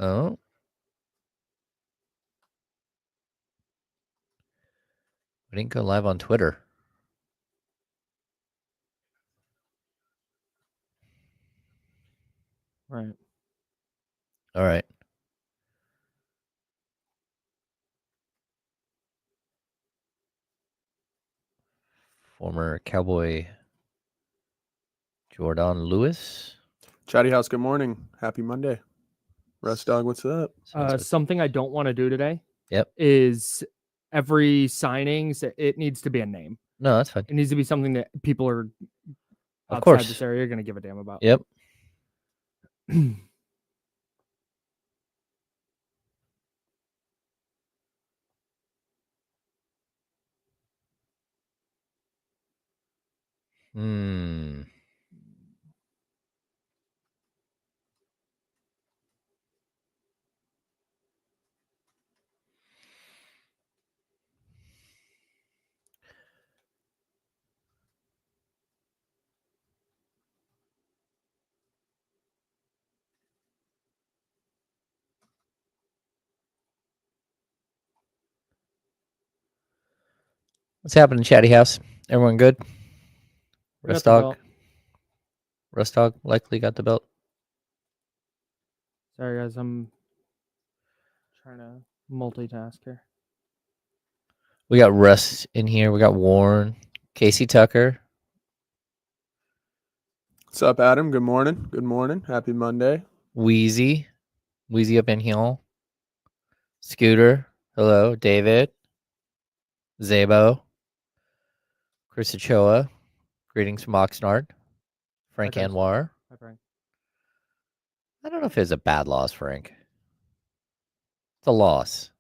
Oh. We didn't go live on Twitter. Right. All right. Former Cowboy Jordan Lewis. Chatty House, good morning. Happy Monday. Russ Dog, what's up? Something I don't want to do today. Yep. Is every signings, it needs to be a name. No, that's fine. It needs to be something that people are Of outside course. this area are going to give a damn about. Yep. What's happening, Chatty House? Everyone good? Russ Dog likely got the belt. Sorry, guys. I'm trying to multitask here. We got Russ in here. We got Warren, Casey Tucker. What's up, Adam? Good morning. Good morning. Happy Monday. Wheezy up in here. Scooter. Hello. David. Zabo. Chris Ochoa. Greetings from Oxnard. Frank Hi, Chris. Anwar. Hi, Frank. I don't know if it's a bad loss, Frank. It's a loss.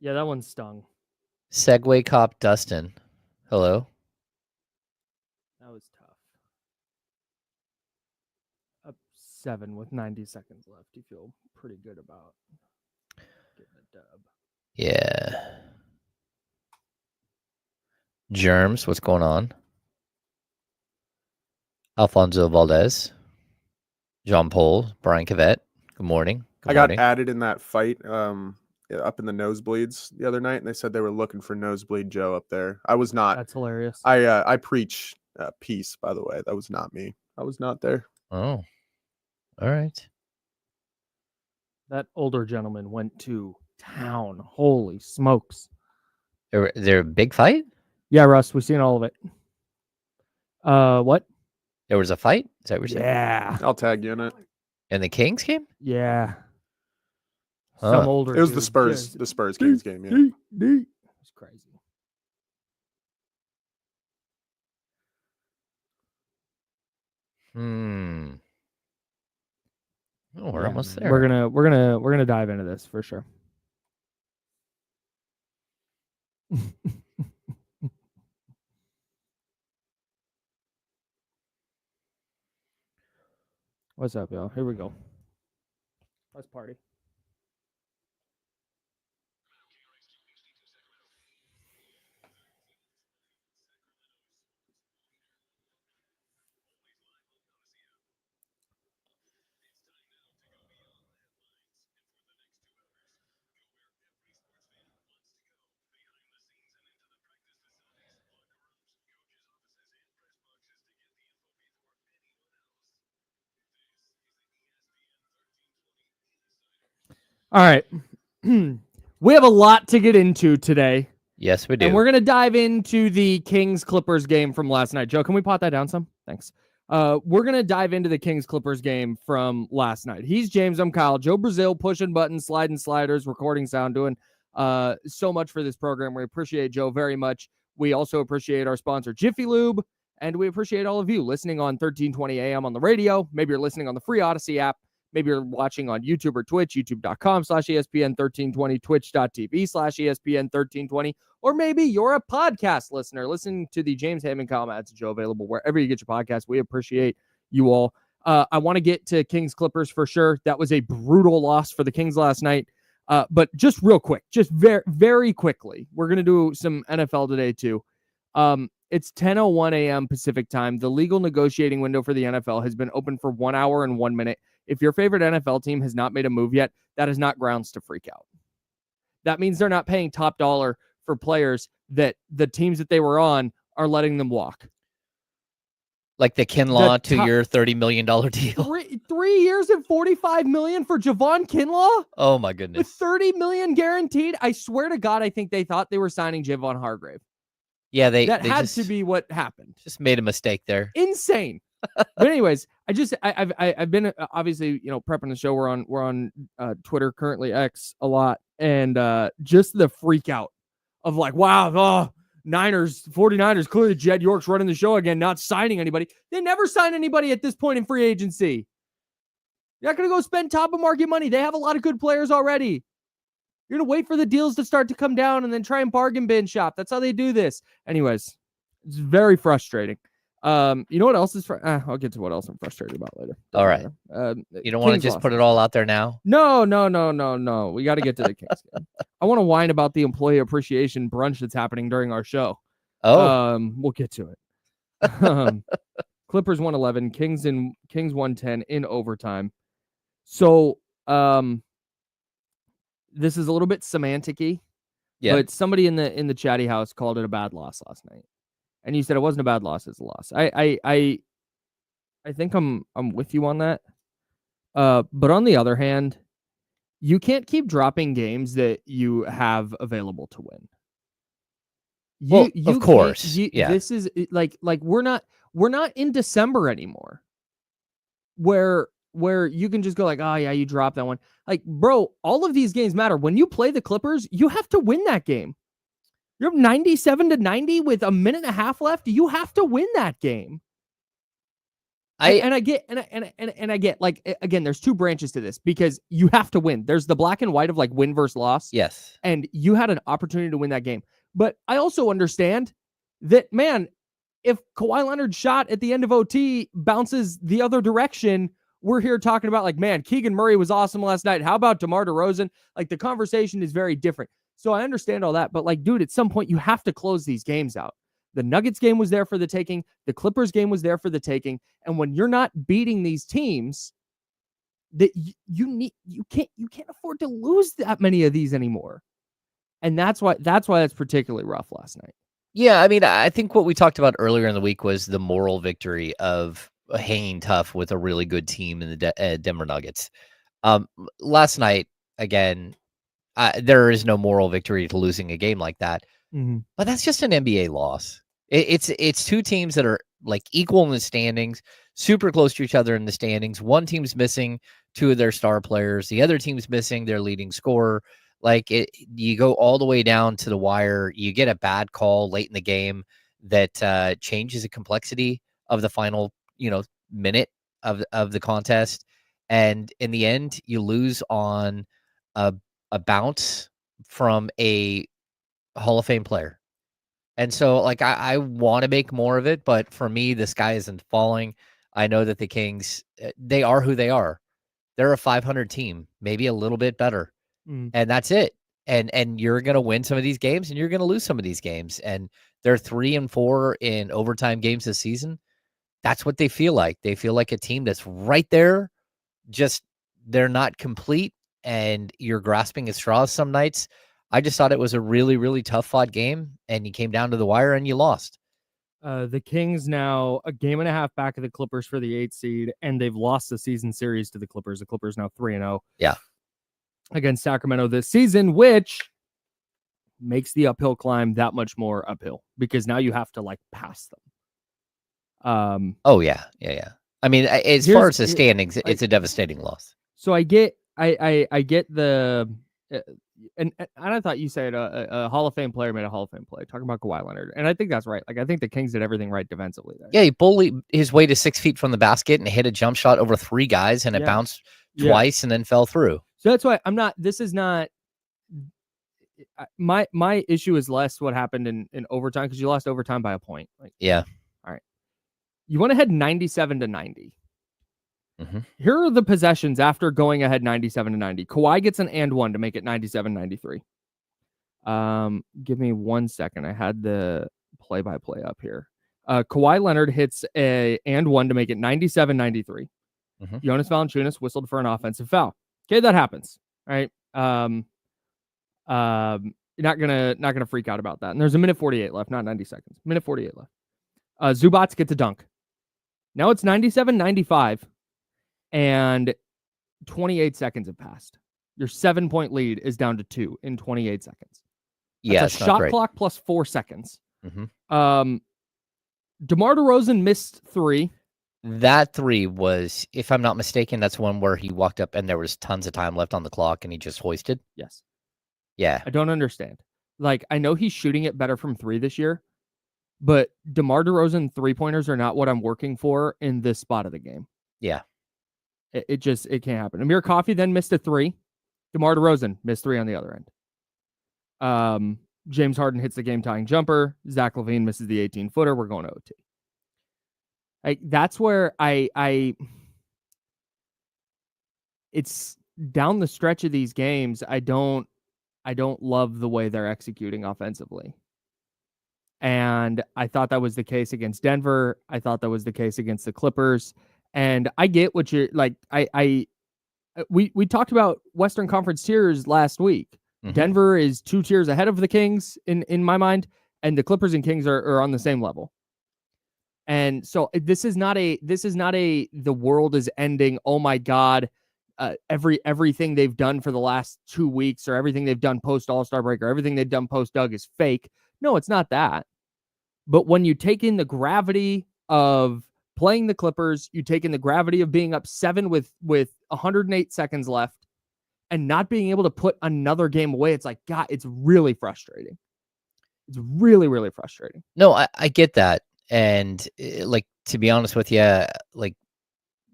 Yeah, that one stung. Segway Cop Dustin. Hello. That was tough. Up 7 with 90 seconds left. You feel pretty good about getting a dub. Yeah. Germs, what's going on? Alfonso Valdez. Jean Paul. Brian Cavett. Good morning. I got added in that fight up in the nosebleeds the other night, and they said they were looking for Nosebleed Joe up there. I was not. That's hilarious. I preach peace, by the way. That was not me. I was not there. Oh. All right. That older gentleman went to town. Holy smokes. There a big fight? Yeah, Russ, we've seen all of it. What? There was a fight? Is that what you're saying? Yeah. I'll tag you in it. And the Kings game? Yeah. Huh. Some older It was dude. the Spurs Kings game, yeah. It was crazy. Oh, we're almost there. We're gonna dive into this for sure. What's up, y'all? Here we go. Let's party. All right. We have a lot to get into today. Yes, we do. And we're going to dive into the Kings-Clippers game from last night. Joe, can we pot that down some? Thanks. We're going to dive into the Kings-Clippers game from last night. He's James. I'm Kyle. Joe Brazil pushing buttons, sliding sliders, recording sound, doing so much for this program. We appreciate Joe very much. We also appreciate our sponsor, Jiffy Lube. And we appreciate all of you listening on 1320 AM on the radio. Maybe you're listening on the free Odyssey app. Maybe you're watching on YouTube or Twitch, youtube.com/ESPN1320, twitch.tv/ESPN1320, or maybe you're a podcast listener listening to the James Hammond Comments. Joe, available wherever you get your podcast. We appreciate you all. I want to get to Kings Clippers for sure. That was a brutal loss for the Kings last night. But just real quick, just very, very quickly, we're going to do some NFL today too. It's 10:01 a.m. Pacific time. The legal negotiating window for the NFL has been open for 1 hour and 1 minute. If your favorite NFL team has not made a move yet, that is not grounds to freak out. That means they're not paying top dollar for players that the teams that they were on are letting them walk. Like the Kinlaw 2-year, $30 million deal. 3 years and $45 million for Javon Kinlaw? Oh my With goodness. $30 million guaranteed? I swear to God, I think they thought they were signing Javon Hargrave. Yeah, they had just, to be what happened. just made a mistake there. Insane. But anyways, I've been obviously, prepping the show. We're on Twitter, currently X, a lot, and just the freak out of like, wow, 49ers, clearly Jed York's running the show again, not signing anybody. They never sign anybody at this point in free agency. You're not going to go spend top of market money. They have a lot of good players already. You're going to wait for the deals to start to come down and then try and bargain bin shop. That's how they do this. Anyways, it's very frustrating. You know what else is I'll get to what else I'm frustrated about later. All right. You don't want to just put it all out there now? No. We got to get to the Kings game. I want to whine about the employee appreciation brunch that's happening during our show. Oh. We'll get to it. Clippers 111, Kings 110 in overtime. So, this is a little bit semantic-y, but somebody in the chatty house called it a bad loss last night. And you said it wasn't a bad loss, it's a loss. I think I'm with you on that. But on the other hand, you can't keep dropping games that you have available to win. Of course. This is like we're not in December anymore. Where you can just go like, oh yeah, you dropped that one. Like, bro, all of these games matter. When you play the Clippers, you have to win that game. You're 97-90 with a minute and a half left. You have to win that game. I get like, again, there's two branches to this because you have to win. There's the black and white of like win versus loss. Yes. And you had an opportunity to win that game. But I also understand that, man, if Kawhi Leonard's shot at the end of OT bounces the other direction, we're here talking about like, man, Keegan Murray was awesome last night. How about DeMar DeRozan? Like, the conversation is very different. So I understand all that, but like, dude, at some point you have to close these games out. The Nuggets game was there for the taking. The Clippers game was there for the taking. And when you're not beating these teams, that you can't afford to lose that many of these anymore. And that's why that's particularly rough last night. Yeah, I mean, I think what we talked about earlier in the week was the moral victory of hanging tough with a really good team in the Denver Nuggets. Last night, again, there is no moral victory to losing a game like that. Mm-hmm. But that's just an NBA loss. It's two teams that are like equal in the standings, super close to each other in the standings. One team's missing two of their star players. The other team's missing their leading scorer. Like, you go all the way down to the wire. You get a bad call late in the game that changes the complexity of the final, minute of the contest. And in the end, you lose on a bounce from a Hall of Fame player. And so, like, I want to make more of it, but for me, the sky isn't falling. I know that the Kings, they are who they are. They're a 500 team, maybe a little bit better. And that's it. And you're going to win some of these games and you're going to lose some of these games. And they're 3-4 in overtime games this season. That's what they feel like. They feel like a team that's right there. Just, they're not complete and you're grasping at straws some nights. I just thought it was a really, really tough fought game and you came down to the wire and you lost. The Kings now a game and a half back of the Clippers for the 8th seed, and they've lost the season series to the Clippers. The Clippers now 3-0. Yeah. Against Sacramento this season, which makes the uphill climb that much more uphill because now you have to like pass them. Oh yeah. I mean, as far as the standings, it's a devastating loss. So I get the and I thought you said a Hall of Fame player made a Hall of Fame play, talking about Kawhi Leonard, and I think that's right. Like, I think the Kings did everything right defensively there. Yeah, he bullied his way to 6 feet from the basket and hit a jump shot over 3 guys, and it bounced twice and then fell through. So that's why this is not my issue is less what happened in overtime, because you lost overtime by a point. Like, yeah. All right. You went ahead 97-90. Mm-hmm. Here are the possessions after going ahead 97-90. Kawhi gets an and one to make it 97-93. Give me 1 second. I had the play-by-play up here. Kawhi Leonard hits a and one to make it 97-93. Jonas Valanciunas whistled for an offensive foul. Okay, that happens. All right. You're not gonna freak out about that. And there's a minute 48 left, not 90 seconds. Minute 48 left. Zubats gets a dunk. Now it's 97-95, and 28 seconds have passed. Your 7-point lead is down to 2 in 28 seconds. That's a shot clock plus 4 seconds. DeMar DeRozan missed 3. That 3 was, if I'm not mistaken, that's one where he walked up and there was tons of time left on the clock and he just hoisted. Yes. Yeah. I don't understand. Like, I know he's shooting it better from 3 this year, but DeMar DeRozan 3-pointers are not what I'm working for in this spot of the game. Yeah. It can't happen. Amir Coffey then missed a 3. DeMar DeRozan missed 3 on the other end. James Harden hits the game-tying jumper. Zach LaVine misses the 18-footer. We're going to OT. Like, that's where it's down the stretch of these games. I don't love the way they're executing offensively. And I thought that was the case against Denver. I thought that was the case against the Clippers. And I get what you're like. We talked about Western Conference tiers last week. Denver is 2 tiers ahead of the Kings in my mind, and the Clippers and Kings are on the same level. And so this is not a the world is ending. Oh my God. Everything they've done for the last 2 weeks, or everything they've done post All-Star break, or everything they've done post Doug is fake. No, it's not that. But when you take in the gravity of playing the Clippers, you take in the gravity of being up 7 with 108 seconds left and not being able to put another game away, it's like, God, it's really frustrating. It's really, really frustrating. No, I get that. And like, to be honest with you, like,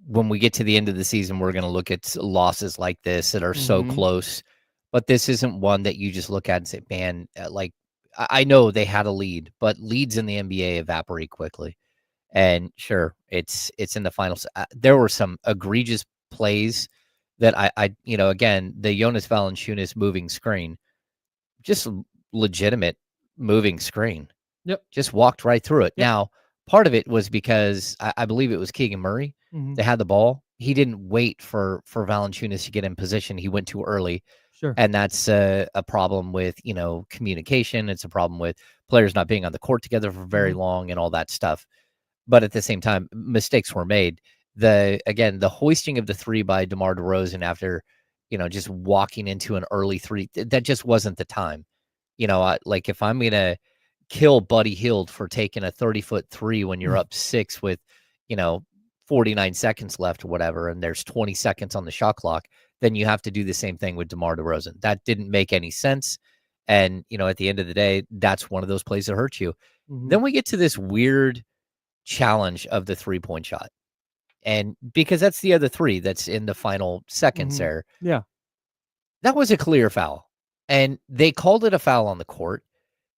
when we get to the end of the season, we're going to look at losses like this that are so close, but this isn't one that you just look at and say, man, like, I know they had a lead, but leads in the NBA evaporate quickly. And sure, it's in the finals. There were some egregious plays that I again, the Jonas Valanciunas moving screen, just legitimate moving screen. Yep. Just walked right through it. Yep. Now, part of it was because I believe it was Keegan Murray that had the ball. He didn't wait for Valanciunas to get in position. He went too early. Sure. And that's a problem with, communication. It's a problem with players not being on the court together for very long and all that stuff. But at the same time, mistakes were made. The hoisting of the 3 by DeMar DeRozan after, just walking into an early 3, that just wasn't the time. Like, if I'm going to kill Buddy Hield for taking a 30-foot 3 when you're up 6 with, 49 seconds left or whatever, and there's 20 seconds on the shot clock, then you have to do the same thing with DeMar DeRozan. That didn't make any sense. And, at the end of the day, that's one of those plays that hurt you. Then we get to this weird challenge of the 3-point shot. And because that's the other 3 that's in the final seconds there. Yeah. That was a clear foul. And they called it a foul on the court.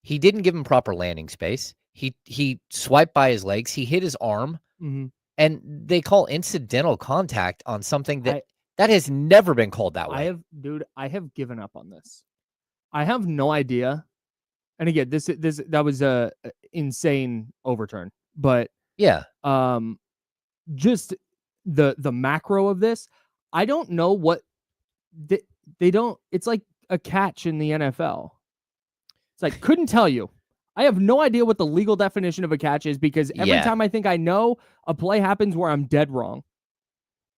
He didn't give him proper landing space. He swiped by his legs. He hit his arm. And they call incidental contact on something that has never been called that way. I have given up on this. I have no idea. And again, that was a insane overturn. But yeah, just the macro of this, I don't know what they don't. It's like a catch in the NFL. It's like, couldn't tell you. I have no idea what the legal definition of a catch is, because every time I think I know, a play happens where I'm dead wrong.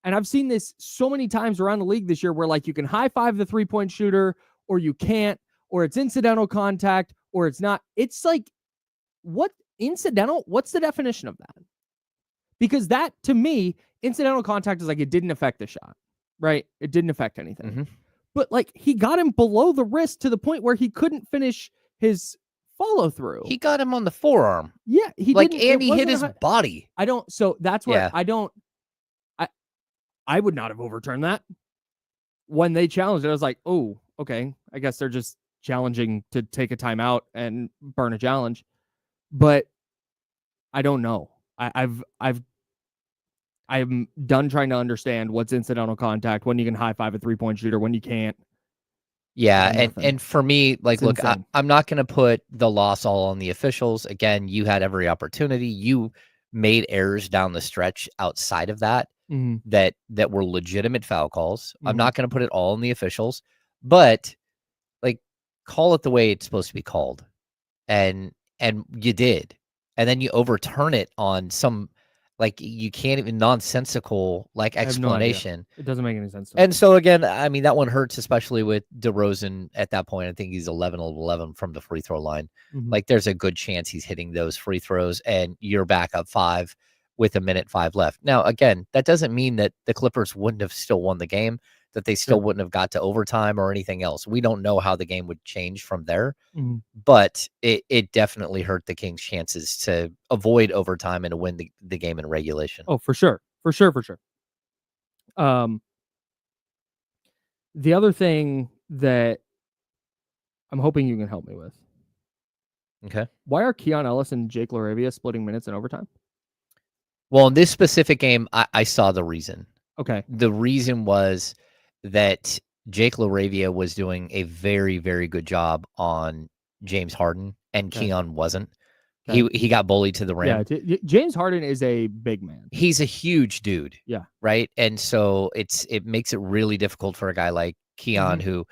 And I've seen this so many times around the league this year where, like, you can high five the 3-point shooter, or you can't, or it's incidental contact, or it's not. It's like, what incidental? What's the definition of that? Because that, to me, incidental contact is like, it didn't affect the shot, right? It didn't affect anything. But, like, he got him below the wrist to the point where he couldn't finish his follow through. He got him on the forearm. Yeah, he hit his body. So that's where I would not have overturned that. When they challenged it, I was like, oh, okay. I guess they're just challenging to take a timeout and burn a challenge. But I don't know. I'm done trying to understand what's incidental contact, when you can high five a 3-point shooter, when you can't. Yeah, got nothing. and for me, like, It's look, insane. I'm not going to put the loss all on the officials. Again, you had every opportunity. You made errors down the stretch outside of that Mhm. that were legitimate foul calls. I'm Mhm. not going to put it all on the officials, but like, call it the way it's supposed to be called, and you did, and then you overturn it on some, like, you can't even nonsensical, like, I have no idea. explanation. It doesn't make any sense to me. And so again, I mean, that one hurts, especially with DeRozan at that point. I think he's 11 of 11 from the free throw line. Mhm. Like, there's a good chance he's hitting those free throws, and you're back up 5 with 1:05 left. Now, again, that doesn't mean that the Clippers wouldn't have still won the game, that they still Sure. wouldn't have got to overtime or anything else. We don't know how the game would change from there, Mhm. but it definitely hurt the Kings' chances to avoid overtime and to win the game in regulation. Oh, for sure. For sure, for sure. The other thing that I'm hoping you can help me with. Okay. Why are Keon Ellis and Jake LaRavia splitting minutes in overtime? Well, in this specific game, I saw the reason. Okay. The reason was that Jake LaRavia was doing a very, very good job on James Harden, and Okay. Keon wasn't. Okay. He got bullied to the rim. Yeah, James Harden is a big man. He's a huge dude. Yeah. Right. And so it makes it really difficult for a guy like Keon, Mhm. who,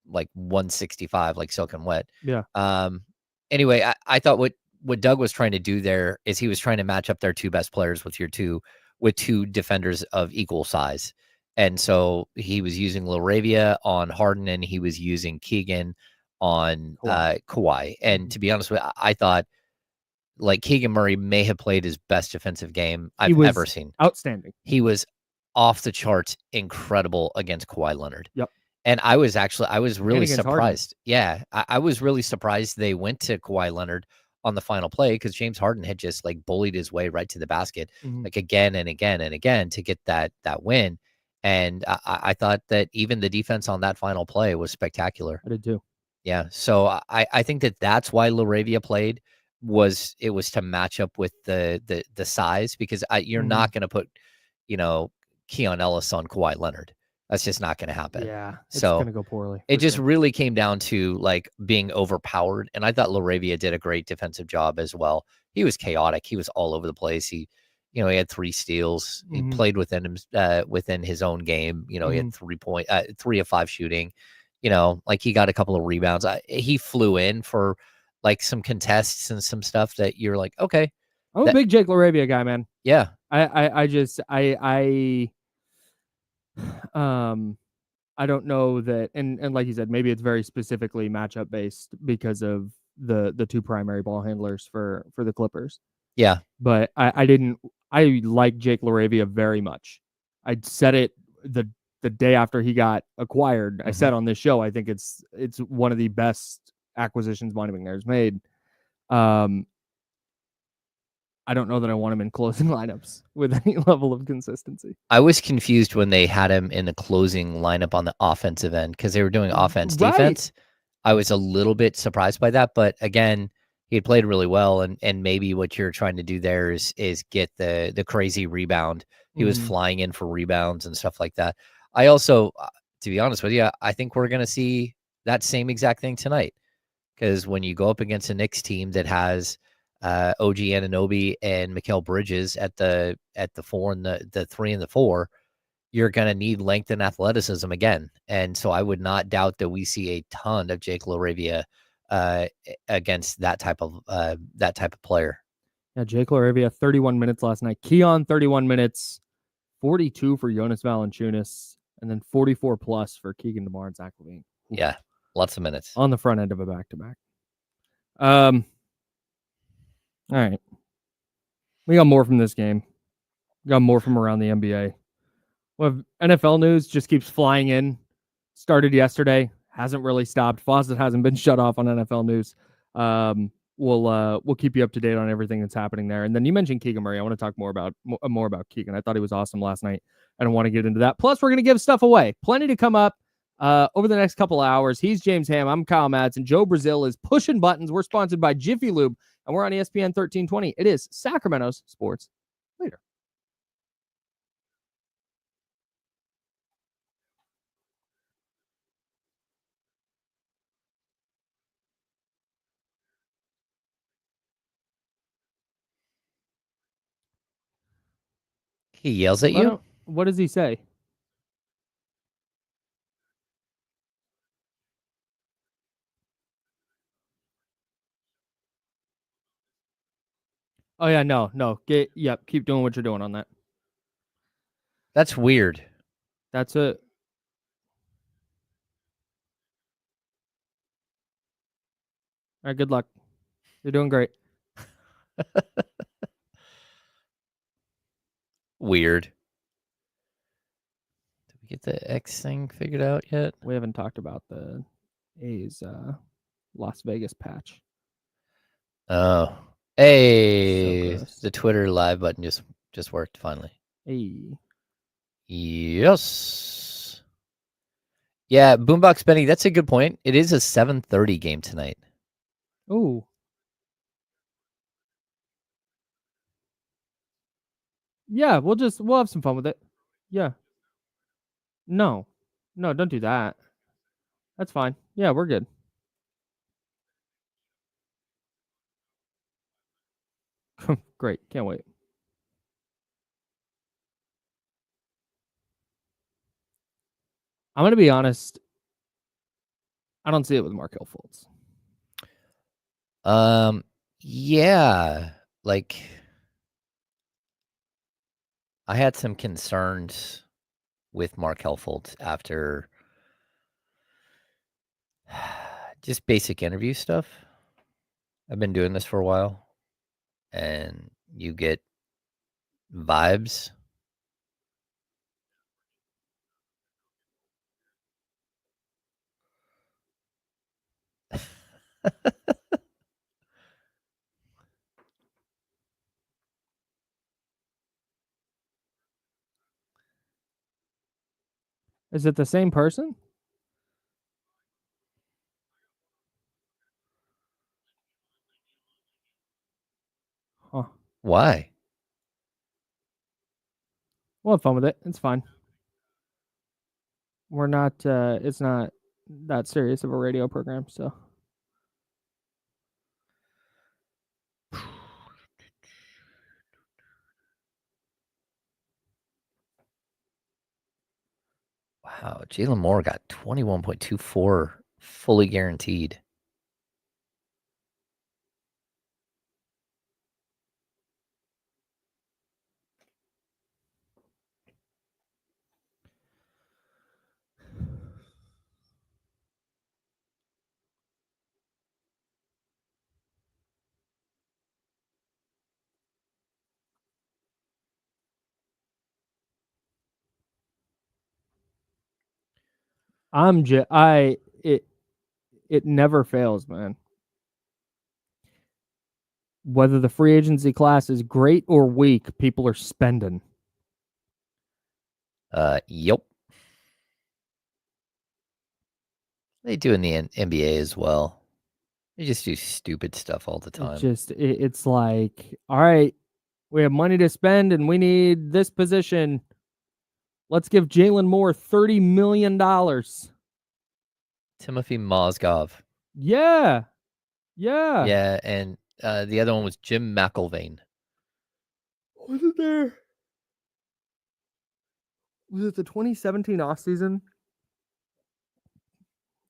like 165, like soaking wet. Yeah. Anyway, I thought what Doug was trying to do there is he was trying to match up their two best players with two defenders of equal size. And so he was using LaRavia on Harden, and he was using Keegan on Kawhi. And to be honest with you, I thought, like, Keegan Murray may have played his best defensive game I've ever seen. Outstanding. He was off the charts incredible against Kawhi Leonard. Yep. And I was really against Harden. surprised. Yeah, I was really surprised they went to Kawhi Leonard on the final play, because James Harden had just, like, bullied his way right to the basket, Mhm. like, again and again and again to get that win. And I thought that even the defense on that final play was spectacular. I did too. Yeah, so I think that's why LaRavia played, was to match up with the size, because you're Mhm. not going to put, Keon Ellis on Kawhi Leonard. That's just not going to happen. Yeah, it's So gonna go poorly. it for just sure. really came down to, like, being overpowered, and I thought LaRavia did a great defensive job as well. He was chaotic. He was all over the place. He had 3 steals. He Mhm. played within his own game. He had Mhm. 3 of 5 shooting. Like, he got a couple of rebounds. He flew in for, like, some contests and some stuff that you're like, okay, I'm a that big Jake LaRavia guy, man. yeah, I don't know that, and like you said, maybe it's very specifically matchup based because of the two primary ball handlers for the Clippers. yeah. But I like Jake LaRavia very much. I said it the day after he got acquired. I said on this show, I think it's one of the best acquisitions Monty McNair's made. I don't know that I want him in closing lineups with any level of consistency. I was confused when they had him in the closing lineup on the offensive end, because they were doing offense, Right. defense. I was a little bit surprised by that, but again, he had played really well, and maybe what you're trying to do there is get the crazy rebound. He was Mhm. flying in for rebounds and stuff like that. I also, to be honest with you, I think we're going to see that same exact thing tonight, because when you go up against a Knicks team that has OG Anunoby and Mikal Bridges at the 4 and the 3 and the 4, you're going to need length and athleticism again. And so I would not doubt that we see a ton of Jake LaRavia against that type of player. Yeah, Jake LaRavia, 31 minutes last night. Keon, 31 minutes, 42 for Jonas Valanciunas, and then 44 plus for Keegan DeMar and Zach LaVine. Yeah, lots of minutes. On the front end of a back-to-back. All right. We got more from this game. We got more from around the NBA. Well, NFL news just keeps flying in. Started yesterday. Hasn't really stopped. Faucet hasn't been shut off on NFL news. We'll keep you up to date on everything that's happening there. And then you mentioned Keegan Murray. I want to talk more about Keegan. I thought he was awesome last night. I don't want to get into that. Plus, we're going to give stuff away. Plenty to come up over the next couple of hours. He's James Ham. I'm Kyle Madsen. Joe Brazil is pushing buttons. We're sponsored by Jiffy Lube, and we're on ESPN 1320. It is Sacramento's Sports Leader. He yells at you? What does he say? Oh yeah, no. Keep doing what you're doing on that. That's weird. That's it. All right, good luck. You're doing great. Weird. Did we get the X thing figured out yet? We haven't talked about the A's Las Vegas patch. Oh. Hey, gross. the Twitter live button just worked finally. Hey. Yes. Yeah, Boombox Benny, that's a good point. It is a 7:30 game tonight. Ooh. Yeah, we'll have some fun with it. Yeah. No, don't do that. That's fine. Yeah, we're good. Great. Can't wait. I'm going to be honest. I don't see it with Markelle Fultz. Yeah, like I had some concerns with Markelle Fultz after just basic interview stuff. I've been doing this for a while, and you get vibes. Is it the same person? Huh. Why? We'll have fun with it. It's fine. We're not, it's not that serious of a radio program, so. Wow, Jalen Moore got 21.24 fully guaranteed. It never fails, man. Whether the free agency class is great or weak, people are spending. Yep. They do in the NBA as well. They just do stupid stuff all the time. It's like, all right, we have money to spend and we need this position. Let's give Jalen Moore $30 million. Timothy Mozgov. Yeah. Yeah, and the other one was Jim McIlvain. Wasn't there? Was it the 2017 offseason?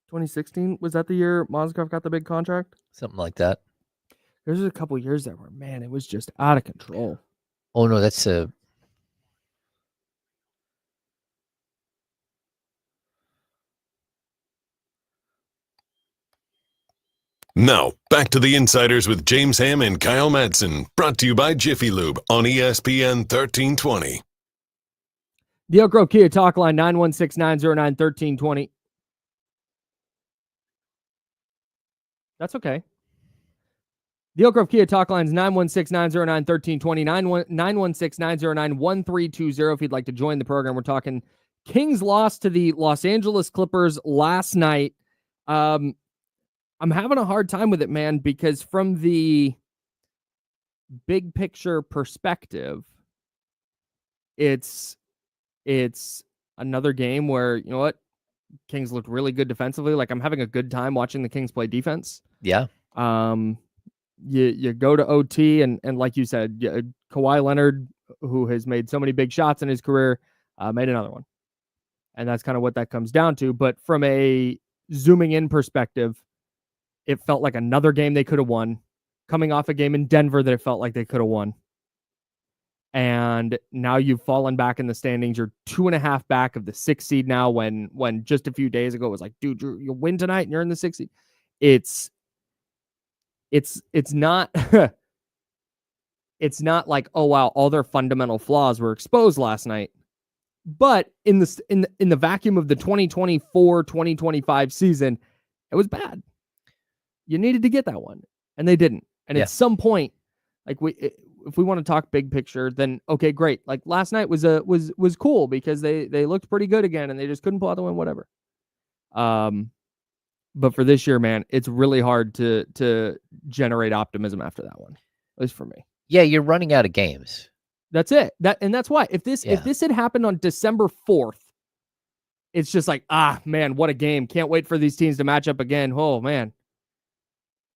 2016? Was that the year Mozgov got the big contract? Something like that. There's a couple years there where, man, it was just out of control. Oh, no, that's a... Now, back to the Insiders with James Ham and Kyle Madsen, brought to you by Jiffy Lube on ESPN 1320. The Elk Grove Kia Talk Line, 916-909-1320. That's okay. The Elk Grove Kia Talk Line is 916-909-1320, 916-909-1320 if you'd like to join the program. We're talking Kings loss to the Los Angeles Clippers last night. I'm having a hard time with it, man, because from the big picture perspective, it's another game where, you know what, Kings looked really good defensively. Like, I'm having a good time watching the Kings play defense. Yeah. You go to OT and like you said, Kawhi Leonard who has made so many big shots in his career, made another one. And that's kind of what that comes down to. But from a zooming in perspective, it felt like another game they could have won, coming off a game in Denver that it felt like they could have won. And now you've fallen back in the standings. You're 2.5 back of the 6th seed now, when just a few days ago it was like, dude, you'll win tonight and you're in the 6th seed. It's not it's not like, oh wow, all their fundamental flaws were exposed last night. But in the vacuum of the 2024-2025 season, it was bad. You needed to get that one, and they didn't. And at some point, like if we want to talk big picture, then okay, great. Like last night was cool because they looked pretty good again, and they just couldn't pull out the win, whatever. But for this year, man, it's really hard to generate optimism after that one, at least for me. Yeah, you're running out of games. That's it. That's why if this had happened on December 4th, it's just like, man, what a game. Can't wait for these teams to match up again. Oh man.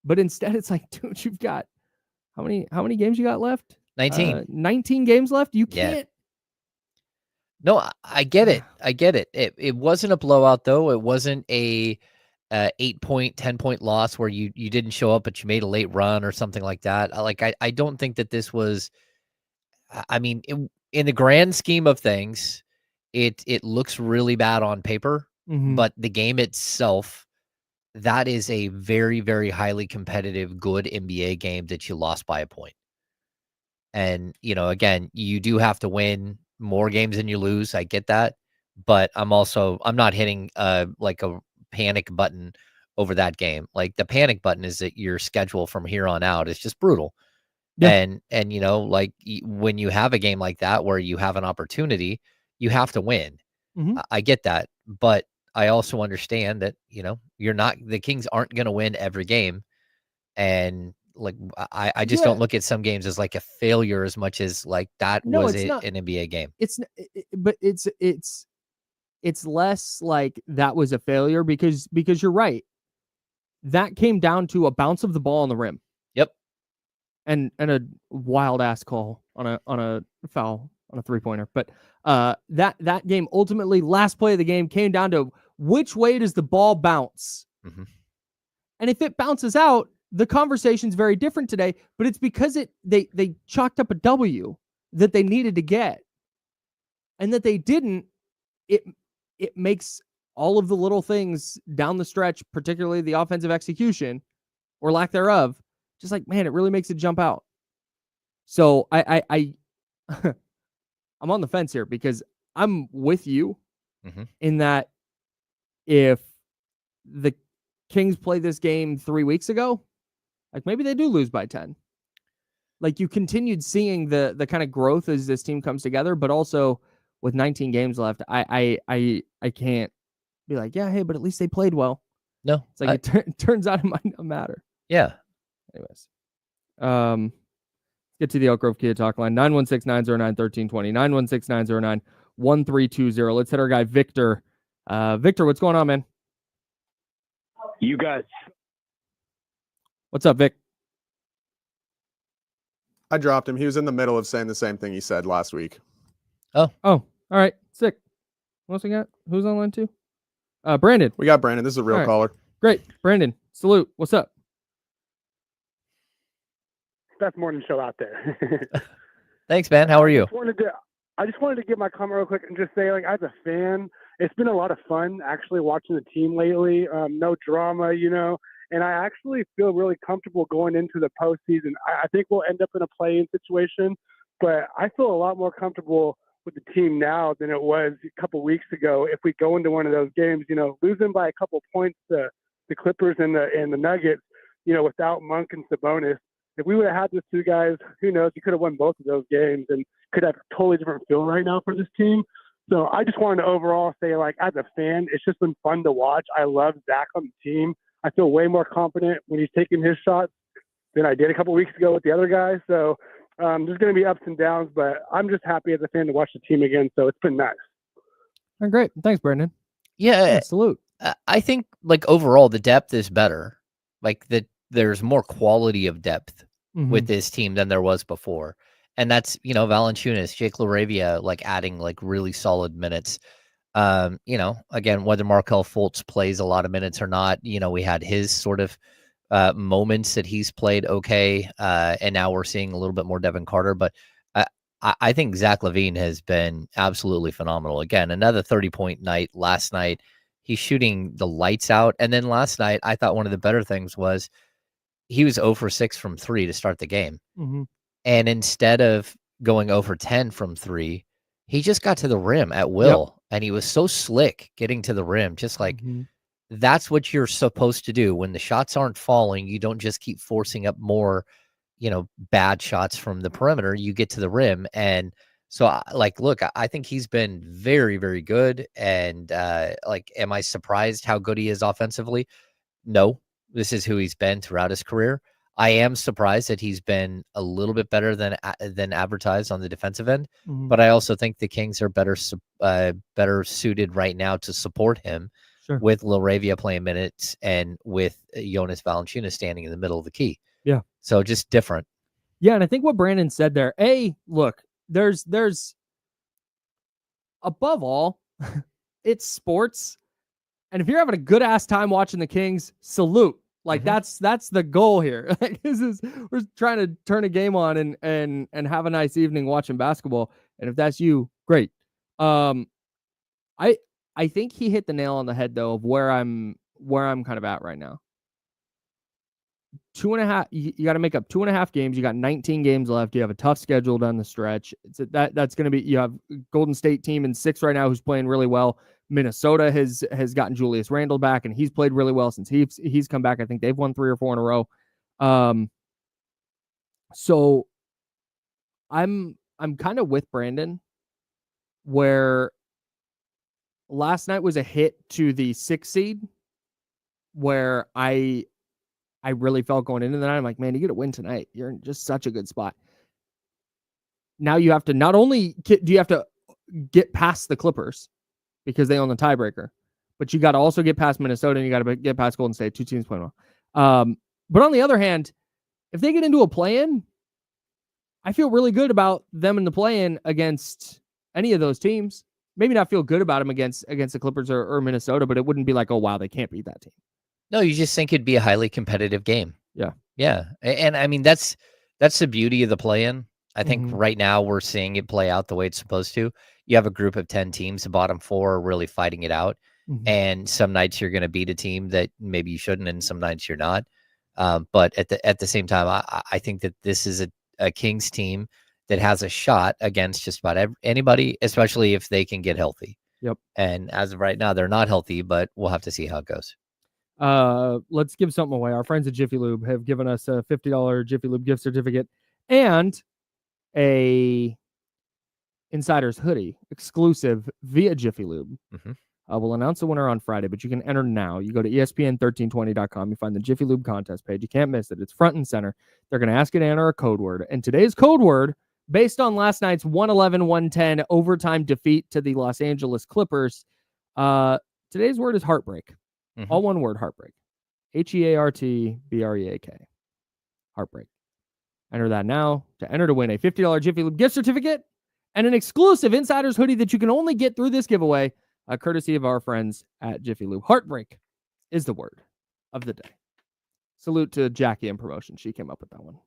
But instead it's like, dude, you've got how many games you got left? 19. 19 games left. You can't. No, I get it. I get it. It wasn't a blowout though. It wasn't a 8-point, 10-point loss where you didn't show up, but you made a late run or something like that. I don't think that this was, I mean, in the grand scheme of things, it looks really bad on paper, but the game itself, that is a very, very highly competitive, good NBA game that you lost by a point. And, again, you do have to win more games than you lose. I get that. But I'm not hitting like a panic button over that game. Like the panic button is that your schedule from here on out is just brutal. Yeah. And like when you have a game like that where you have an opportunity, you have to win. I get that, but I also understand that the Kings aren't going to win every game, and like I just don't look at some games as like a failure as much as like that an NBA game. But it's less like that was a failure because you're right. That came down to a bounce of the ball on the rim. Yep. And a wild ass call on a foul on a 3-pointer. But that game ultimately, last play of the game came down to which way does the ball bounce? And if it bounces out, the conversation's very different today, but it's because they chalked up a W that they needed to get. And that they didn't, it makes all of the little things down the stretch, particularly the offensive execution or lack thereof, just like, man, it really makes it jump out. So I I'm on the fence here because I'm with you in that if the Kings played this game 3 weeks ago, like maybe they do lose by 10. Like you continued seeing the kind of growth as this team comes together, but also with 19 games left, I can't be like, yeah, hey, but at least they played well. No, it's like it turns out it might not matter. Yeah. Anyways, get to the Elk Grove Kia talk line 916-909-1320 916-909-1320. Let's hit our guy Victor. Victor, what's going on, man? You guys. What's up, Vic? I dropped him. He was in the middle of saying the same thing he said last week. Oh, all right. Sick. What else we got? Who's on line 2? Brandon. We got Brandon. This is a real caller. Great. Brandon, salute. What's up? Best morning show out there. Thanks, man. How are you? I just wanted to get my comment real quick and just say, like, as a fan, it's been a lot of fun actually watching the team lately. No drama, and I actually feel really comfortable going into the postseason. I think we'll end up in a play-in situation, but I feel a lot more comfortable with the team now than it was a couple weeks ago. If we go into one of those games, losing by a couple points to the Clippers and the Nuggets, without Monk and Sabonis, if we would have had those two guys, who knows, you could have won both of those games and could have a totally different feel right now for this team. So I just wanted to overall say, like, as a fan, it's just been fun to watch. I love Zach on the team. I feel way more confident when he's taking his shots than I did a couple weeks ago with the other guys. So there's going to be ups and downs, but I'm just happy as a fan to watch the team again. So it's been nice. Oh, great. Thanks, Brandon. Yeah. Salute. I think, like, overall, the depth is better. Like, there's more quality of depth with this team than there was before. And that's, Valanciunas, Jake LaRavia, like adding like really solid minutes. Again, whether Markelle Fultz plays a lot of minutes or not, we had his sort of moments that he's played okay. And now we're seeing a little bit more Devin Carter, but I think Zach LaVine has been absolutely phenomenal. Again, another 30-point night last night. He's shooting the lights out. And then last night, I thought one of the better things was he was 0 for 6 from 3 to start the game. Mm-hmm. And instead of going 0 for 10 from 3, he just got to the rim at will. Yep. And he was so slick getting to the rim, just like that's what you're supposed to do. When the shots aren't falling, you don't just keep forcing up more, bad shots from the perimeter. You get to the rim. And so, look, I think he's been very, very good. And, am I surprised how good he is offensively? No, this is who he's been throughout his career. I am surprised that he's been a little bit better than advertised on the defensive end, but I also think the Kings are better suited right now to support him with LaRavia playing minutes and with Jonas Valanciunas standing in the middle of the key. Yeah. So just different. Yeah, and I think what Brandon said there, look, there's above all, it's sports, and if you're having a good ass time watching the Kings, salute. Like that's the goal here. Like we're trying to turn a game on and have a nice evening watching basketball. And if that's you, great. I think he hit the nail on the head though of where I'm kind of at right now. 2.5. You got to make up 2.5 games. You got 19 games left. You have a tough schedule down the stretch. That's going to be. You have Golden State team in 6 right now who's playing really well. Minnesota has gotten Julius Randle back, and he's played really well since he's come back. I think they've won 3 or 4 in a row. So I'm kind of with Brandon, where last night was a hit to the 6th seed, where I really felt going into the night. I'm like, man, you get a win tonight. You're in just such a good spot. Now you have to not only do you have to get past the Clippers, because they own the tiebreaker, but you got to also get past Minnesota and you got to get past Golden State. 2 teams playing well. But on the other hand, if they get into a play-in, I feel really good about them in the play-in against any of those teams. Maybe not feel good about them against the Clippers or Minnesota, but it wouldn't be like, oh, wow, they can't beat that team. No, you just think it'd be a highly competitive game. Yeah. Yeah. And I mean, that's the beauty of the play-in. I think right now we're seeing it play out the way it's supposed to. You have a group of 10 teams, the bottom 4 are really fighting it out. And some nights you're going to beat a team that maybe you shouldn't, and some nights you're not. But at the same time, I think that this is a Kings team that has a shot against just about anybody, especially if they can get healthy. Yep. And as of right now, they're not healthy, but we'll have to see how it goes. Let's give something away. Our friends at Jiffy Lube have given us a $50 Jiffy Lube gift certificate and a Insider's hoodie exclusive via Jiffy Lube. We'll announce the winner on Friday, but you can enter now. You go to ESPN1320.com. You find the Jiffy Lube contest page. You can't miss it. It's front and center. They're going to ask you to enter a code word. And today's code word, based on last night's 111-110 overtime defeat to the Los Angeles Clippers, today's word is heartbreak. All one word, heartbreak. HEARTBREAK. Heartbreak. Enter that now to enter to win a $50 Jiffy Lube gift certificate and an exclusive Insider's hoodie that you can only get through this giveaway, courtesy of our friends at Jiffy Lube. Heartbreak is the word of the day. Salute to Jackie in promotion. She came up with that one.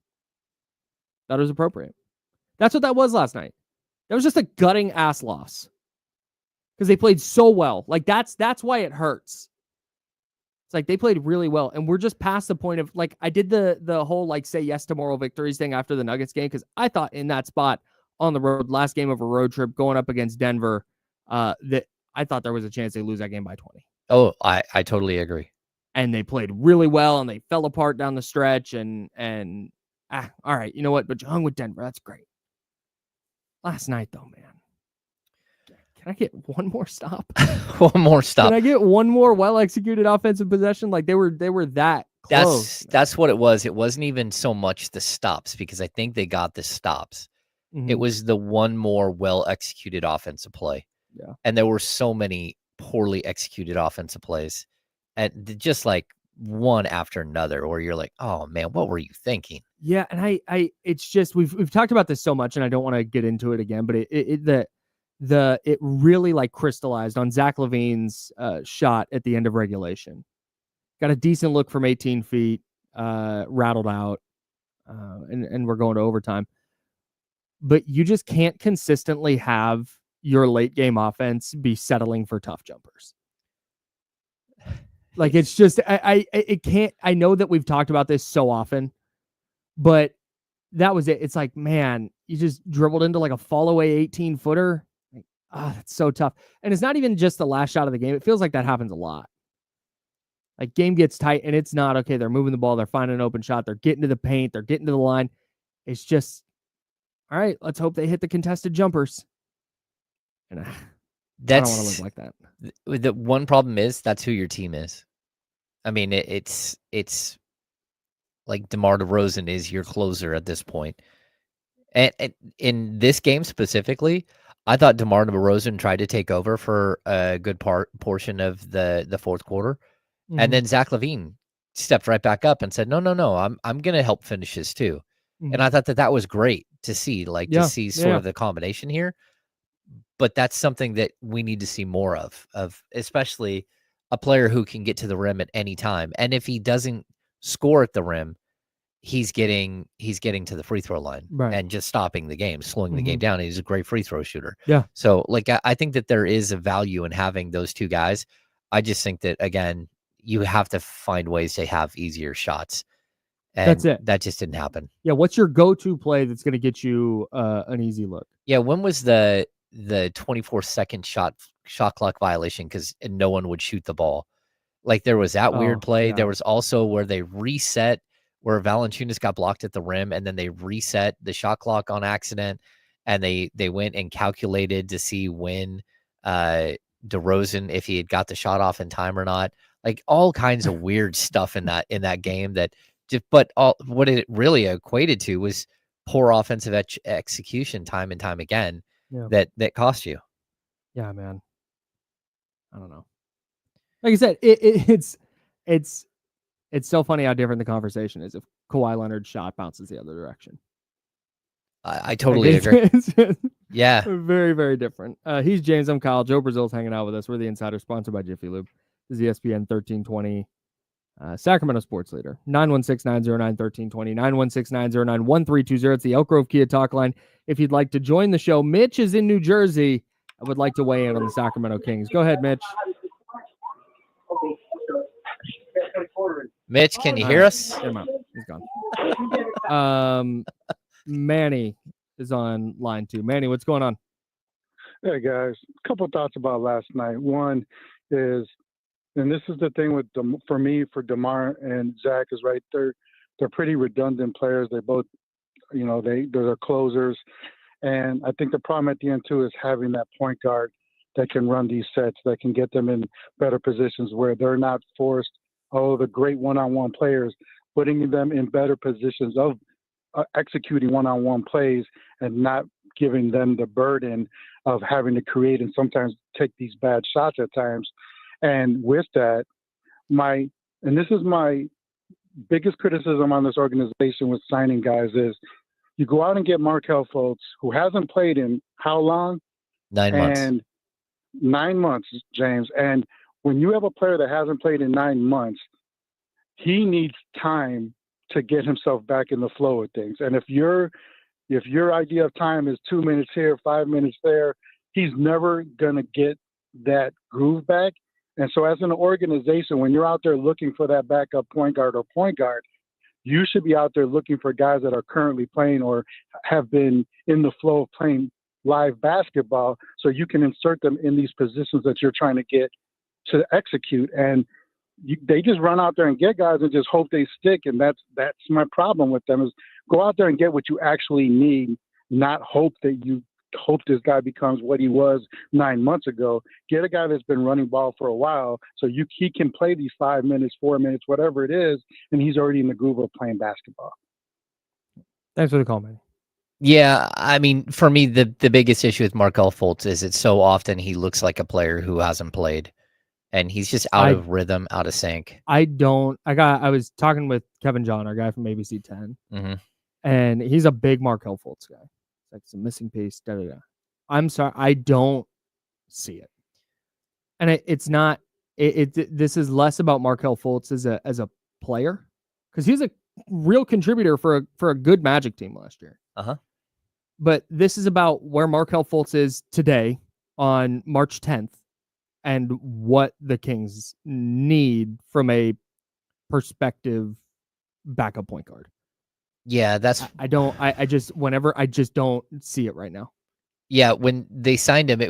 That was appropriate. That's what that was last night. That was just a gutting ass loss because they played so well. Like that's why it hurts. It's like they played really well, and we're just past the point of like I did the whole like say yes to moral victories thing after the Nuggets game because I thought in that spot on the road, last game of a road trip going up against Denver, that I thought there was a chance they lose that game by 20. Oh, I totally agree. And they played really well, and they fell apart down the stretch, and all right, you know what? But you hung with Denver. That's great. Last night though, man. Can I get one more stop? One more stop. Can I get one more well-executed offensive possession? Like they were that close. That's what it was. It wasn't even so much the stops because I think they got the stops. It was the one more well-executed offensive play. Yeah. And there were so many poorly executed offensive plays. And just like one after another where you're like, oh man, what were you thinking? Yeah, and it's just we've talked about this so much, and I don't want to get into it again, but it really like crystallized on Zach LaVine's shot at the end of regulation. Got a decent look from 18 feet, rattled out, and we're going to overtime. But you just can't consistently have your late game offense be settling for tough jumpers. Like it's just it can't. I know that we've talked about this so often, but that was it. It's like, man, you just dribbled into like a fall away 18-footer. Like, that's so tough. And it's not even just the last shot of the game. It feels like that happens a lot. Like game gets tight and it's not okay. They're moving the ball. They're finding an open shot. They're getting to the paint. They're getting to the line. It's just, all right, let's hope they hit the contested jumpers. And I don't want to look like that. The one problem is that's who your team is. I mean, it's like DeMar DeRozan is your closer at this point. And in this game specifically, I thought DeMar DeRozan tried to take over for a good portion of the fourth quarter. Mm-hmm. And then Zach LaVine stepped right back up and said, no, I'm going to help finish this too. Mm-hmm. And I thought that was great to see, to see sort of the combination here. But that's something that we need to see more of especially a player who can get to the rim at any time. And if he doesn't score at the rim, he's getting to the free throw line and just stopping the game, slowing the game down. He's a great free throw shooter. Yeah. So I think that there is a value in having those two guys. I just think that, again, you have to find ways to have easier shots. And that's it. That just didn't happen. Yeah. What's your go-to play that's going to get you an easy look? Yeah. When was the 24-second shot clock violation? Because no one would shoot the ball. Like there was that weird play. Yeah. There was also where they reset, where Valanciunas got blocked at the rim, and then they reset the shot clock on accident, and they went and calculated to see when DeRozan, if he had got the shot off in time or not. Like all kinds of weird stuff in that game that just, but what it really equated to was poor offensive execution time and time again. Yeah. That cost you. Yeah, man. I don't know. Like I said, it's so funny how different the conversation is if Kawhi Leonard's shot bounces the other direction. I totally agree. Yeah. Very, very different. He's James. I'm Kyle. Joe Brazil's hanging out with us. We're the Insider, sponsored by Jiffy Lube. This is ESPN 1320. Sacramento sports leader. 916-909-1320. 916-909-1320. It's the Elk Grove Kia talk line. If you'd like to join the show, Mitch is in New Jersey. I would like to weigh in on the Sacramento Kings. Go ahead, Mitch. Mitch, can you hear us? He's gone. Manny is on line 2. Manny, what's going on? Hey, guys. A couple of thoughts about last night. One is, and this is the thing with for me, for DeMar and Zach, is right. They're pretty redundant players. They both, they're closers. And I think the problem at the end, too, is having that point guard that can run these sets, that can get them in better positions where they're not forced, the great one-on-one players, putting them in better positions of executing one-on-one plays and not giving them the burden of having to create and sometimes take these bad shots at times. And with that, and this is my biggest criticism on this organization with signing guys is you go out and get Markelle Fultz, who hasn't played in how long? 9 months. And 9 months, James. And when you have a player that hasn't played in 9 months, he needs time to get himself back in the flow of things. And if your idea of time is 2 minutes here, 5 minutes there, he's never going to get that groove back. And so as an organization, when you're out there looking for that backup point guard, you should be out there looking for guys that are currently playing or have been in the flow of playing live basketball so you can insert them in these positions that you're trying to get to execute. And they just run out there and get guys and just hope they stick. And that's my problem with them, is go out there and get what you actually need, not hope this guy becomes what he was 9 months ago. Get a guy that's been running ball for a while so he can play these 5 minutes, 4 minutes, whatever it is, and he's already in the groove of playing basketball. Thanks for the call, man. Yeah, I mean, for me, the biggest issue with Markelle Fultz is it's so often he looks like a player who hasn't played. and he's just out of rhythm, out of sync. I was talking with Kevin John, our guy from ABC 10, and he's a big Markelle Fultz guy. It's like it's a missing piece. I'm sorry, I don't see it, and it's not. This is less about Markelle Fultz as a player, because he's a real contributor for a good Magic team last year. But this is about where Markelle Fultz is today on March 10th and what the Kings need from a perspective backup point guard. Yeah, that's I just don't see it right now. Yeah, when they signed him,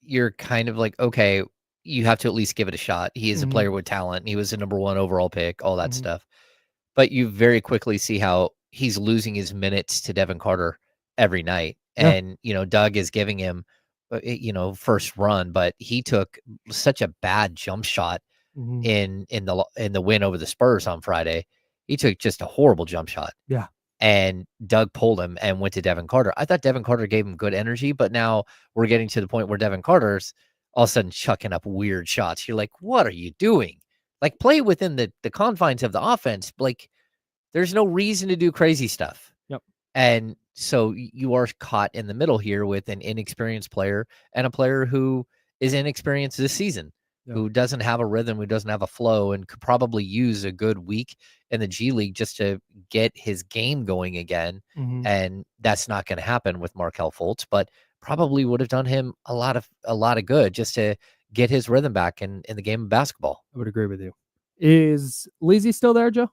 you're kind of like, okay, you have to at least give it a shot. He is a player with talent. He was a number 1 overall pick, all that stuff. But you very quickly see how he's losing his minutes to Devin Carter every night. And, Doug is giving him, first run, but he took such a bad jump shot in the win over the Spurs on Friday. He took just a horrible jump shot. Yeah. And Doug pulled him and went to Devin Carter. I thought Devin Carter gave him good energy, but now we're getting to the point where Devin Carter's all of a sudden chucking up weird shots. You're like, what are you doing? Like, play within the confines of the offense. Like, there's no reason to do crazy stuff. Yep. And so you are caught in the middle here with an inexperienced player and a player who is inexperienced this season, who doesn't have a rhythm, who doesn't have a flow, and could probably use a good week in the G League just to get his game going again. And that's not going to happen with Markelle Fultz, but probably would have done him a lot of good just to get his rhythm back in the game of basketball. I would agree with you. Is Leezy still there, Joe?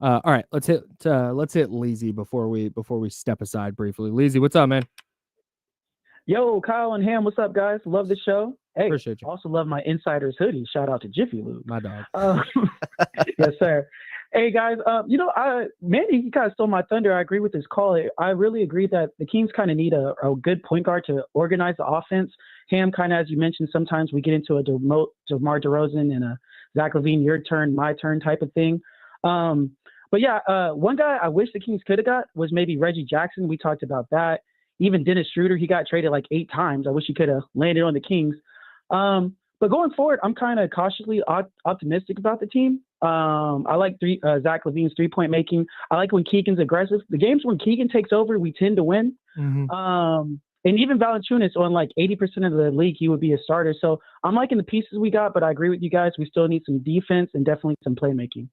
All right, let's hit Leezy before we step aside briefly. Leezy, what's up, man? Yo, Kyle and Ham, what's up, guys? Love the show. Hey, appreciate you. Also love my Insiders hoodie. Shout out to Jiffy Lube. My dog. Yes, sir. Hey, guys, Manny, you kind of stole my thunder. I agree with this call. I really agree that the Kings kind of need a good point guard to organize the offense. Ham, kind of, as you mentioned, sometimes we get into a DeMar DeRozan and a Zach LaVine, your turn, my turn type of thing. But yeah, one guy I wish the Kings could have got was maybe Reggie Jackson. We talked about that. Even Dennis Schroeder, he got traded like 8 times. I wish he could have landed on the Kings. But going forward, I'm kind of cautiously optimistic about the team. I like Zach LaVine's 3-point making. I like when Keegan's aggressive. The games when Keegan takes over, we tend to win. And even Valanciunas on like 80% of the league, he would be a starter. So I'm liking the pieces we got, but I agree with you guys. We still need some defense and definitely some playmaking.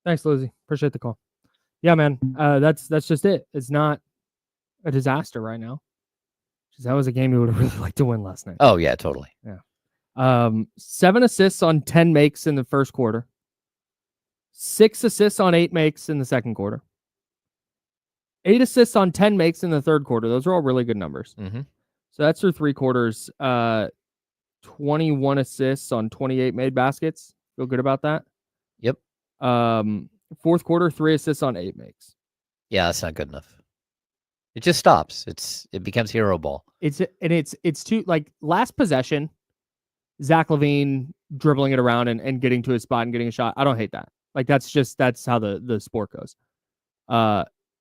Thanks, Lizzie. Appreciate the call. Yeah, man. That's just it. It's not a disaster right now. That was a game you would have really liked to win last night. Oh, yeah, totally. Yeah. 7 assists on 10 makes in the first quarter. 6 assists on 8 makes in the second quarter. 8 assists on 10 makes in the third quarter. Those are all really good numbers. So that's through 3 quarters. 21 assists on 28 made baskets. Feel good about that? Yep. Fourth quarter, 3 assists on 8 makes. Yeah, that's not good enough. It just stops. It becomes hero ball. It's too, like, last possession, Zach LaVine dribbling it around and getting to his spot and getting a shot. I don't hate that. Like, that's how the sport goes.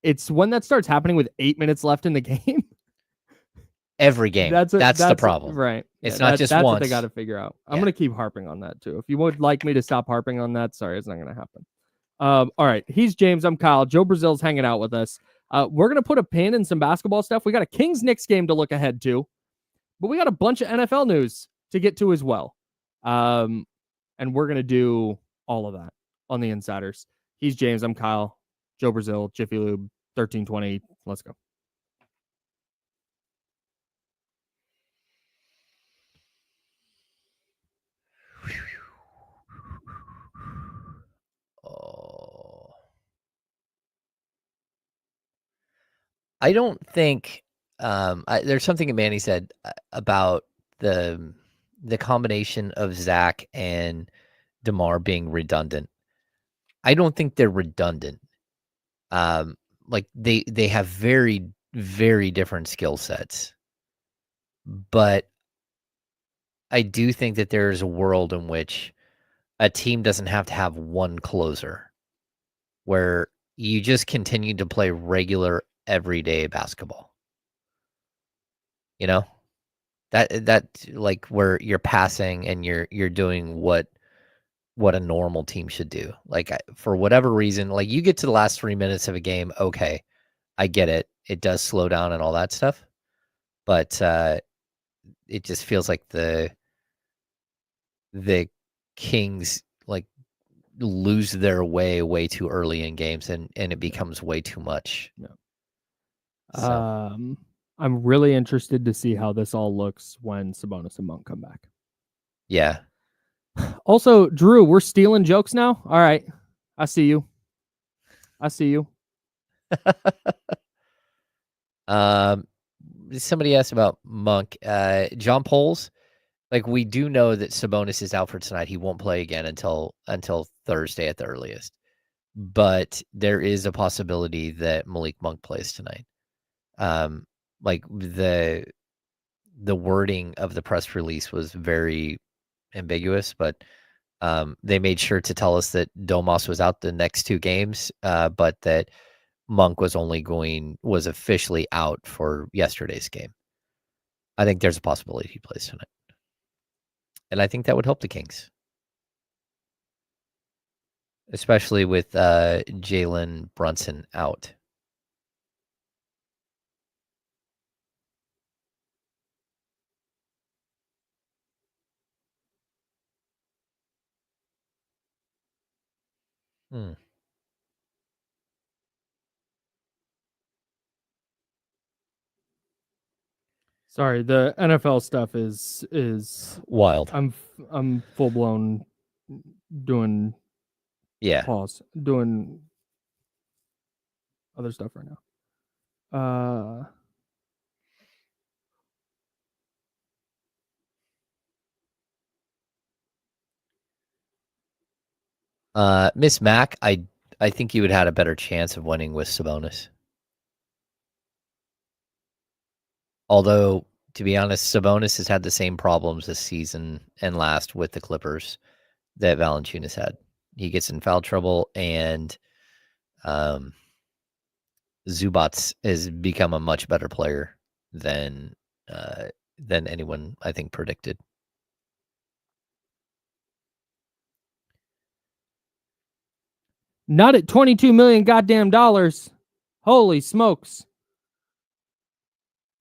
It's when that starts happening with 8 minutes left in the game. Every game. That's the problem. Right. It's not just that's once. What they got to figure out. I'm going to keep harping on that too. If you would like me to stop harping on that, sorry, it's not going to happen. All right. He's James. I'm Kyle. Joe Brazil's hanging out with us. We're going to put a pin in some basketball stuff. We got a Kings-Knicks game to look ahead to, but we got a bunch of NFL news to get to as well. And we're going to do all of that on the Insiders. He's James. I'm Kyle. Joe Brazil, Jiffy Lube, 1320. Let's go. I don't think there's something Manny said about the combination of Zach and DeMar being redundant. I don't think they're redundant. Like they have very, very different skill sets. But I do think that there is a world in which a team doesn't have to have one closer, where you just continue to play regular everyday basketball. You know, That like where you're passing and you're doing what a normal team should do. Like for whatever reason, like you get to the last 3 minutes of a game, okay, I get it. It does slow down and all that stuff, but it just feels like the Kings like lose their way too early in games, and it becomes way too much. Yeah. So. I'm really interested to see how this all looks when Sabonis and Monk come back. Yeah. Also, Drew, we're stealing jokes now. All right, I see you. Somebody asked about Monk. John Poles. Like we do know that Sabonis is out for tonight. He won't play again until Thursday at the earliest. But there is a possibility that Malik Monk plays tonight. Like the wording of the press release was very ambiguous, but they made sure to tell us that Domas was out the next 2 games, but that Monk was officially out for yesterday's game. I think there's a possibility he plays tonight. And I think that would help the Kings. Especially with Jalen Brunson out. Sorry, the NFL stuff is Wild. I'm full blown doing doing other stuff right now. Miss Mac, I think you would have had a better chance of winning with Sabonis. Although, to be honest, Sabonis has had the same problems this season and last with the Clippers that Valanciunas had. He gets in foul trouble, and Zubats has become a much better player than anyone, I think, predicted. Not at $22 million goddamn dollars. Holy smokes.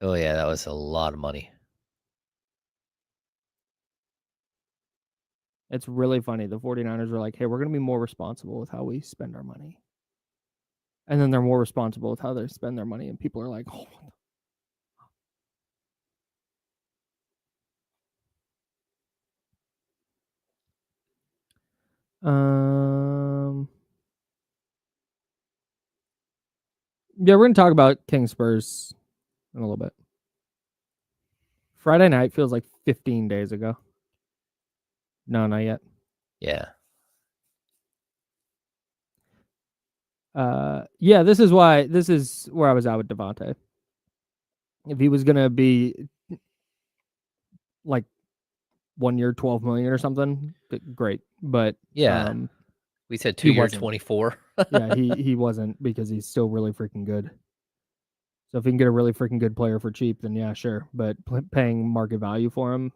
Oh, yeah, that was a lot of money. It's really funny. The 49ers are like, hey, we're going to be more responsible with how we spend our money. And then they're more responsible with how they spend their money. And people are like, oh. Yeah, we're going to talk about Kings Spurs in a little bit. Friday night feels like 15 days ago. No, not yet. Yeah. Yeah, this is where I was at with Devontae. If he was going to be like 1 year, 12 million or something, great. But yeah, we said 2 years, 24. Yeah, he wasn't, because he's still really freaking good. So if you can get a really freaking good player for cheap, then yeah, sure. But paying market value for him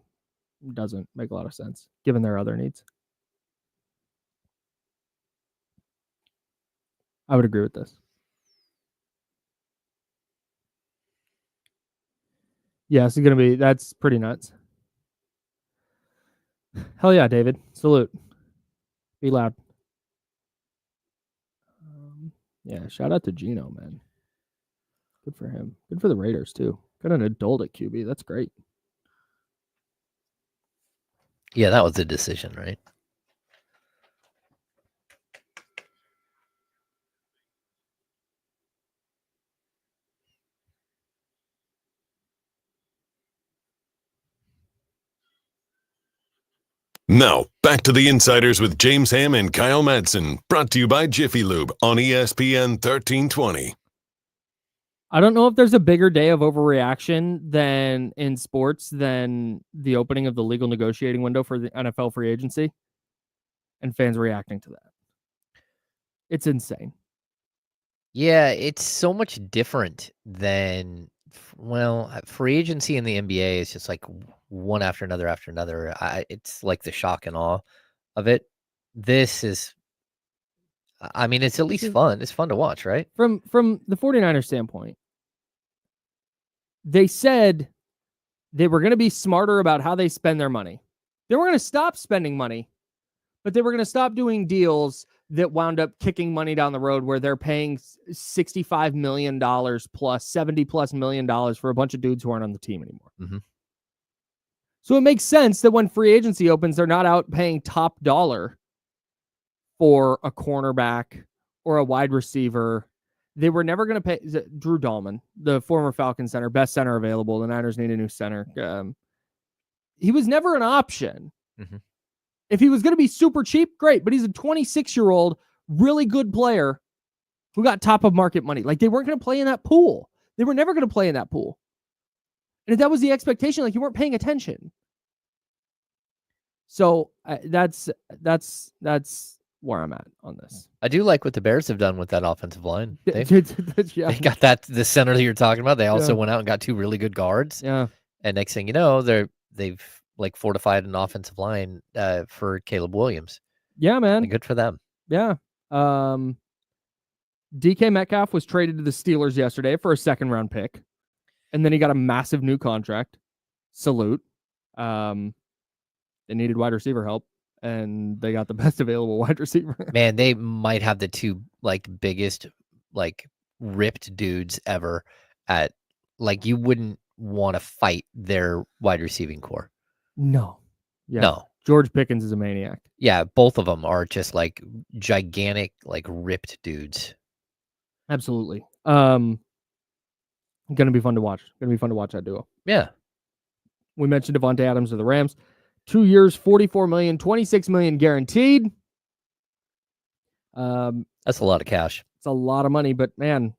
doesn't make a lot of sense given their other needs. I would agree with this. Yeah, it's gonna be, that's pretty nuts. Hell yeah, David. Salute. Be loud. Yeah, shout out to Geno, man. Good for him. Good for the Raiders, too. Got an adult at QB. That's great. Yeah, that was the decision, right? Now, back to the Insiders with James Ham and Kyle Madsen, brought to you by Jiffy Lube on ESPN 1320. I don't know if there's a bigger day of overreaction than in sports than the opening of the legal negotiating window for the NFL free agency and fans reacting to that. It's insane. Yeah, it's so much different than free agency in the NBA is just like one after another after another. It's like the shock and awe of it. This is, I mean, it's at least fun. It's fun to watch, right? From the 49ers standpoint, they said they were going to be smarter about how they spend their money. They were going to stop spending money, but they were going to stop doing deals that wound up kicking money down the road where they're paying $65 million plus $70+ million for a bunch of dudes who aren't on the team anymore. Mm-hmm. So it makes sense that when free agency opens, they're not out paying top dollar for a cornerback or a wide receiver. They were never going to pay Drew Dahlman, the former Falcons center, best center available. The Niners need a new center. He was never an option. Mm-hmm. If he was going to be super cheap, great. But he's a 26-year-old, really good player who got top of market money. Like, they weren't going to play in that pool. They were never going to play in that pool. And if that was the expectation, like, you weren't paying attention. So that's where I'm at on this. I do like what the Bears have done with that offensive line. Yeah. They got the center that you're talking about. They also went out and got 2 really good guards. Yeah. And next thing you know, they've like fortified an offensive line for Caleb Williams. Yeah, man. And good for them. Yeah. DK Metcalf was traded to the Steelers yesterday for a 2nd-round pick. And then he got a massive new contract. Salute. They needed wide receiver help, and they got the best available wide receiver. Man, they might have the 2 like biggest like ripped dudes ever at, like, you wouldn't want to fight their wide receiving core. No. Yeah. No. George Pickens is a maniac. Yeah, both of them are just like gigantic, like ripped dudes. Absolutely. Gonna be fun to watch. That duo. Yeah. We mentioned Devontae Adams of the Rams. 2 years, $44 million, $26 million guaranteed. That's a lot of cash. It's a lot of money, but man,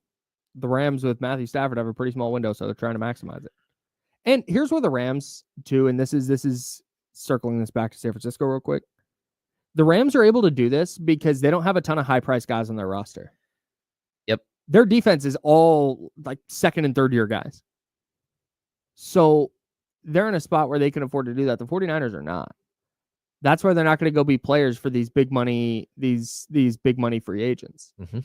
the Rams with Matthew Stafford have a pretty small window, so they're trying to maximize it. And here's where the Rams too, and this is circling this back to San Francisco real quick. The Rams are able to do this because they don't have a ton of high-priced guys on their roster. Yep. Their defense is all like 2nd and 3rd year guys. So they're in a spot where they can afford to do that. The 49ers are not. That's why they're not going to go be players for these big money, these big money free agents. Mm-hmm.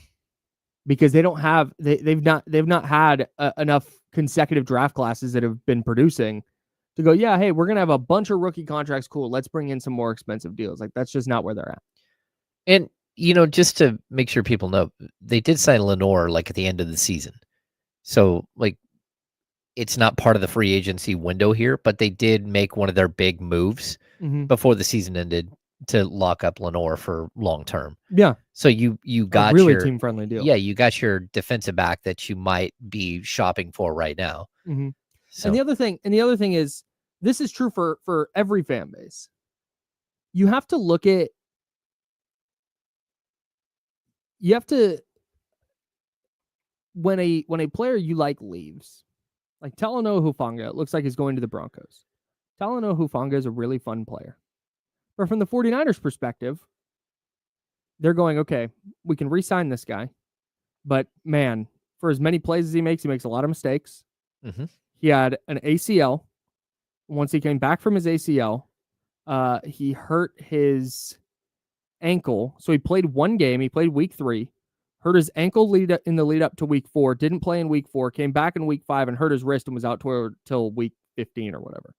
Because they don't have, they've not had enough consecutive draft classes that have been producing to go, yeah, hey, we're going to have a bunch of rookie contracts. Cool. Let's bring in some more expensive deals. Like, that's just not where they're at. And, you know, just to make sure people know, they did sign Lenore like at the end of the season. So, like, it's not part of the free agency window here, but they did make one of their big moves before the season ended to lock up Lenore for long term. Yeah. So you got a really your team friendly deal. Yeah, you got your defensive back that you might be shopping for right now. Mm-hmm. So. And the other thing is, this is true for every fan base. You have to look at, when a player you like leaves, like Talanoa Hufanga, it looks like he's going to the Broncos. Talanoa Hufanga is a really fun player. But from the 49ers perspective, they're going, okay, we can re-sign this guy. But man, for as many plays as he makes a lot of mistakes. Mm-hmm. He had an ACL. Once he came back from his ACL, he hurt his ankle. So he played one game. He played week 3. Hurt his ankle in the lead up to week 4. Didn't play in week 4. Came back in week 5 and hurt his wrist and was out till week 15 or whatever.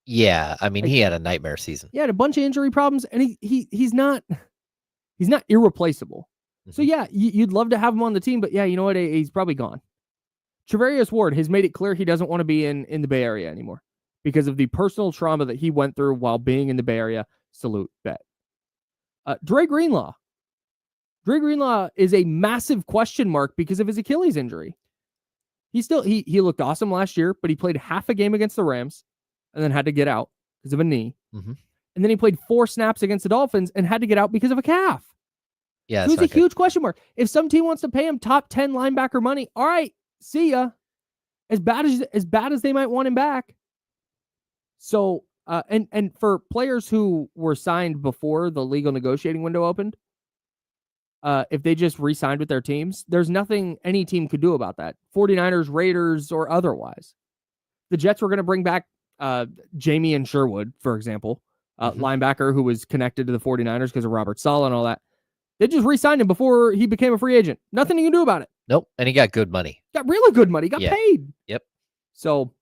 Yeah, I mean, he had a nightmare season. He had a bunch of injury problems, and he's not irreplaceable. Mm-hmm. So yeah, you'd love to have him on the team, but yeah, you know what? He's probably gone. Trevarius Ward has made it clear he doesn't want to be in the Bay Area anymore because of the personal trauma that he went through while being in the Bay Area. Salute, bet. Dre Greenlaw. Dre Greenlaw is a massive question mark because of his Achilles injury. He looked awesome last year, but he played half a game against the Rams and then had to get out because of a knee. Mm-hmm. And then he played 4 snaps against the Dolphins and had to get out because of a calf. Yeah, so it's a huge question mark. If some team wants to pay him top 10 linebacker money, all right, see ya. As bad as they might want him back. So, and for players who were signed before the legal negotiating window opened, if they just re-signed with their teams. There's nothing any team could do about that. 49ers, Raiders, or otherwise. The Jets were going to bring back Jamie and Sherwood, for example, linebacker who was connected to the 49ers because of Robert Saleh and all that. They just re-signed him before he became a free agent. Nothing you can do about it. Nope. And he got good money. Got really good money. Got paid. Yep. So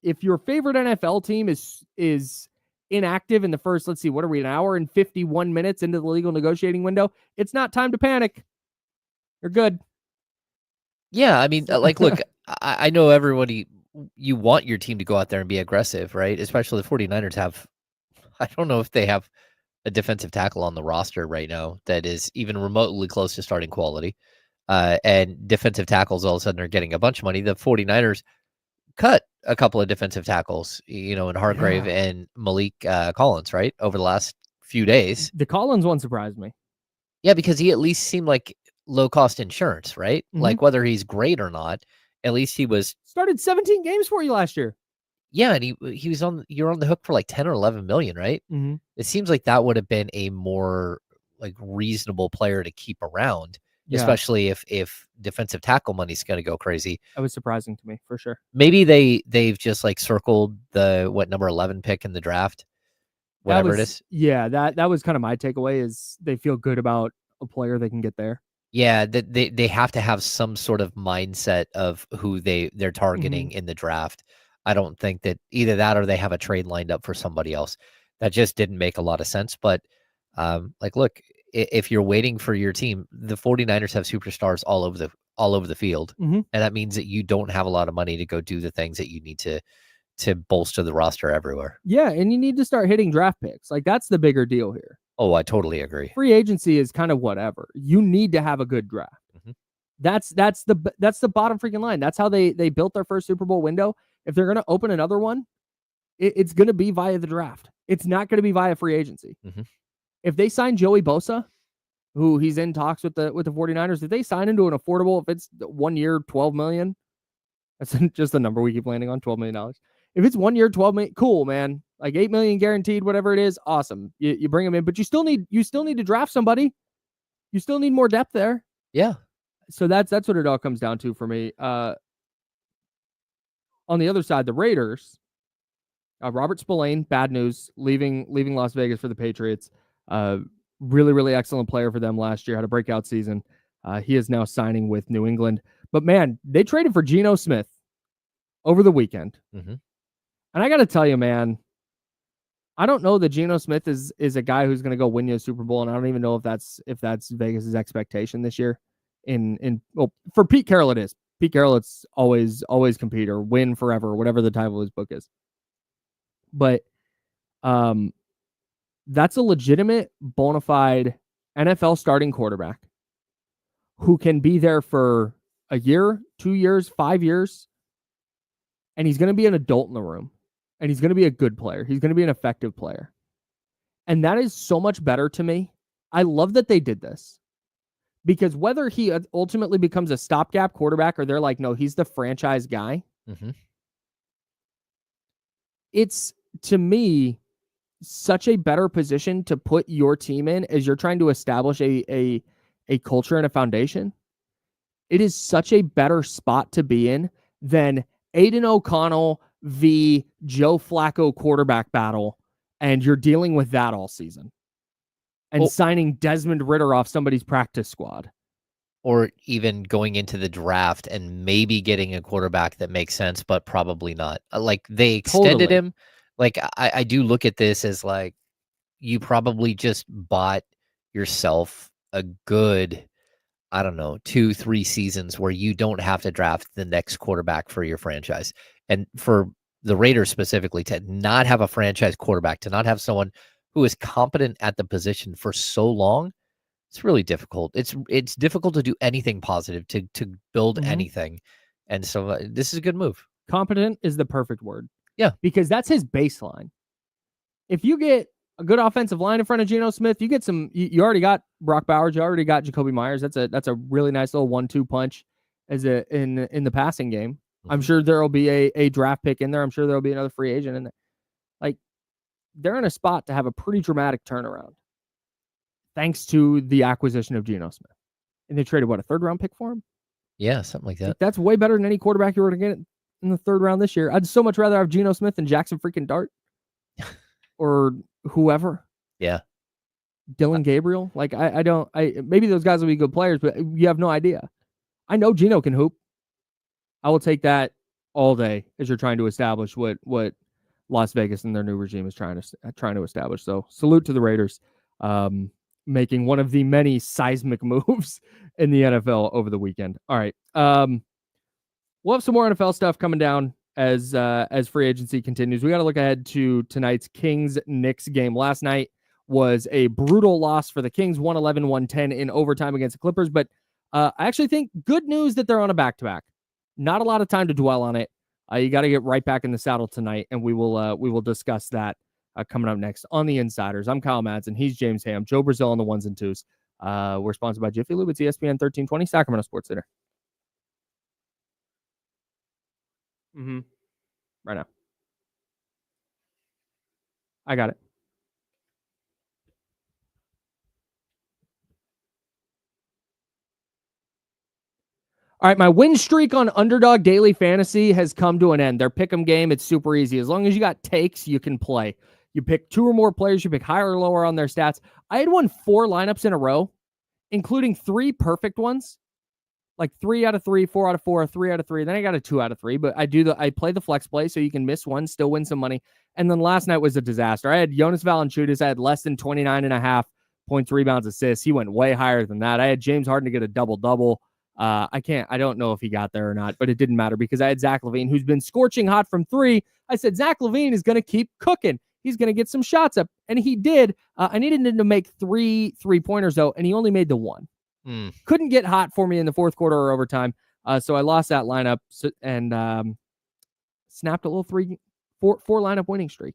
if your favorite NFL team is inactive in the first, let's see, what are we, an hour and 51 minutes into the legal negotiating window? It's not time to panic. You're good. Yeah. I mean, like, look, I know everybody, you want your team to go out there and be aggressive, right? Especially the 49ers have, I don't know if they have a defensive tackle on the roster right now that is even remotely close to starting quality. And defensive tackles all of a sudden are getting a bunch of money. The 49ers cut a couple of defensive tackles, in Hargrave and Malik Collins, right? Over the last few days. The Collins one surprised me. Yeah, because he at least seemed like low-cost insurance, right? Mhm. Like whether he's great or not, at least he was. Started 17 games for you last year. Yeah, and he was you're on the hook for like 10 or 11 million, right? Mm-hmm. It seems like that would have been a more like reasonable player to keep around, especially if defensive tackle money's going to go crazy. That was surprising to me, for sure. Maybe they've just like circled the number 11 pick in the draft, whatever it is. Yeah, that was kind of my takeaway, is they feel good about a player they can get there. Yeah, they have to have some sort of mindset of who they're targeting in the draft. I don't think that either that or they have a trade lined up for somebody else. That just didn't make a lot of sense. But look, if you're waiting for your team, the 49ers have superstars all over the field. And that means that you don't have a lot of money to go do the things that you need to bolster the roster everywhere. Yeah, and you need to start hitting draft picks. Like, that's the bigger deal here. Oh, I totally agree. Free agency is kind of whatever. You need to have a good draft. That's the bottom freaking line. That's how they built their first Super Bowl window. If they're going to open another one, it's going to be via the draft. It's not going to be via free agency. If they sign Joey Bosa, who he's in talks with the 49ers, if they sign into an affordable, if it's 1 year, $12 million, that's just the number we keep landing on, $12 million. If it's 1 year, $12 million, cool, man. Like $8 million guaranteed, whatever it is, awesome. You bring them in, but you still need to draft somebody. You still need more depth there. Yeah. So that's what it all comes down to for me. On the other side, the Raiders, Robert Spillane, bad news, leaving Las Vegas for the Patriots. Really, really excellent player for them last year, had a breakout season. He is now signing with New England. But man, they traded for Geno Smith over the weekend. And I got to tell you, man, I don't know that Geno Smith is a guy who's going to go win you a Super Bowl, and I don't even know if that's Vegas's expectation this year. For Pete Carroll, it is. Pete Carroll, it's always compete or win forever, whatever the title of his book is. But that's a legitimate, bona fide NFL starting quarterback who can be there for a year, 2 years, 5 years, and he's going to be an adult in the room, and he's going to be a good player. He's going to be an effective player. And that is so much better to me. I love that they did this. Because whether he ultimately becomes a stopgap quarterback or they're like, no, he's the franchise guy. It's, to me, such a better position to put your team in as you're trying to establish a culture and a foundation. It is such a better spot to be in than Aiden O'Connell v. Joe Flacco quarterback battle, and you're dealing with that all season. And signing Desmond Ridder off somebody's practice squad. Or even going into the draft and maybe getting a quarterback that makes sense, but probably not. Like, they extended him. Like, I do look at this as like, you probably just bought yourself a good, I don't know, 2-3 seasons where you don't have to draft the next quarterback for your franchise. And for the Raiders specifically, to not have a franchise quarterback, to not have someone who is competent at the position for so long, it's really difficult. It's difficult to do anything positive, to build anything. And so this is a good move. Competent is the perfect word. Yeah. Because that's his baseline. If you get a good offensive line in front of Geno Smith, you get you already got Brock Bowers, you already got Jacoby Myers. That's a really nice little 1-2 punch in the passing game. I'm sure there'll be a draft pick in there. I'm sure there'll be another free agent in there. Like, they're in a spot to have a pretty dramatic turnaround. thanks to the acquisition of Geno Smith. And they traded, what, a third-round pick for him? Yeah, something like that. That's way better than any quarterback you were going to get in the third round this year. I'd so much rather have Geno Smith than Jackson freaking Dart or whoever. Yeah. Dylan Gabriel. Like, maybe those guys will be good players, but you have no idea. I know Geno can hoop. I will take that all day as you're trying to establish what Las Vegas and their new regime is trying to establish. So salute to the Raiders, making one of the many seismic moves in the NFL over the weekend. All right. We'll have some more NFL stuff coming down as free agency continues. We got to look ahead to tonight's Kings-Knicks game. Last night was a brutal loss for the Kings, 111-110 in overtime against the Clippers. But I actually think good news that they're on a back-to-back. Not a lot of time to dwell on it. You got to get right back in the saddle tonight, and we will discuss that coming up next on The Insiders. I'm Kyle Madsen. He's James Ham. Joe Brazil on the ones and twos. We're sponsored by Jiffy Lube. It's ESPN 1320, Sacramento Sports Center. Right now. I got it. All right, my win streak on Underdog Daily Fantasy has come to an end. Their pick'em game, it's super easy. As long as you got takes, you can play. You pick 2 or more players, you pick higher or lower on their stats. I had won 4 lineups in a row, including 3 perfect ones. Like 3 out of 3, 4 out of 4, 3 out of 3. Then I got a 2 out of 3, but I play the flex play so you can miss one, still win some money. And then last night was a disaster. I had Jonas Valanciunas. I had less than 29.5 points, rebounds, assists. He went way higher than that. I had James Harden to get a double-double. I don't know if he got there or not, but it didn't matter because I had Zach LaVine, who's been scorching hot from 3. I said, Zach LaVine is going to keep cooking. He's going to get some shots up. And he did. I needed him to make 3 3-pointers, though, and he only made the 1. Couldn't get hot for me in the fourth quarter or overtime. So I lost that lineup and snapped a little 4 lineup winning streak.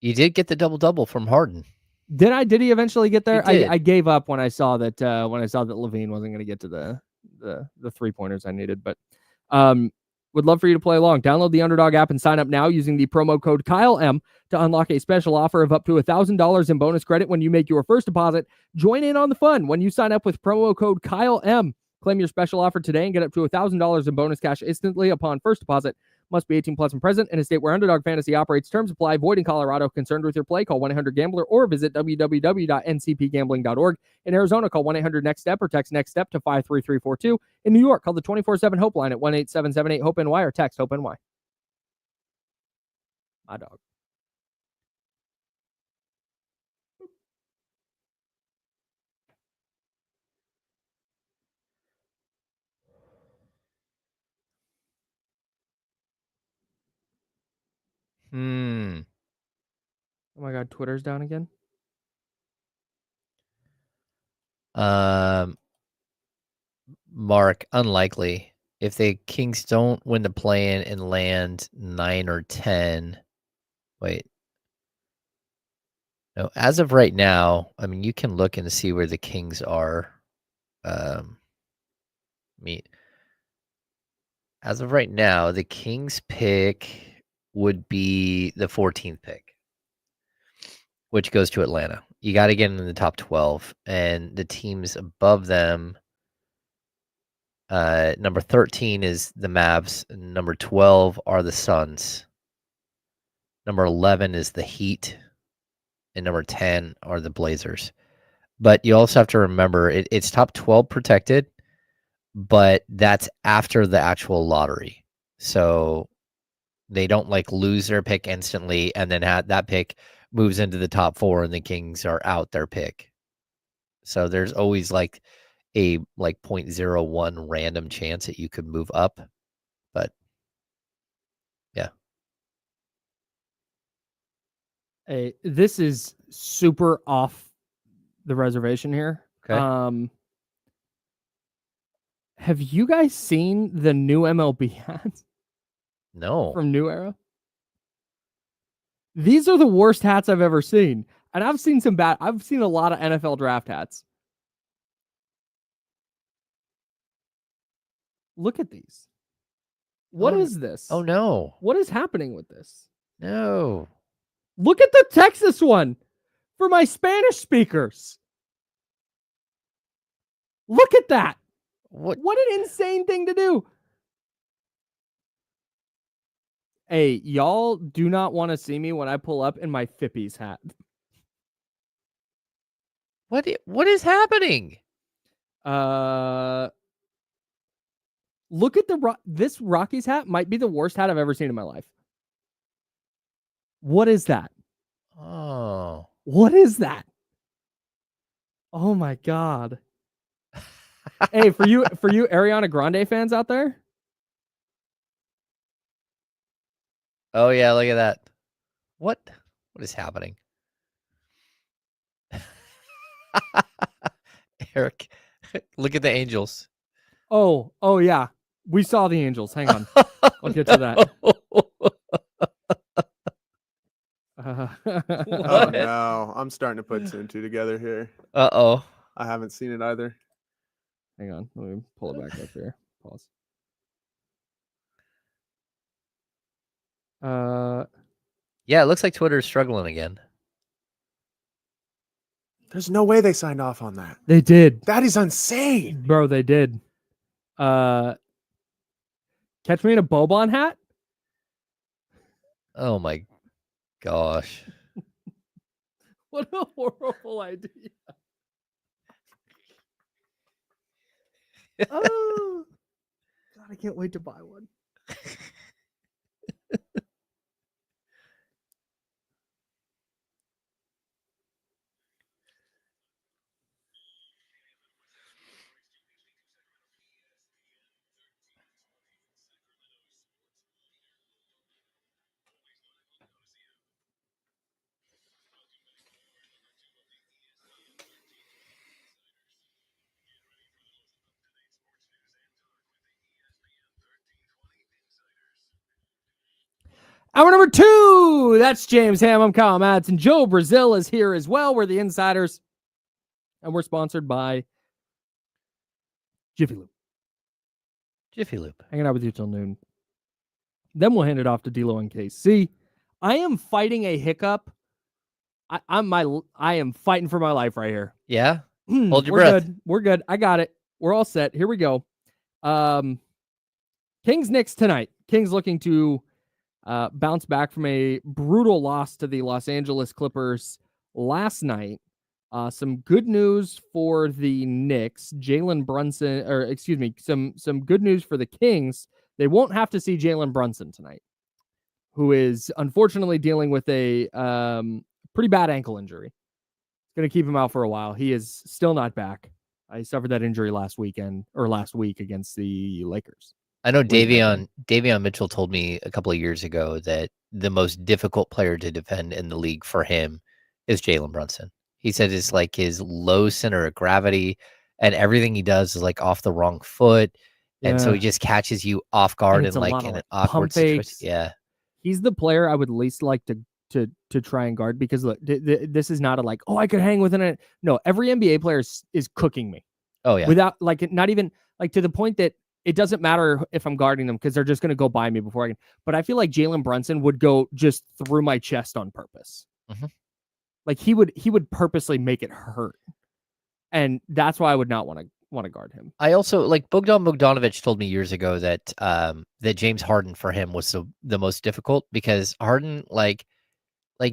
You did get the double-double from Harden. Did he eventually get there? He did. I gave up when I saw that LaVine wasn't going to get to the 3-pointers I needed, but would love for you to play along. Download the Underdog app and sign up now using the promo code KyleM to unlock a special offer of up to $1,000 in bonus credit when you make your first deposit. Join in on the fun when you sign up with promo code KyleM. Claim your special offer today and get up to $1,000 in bonus cash instantly upon first deposit. Must be 18 plus and present in a state where Underdog Fantasy operates. Terms apply. Void in Colorado. Concerned with your play? Call 1-800-GAMBLER or visit www.ncpgambling.org. In Arizona, call 1-800-NEXT-STEP or text NEXT-STEP to 53342. In New York, call the 24/7 HOPE line at 1-877-8-HOPE-NY or text HOPE-NY. My dog. Oh my God, Twitter's down again. Mark, unlikely. If the Kings don't win the play-in and land 9 or 10, wait. No, as of right now, I mean, you can look and see where the Kings are. As of right now, the Kings pick would be the 14th pick, which goes to Atlanta. You got to get in the top 12, and the teams above them, number 13 is the Mavs, number 12 are the Suns, number 11 is the Heat, and number 10 are the Blazers. But you also have to remember, it's top 12 protected, but that's after the actual lottery. So they don't like lose their pick instantly and then that pick moves into the top 4 and the Kings are out their pick. So there's always like a 0.01 random chance that you could move up. But yeah. Hey, this is super off the reservation here. Okay. Have you guys seen the new MLB hats? No. From New Era? These are the worst hats I've ever seen. And I've seen I've seen a lot of NFL draft hats. Look at these. What is this? Oh, no. What is happening with this? No. Look at the Texas one for my Spanish speakers. Look at that. What? What an insane thing to do. Hey, y'all do not want to see me when I pull up in my Fippies hat. What is happening? Look at this Rockies hat might be the worst hat I've ever seen in my life. What is that? Oh. What is that? Oh my God. Hey, for you Ariana Grande fans out there? Oh yeah, look at that. What is happening? Eric, look at the Angels. Oh yeah. We saw the Angels. Hang on. I'll get to that. Oh no, I'm starting to put 2 and 2 together here. Uh-oh. I haven't seen it either. Hang on. Let me pull it back up here. Pause. Yeah, it looks like Twitter is struggling again. There's no way they signed off on that. They did. That is insane. Bro, they did. Catch me in a Boban hat? Oh my gosh. What a horrible idea. Oh, God, I can't wait to buy one. Hour number 2. That's James Ham. I'm Kyle Madsen. Joe Brazil is here as well. We're the Insiders. And we're sponsored by Jiffy Lube. Jiffy Lube. Hanging out with you till noon. Then we'll hand it off to D'Lo and KC. I am fighting a hiccup. I am fighting for my life right here. Yeah? Hold your We're breath. good. We're good. I got it. We're all set. Here we go. Kings-Knicks tonight. Kings looking to bounce back from a brutal loss to the Los Angeles Clippers last night. Some good news for the Knicks. Some good news for the Kings. They won't have to see Jalen Brunson tonight, who is unfortunately dealing with a pretty bad ankle injury. It's going to keep him out for a while. He is still not back. He suffered that injury last week against the Lakers. I know Davion Mitchell told me a couple of years ago that the most difficult player to defend in the league for him is Jalen Brunson. He said it's like his low center of gravity and everything he does is like off the wrong foot. Yeah. And so he just catches you off guard and like in an awkward situation. Yeah. He's the player I would least like to try and guard because look, this is not a like, oh, I could hang within it. No, every NBA player is cooking me. Oh yeah. Without like, not even like to the point that it doesn't matter if I'm guarding them because they're just going to go by me before I can. But I feel like Jalen Brunson would go just through my chest on purpose. Mm-hmm. Like he would purposely make it hurt. And that's why I would not want to guard him. I also like Bogdanovich told me years ago that that James Harden for him was the most difficult because Harden like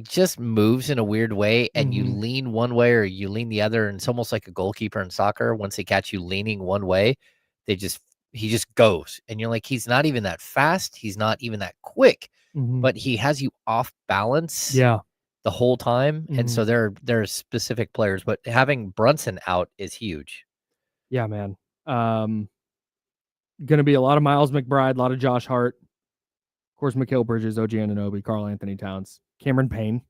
just moves in a weird way and you lean one way or you lean the other. And it's almost like a goalkeeper in soccer. Once they catch you leaning one way, he just goes. And you're like, he's not even that fast. He's not even that quick, but he has you off balance. Yeah. The whole time. And so there are specific players, but having Brunson out is huge. Yeah, man. Going to be a lot of Miles McBride, a lot of Josh Hart. Of course, Mikal Bridges, OG Anunoby, Karl Anthony Towns, Cameron Payne.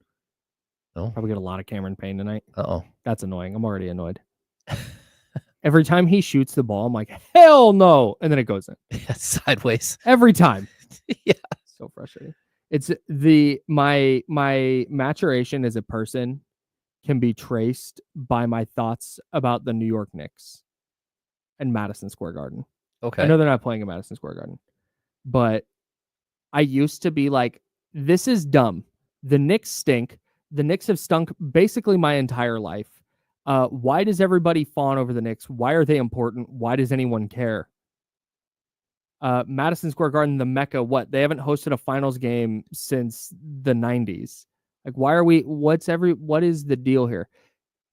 Oh. Probably get a lot of Cameron Payne tonight. Uh-oh. That's annoying. I'm already annoyed. Every time he shoots the ball, I'm like, hell no. And then it goes in. Yeah, sideways. Every time. Yeah. So frustrating. It's my maturation as a person can be traced by my thoughts about the New York Knicks and Madison Square Garden. Okay. I know they're not playing in Madison Square Garden, but I used to be like, this is dumb. The Knicks stink. The Knicks have stunk basically my entire life. Why does everybody fawn over the Knicks? Why are they important? Why does anyone care? Madison Square Garden, the Mecca, what? They haven't hosted a finals game since the 90s. Like, why are we, what is the deal here?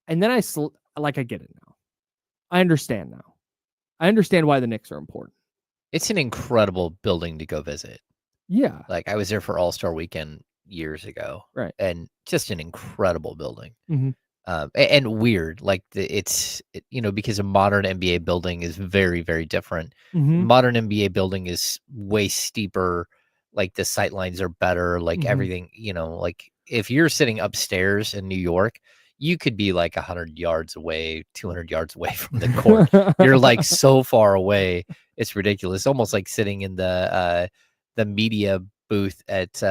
And then I get it now. I understand now. I understand why the Knicks are important. It's an incredible building to go visit. Yeah. Like, I was there for All-Star Weekend years ago. Right. And just an incredible building. Mhm. And weird, like because a modern NBA building is very, very different. Mhm. Modern NBA building is way steeper. Like the sight lines are better. Like everything, like if you're sitting upstairs in New York, you could be like 100 yards away, 200 yards away from the court. You're like so far away. It's ridiculous. Almost like sitting in the media booth at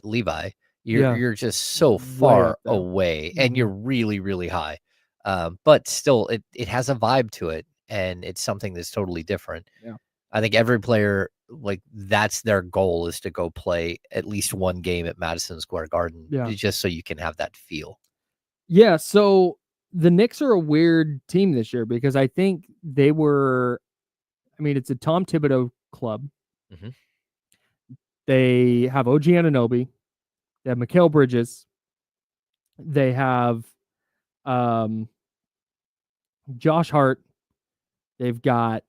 Levi. You're just so far up there. away, and you're really, really high. But still, it has a vibe to it, and it's something that's totally different. Yeah. I think every player, like, that's their goal, is to go play at least one game at Madison Square Garden, just so you can have that feel. Yeah, so the Knicks are a weird team this year because I think they were, it's a Tom Thibodeau club. Mhm. They have OG Anunoby. They have Mikal Bridges. They have Josh Hart. They've got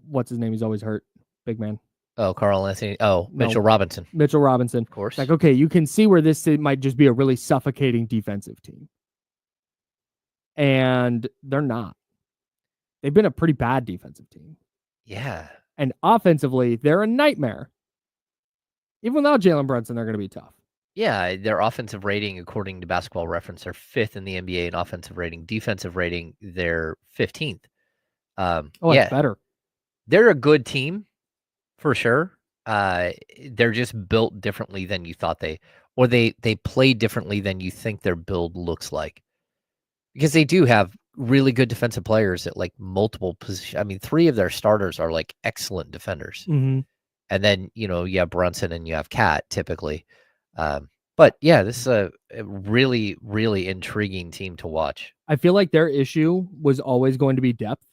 what's his name? He's always hurt. Big man. Oh, Carl Anthony. Oh, Mitchell Robinson. Mitchell Robinson. Of course. Like, okay, you can see where this might just be a really suffocating defensive team. And they're not. They've been a pretty bad defensive team. Yeah. And offensively, they're a nightmare. Even without Jalen Brunson, they're going to be tough. Yeah, their offensive rating, according to Basketball Reference, are 5th in the NBA in offensive rating. Defensive rating, they're 15th. It's better. They're a good team, for sure. They're just built differently than you thought they play differently than you think their build looks like. Because they do have really good defensive players at like multiple positions. 3 of their starters are like excellent defenders. Mm-hmm. And then, you have Brunson and you have Cat typically. But yeah, this is a really, really intriguing team to watch. I feel like their issue was always going to be depth.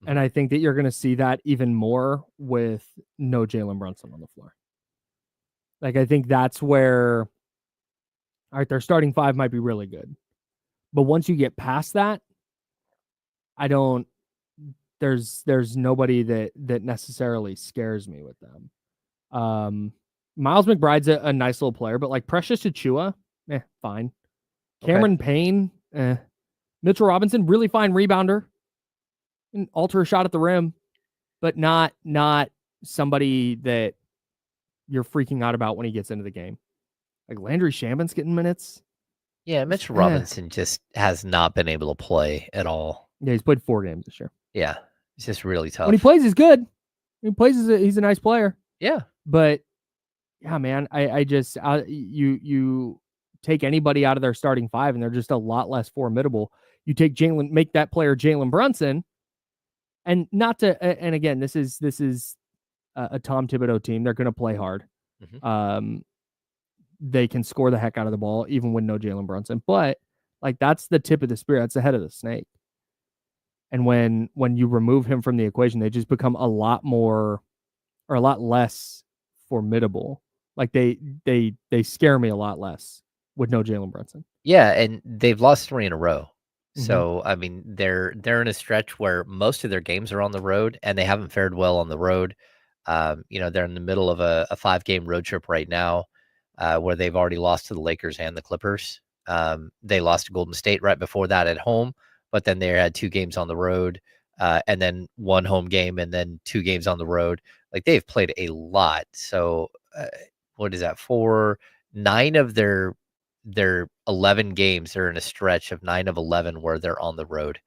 Mhm. And I think that you're going to see that even more with no Jalen Brunson on the floor. Like, I think that's where, all right, their starting 5 might be really good. But once you get past that, there's nobody that necessarily scares me with them. Miles McBride's a nice little player, but like Precious Achiuwa, fine. Cameron Payne, Mitchell Robinson, really fine rebounder. Can alter a shot at the rim, but not somebody that you're freaking out about when he gets into the game. Like Landry Shaman's getting minutes. Yeah, Mitchell Robinson just has not been able to play at all. Yeah, he's played 4 games this year. Yeah, it's just really tough. When he plays, he's good. When he plays, he's a nice player. Yeah. But, yeah, man, I just, you take anybody out of their starting 5, and they're just a lot less formidable. You make that player Jalen Brunson, and and again, this is a Tom Thibodeau team. They're going to play hard. Mm-hmm. They can score the heck out of the ball, even with no Jalen Brunson. But like that's the tip of the spear. That's the head of the snake. And when you remove him from the equation, they just become a lot less formidable. Like they scare me a lot less with no Jalen Brunson. Yeah, and they've lost 3 in a row. Mm-hmm. So they're in a stretch where most of their games are on the road, and they haven't fared well on the road. They're in the middle of a 5-game road trip right now. Where they've already lost to the Lakers and the Clippers. They lost to Golden State right before that at home, but then they had 2 games on the road, and then 1 home game, and then 2 games on the road. Like they've played a lot. So what is that? 9 of their 11 games, they're in a stretch of 9 of 11 where they're on the road.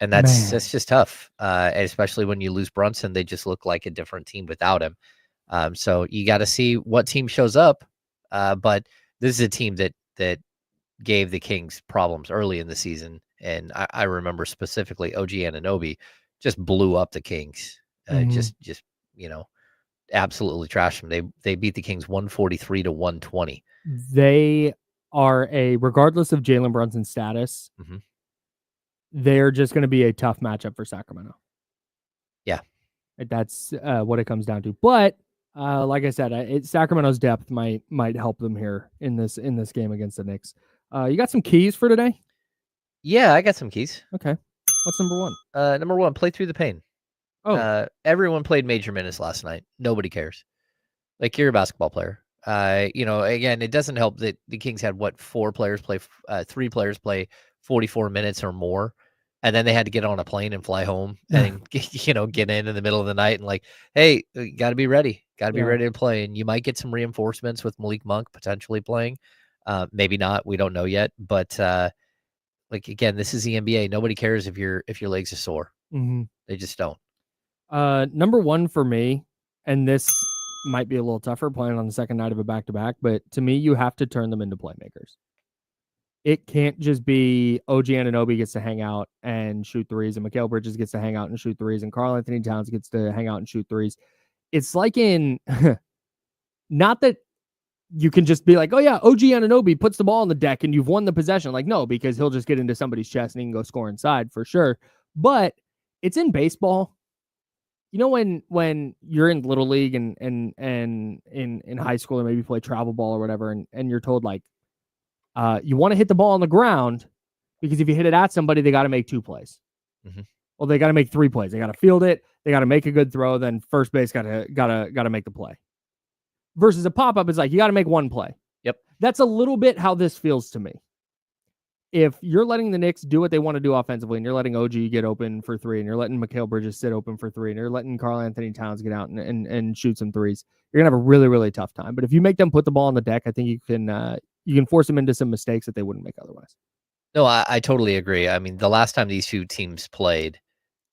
And that's just tough. Especially when you lose Brunson, they just look like a different team without him. So you got to see what team shows up. But this is a team that gave the Kings problems early in the season. And I remember specifically OG Anunoby just blew up the Kings. Just absolutely trashed them. They beat the Kings 143-120. They are regardless of Jalen Brunson's status, Mhm. they're just going to be a tough matchup for Sacramento. Yeah. That's what it comes down to. But like I said, Sacramento's depth might help them here in this game against the Knicks. You got some keys for today? Yeah, I got some keys. Okay. What's number one? Number one, play through the pain. Oh, Everyone played major minutes last night. Nobody cares. Like, you're a basketball player. Again, it doesn't help that the Kings had three players play 44 minutes or more, and then they had to get on a plane and fly home and get in the middle of the night and like, hey, you got to be ready. Got to be ready to play, and you might get some reinforcements with Malik Monk potentially playing. Maybe not. We don't know yet, but again, this is the NBA. Nobody cares if your legs are sore. mm-hmm. They just don't. Number one for me, and this might be a little tougher playing on the second night of a back-to-back, but to me, you have to turn them into playmakers. It can't just be OG Anunoby gets to hang out and shoot threes, and Mikal Bridges gets to hang out and shoot threes, and Karl Anthony Towns gets to hang out and shoot threes. It's like not that you can just be like, oh yeah, OG Anunoby puts the ball on the deck and you've won the possession. Like, no, because he'll just get into somebody's chest and he can go score inside for sure. But it's in baseball. You know, when you're in little league and in high school or maybe play travel ball or whatever, and you're told like, you want to hit the ball on the ground because if you hit it at somebody, they got to make 2 plays. Mm-hmm. Well, they got to make 3 plays. They got to field it. They got to make a good throw. Then first base got to make the play. Versus a pop up is like you got to make 1 play. Yep, that's a little bit how this feels to me. If you're letting the Knicks do what they want to do offensively, and you're letting OG get open for 3, and you're letting Mikal Bridges sit open for 3, and you're letting Karl Anthony Towns get out and shoot some threes, you're gonna have a really, really tough time. But if you make them put the ball on the deck, I think you can force them into some mistakes that they wouldn't make otherwise. No, I totally agree. I mean, the last time these 2 teams played,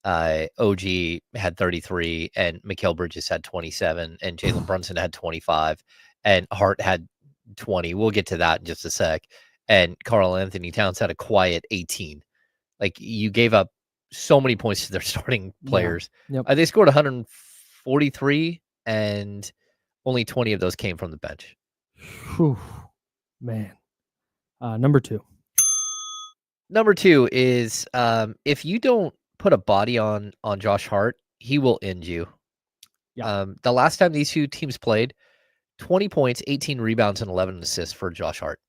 OG had 33, and Mikal Bridges had 27, and Jalen Brunson had 25, and Hart had 20. We'll get to that in just a sec. And Karl Anthony Towns had a quiet 18. Like, you gave up so many points to their starting players. Yeah. Yep. They scored 143, and only 20 of those came from the bench. Whew, man. Number 2. Number 2 is if you don't put a body on Josh Hart, he will end you. Yeah. The last time these 2 teams played, 20 points, 18 rebounds, and 11 assists for Josh Hart.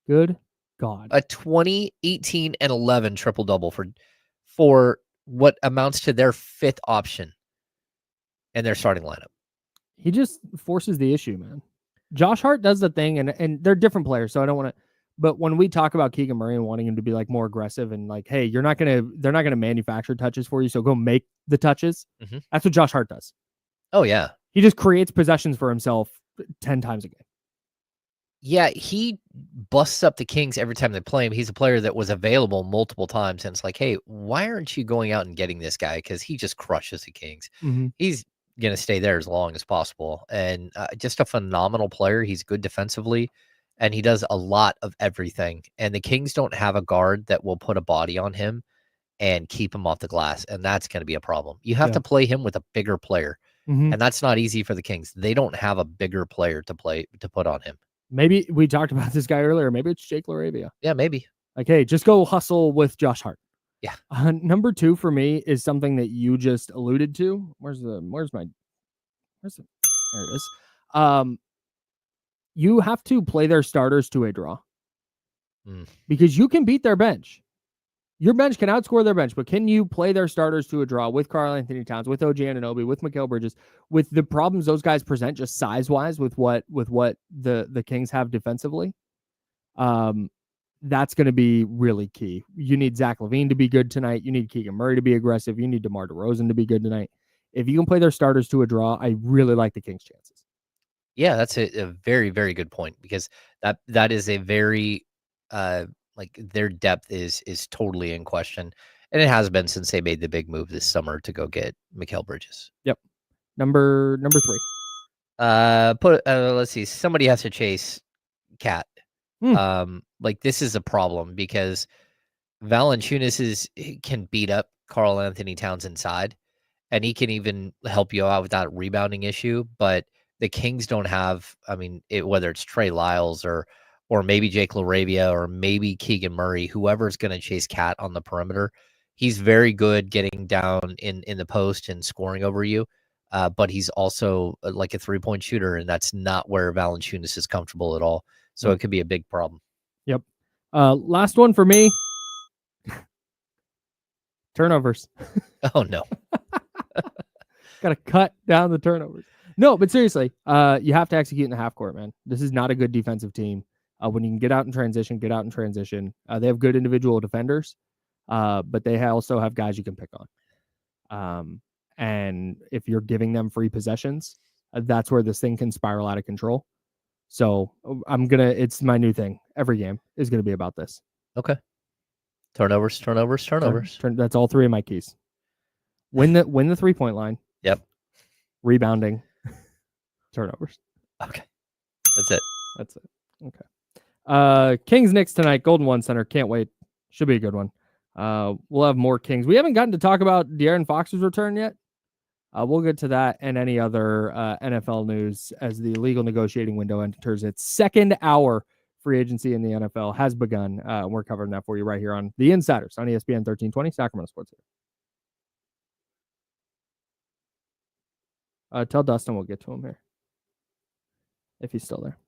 Good God. A 20, 18, and 11 triple-double for what amounts to their 5th option in their starting lineup. He just forces the issue, man. Josh Hart does the thing, and they're different players, so I don't want to. But when we talk about Keegan Murray and wanting him to be like more aggressive and like, hey, they're not gonna manufacture touches for you, so go make the touches. Mm-hmm. That's what Josh Hart does. Oh yeah, he just creates possessions for himself 10 times a game. Yeah, he busts up the Kings every time they play him. He's a player that was available multiple times, and it's like, hey, why aren't you going out and getting this guy? Because he just crushes the Kings. Mm-hmm. He's going to stay there as long as possible, and just a phenomenal player. He's good defensively, and he does a lot of everything. And the Kings don't have a guard that will put a body on him and keep him off the glass, and that's going to be a problem. You have to play him with a bigger player, and that's not easy for the Kings. They don't have a bigger player to put on him. Maybe we talked about this guy earlier. Maybe it's Jake LaRavia. Yeah, maybe. Like, hey, just go hustle with Josh Hart. Yeah. Number 2 for me is something that you just alluded to. There it is. You have to play their starters to a draw because you can beat their bench. Your bench can outscore their bench, but can you play their starters to a draw with Karl Anthony Towns, with OG Anunoby, with Mikal Bridges, with the problems those guys present just size-wise with what the Kings have defensively? That's going to be really key. You need Zach LaVine to be good tonight. You need Keegan Murray to be aggressive. You need DeMar DeRozan to be good tonight. If you can play their starters to a draw, I really like the Kings' chances. Yeah, that's a very, very good point, because that is a very like, their depth is totally in question, and it has been since they made the big move this summer to go get Mikal Bridges. Yep. Number 3. Let's see. Somebody has to chase Cat. Like, this is a problem because Valanciunas can beat up Karl Anthony Towns inside, and he can even help you out with that rebounding issue. But the Kings don't have, I mean, whether it's Trey Lyles or or maybe Jake LaRavia, or maybe Keegan Murray, whoever's going to chase Cat on the perimeter. He's very good getting down in the post and scoring over you, but he's also like a three-point shooter, and that's not where Valanciunas is comfortable at all. So it could be a big problem. Yep. Last one for me. Turnovers. Oh, no. Got to cut down the turnovers. No, but seriously, you have to execute in the half court, man. This is not a good defensive team. When you can get out in transition, get out in transition. They have good individual defenders, but they also have guys you can pick on. And if you're giving them free possessions, that's where this thing can spiral out of control. So it's my new thing. Every game is going to be about this. Okay. Turnovers. That's all three of my keys. Win the 3-point line. Yep. Rebounding. Turnovers. Okay. That's it. Okay. Kings-Knicks tonight. Golden One Center. Can't wait. Should be a good one. We'll have more Kings. We haven't gotten to talk about De'Aaron Fox's return yet. We'll get to that and any other NFL news as the legal negotiating window enters its second hour. Free agency in the NFL has begun. We're covering that for you right here on The Insiders on ESPN 1320, Sacramento Sports. Tell Dustin we'll get to him here if he's still there.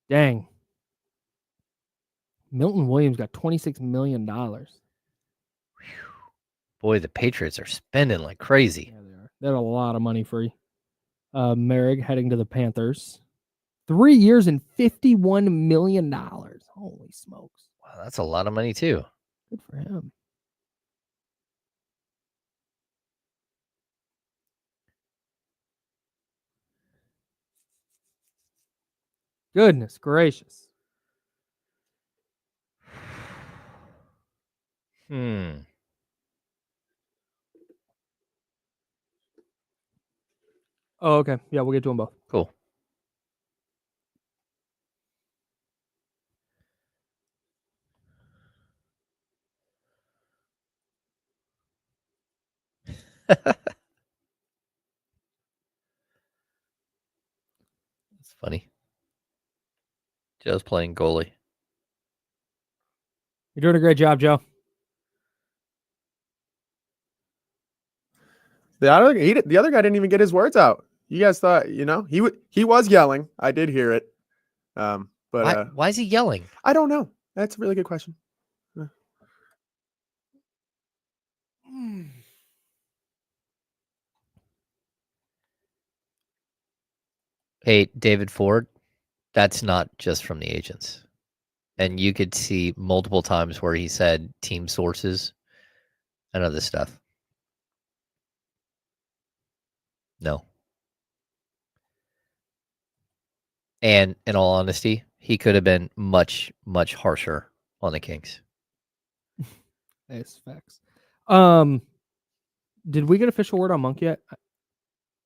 Dang. Milton Williams got $26 million. Boy, the Patriots are spending like crazy. Yeah, they are. They have a lot of money free. Merrick heading to the Panthers. 3 years and $51 million. Holy smokes. Wow, that's a lot of money too. Good for him. Goodness gracious. Hmm. Oh, okay. Yeah, we'll get to them both. Cool. That's funny. Joe's playing goalie. You're doing a great job, Joe. The other guy didn't even get his words out. You guys thought, he was yelling. I did hear it. But why is he yelling? I don't know. That's a really good question. Hey, David Ford, that's not just from the agents. And you could see multiple times where he said team sources and other stuff. No. And in all honesty, he could have been much, much harsher on the Kings. That's facts. Did we get official word on Monk yet?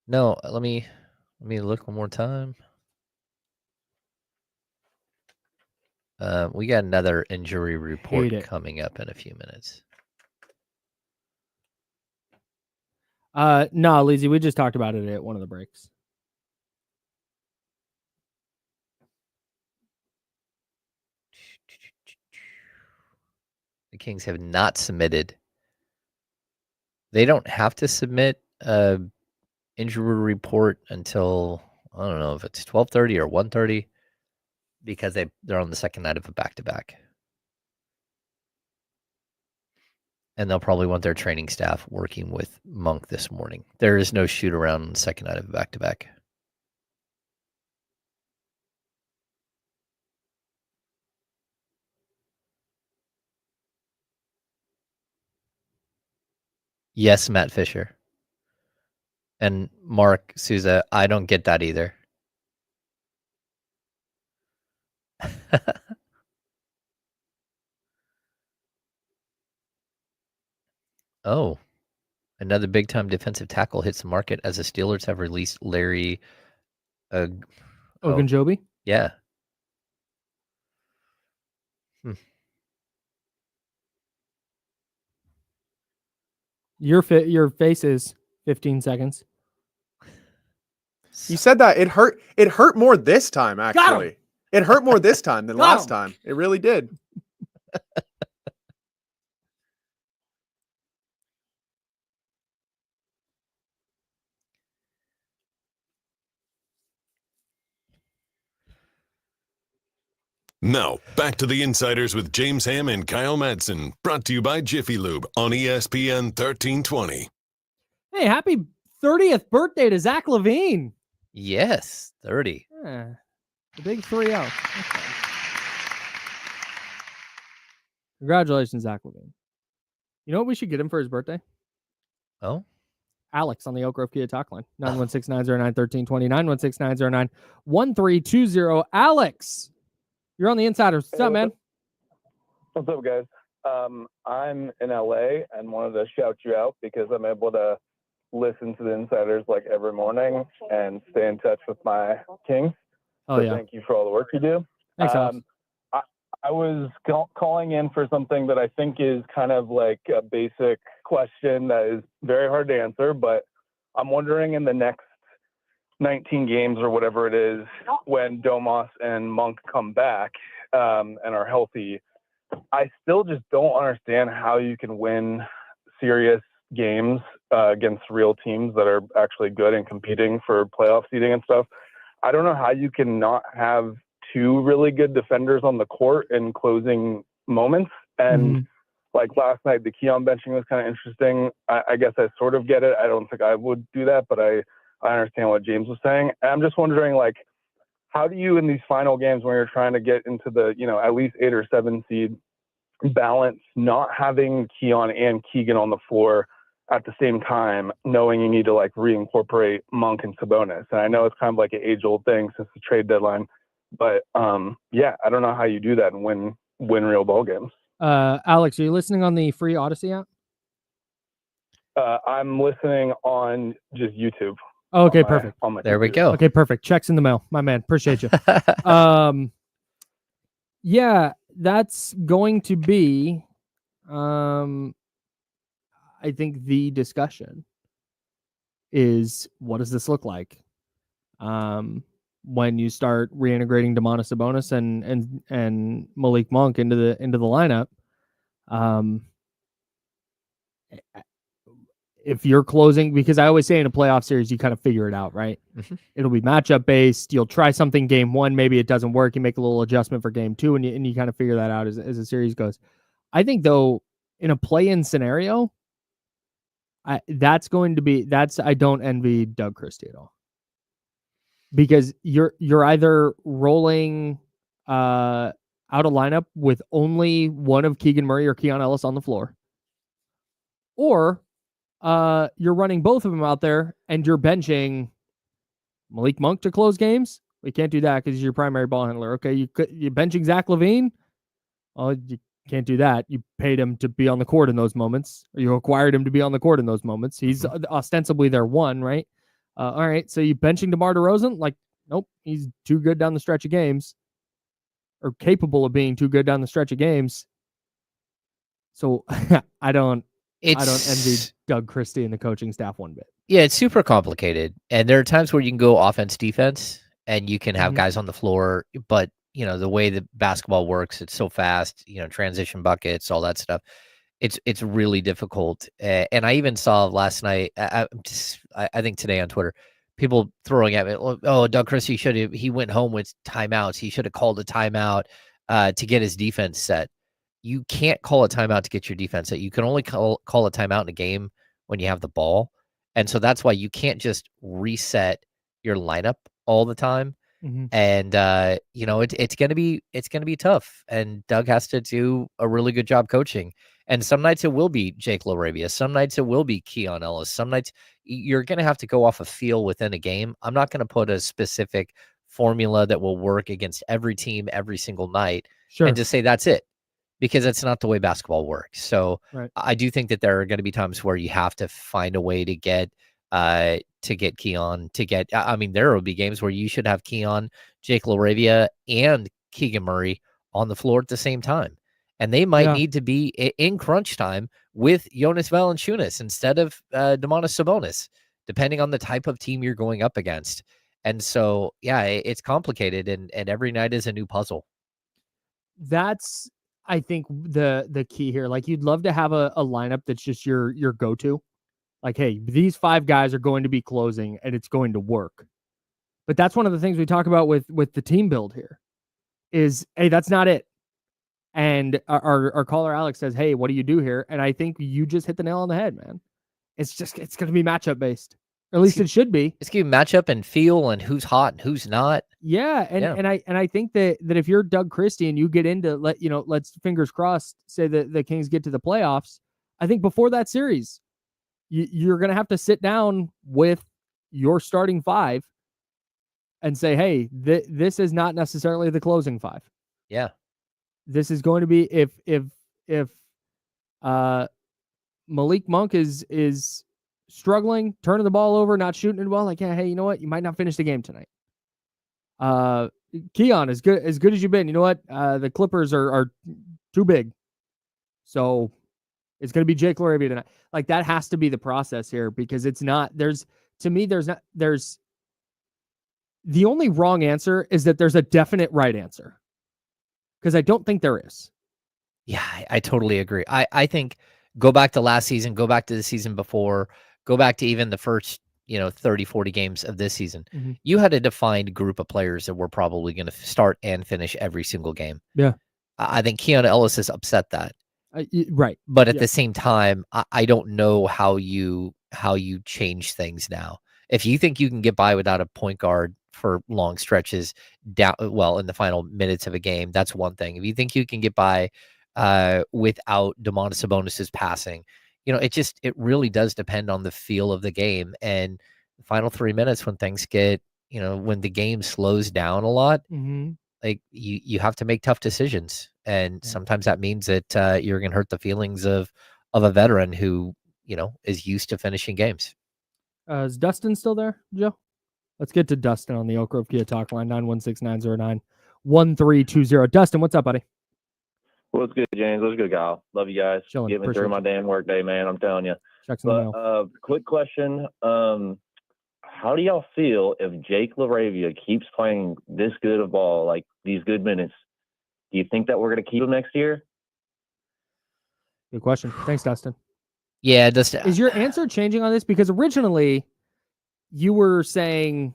No, let me look one more time. We got another injury report coming up in a few minutes. No, Lizzie, we just talked about it at one of the breaks. The Kings have not submitted. They don't have to submit a injury report until, I don't know if it's 12:30 or 1:30, because they're on the second night of a back-to-back. And they'll probably want their training staff working with Monk this morning. There is no shoot around on the second night of a back-to-back. Yes, Matt Fisher. And Mark Souza, I don't get that either. Oh, another big-time defensive tackle hits the market as the Steelers have released Larry Ogunjobi? Yeah. Your face is 15 seconds. You said that it hurt. It hurt more this time, Got him. actually. It hurt more this time than Got last him. time. It really did. Now, back to the Insiders with James Ham and Kyle Madsen, brought to you by Jiffy Lube on ESPN 1320. Hey, happy 30th birthday to Zach LaVine. Yes, 30. Yeah, the big 3-0. Okay. Congratulations, Zach LaVine. You know what we should get him for his birthday? Oh, Alex on the Oak Grove Kia talk line. 916-909-1320, 916-909-1320. Alex, you're on the Insiders. What's up, man? What's up, guys? I'm in LA and wanted to shout you out because I'm able to listen to the Insiders like every morning and stay in touch with my Kings. Oh, So yeah. thank you for all the work you do. Thanks, Alex. I was calling in for something that I think is kind of like a basic question that is very hard to answer, but I'm wondering in the next 19 games or whatever it is, when Domas and Monk come back and are healthy, I still just don't understand how you can win serious games against real teams that are actually good and competing for playoff seeding and stuff. I don't know how you can not have two really good defenders on the court in closing moments. And like last night, the Keon benching was kind of interesting. I guess I sort of get it. I don't think I would do that, but I understand what James was saying. And I'm just wondering, like, how do you in these final games when you're trying to get into the, at least 8 or 7 seed, balance not having Keon and Keegan on the floor at the same time, knowing you need to like reincorporate Monk and Sabonis? And I know it's kind of like an age-old thing since the trade deadline, but yeah, I don't know how you do that and win real ball games. Alex, are you listening on the free Odyssey app? I'm listening on just YouTube. Oh, okay, perfect. On my there we computer. go. Okay, perfect. Checks in the mail. My man, appreciate you. Yeah, that's going to be, I think the discussion is, what does this look like? When you start reintegrating Domantas Sabonis and Malik Monk into the lineup, if you're closing, because I always say in a playoff series, you kind of figure it out, right? Mhm. It'll be matchup based. You'll try something game 1, maybe it doesn't work. You make a little adjustment for game 2, and you kind of figure that out as the series goes. I think though, in a play-in scenario, I don't envy Doug Christie at all, because you're either rolling out a lineup with only one of Keegan Murray or Keon Ellis on the floor, or you're running both of them out there and you're benching Malik Monk to close games. We can't do that because he's your primary ball handler. Okay, you're benching Zach LaVine. Oh, you can't do that. You paid him to be on the court in those moments, or you acquired him to be on the court in those moments. He's ostensibly their one, right? All right, so you benching DeMar DeRozan? Like, nope, he's too good down the stretch of games, or capable of being too good down the stretch of games. So I don't envy Doug Christie and the coaching staff one bit. Yeah, it's super complicated. And there are times where you can go offense, defense, and you can have guys on the floor. But, the way that basketball works, it's so fast, transition buckets, all that stuff. It's really difficult. And I even saw last night, I think today on Twitter, people throwing at me, oh, Doug Christie he went home with timeouts. He should have called a timeout to get his defense set. You can't call a timeout to get your defense set. You can only call a timeout in a game when you have the ball. And so that's why you can't just reset your lineup all the time. And it's gonna be tough. And Doug has to do a really good job coaching. And some nights it will be Jake LaRavia. Some nights it will be Keon Ellis. Some nights you're gonna have to go off a feel within a game. I'm not gonna put a specific formula that will work against every team every single night and just say that's it, because that's not the way basketball works. So I do think that there are going to be times where you have to find a way to get Keon there will be games where you should have Keon, Jake LaRavia, and Keegan Murray on the floor at the same time. And they might need to be in crunch time with Jonas Valanciunas instead of Domantas Sabonis, depending on the type of team you're going up against. And so, yeah, it's complicated, and every night is a new puzzle. That's, I think, the key here. Like, you'd love to have a lineup that's just your go-to. Like, hey, these 5 guys are going to be closing and it's going to work. But that's one of the things we talk about with the team build here is, hey, that's not it. And our caller Alex says, hey, what do you do here? And I think you just hit the nail on the head, man. It's going to be matchup based. Or at least it should be. It's going to be matchup and feel and who's hot and who's not. Yeah, and I think that if you're Doug Christie and you get into let's fingers crossed say that the Kings get to the playoffs, I think before that series, you're going to have to sit down with your starting 5 and say, hey, this is not necessarily the closing 5. Yeah. This is going to be if Malik Monk is struggling, turning the ball over, not shooting it well, like, yeah, hey, you know what? You might not finish the game tonight. Keon, as good as you've been, you know what? The Clippers are too big. So it's going to be Jake LaRavia tonight. Like, that has to be the process here, because it's not, there's the only wrong answer is that there's a definite right answer. Because I don't think there is. Yeah, I totally agree. I think go back to last season, go back to the season before, go back to even the first, 30, 40 games of this season. Mm-hmm. You had a defined group of players that were probably going to start and finish every single game. Yeah. I think Keon Ellis has upset that. Right. But at the same time, I don't know how you change things now. If you think you can get by without a point guard for long stretches in the final minutes of a game, that's one thing. If you think you can get by without Domantas Sabonis's passing, it really does depend on the feel of the game. And the final 3 minutes, when things get, when the game slows down a lot, mm-hmm. like you have to make tough decisions. And sometimes that means that you're going to hurt the feelings of a veteran who, is used to finishing games. Is Dustin still there, Joe? Let's get to Dustin on the Oak Grove Kia talk line, 916-909-1320. Dustin, what's up, buddy? What's good, James? What's good, Kyle? Love you guys. Chilling. Get me through my damn work day, man. I'm telling you. Checks in the mail. Quick question. How do y'all feel if Jake LaRavia keeps playing this good of ball, like these good minutes? Do you think that we're going to keep him next year? Good question. Thanks, Dustin. Yeah, Dustin. Is your answer changing on this? Because originally you were saying,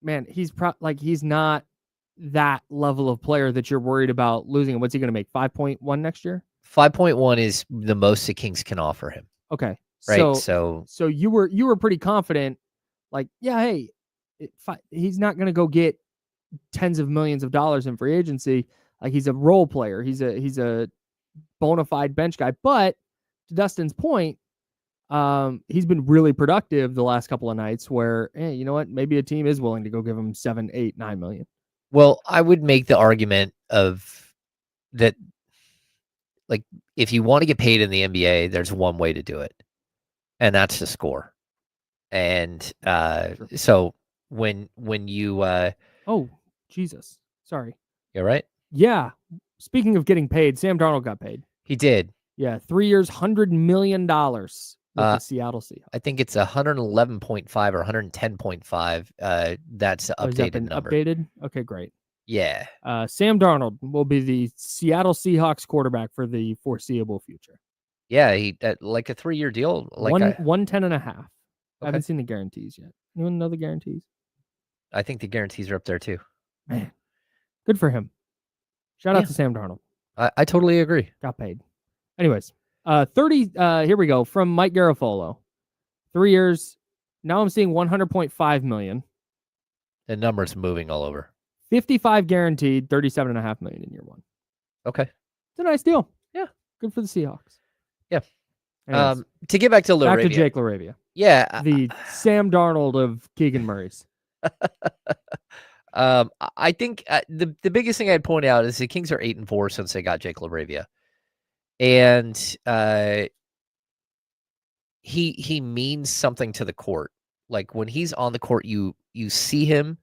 man, he's not that level of player that you're worried about losing. What's he going to make? 5.1 next year? 5.1 is the most the Kings can offer him. Okay. Right. So you were pretty confident, like, yeah, hey, he's not going to go get tens of millions of dollars in free agency. Like, he's a role player. He's a bona fide bench guy. But to Dustin's point, he's been really productive the last couple of nights where, hey, you know what? Maybe a team is willing to go give him 7, 8, 9 million. Well, I would make the argument of that, like, if you want to get paid in the NBA, there's one way to do it, and that's to score. And so when you oh, Jesus. Sorry. You're right. Yeah. Speaking of getting paid, Sam Darnold got paid. He did. Yeah, 3 years, $100 million with the Seattle Seahawks. I think it's 111.5 or 110.5. That's the updated number. Updated? Okay, great. Yeah. Sam Darnold will be the Seattle Seahawks quarterback for the foreseeable future. Yeah, he like a 3-year deal. Like 110.5. Okay. I haven't seen the guarantees yet. Anyone know the guarantees? I think the guarantees are up there too. Man, good for him. Shout out to Sam Darnold. I totally agree. Got paid. Anyways, 30. Here we go from Mike Garafolo. 3 years. Now I'm seeing 100.5 million. The number's moving all over. 55 guaranteed, 37.5 million in year one. Okay, it's a nice deal. Yeah, good for the Seahawks. Yeah. Anyways, to get back to LaRavia. Back to Jake LaRavia. Yeah, the Sam Darnold of Keegan Murray's. I think the biggest thing I'd point out is the Kings are 8-4 since they got Jake LaRavia, and he means something to the court. Like, when he's on the court, you see him.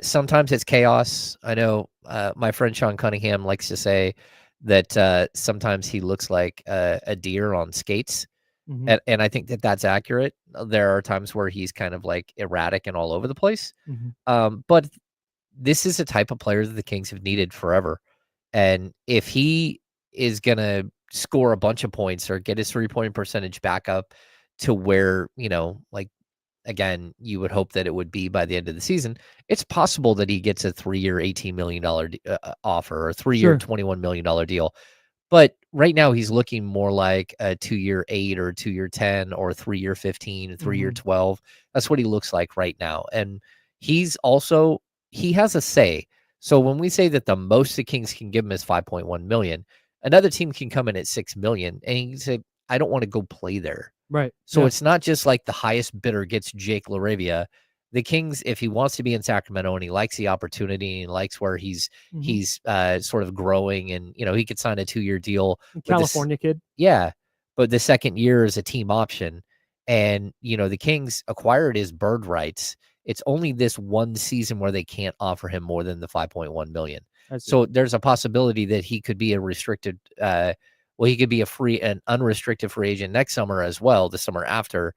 Sometimes it's chaos. I know my friend Sean Cunningham likes to say that sometimes he looks like a deer on skates. And I think that that's accurate. There are times where he's kind of like erratic and all over the place. But this is a type of player that the Kings have needed forever. And if he is going to score a bunch of points or get his 3-point percentage back up to where, like, again, you would hope that it would be by the end of the season, it's possible that he gets a 3-year, $18 million offer or a 3-year, $21 million deal. But right now he's looking more like a 2-year 8 or a 2-year 10 or a 3-year 15, a 3-year 12. That's what he looks like right now. And he has a say. So when we say that the most the Kings can give him is $5.1 million, another team can come in at $6 million and he can say, I don't want to go play there. Right. So it's not just like the highest bidder gets Jake LaRavia. The Kings, if he wants to be in Sacramento and he likes the opportunity and he likes where he's sort of growing, and he could sign a 2-year deal. California kid. Yeah, but the second year is a team option, and the Kings acquired his bird rights. It's only this one season where they can't offer him more than the $5.1 million. So there's a possibility that he could be a restricted. He could be an unrestricted free agent next summer as well, the summer after.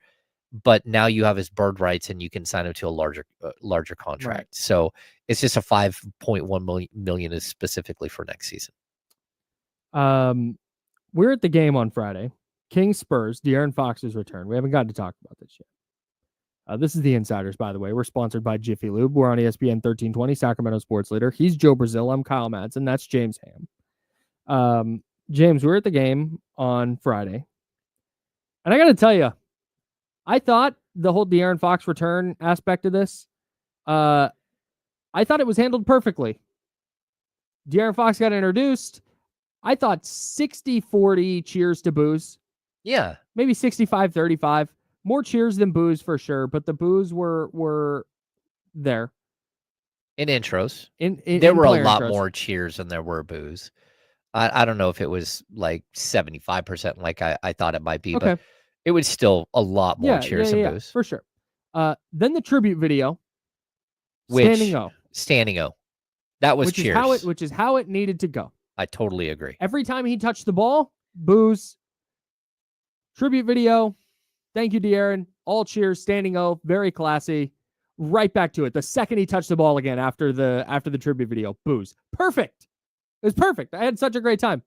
But now you have his bird rights and you can sign him to a larger contract. Right. So it's just a $5.1 million is specifically for next season. We're at the game on Friday. Kings Spurs, De'Aaron Fox's return. We haven't gotten to talk about this yet. This is the Insiders, by the way. We're sponsored by Jiffy Lube. We're on ESPN 1320, Sacramento sports leader. He's Joe Brazil. I'm Kyle Madsen. That's James Ham. James, we're at the game on Friday. And I got to tell you, I thought the whole De'Aaron Fox return aspect of this, I thought it was handled perfectly. De'Aaron Fox got introduced. I thought 60-40 cheers to boos. Yeah. Maybe 65-35. More cheers than boos for sure, but the boos were there. In intros. There were a lot more cheers than there were boos. I don't know if it was like 75% like I thought it might be, but it was still a lot more cheers than boos. For sure. Then the tribute video. Standing O. That was cheers. Which is how it needed to go. I totally agree. Every time he touched the ball, boos. Tribute video. Thank you, De'Aaron. All cheers. Standing O. Very classy. Right back to it. The second he touched the ball again after the tribute video, boos. Perfect. It was perfect. I had such a great time.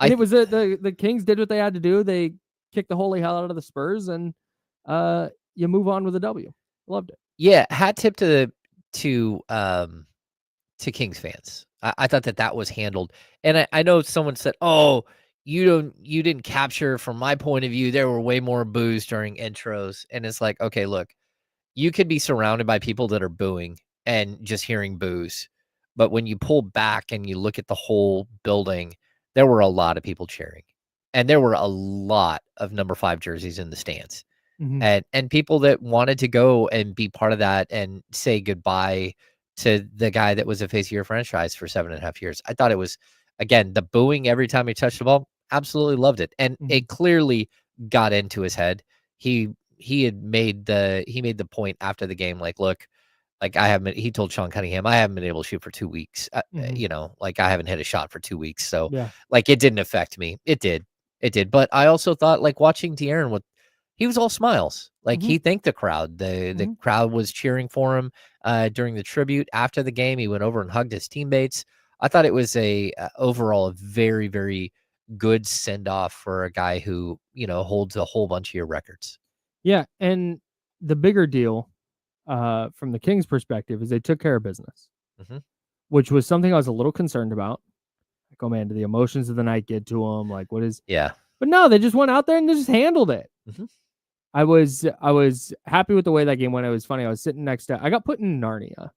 And it was the Kings did what they had to do. They kicked the holy hell out of the Spurs, and you move on with a W. Loved it. Yeah, hat tip to Kings fans. I thought that was handled, and I know someone said, "Oh, you didn't capture from my point of view. There were way more boos during intros," and it's like, okay, look, you could be surrounded by people that are booing and just hearing boos. But when you pull back and you look at the whole building, there were a lot of people cheering. And there were a lot of number 5 jerseys in the stands. And people that wanted to go and be part of that and say goodbye to the guy that was the face of your franchise for 7.5 years. I thought it was, again, the booing every time he touched the ball, absolutely loved it. And it clearly got into his head. He made the point after the game, like, look, like he told Sean Cunningham, I haven't been able to shoot for 2 weeks. Like I haven't hit a shot for 2 weeks. So like it didn't affect me. It did. But I also thought, like, watching De'Aaron, he was all smiles. Like he thanked the crowd. The crowd was cheering for him during the tribute. After the game, he went over and hugged his teammates. I thought it was overall a very, very good send off for a guy who, holds a whole bunch of your records. Yeah. And the bigger deal from the Kings' perspective is they took care of business, which was something I was a little concerned about. Like, oh man, do the emotions of the night get to them? Like, what is? Yeah. But no, they just went out there and they just handled it. I was happy with the way that game went. It was funny. I was sitting next to. I got put in Narnia.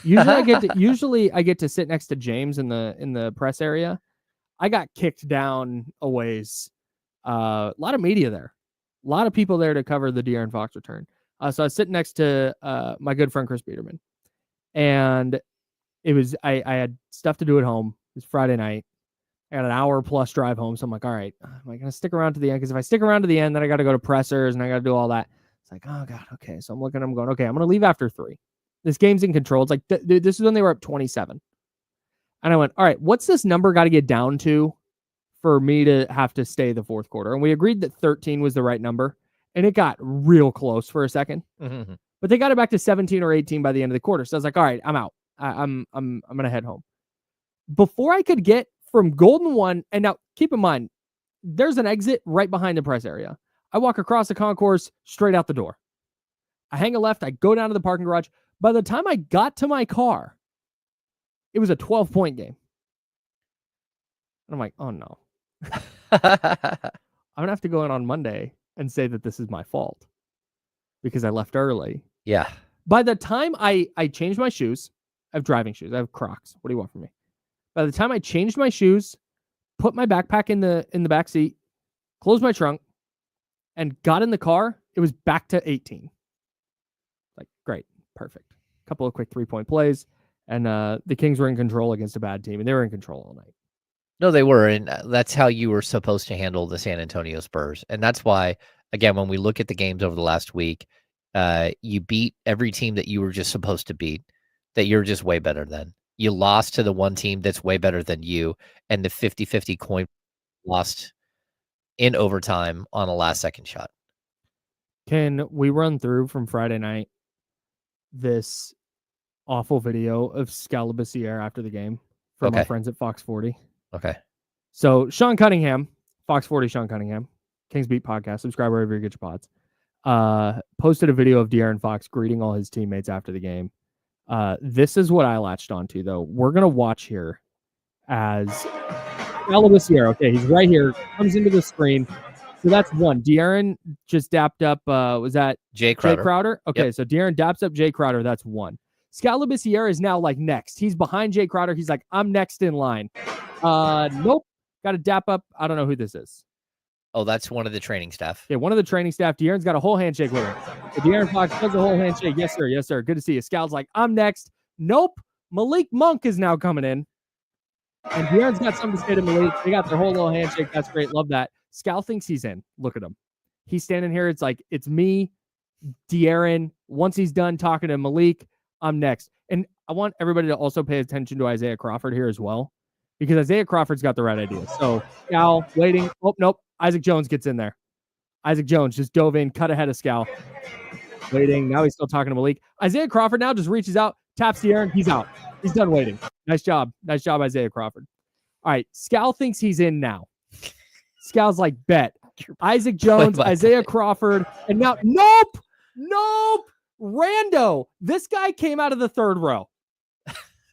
Usually I get to sit next to James in the press area. I got kicked down a ways. A lot of media there, a lot of people there to cover the De'Aaron Fox return. So I was sitting next to my good friend Chris Peterman, and it was I had stuff to do at home. It was Friday night. I got an hour plus drive home, so I'm like, all right, am I gonna stick around to the end? Because if I stick around to the end, then I got to go to pressers and I got to do all that. It's like, oh god, okay. So I'm going, okay, I'm gonna leave after 3. This game's in control. It's like this is when they were up 27, and I went, all right, what's this number got to get down to for me to have to stay the fourth quarter. And we agreed that 13 was the right number. And it got real close for a second. Mm-hmm. But they got it back to 17 or 18 by the end of the quarter. So I was like, all right, I'm out. I'm going to head home. Before I could get from Golden 1, and now keep in mind, there's an exit right behind the press area. I walk across the concourse, straight out the door. I hang a left. I go down to the parking garage. By the time I got to my car, it was a 12-point game. And I'm like, oh no. I'm going to have to go in on Monday and say that this is my fault because I left early. Yeah. By the time I changed my shoes, I have driving shoes. I have Crocs. What do you want from me? By the time I changed my shoes, put my backpack in the back seat, closed my trunk, and got in the car, it was back to 18. Like, great. Perfect. Couple of quick 3-point plays, and the Kings were in control against a bad team, and they were in control all night. No, they were, and that's how you were supposed to handle the San Antonio Spurs. And that's why, again, when we look at the games over the last week, you beat every team that you were just supposed to beat, that you're just way better than. You lost to the one team that's way better than you, and the 50-50 coin lost in overtime on a last-second shot. Can we run through from Friday night this awful video of Scalabrine after the game from our friends at Fox 40? Okay. So Sean Cunningham, Fox 40 Sean Cunningham, Kings Beat Podcast, subscribe wherever you get your pods, posted a video of De'Aaron Fox greeting all his teammates after the game. This is what I latched onto, though. We're going to watch here as Scalabrine, okay, he's right here, comes into the screen. So that's one. De'Aaron just dapped up, was that Jay Crowder? Okay, yep. So De'Aaron daps up Jay Crowder. That's one. Scalabrine is now like next. He's behind Jay Crowder. He's like, I'm next in line. Nope. Got to dap up. I don't know who this is. Oh, that's one of the training staff. Yeah, one of the training staff. De'Aaron's got a whole handshake with him. So De'Aaron Fox does a whole handshake. Yes, sir. Yes, sir. Good to see you. Scal's like, I'm next. Nope. Malik Monk is now coming in. And De'Aaron's got something to say to Malik. They got their whole little handshake. That's great. Love that. Scal thinks he's in. Look at him. He's standing here. It's like, it's me, De'Aaron. Once he's done talking to Malik, I'm next. And I want everybody to also pay attention to Isaiah Crawford here as well, because Isaiah Crawford's got the right idea. So Scal waiting. Oh, nope. Isaac Jones gets in there. Isaac Jones just dove in, cut ahead of Scal. Waiting. Now he's still talking to Malik. Isaiah Crawford now just reaches out, taps De'Aaron. He's out. He's done waiting. Nice job. Nice job, Isaiah Crawford. All right. Scal thinks he's in now. Scal's like, bet. Isaac Jones, Isaiah Crawford, and now, nope. Rando. This guy came out of the third row.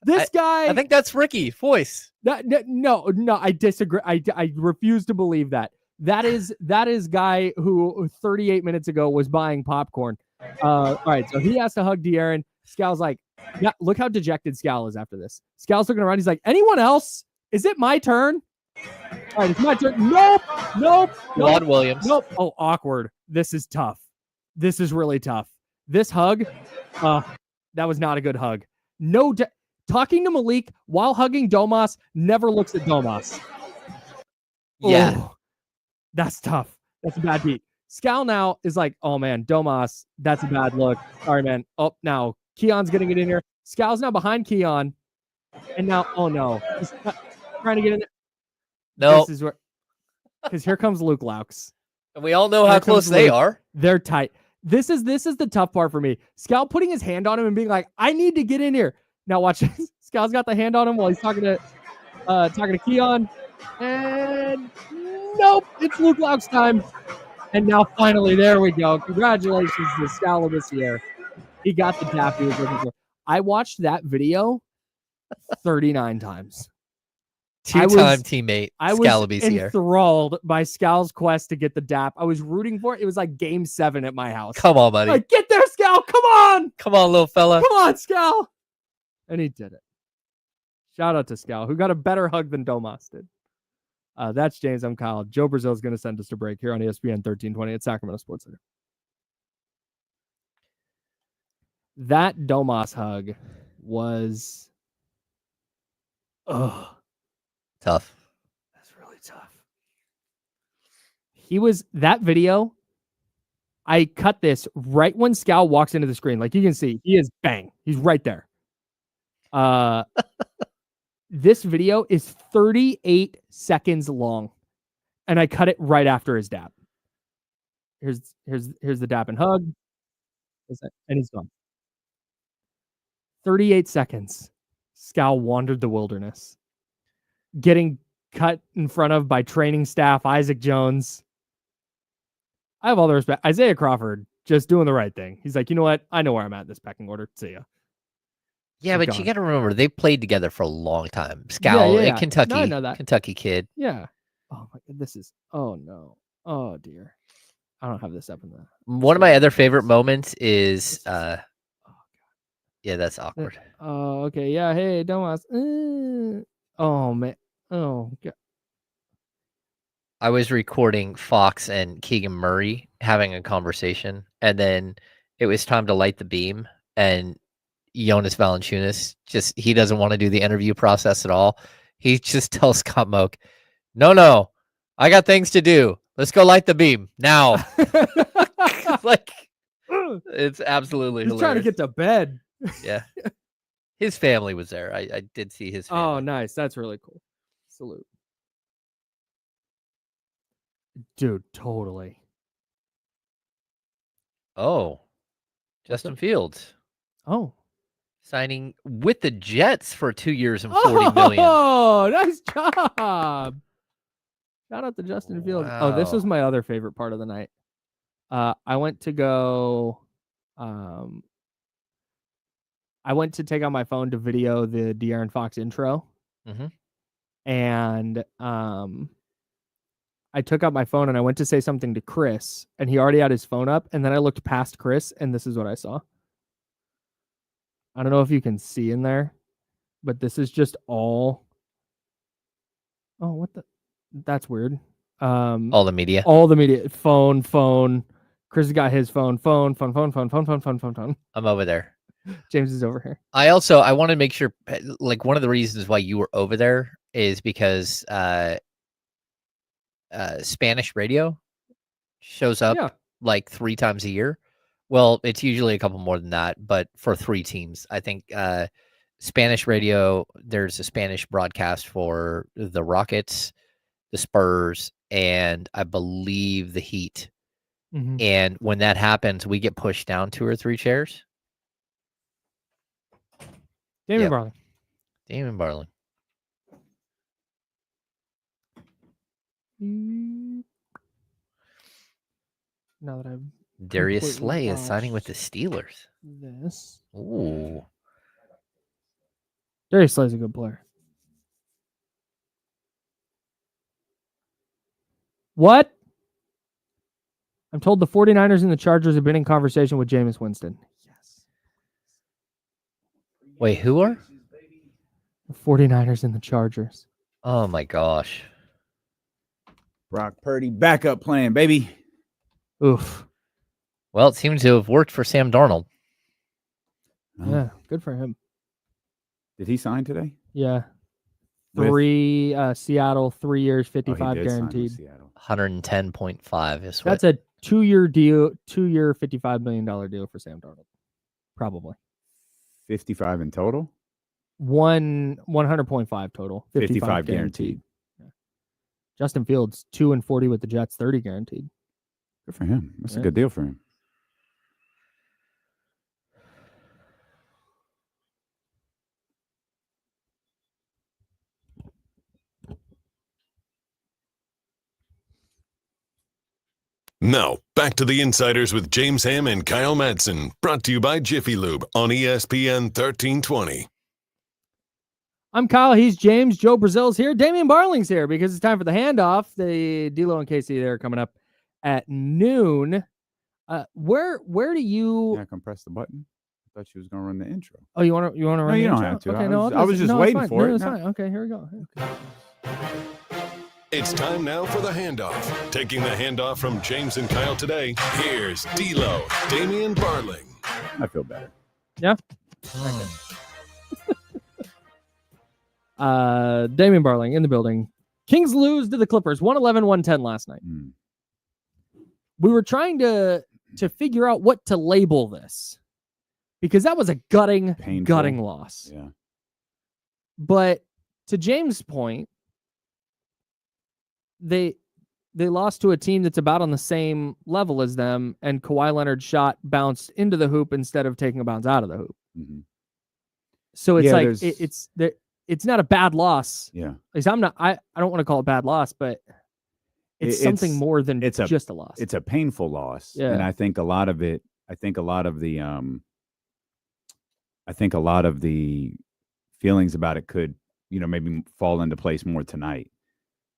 This guy. I think that's Ricky Foyce. No, I disagree. I refuse to believe that. That is guy who 38 minutes ago was buying popcorn. All right, so he has to hug De'Aaron. Scal's like, yeah, look how dejected Scal is after this. Scal's looking around. He's like, anyone else? Is it my turn? All right, it's my turn. Nope. Rod Williams. Nope. Oh, awkward. This is tough. This is really tough. This hug, that was not a good hug. Talking to Malik while hugging Domas, never looks at Domas. Yeah. Ooh, that's tough. That's a bad beat. Scal now is like, oh man, Domas, that's a bad look. Sorry, man. Oh, now Keon's getting it in here. Scal's now behind Keon. And now, oh no. He's trying to get in there. No. This is where, because here comes Luke Laux. And we all know how close they are. They're tight. This is the tough part for me. Scal putting his hand on him and being like, I need to get in here. Now watch this. Scal's got the hand on him while he's talking to Keon. And nope, it's Luke Laux time. And now finally, there we go. Congratulations to Scalabrine. He got the tap he was looking for. I watched that video 39 times. Two-time teammate, I was Scalabrine. enthralled by Scal's quest to get the dap. I was rooting for it. It was like game 7 at my house. Come on, buddy. Like, get there, Scal. Come on. Come on, little fella. Come on, Scal. And he did it. Shout out to Scal, who got a better hug than Domas did. That's James. I'm Kyle. Joe Brazil is going to send us to break here on ESPN 1320 at Sacramento Sports Center. That Domas hug was tough. That's really tough. That video, I cut this right when Scal walks into the screen. Like you can see, he is bang. He's right there. This video is 38 seconds long. And I cut it right after his dap. Here's the dap and hug. And he's gone. 38 seconds. Scal wandered the wilderness. Getting cut in front of by training staff Isaac Jones. I have all the respect. Isaiah Crawford just doing the right thing. He's like, you know what? I know where I'm at in this pecking order. See ya. Yeah, He's but gone. you got to remember they played together for a long time. Scal Yeah. in Kentucky, No, I know that. Kentucky kid. Yeah. Oh my god, this is. Oh no. Oh dear. I don't have this up in the. One of my other favorite moments is, yeah, that's awkward. Oh, okay. Yeah. Hey, don't ask. Oh man. Oh god. I was recording Fox and Keegan Murray having a conversation, and then it was time to light the beam, and Jonas Valanciunas he doesn't want to do the interview process at all. He just tells Scott Moak, no, I got things to do. Let's go light the beam now. Like, it's absolutely He's hilarious. trying to get to bed. Yeah. His family was there. I did see his family. Oh, nice. That's really cool. Salute. Dude, totally. Oh, Justin Fields Oh. signing with the Jets for 2 years and $40 million. Oh, nice job. Shout out to Justin Fields. Oh, this was Wow. my other favorite part of the night. I went to go I went to take out my phone to video the De'Aaron Fox intro. Mhm. And I took out my phone and I went to say something to Chris, and he already had his phone up. And then I looked past Chris, and this is what I saw. I don't know if you can see in there, but this is just all. Oh, what the? That's weird. All the media. All the media. Phone. Chris has got his phone. Phone. I'm over there. James is over here. I want to make sure, like, one of the reasons why you were over there is because Spanish radio shows up like 3 times a year. Well, it's usually a couple more than that, but for 3 teams. I think Spanish radio, there's a Spanish broadcast for the Rockets, the Spurs, and I believe the Heat. Mhm. And when that happens, we get pushed down 2 or 3 chairs. Damian Yep. Barley. Damian Barling. Now that I've Darius completely Slay is signing with lost the Steelers. this. Ooh. Darius Slay's a good player. What? I'm told the 49ers and the Chargers have been in conversation with Jameis Winston. Yes. Wait, who are? The 49ers and the Chargers. Oh my gosh. Brock Purdy backup plan, baby. Oof. Well, it seems to have worked for Sam Darnold. Oh. Yeah, good for him. Did he sign today? Yeah. With- Seattle, 3 years, Oh, 55 he did sign with guaranteed. Seattle. 110.5 is what. That's a 2-year deal, 2-year, $55 million deal for Sam Darnold. Probably. 55 in total? 100.5 total. 55 guaranteed. Yeah. Justin Fields, 2 and 40 with the Jets, 30 guaranteed. Good for him. That's Yeah. a good deal for him. Now, back to the Insiders with James Ham and Kyle Madsen, brought to you by Jiffy Lube on ESPN 1320. I'm Kyle. He's James. Joe Brazil's here. Damian Barling's here because it's time for the handoff. The D-Lo and Casey there coming up at noon. Where do you? Yeah, I can press the button. I thought she was going to run the intro. Oh, you want to run? No, the you don't intro? have to. Okay, I was just it's waiting fine. for it. It's No. fine. Okay, here we go. It's time now for the handoff. Taking the handoff from James and Kyle today, here's D-Lo, Damian Barling. I feel better. Yeah. Damian Barling in the building. Kings lose to the Clippers, 111-110 last night. Mm. We were trying to figure out what to label this because that was a gutting loss. Yeah. But to James' point, they lost to a team that's about on the same level as them, and Kawhi Leonard's shot bounced into the hoop instead of taking a bounce out of the hoop. Mhm. So it's Yeah, like it's not a bad loss. Yeah. At least I don't want to call it bad loss, but it's something more than just a loss. It's a painful loss. Yeah. And I think a lot of the feelings about it could, maybe fall into place more tonight.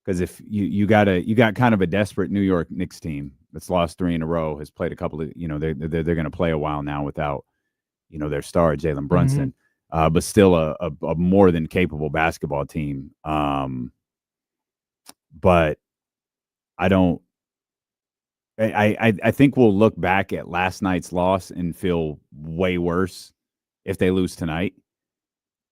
Because if you got kind of a desperate New York Knicks team that's lost 3 in a row, has played a couple of, they're going to play a while now without, their star Jalen Brunson, but still a more than capable basketball team. But I think we'll look back at last night's loss and feel way worse if they lose tonight.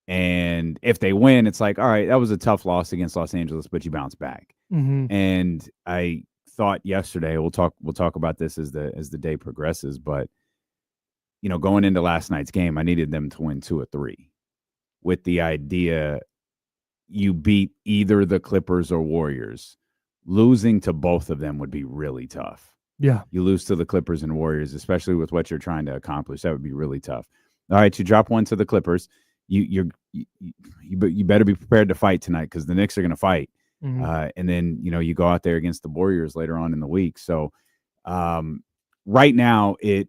And if they win, it's like, all right, that was a tough loss against Los Angeles, but you bounce back. And I thought yesterday, we'll talk about this as the day progresses, but going into last night's game, I needed them to win 2 or 3 with the idea you beat either the Clippers or Warriors. Losing to both of them would be really tough. Yeah. You lose to the Clippers and Warriors, especially with what you're trying to accomplish. That would be really tough. All right, you drop 1 to the Clippers. You better be prepared to fight tonight, because the Knicks are going to fight. And then, you go out there against the Warriors later on in the week. So right now it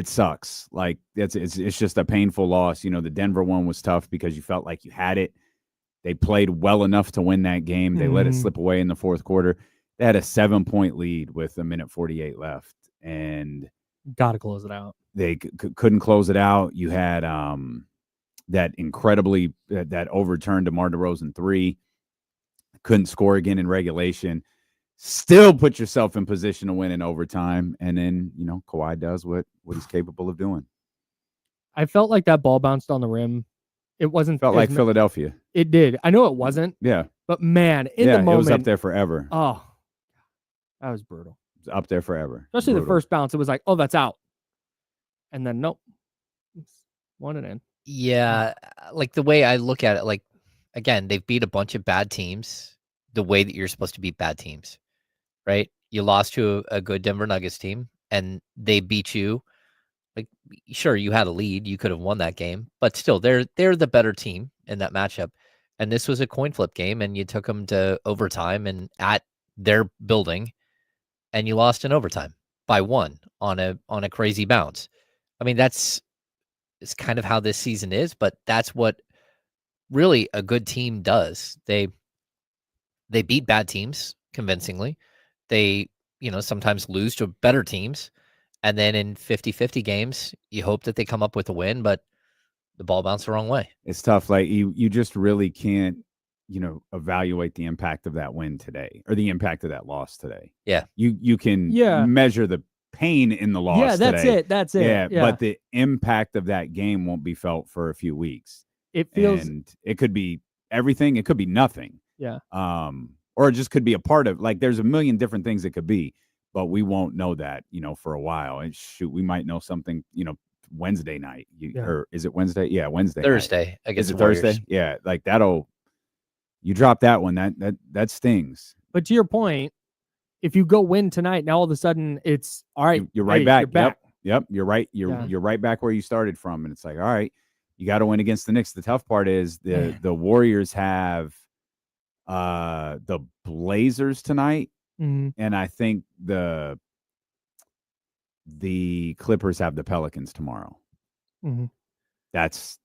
sucks. Like it's just a painful loss. The Denver one was tough because you felt like you had it. They played well enough to win that game. They let it slip away in the fourth quarter. They had a 7-point lead with 1:48 left, and got to close it out. They couldn't close it out. You had that overturned DeMar DeRozan 3. Couldn't score again in regulation. Still put yourself in position to win in overtime, and then Kawhi does what he's capable of doing. I felt like that ball bounced on the rim. It wasn't felt like Philadelphia. It did. I know it wasn't. Yeah. But man, in the moment, it was up there forever. Oh, that was brutal. It was up there forever. Especially the first bounce. It was like, oh, that's out. And then nope. One and in. Yeah, like the way I look at it, like, again, they've beat a bunch of bad teams the way that you're supposed to beat bad teams, right? You lost to a good Denver Nuggets team, and they beat you. Like, sure, you had a lead. You could have won that game, but still, they're the better team in that matchup. And this was a coin flip game, and you took them to overtime and at their building, and you lost in overtime by 1 on a crazy bounce. I mean, it's kind of how this season is, but that's what really a good team does. They beat bad teams convincingly. They, sometimes lose to better teams. And then in 50-50 games, you hope that they come up with a win, but the ball bounced the wrong way. It's tough. Like you just really can't, evaluate the impact of that win today or the impact of that loss today. Yeah. You can measure the pain in the loss. Yeah, that's today. That's it. Yeah, but the impact of that game won't be felt for a few weeks. It feels, and it could be everything. It could be nothing. Yeah. Or it just could be a part of, like, there's a million different things it could be, but we won't know that, for a while. And shoot, we might know something, Wednesday night. Or is it Wednesday? Yeah, Wednesday. Thursday. I guess is it Thursday? Yeah, like you drop that one, that stings. But to your point, if you go win tonight, now all of a sudden it's all right. You're right back. You're back. Yep. You're right. You're right back where you started from, and it's like, all right, you got to win against the Knicks. The tough part is the Warriors have the Blazers tonight, and I think the Clippers have the Pelicans tomorrow. That's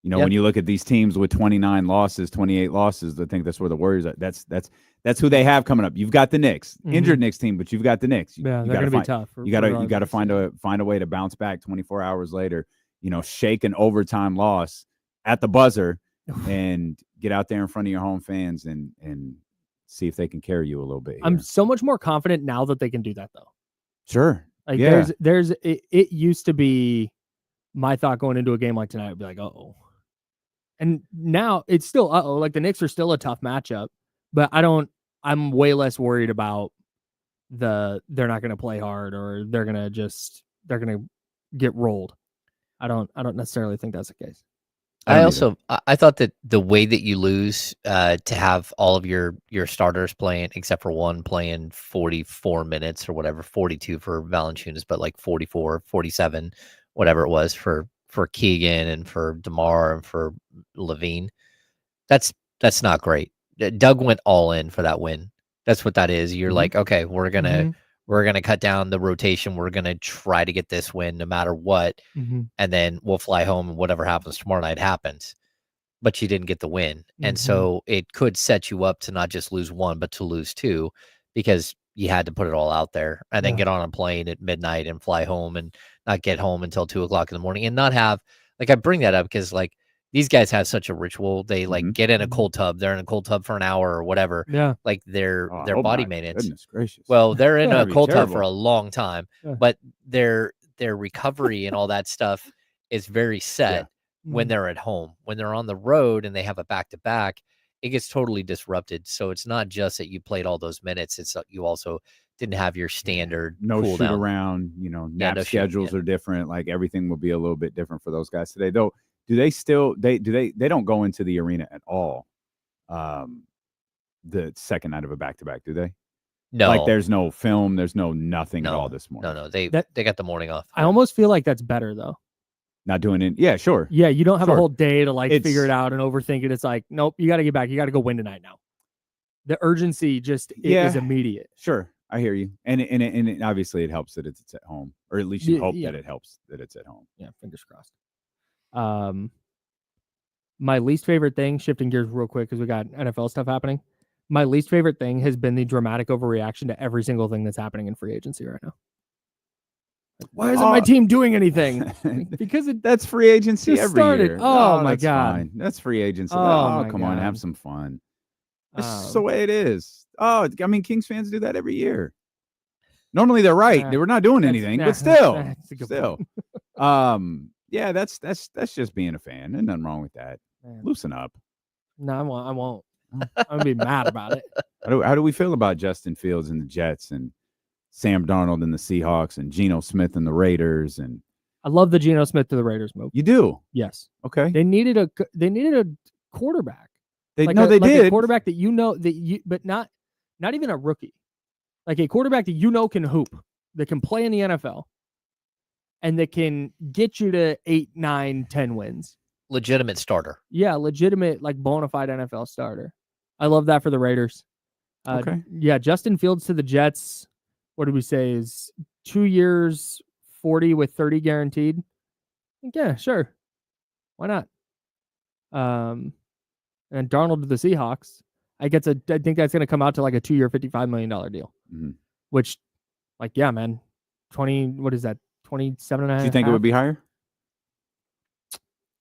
when you look at these teams with 29 losses, 28 losses, I think that's where the Warriors are. That's who they have coming up. You've got the Knicks, injured Knicks team, but you've got the Knicks. They're going to be tough. You got to find a way to bounce back 24 hours later. Shake an overtime loss at the buzzer and get out there in front of your home fans and see if they can carry you a little bit. I'm so much more confident now that they can do that, though. Sure. Like it used to be my thought going into a game like tonight would be like, uh-oh. And now it's still uh-oh. Like the Knicks are still a tough matchup, but I'm way less worried about they're not going to play hard or they're going to get rolled. I don't necessarily think that's the case. I thought that the way that you lose to have all of your starters playing, except for one playing 44 minutes or whatever, 42 for Valanciunas, but like 44, 47, whatever it was for Keegan and for DeMar and for LaVine. That's not great. Doug went all in for that win. That's what that is. You're like, okay, we're gonna cut down the rotation. We're gonna try to get this win no matter what, and then we'll fly home and whatever happens tomorrow night happens. But you didn't get the win, and so it could set you up to not just lose one, but to lose two, because you had to put it all out there and then get on a plane at midnight and fly home and not get home until 2:00 in the morning and not have like I bring that up because like. These guys have such a ritual. They like get in a cold tub. They're in a cold tub for an hour or whatever. Yeah. Like their body maintenance. Goodness gracious. Well, they're in a cold terrible. tub for a long time, but their recovery and all that stuff is very set when they're at home. When they're on the road and they have a back-to-back, it gets totally disrupted. So it's not just that you played all those minutes. It's you also didn't have your standard cool shoot down. around. Nap schedules shoot, are different. Like everything will be a little bit different for those guys today. Though, do they still they don't go into the arena at all? The second night of a back-to-back, do they? No, like there's no film, there's nothing at all this morning. No, they got the morning off. I almost feel like that's better though. Not doing it. Yeah, sure. Yeah, you don't have a whole day to figure it out and overthink it. It's like, nope, you got to get back. You got to go win tonight now. The urgency just is immediate. Sure, I hear you. And obviously it helps that it's at home, or at least you hope that it helps that it's at home. Yeah, fingers crossed. My least favorite thing, shifting gears real quick because we got NFL stuff happening. My least favorite thing has been the dramatic overreaction to every single thing that's happening in free agency right now. Why isn't my team doing anything? Because that's free agency every year. Oh my God. Fine. That's free agency. Oh come on, have some fun. That's just the way it is. Oh, I mean, Kings fans do that every year. Normally they're right. They were not doing anything, but still. Yeah, that's just being a fan. There's nothing wrong with that. Man. Loosen up. No, I won't. I'm gonna be mad about it. How do we feel about Justin Fields and the Jets and Sam Darnold and the Seahawks and Geno Smith and the Raiders? And I love the Geno Smith to the Raiders move. You do? Yes. Okay. They needed a quarterback. They did a quarterback that but not even a rookie. Like a quarterback that can hoop, that can play in the NFL, and that can get you to 8, 9, 10 wins. Legitimate starter. Yeah, legitimate, like bona fide NFL starter. I love that for the Raiders. Okay. Yeah, Justin Fields to the Jets. What did we say is 2 years, 40 with 30 guaranteed? Yeah, sure. Why not? And Darnold to the Seahawks. I think that's going to come out to like a 2-year, $55 million deal. Mm-hmm. Which, like, yeah, man. 20, what is that? 27 and a half. Do you think it would be higher?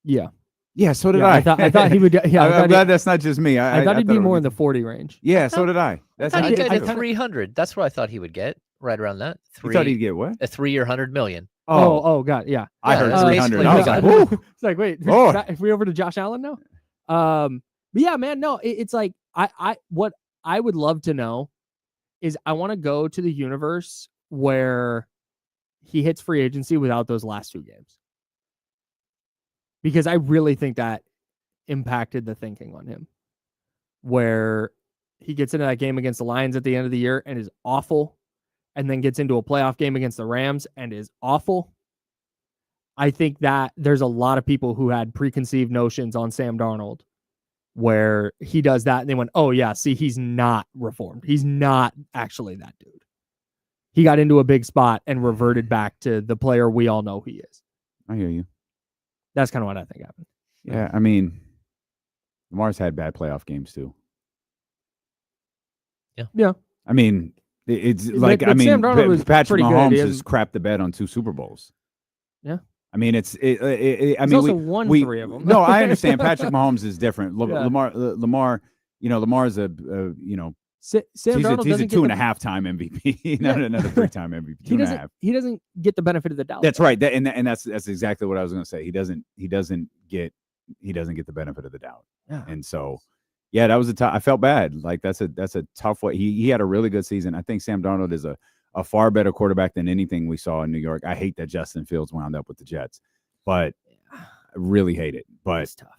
Yeah. Yeah, so did I. I thought he would. Yeah, I'm glad that's not just me. I thought he'd be more in the 40 range. Yeah, so did I. That's he get 300. That's what I thought he would get. Right around that. You thought he'd get what? A 3-year, $100 million. Oh, God, yeah. I heard 300. I was like, woo. It's like, wait, if we over to Josh Allen now? But yeah, man, no, it's like what I would love to know is I want to go to the universe where he hits free agency without those last 2 games. Because I really think that impacted the thinking on him. Where he gets into that game against the Lions at the end of the year and is awful, and then gets into a playoff game against the Rams and is awful. I think that there's a lot of people who had preconceived notions on Sam Darnold where he does that and they went, oh yeah, see, he's not reformed. He's not actually that dude. He got into a big spot and reverted back to the player we all know he is. I hear you. That's kind of what I think happened. Yeah, I mean, Lamar's had bad playoff games too. Yeah. I mean, it's like, Sam Darnold was Patrick Mahomes has crapped the bed on 2 Super Bowls. Yeah. I mean, He's also won 3 of them. No, I understand. Patrick Mahomes is different. Lamar, Lamar's a Sam Darnold he's a 2.5-time MVP, not another 3-time MVP. He doesn't get the benefit of the doubt. That's right. And that's exactly what I was going to say. He doesn't get the benefit of the doubt. Yeah. And so, yeah, that was I felt bad. Like that's a tough way. He had a really good season. I think Sam Darnold is a far better quarterback than anything we saw in New York. I hate that Justin Fields wound up with the Jets, but really hate it. But It's tough.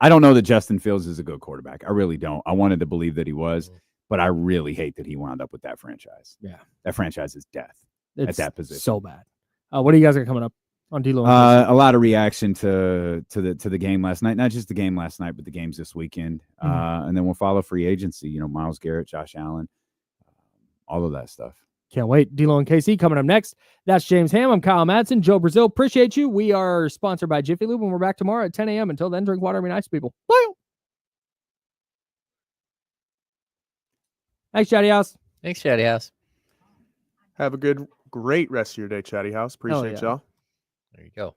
I don't know that Justin Fields is a good quarterback. I really don't. I wanted to believe that he was, but I really hate that he wound up with that franchise. Yeah. That franchise is death It's at that position. so bad. What do you guys got coming up on D-Lo? A lot of reaction to the game last night, not just the game last night, but the games this weekend. And then we'll follow free agency. Myles Garrett, Josh Allen, all of that stuff. Can't wait. D-Lo and KC coming up next. That's James Ham. I'm Kyle Madsen. Joe Brazil. Appreciate you. We are sponsored by Jiffy Lube, and we're back tomorrow at 10 a.m. Until then, drink water and be nice, people. Bye. Thanks, Chatty House. Thanks, Chatty House. Have a great rest of your day, Chatty House. Appreciate y'all. There you go.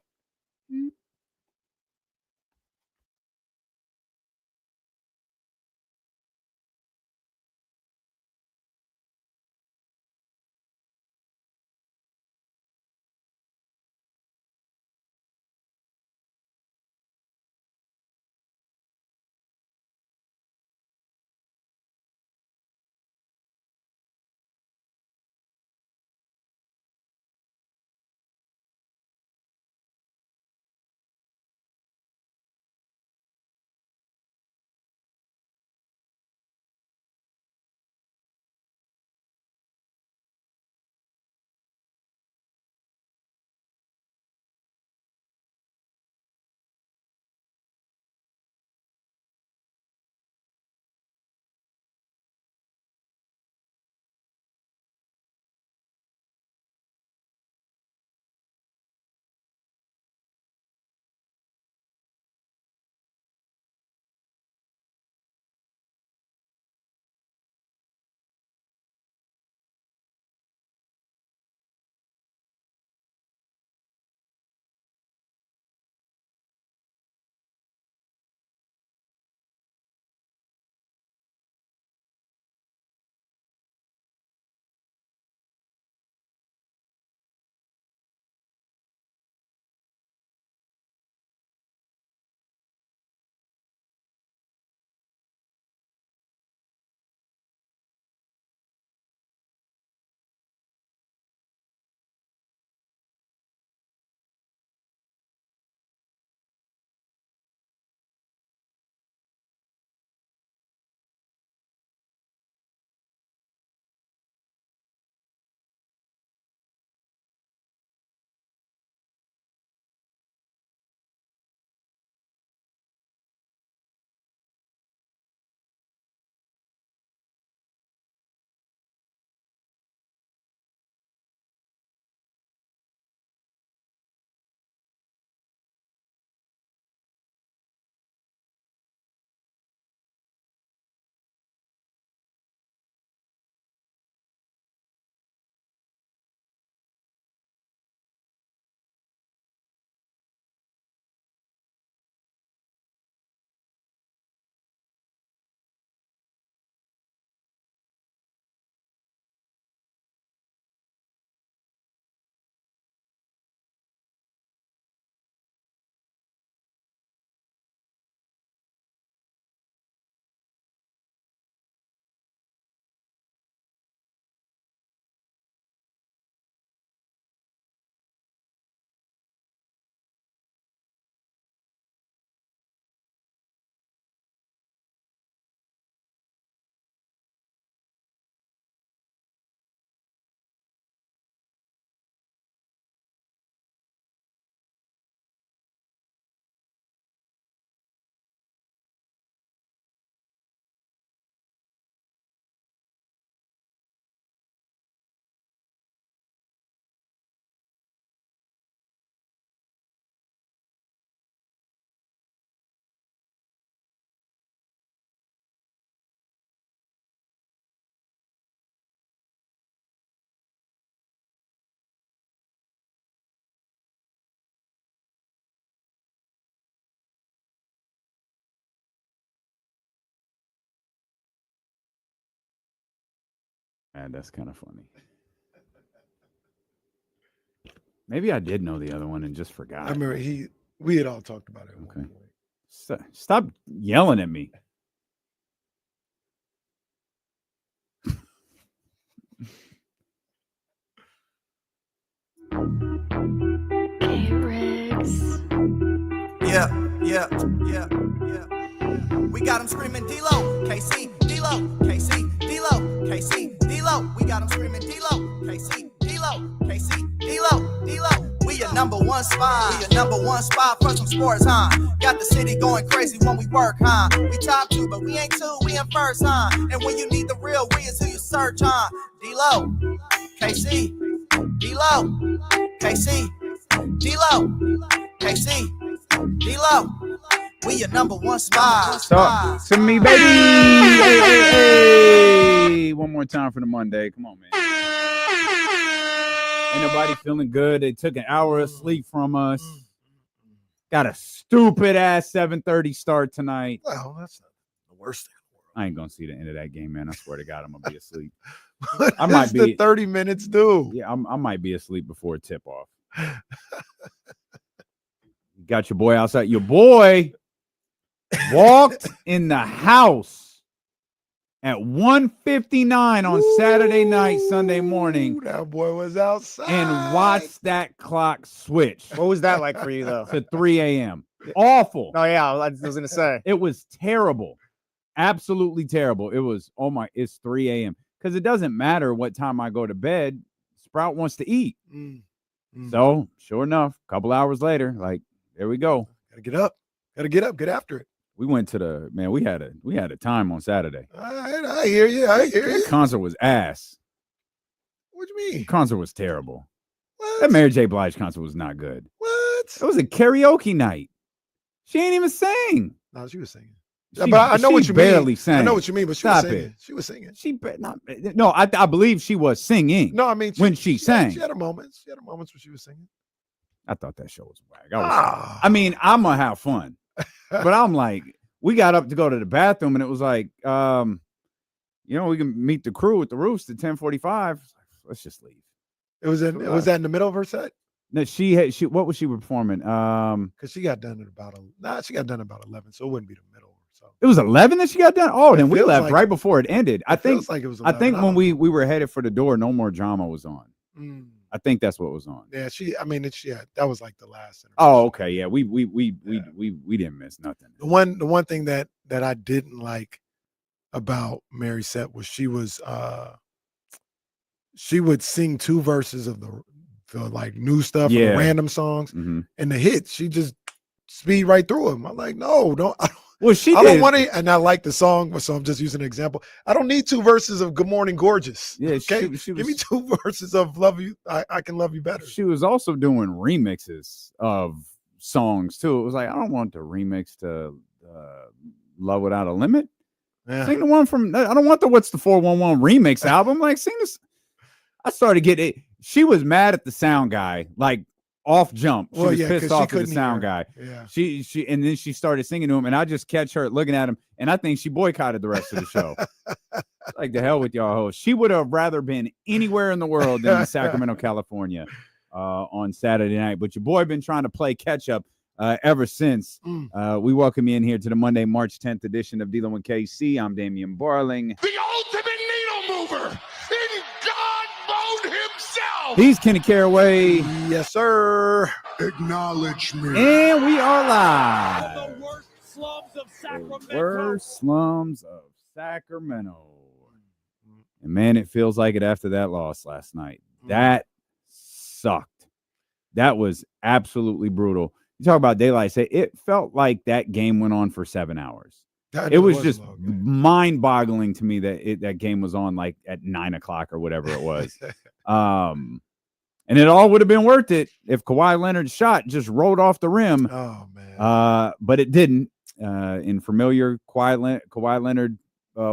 Man, that's kind of funny. Maybe I did know the other one and just forgot. I remember we had all talked about it. Okay. Stop yelling at me. Hey, Riggs. Yeah. We got them screaming D-Lo, KC, D-Lo, KC, D-Lo, KC, D-Lo. We got them screaming D-Lo, KC, D-Lo, KC, D-Lo, D-Lo. We your number one spot. We your number one spot for some sports, huh? Got the city going crazy when we work, huh? We top two, but we ain't two, we in first, huh? And when you need the real, we is who you search, huh? D-Lo, KC, D-Lo, KC, D-Lo, KC, D-Lo. We your number one spot. Talk to me, baby. Hey. One more time for the Monday. Come on, man. Ain't nobody feeling good. They took an hour of sleep from us. Got a stupid ass 7:30 start tonight. Well, that's not the worst thing in the world. I ain't gonna see the end of that game, man. I swear to God, I'm gonna be asleep. I might be. The 30 minutes do. Yeah, I might be asleep before tip off. Got your boy outside. Your boy walked in the house at 1:59 on Saturday night, Sunday morning. That boy was outside. And watched that clock switch. What was that like for you, though? To 3 a.m. Awful. Oh, yeah, I was going to say. It was terrible. Absolutely terrible. It was, it's 3 a.m. Because it doesn't matter what time I go to bed. Sprout wants to eat. So, sure enough, a couple hours later, like, there we go. Gotta get up. Gotta get up. Get after it. We went to we had a time on Saturday. I hear you. The concert was ass. What do you mean? The concert was terrible. What? That Mary J. Blige concert was not good. What? It was a karaoke night. She ain't even sing. No, she was singing. She, but I know what you barely mean. sang. I know what you mean, but she was singing. She was singing. I believe she was singing. No, I mean when she sang. She had her moments. She had her moments when she was singing. I thought that show was whack. I mean, I'm gonna have fun, but I'm like, we got up to go to the bathroom, and it was like, we can meet the crew at the Roost at 10:45. Let's just leave. Was that in the middle of her set? No, what was she performing? Because she got done at about 11, so it wouldn't be the middle. So it was 11 that she got done. Oh, then we left like, right before it ended. I think like it was 11. I think when we were headed for the door, No More Drama was on. I think that's what was on. Yeah, that was like the last. Oh, okay, yeah, we didn't miss nothing. The one thing that I didn't like about Mary set was she would sing two verses of the like new stuff, and the random songs, and the hits. She just speed right through them. I'm like, no, don't. Well, I don't want to, and I like the song, so I'm just using an example. I don't need two verses of "Good Morning, Gorgeous." Yeah, okay, give me two verses of "Love You." I can love you better. She was also doing remixes of songs too. It was like, I don't want the remix to "Love Without a Limit." Yeah. Sing the one from. I don't want the "What's the 411" remix album. Like, sing this. I started getting it. She was mad at the sound guy, like. Off jump. She was pissed off at the sound guy. Yeah. She and then she started singing to him, and I just catch her looking at him, and I think she boycotted the rest of the show. Like, the hell with y'all hosts. She would have rather been anywhere in the world than in Sacramento, California on Saturday night. But your boy been trying to play catch up ever since. We welcome you in here to the Monday, March 10th edition of D-Lo and KC. I'm Damian Barling. The ultimate needle mover in God mode himself. He's Kenny Caraway. Yes, sir. Acknowledge me. And we are live. The worst slums of Sacramento. Worst slums of Sacramento. And man, it feels like it after that loss last night. That sucked. That was absolutely brutal. You talk about daylight say it felt like that game went on for 7 hours. It was just mind-boggling to me that that game was on like at 9 o'clock or whatever it was. And it all would have been worth it if Kawhi Leonard's shot just rolled off the rim. Oh, man. But it didn't. In familiar Kawhi Leonard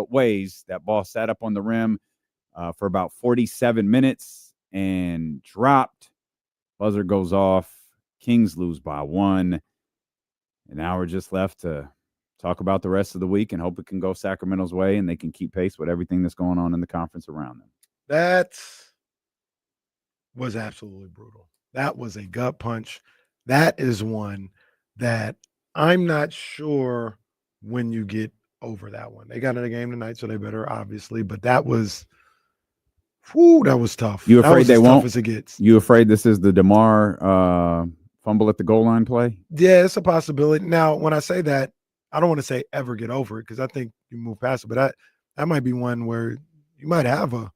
ways, that ball sat up on the rim for about 47 minutes and dropped. Buzzer goes off. Kings lose by 1. And now we're just left to talk about the rest of the week and hope it can go Sacramento's way and they can keep pace with everything that's going on in the conference around them. That was absolutely brutal. That was a gut punch. That is one that I'm not sure when you get over that one. They got in a game tonight, so they better, obviously, but that was that was tough. You afraid they won't? Tough as it gets. You afraid this is the DeMar Fumble at the goal line play? Yeah, it's a possibility. Now, when I say that, I don't want to say ever get over it because I think you move past it, but that might be one where you might have a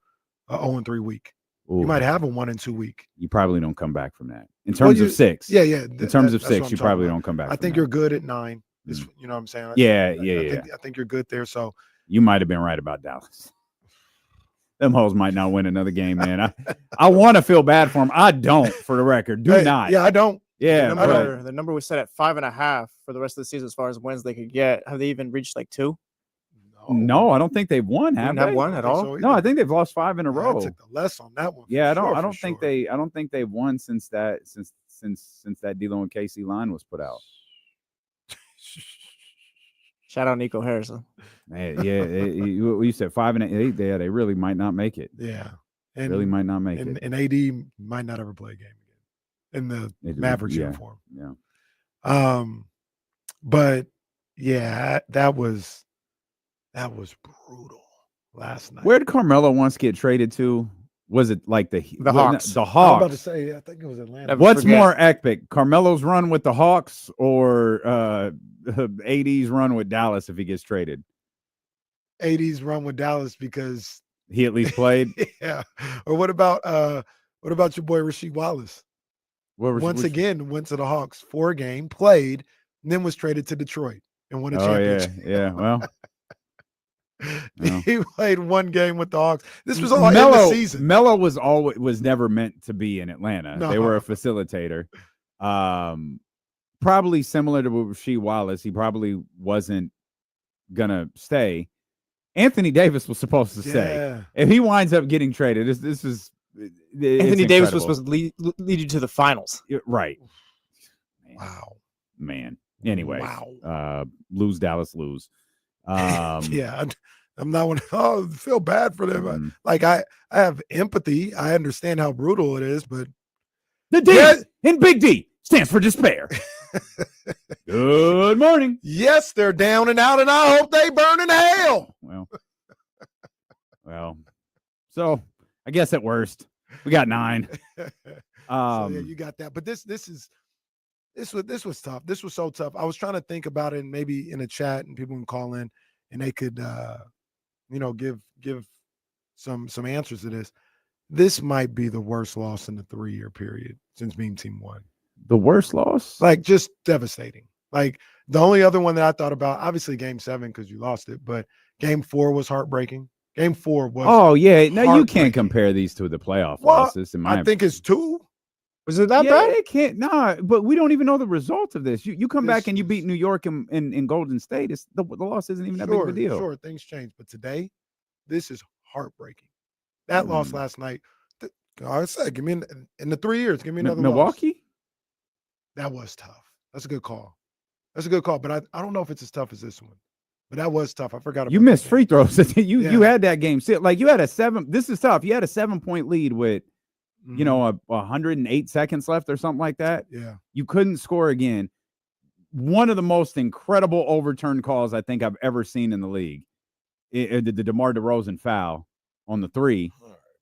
0-3 week. Ooh. You might have a 1-2 week. You probably don't come back from that. In terms of 6. Yeah, yeah. In terms of 6, you probably don't come back. I think you're good at 9. You know what I'm saying? I think you're good there. So you might have been right about Dallas. Them hoes might not win another game, man. I want to feel bad for them. I don't, for the record. Do not. Yeah, I don't. Yeah, the number was set at 5.5 for the rest of the season as far as wins they could get. Have they even reached like 2? No, I don't think they've won. Have they? Won at all? No, I think they've lost 5 in a row. I took the less on that one. Yeah, I don't think they've won since that D'Lo and KC line was put out. Shout out Nico Harrison. You said 5 and 8. Yeah, they really might not make it. Yeah, and really might not make it. And AD might not ever play a game again in the Mavericks uniform. Yeah. But yeah, that was brutal last night. Where did Carmelo once get traded to? Was it like the Hawks? The Hawks. I was about to say, I think it was Atlanta. What's more epic, Carmelo's run with the Hawks or AD's run with Dallas if he gets traded? AD's run with Dallas because he at least played. Yeah. Or what about your boy Rasheed Wallace? Once again, went to the Hawks for a game, played, and then was traded to Detroit and won a championship. Yeah. Well. He played one game with the Hawks. This was all in the season. Melo was never meant to be in Atlanta. No. They were a facilitator. Probably similar to Rasheed Wallace. He probably wasn't gonna stay. Anthony Davis was supposed to stay. If he winds up getting traded, this is Anthony Davis was supposed to lead you to the finals. Right. Wow. Man. Anyway. Wow. Lose Dallas, lose. Yeah, I'm not one. Oh, feel bad for them. Like I have empathy. I understand how brutal it is, but the D in Big D stands for despair. Good morning. Yes, they're down and out, and I hope they burn in hell. Well. So I guess at worst we got 9. So yeah, you got that. But this was tough. This was so tough. I was trying to think about it, and maybe in a chat, and people can call in, and they could, give some answers to this. This might be the worst loss in the 3-year period since being Team 1. The worst loss? Like, just devastating. Like, the only other one that I thought about, obviously Game 7 because you lost it, but Game 4 was heartbreaking. Game 4 was. Oh yeah, no, you can't compare these to the playoff losses. In my opinion. I think it's 2. Was it that bad? It can't. Nah, but we don't even know the results of this. You come back and you beat New York and Golden State. It's the loss isn't even that big of a deal. Sure, things change, but today, this is heartbreaking. That loss last night. I said, give me in the 3 years, give me another Milwaukee. Loss. That was tough. That's a good call. But I don't know if it's as tough as this one. But that was tough. I forgot about you missed free throws. You had that game. Like you had a 7. This is tough. You had a 7-point lead with. 108 seconds left or something like that. Yeah. You couldn't score again. One of the most incredible overturned calls I think I've ever seen in the league. The DeMar DeRozan foul on the 3.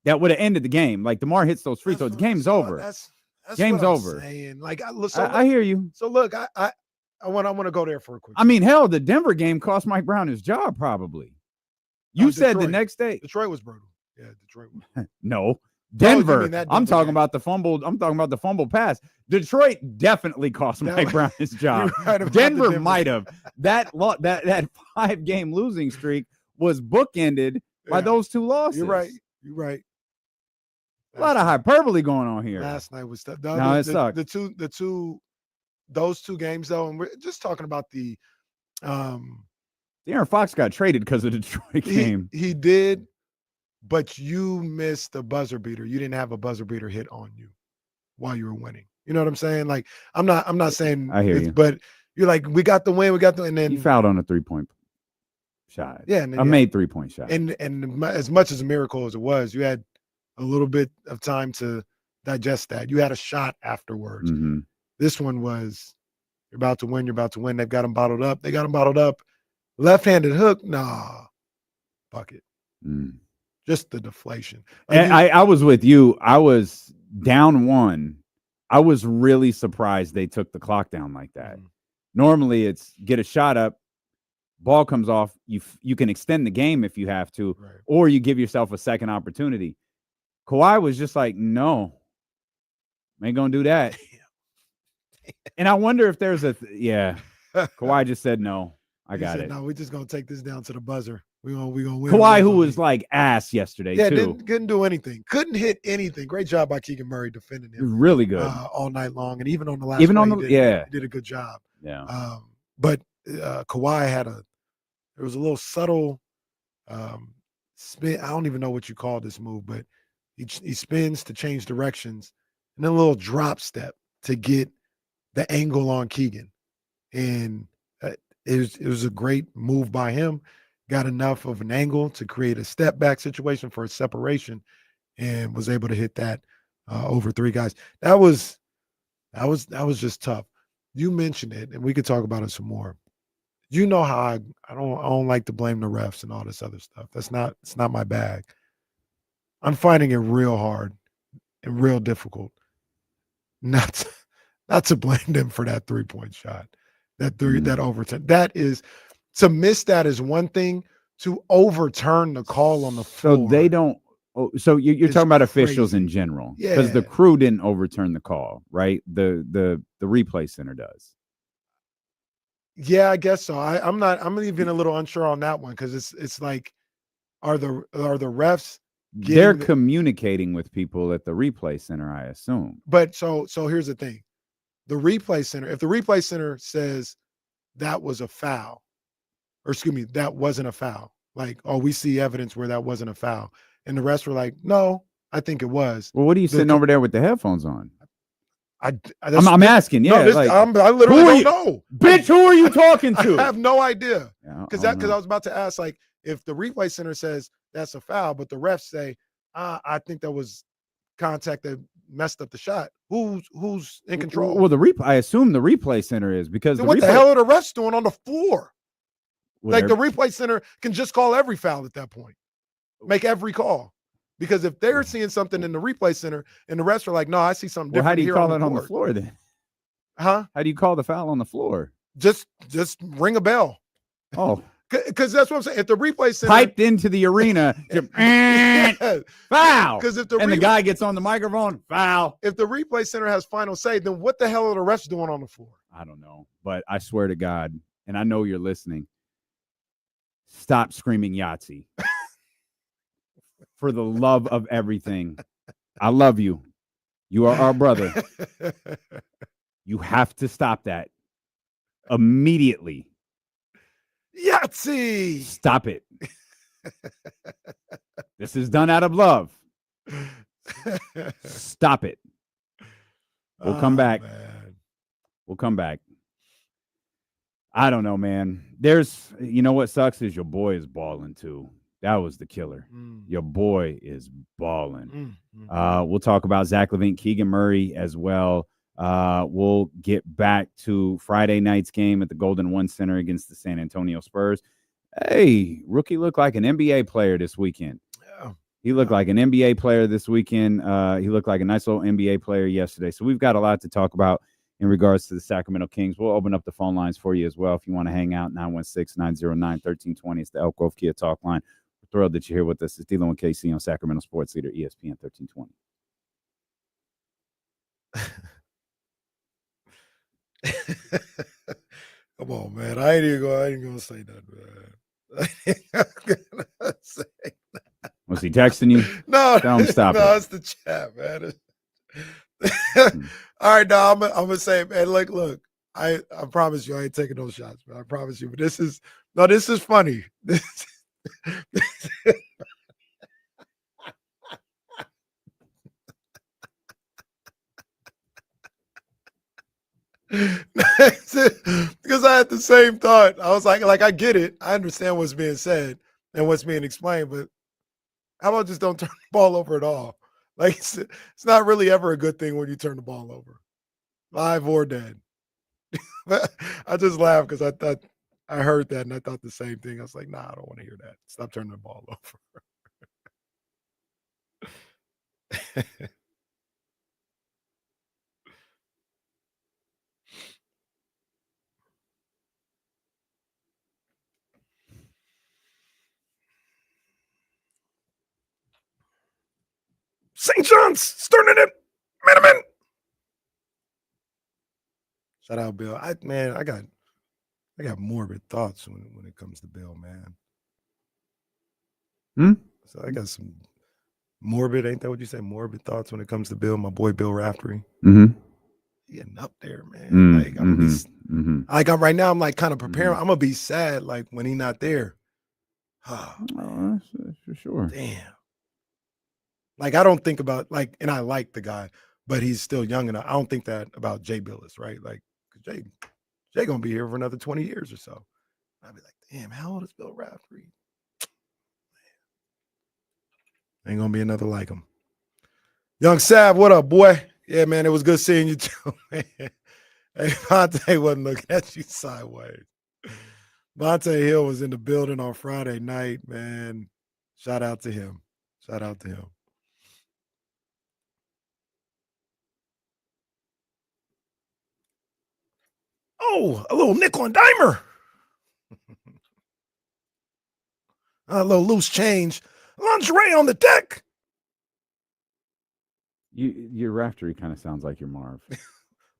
That would have ended the game. Like DeMar hits those free throws. Game's over. That's game's what I'm over. Saying. Like I hear you. So look, I want to go there for a quick. I mean, hell, the Denver game cost Mike Brown his job probably. You said Detroit. The next day. Detroit was brutal. Yeah, Detroit was. No. Denver. I'm talking about the fumble. I'm talking about the fumble pass. Detroit definitely cost Mike Brown his job. Denver might have. That 5-game losing streak was bookended by those 2 losses. You're right. A lot of hyperbole going on here. Last night was tough. It sucked. Those 2 games though, and we're just talking about the. De'Aaron Fox got traded because of the Detroit game. He did. But you missed a buzzer beater. You didn't have a buzzer beater hit on you while you were winning. You know what I'm saying? Like, I'm not saying I hear you. But you're like, we got the win, and then you fouled on a 3-point shot. Yeah, I made 3-point shot. And as much as a miracle as it was, you had a little bit of time to digest that. You had a shot afterwards. Mm-hmm. This one was, you're about to win. They've got them bottled up. Left-handed hook, nah, fuck it. Just the deflation. And I was with you. I was down 1 I was really surprised they took the clock down like that. Normally, it's get a shot up, ball comes off, you can extend the game if you have to, or you give yourself a second opportunity. Kawhi was just like, no, ain't gonna do that. And I wonder if there's Kawhi just said no. I got it. No, we're just gonna take this down to the buzzer. We gonna win. Kawhi, who was like ass yesterday, too. Couldn't do anything. Couldn't hit anything. Great job by Keegan Murray defending him. Really good all night long, and even on the last. He did a good job. Yeah. But Kawhi had there was a little subtle spin. I don't even know what you call this move, but he spins to change directions, and then a little drop step to get the angle on Keegan, and it was a great move by him. Got enough of an angle to create a step back situation for a separation, and was able to hit that over three guys. That was just tough. You mentioned it, and we could talk about it some more. You know how I don't like to blame the refs and all this other stuff. It's not my bag. I'm finding it real hard and real difficult not to blame them for that 3-point shot. That overturn. That is, to miss that is one thing. To overturn the call on the floor. So they don't. So you're talking about officials in general, because the crew didn't overturn the call, right? The replay center does. Yeah, I guess so. I'm even a little unsure on that one, because it's like, are the refs? They're communicating with people at the replay center, I assume. But so here's the thing. The replay center, if the replay center says that was a foul, or excuse me, that wasn't a foul, like, oh, we see evidence where that wasn't a foul, and the refs were like, no, I think it was. Well, what are you sitting over there with the headphones on? I'm asking. Yeah, no, I literally don't know. Bitch, who are you talking to? I have no idea. Because I know. was about to ask, like, if the replay center says that's a foul, but the refs say, I think that was contact that messed up the shot. Who's in control? Well, I assume the replay center is, because what the hell are the refs doing on the floor? Like, the replay center can just call every foul at that point, make every call. Because if they're seeing something in the replay center and the refs are like, no, I see something different. How do you here call on it on the floor then? Huh? How do you call the foul on the floor? Just ring a bell. Oh. Because that's what I'm saying. If the replay center piped into the arena, foul. Because if the guy gets on the microphone, foul. If the replay center has final say, then what the hell are the refs doing on the floor? I don't know, but I swear to God, and I know you're listening, stop screaming Yahtzee. For the love of everything, I love you. You are our brother. You have to stop that immediately. Yahtzee! Stop it. This is done out of love. Stop it. We'll come back. Man. We'll come back. I don't know, man. You know what sucks is your boy is balling too. That was the killer. Your boy is balling. We'll talk about Zach LaVine, Keegan Murray as well. We'll get back to Friday night's game at the Golden One Center against the San Antonio Spurs. Hey, rookie looked like an NBA player this weekend. Yeah. He looked like an NBA player this weekend. He looked like a nice little NBA player yesterday. So we've got a lot to talk about in regards to the Sacramento Kings. We'll open up the phone lines for you as well if you want to hang out. 916-909-1320. It's the Elk Grove Kia Talk line. We're thrilled that you're here with us. It's D-Lo and KC on Sacramento Sports Leader, ESPN 1320. Come on, man. I ain't gonna say that, man. I ain't gonna say that. Was he texting you? No, Tell him stop no, it. it's the chat, man. All right, now I'm gonna say, man, look. I promise you, I ain't taking those shots, man. I promise you. But this is funny. Because I had the same thought. I was like, I get it. I understand what's being said and what's being explained, but how about just don't turn the ball over at all? Like, it's not really ever a good thing when you turn the ball over, live or dead. But I just laughed because I thought I heard that and I thought the same thing. I was like, nah, I don't want to hear that. Stop turning the ball over. St. John's starting it. Man. Shout out, Bill. I got morbid thoughts when it comes to Bill, man. So I got some morbid, ain't that what you say? Morbid thoughts when it comes to Bill, my boy Bill Raftery. Getting up there, man. Like I'm right now, I'm like kind of preparing. I'm gonna be sad like when he's not there. Oh, that's for sure. Damn. Like I don't think about and I like the guy, but he's still young enough. I don't think that about Jay Billis, right? Like Jay gonna be here for another 20 years or so. I'd be like, damn, how old is Bill Raftery? Ain't gonna be another like him. Young Sav, what up, boy? Yeah, man, it was good seeing you too, man. Hey, Vontae wasn't looking at you sideways. Vontae Hill was in the building on Friday night, man. Shout out to him. Oh, a little nickel and dimer. A little loose change. Lingerie on the deck. Your Raftery kind of sounds like your Marv.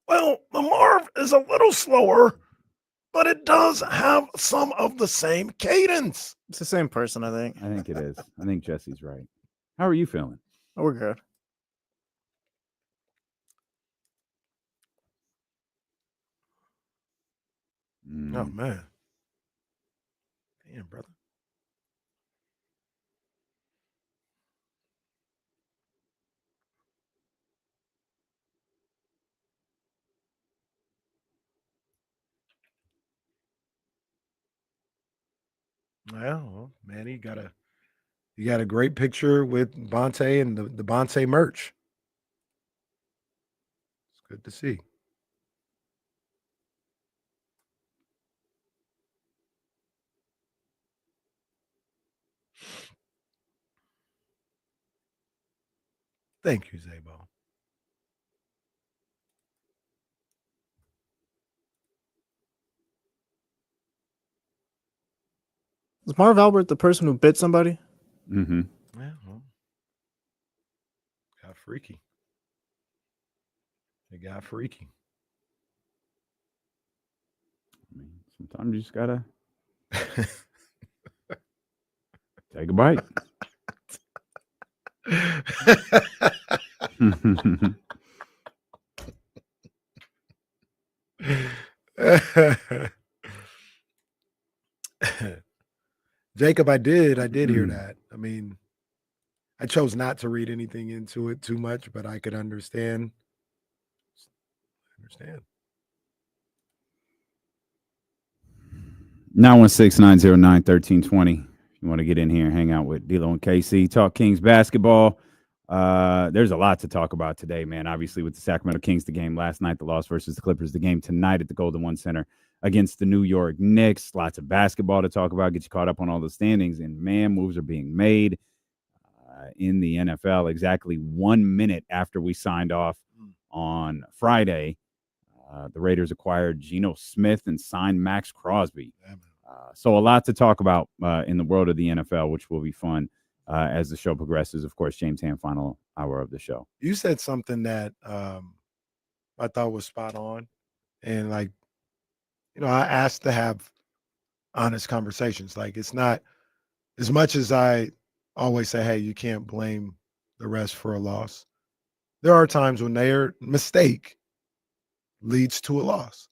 Well, the Marv is a little slower, but it does have some of the same cadence. It's the same person, I think. I think it is. I think Jesse's right. How are you feeling? Oh, we're good. Oh, man. Damn, brother. Well, man, you got a great picture with Bonte and the Bonte merch. It's good to see. Thank you, Zabo. Is Marv Albert the person who bit somebody? Mm-hmm. Yeah, well, got freaky. It got freaky. I mean, sometimes you just gotta take a bite. Jacob, I did hear that. I mean, I chose not to read anything into it too much, but I could understand. 916-909-1320. If you want to get in here and hang out with D'Lo and KC, talk Kings basketball. There's a lot to talk about today, man. Obviously, with the Sacramento Kings, the game last night, the loss versus the Clippers, the game tonight at the Golden One Center against the New York Knicks. Lots of basketball to talk about, get you caught up on all the standings. And, man, moves are being made in the NFL exactly 1 minute after we signed off on Friday. The Raiders acquired Geno Smith and signed Max Crosby. So a lot to talk about in the world of the NFL, which will be fun as the show progresses. Of course, James Ham, final hour of the show. You said something that I thought was spot on. And, like, you know, I asked to have honest conversations. Like, it's not as much as I always say, hey, you can't blame the rest for a loss. There are times when their mistake leads to a loss.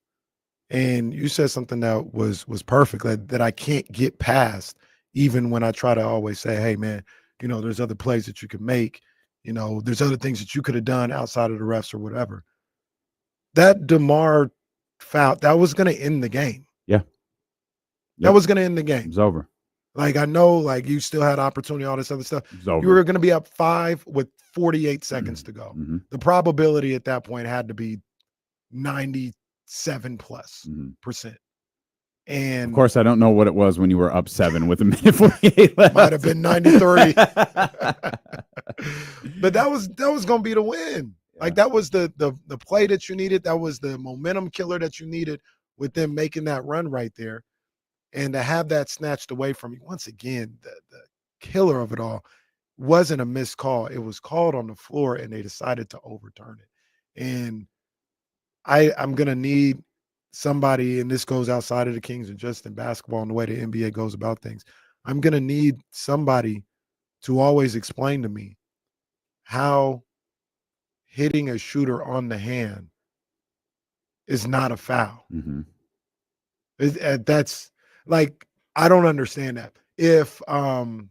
And you said something that was perfect, that I can't get past, even when I try to always say, hey, man, you know, there's other plays that you could make. You know, there's other things that you could have done outside of the refs or whatever. That DeMar foul, that was going to end the game. Yeah. That was going to end the game. It's over. Like, I know, like, you still had opportunity, all this other stuff. It's over. You were going to be up 5 with 48 seconds to go. Mm-hmm. The probability at that point had to be 97 plus %. And of course, I don't know what it was when you were up 7 with a minute 48 left. Might have been 93. But that was going to be the win. Yeah. Like, that was the play that you needed. That was the momentum killer that you needed with them making that run right there. And to have that snatched away from you, once again, the killer of it all wasn't a missed call. It was called on the floor, and they decided to overturn it. And I'm going to need somebody, and this goes outside of the Kings and just in basketball and the way the NBA goes about things. I'm going to need somebody to always explain to me how hitting a shooter on the hand is not a foul. Mm-hmm. That's like, I don't understand that. If DeMar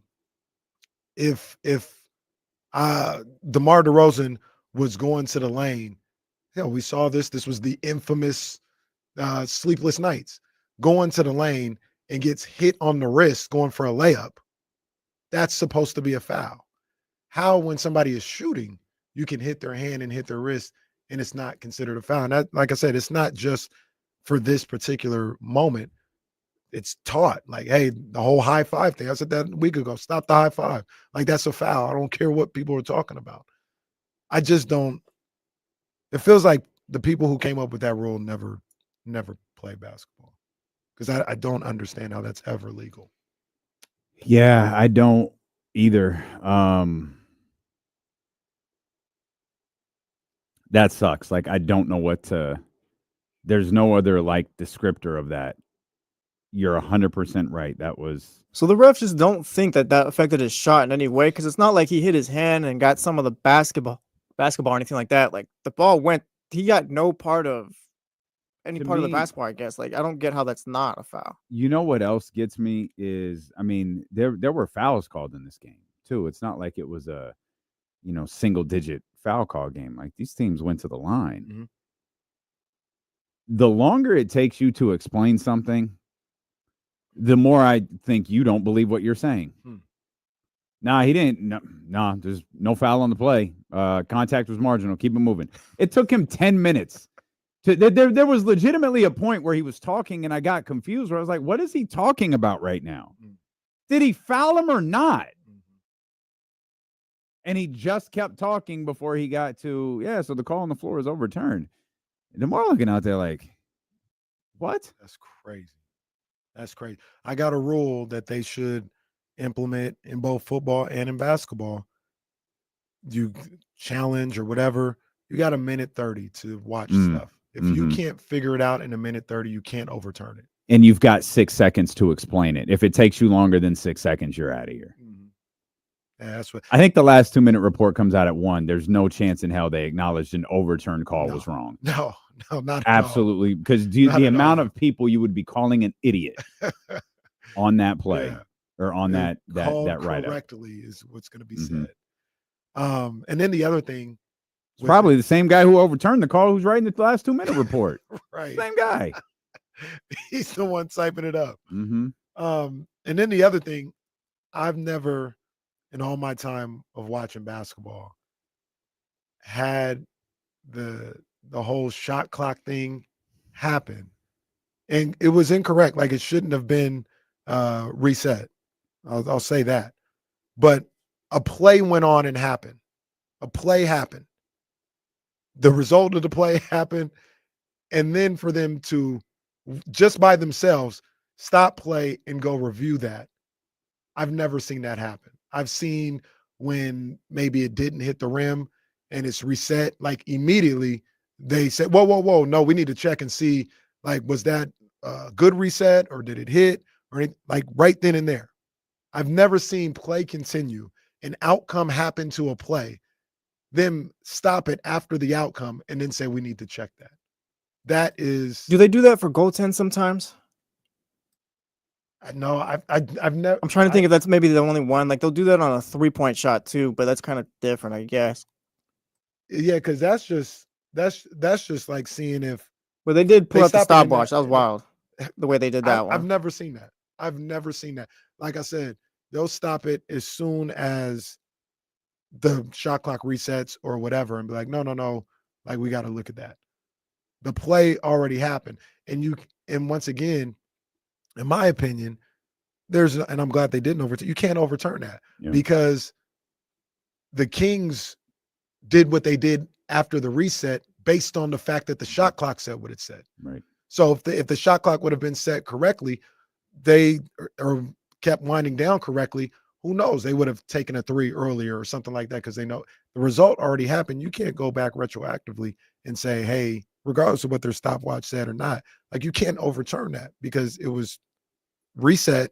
DeRozan was going to the lane, we saw this. This was the infamous sleepless nights, going to the lane and gets hit on the wrist going for a layup. That's supposed to be a foul. How, when somebody is shooting, you can hit their hand and hit their wrist and it's not considered a foul? And that, like I said, it's not just for this particular moment. It's taught, like, hey, the whole high five thing. I said that a week ago. Stop the high five. Like, that's a foul. I don't care what people are talking about. I just don't. It feels like the people who came up with that rule never play basketball, because I don't understand how that's ever legal. Yeah, I don't either. That sucks. Like, I don't know what to. There's no other like descriptor of that. You're 100% right. That was. So the refs just don't think that affected his shot in any way, because it's not like he hit his hand and got some of the basketball or anything like that. Like, the ball went. He got no part of any part of the basketball, I guess. Like, I don't get how that's not a foul. You know what else gets me is, I mean, there were fouls called in this game too. It's not like it was a, single digit foul call game. Like, these teams went to the line. Mm-hmm. The longer it takes you to explain something, the more I think you don't believe what you're saying. Nah, he didn't. No, there's no foul on the play. Contact was marginal. Keep it moving. It took him 10 minutes. There was legitimately a point where he was talking, and I got confused, where I was like, what is he talking about right now? Did he foul him or not? And he just kept talking before he got to, so the call on the floor is overturned. DeMar looking out there like, what? That's crazy. That's crazy. I got a rule that they should implement in both football and in basketball. You challenge or whatever, you got a minute 30 to watch stuff. If you can't figure it out in a minute 30, you can't overturn it. And you've got 6 seconds to explain it. If it takes you longer than 6 seconds, you're out of here. Yeah, that's what I think. The last 2-minute report comes out at 1. There's no chance in hell they acknowledged an overturned call was wrong. No, not absolutely, because the amount of people you would be calling an idiot on that play or on that write-up correctly is what's going to be said. And then the other thing, it's probably the same guy who overturned the call who's writing the last 2-minute report. Right, same guy. He's the one typing it up. And then the other thing, I've never, in all my time of watching basketball, had the whole shot clock thing happen, and it was incorrect. Like, it shouldn't have been reset. I'll say that. But a play went on and happened. A play happened. The result of the play happened, and then for them to just by themselves stop play and go review that, I've never seen that happen. I've seen when maybe it didn't hit the rim and it's reset, like immediately they said, whoa, no, we need to check and see, like, was that a good reset or did it hit, or anything, like right then and there. I've never seen play continue, an outcome happen to a play, them stop it after the outcome and then say we need to check that. That is. Do they do that for goaltends sometimes? No, I've never. I'm trying to think if that's maybe the only one. Like, they'll do that on a 3-point shot too, but that's kind of different, I guess. Yeah, because that's just like seeing if. Well, they did pull up the stopwatch. That was wild. The way they did that one. I've never seen that. I've never seen that. Like I said, they'll stop it as soon as the shot clock resets or whatever, and be like, no, like, we got to look at that. The play already happened, and once again, in my opinion, and I'm glad they didn't overturn. You can't overturn that because the Kings did what they did after the reset based on the fact that the shot clock said what it said. Right. So if the shot clock would have been set correctly, they or kept winding down correctly, who knows? They would have taken a 3 earlier or something like that because they know the result already happened. You can't go back retroactively and say, hey, regardless of what their stopwatch said or not, like you can't overturn that because it was reset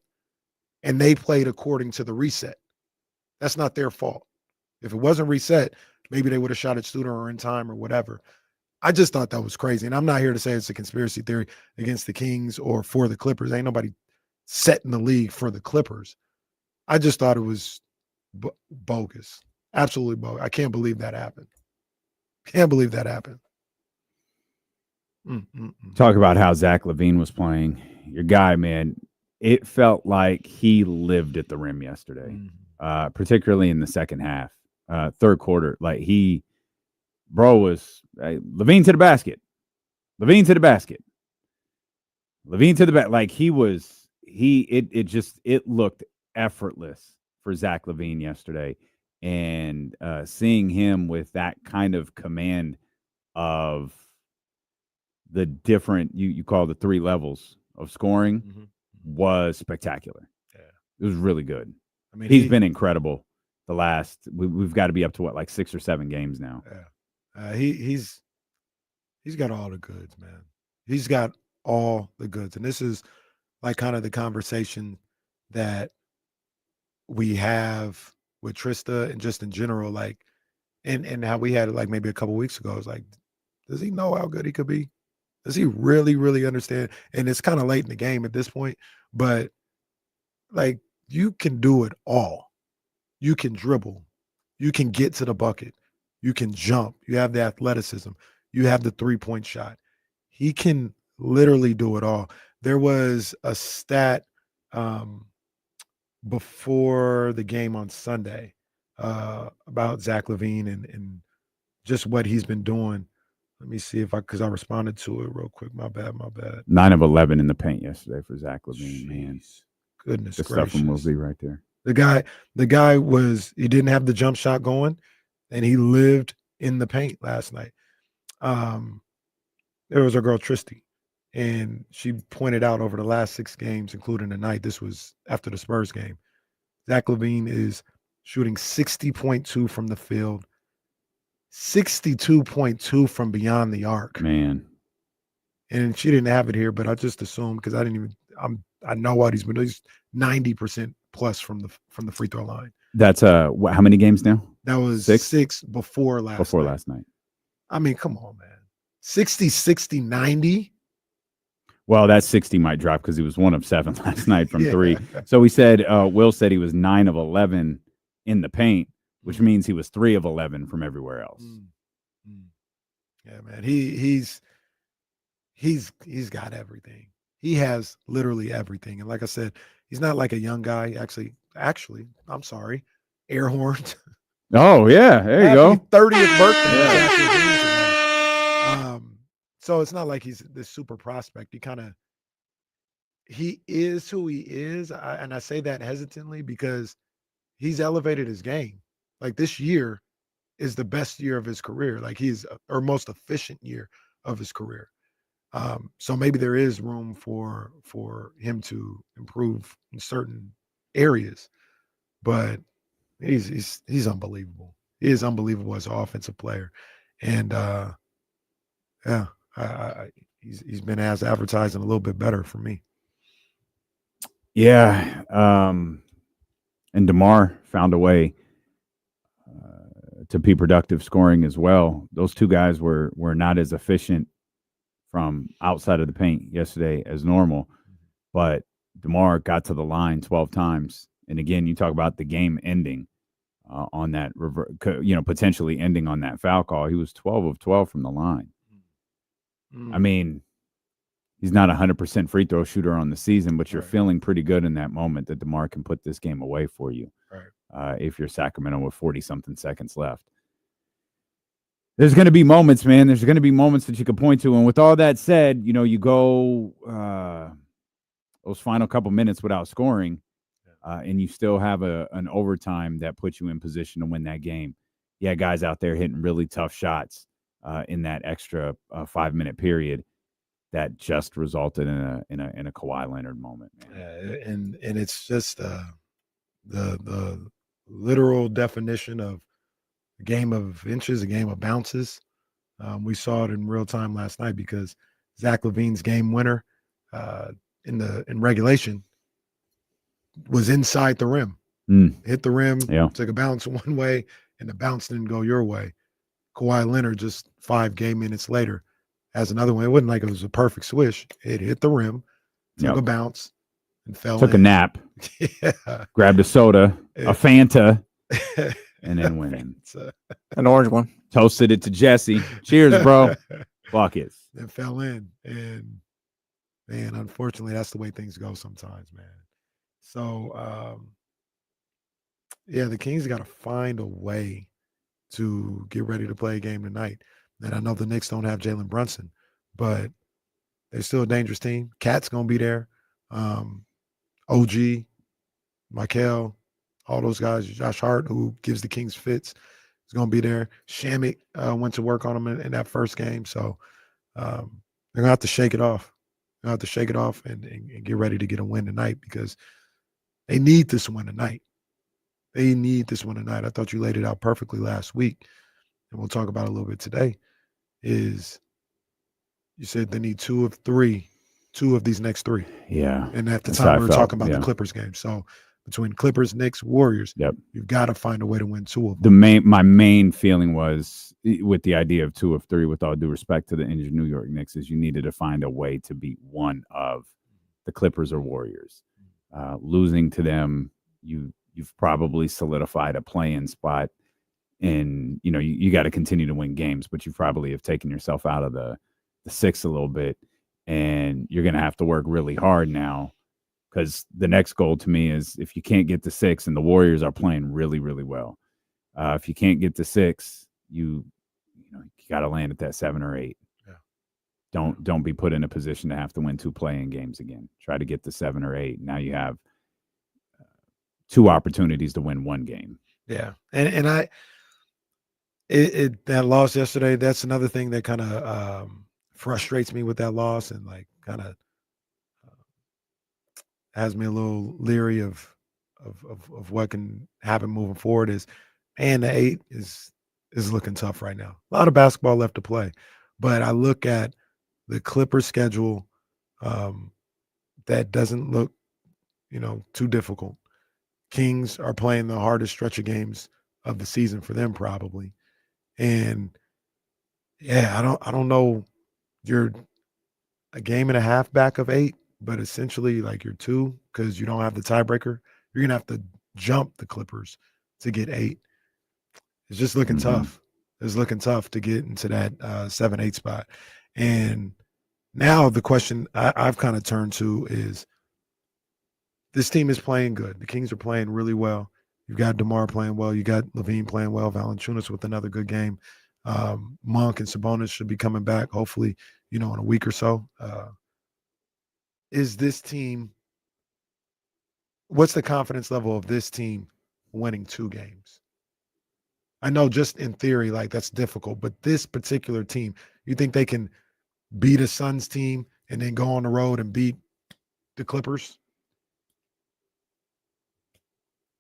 and they played according to the reset. That's not their fault. If it wasn't reset, maybe they would have shot it sooner or in time or whatever. I just thought that was crazy. And I'm not here to say it's a conspiracy theory against the Kings or for the Clippers. Ain't nobody setting the league for the Clippers. I just thought it was bogus. Absolutely bogus. I can't believe that happened. Can't believe that happened. Talk about how Zach LaVine was playing. Your guy, man, it felt like he lived at the rim yesterday, particularly in the second half, third quarter. Like LaVine to the basket. LaVine to the basket. LaVine to the back. Like it looked effortless for Zach LaVine yesterday. And seeing him with that kind of command of the different, you call the 3 levels of scoring, was spectacular. Yeah. It was really good. I mean, he's been incredible the last, we've got to be up to like 6 or 7 games now. Yeah. He's got all the goods, man. He's got all the goods. And this is like kind of the conversation that we have with Trista and just in general, like, and how we had it like maybe a couple weeks ago. It's like, does he know how good he could be? Does he really, really understand? And it's kind of late in the game at this point, but like you can do it all. You can dribble. You can get to the bucket. You can jump. You have the athleticism. You have the 3-point shot. He can literally do it all. There was a stat before the game on Sunday about Zach LaVine and just what he's been doing. Let me see because I responded to it real quick. My bad. 9 of 11 in the paint yesterday for Zach LaVine, man. Goodness Good gracious. stuff from Will Z right there. The guy he didn't have the jump shot going, and he lived in the paint last night. There was our girl Tristy, and she pointed out over the last 6 games, including tonight, this was after the Spurs game, Zach LaVine is shooting 60.2 from the field, 62.2 from beyond the arc. Man. And she didn't have it here, but I just assumed because I know what he's been doing. He's 90% plus from the free throw line. That's how many games now? That was 6 before last night. I mean, come on, man. 60, 90. Well, that 60 might drop because he was 1 of 7 last night from 3. So we said, Will said he was 9 of 11 in the paint, which means he was 3 of 11 from everywhere else. Yeah, man. He's got everything. He has literally everything. And like I said, he's not like a young guy. Actually, I'm sorry. Air horns. Oh, yeah. There you go. 30th birthday. Yeah. So it's not like he's this super prospect. He is who he is. And I say that hesitantly because he's elevated his game. Like this year is the best year of his career. Like or most efficient year of his career. So maybe there is room for him to improve in certain areas, but he's unbelievable. He is unbelievable as an offensive player, and he's been as advertised and a little bit better for me. Yeah, and DeMar found a way to be productive scoring as well. Those 2 guys were not as efficient from outside of the paint yesterday as normal, but DeMar got to the line 12 times. And again, you talk about the game ending on that, potentially ending on that foul call. He was 12 of 12 from the line. I mean, he's not 100% free throw shooter on the season, but you're feeling pretty good in that moment that DeMar can put this game away for you. Right. If you're Sacramento with 40-something seconds left. There's going to be moments, man. There's going to be moments that you can point to. And with all that said, you go those final couple minutes without scoring, and you still have an overtime that puts you in position to win that game. Yeah, guys out there hitting really tough shots in that extra 5-minute period that just resulted in a Kawhi Leonard moment, man. And it's just the literal definition of a game of inches, a game of bounces. We saw it in real time last night because Zach LaVine's game winner in regulation was inside the rim. Hit the rim, took a bounce one way, and the bounce didn't go your way. Kawhi Leonard, just 5 game minutes later, has another one. It wasn't like it was a perfect swish. It hit the rim, took a bounce, and fell Took in. a nap. Grabbed a soda, a Fanta, and then went in. An orange one. Toasted it to Jesse. Cheers, bro. Buckets. And fell in. And, man, unfortunately, that's the way things go sometimes, man. So, yeah, the Kings got to find a way to get ready to play a game tonight. And I know the Knicks don't have Jalen Brunson, but they're still a dangerous team. Cat's going to be there. OG, Michael, all those guys, Josh Hart, who gives the Kings fits, is going to be there. Shamik went to work on him in that first game. So they're going to have to shake it off. They're going to have to shake it off and get ready to get a win tonight because they need this win tonight. They need this one tonight. I thought you laid it out perfectly last week, and we'll talk about it a little bit today, is you said they need 2 of these next 3. Yeah. And at the That's time, how I we were felt. talking about the Clippers game. So between Clippers, Knicks, Warriors, you've got to find a way to win 2 of them. My main feeling was with the idea of 2 of 3, with all due respect to the injured New York Knicks, is you needed to find a way to beat one of the Clippers or Warriors. Losing to them, you've probably solidified a play-in spot, and you got to continue to win games, but you probably have taken yourself out of the 6 a little bit, and you're going to have to work really hard now, because the next goal to me is, if you can't get to 6, and the Warriors are playing really, really well, if you can't get to 6, you got to land at that 7 or 8. Don't be put in a position to have to win 2 play-in games again. Try to get to 7 or 8. Now you have 2 opportunities to win 1 game. Yeah. And that loss yesterday, that's another thing that kind of frustrates me with that loss, and like kind of has me a little leery of what can happen moving forward. Is, man, the 8 is looking tough right now. A lot of basketball left to play, but I look at the Clippers schedule that doesn't look, too difficult. Kings are playing the hardest stretch of games of the season for them, probably. And yeah, I don't know. You're a game and a half back of 8, but essentially like you're 2, because you don't have the tiebreaker. You're gonna have to jump the Clippers to get 8. It's just looking tough. It's looking tough to get into that 7-8 spot. And now the question I've kind of turned to is, this team is playing good. The Kings are playing really well. You've got DeMar playing well. You got LaVine playing well. Valanciunas with another good game. Monk and Sabonis should be coming back, hopefully, in a week or so. Is this team, what's the confidence level of this team winning 2 games? I know just in theory, like, that's difficult, but this particular team, you think they can beat a Suns team and then go on the road and beat the Clippers?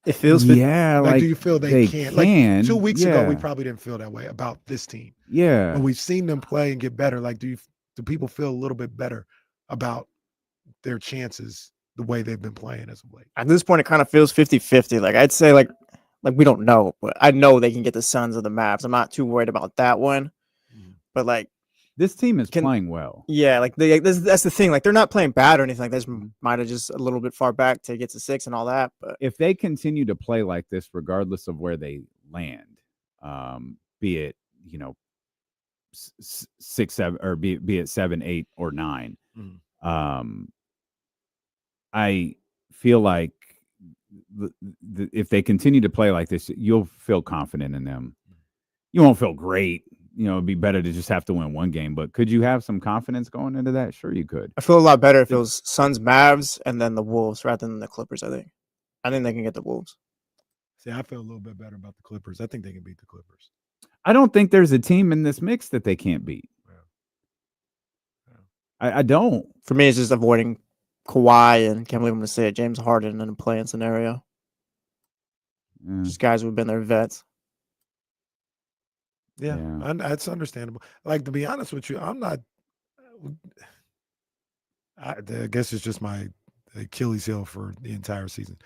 It feels like, do you feel they can? Like 2 weeks ago, we Yeah. probably didn't feel that way about this team. Yeah. But we've seen them play and get better. Like, do people feel a little bit better about their chances the way they've been playing as of late? At this point, it kind of feels 50-50. Like, I'd say, like we don't know, but I know they can get the Suns or the Mavs. I'm not too worried about that one. But like, this team is playing well. Yeah, like that's the thing. Like, they're not playing bad or anything. Like, this might have just a little bit far back to get to 6 and all that. But If they continue to play like this, regardless of where they land, be it 6, 7, or be it 7, 8, or 9, I feel like if they continue to play like this, you'll feel confident in them. You won't feel great. It'd be better to just have to win 1 game. But could you have some confidence going into that? Sure, you could. I feel a lot better if it was Suns, Mavs, and then the Wolves rather than the Clippers. I think they can get the Wolves. See, I feel a little bit better about the Clippers. I think they can beat the Clippers. I don't think there's a team in this mix that they can't beat. I don't. For me, it's just avoiding Kawhi and, can't believe I'm going to say it, James Harden in a play-in scenario. Just guys who've been their vets. Yeah, that's understandable. Like, to be honest with you, I'm not. I guess it's just my Achilles heel for the entire season.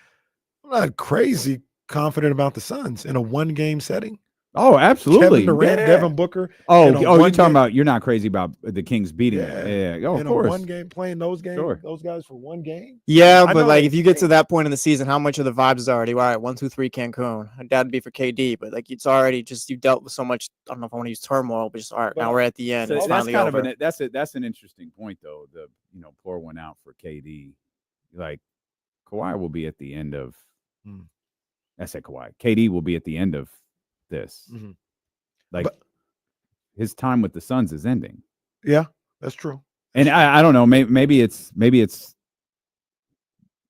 I'm not crazy confident about the Suns in a 1-game setting. Oh, absolutely. Kevin Durant, Yeah. Devin Booker. Oh, you're talking about you're not crazy about the Kings beating them. Yeah. Oh, in of course. a 1-game playing those games, Sure. those guys for 1 game. Yeah, I but know like they if you get to think- that point in the season, how much of the vibes is already all right? 1, 2, 3 Cancun. That'd be for KD, but like it's already just you dealt with so much. I don't know if I want to use turmoil, but just all right. Now we're at the end. So It's that's finally kind over. of that's an interesting point though. The pour one out for KD. Like Kawhi will be at the end of. I said Kawhi. KD will be at the end of this. Mm-hmm. Like his time with the Suns is ending. Yeah, that's true. And I don't know. Maybe it's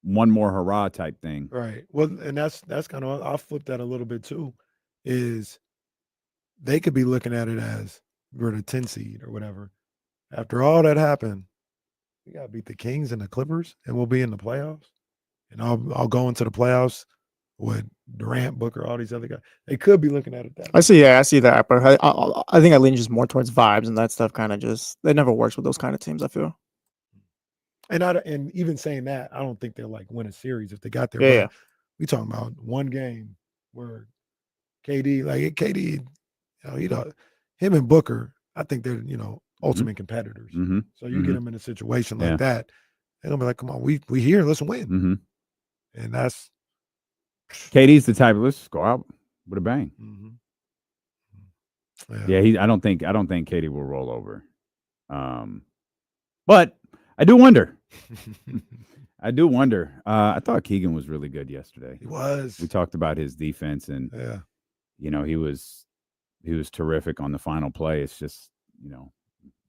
one more hurrah type thing. Right. Well, and that's kind of, I'll flip that a little bit too, is they could be looking at it as we're the 10 seed or whatever. After all that happened, we got to beat the Kings and the Clippers and we'll be in the playoffs. And I'll go into the playoffs with Durant, Booker, all these other guys. They could be looking at it that way. I see that, but I think I lean just more towards vibes, and that stuff kind of just it never works with those kind of teams. I feel. And even saying that, I don't think they'll like win a series if they got there. Yeah. We talking about 1 game where KD, him and Booker, I think they're ultimate competitors. Mm-hmm. So you get them in a situation like that, they're gonna be like, "Come on, we here, let's win." Mm-hmm. And that's KD's the type of let's go out with a bang. Mm-hmm. Yeah, I don't think KD will roll over. But I do wonder. I thought Keegan was really good yesterday. He was. We talked about his defense, and he was terrific on the final play. It's just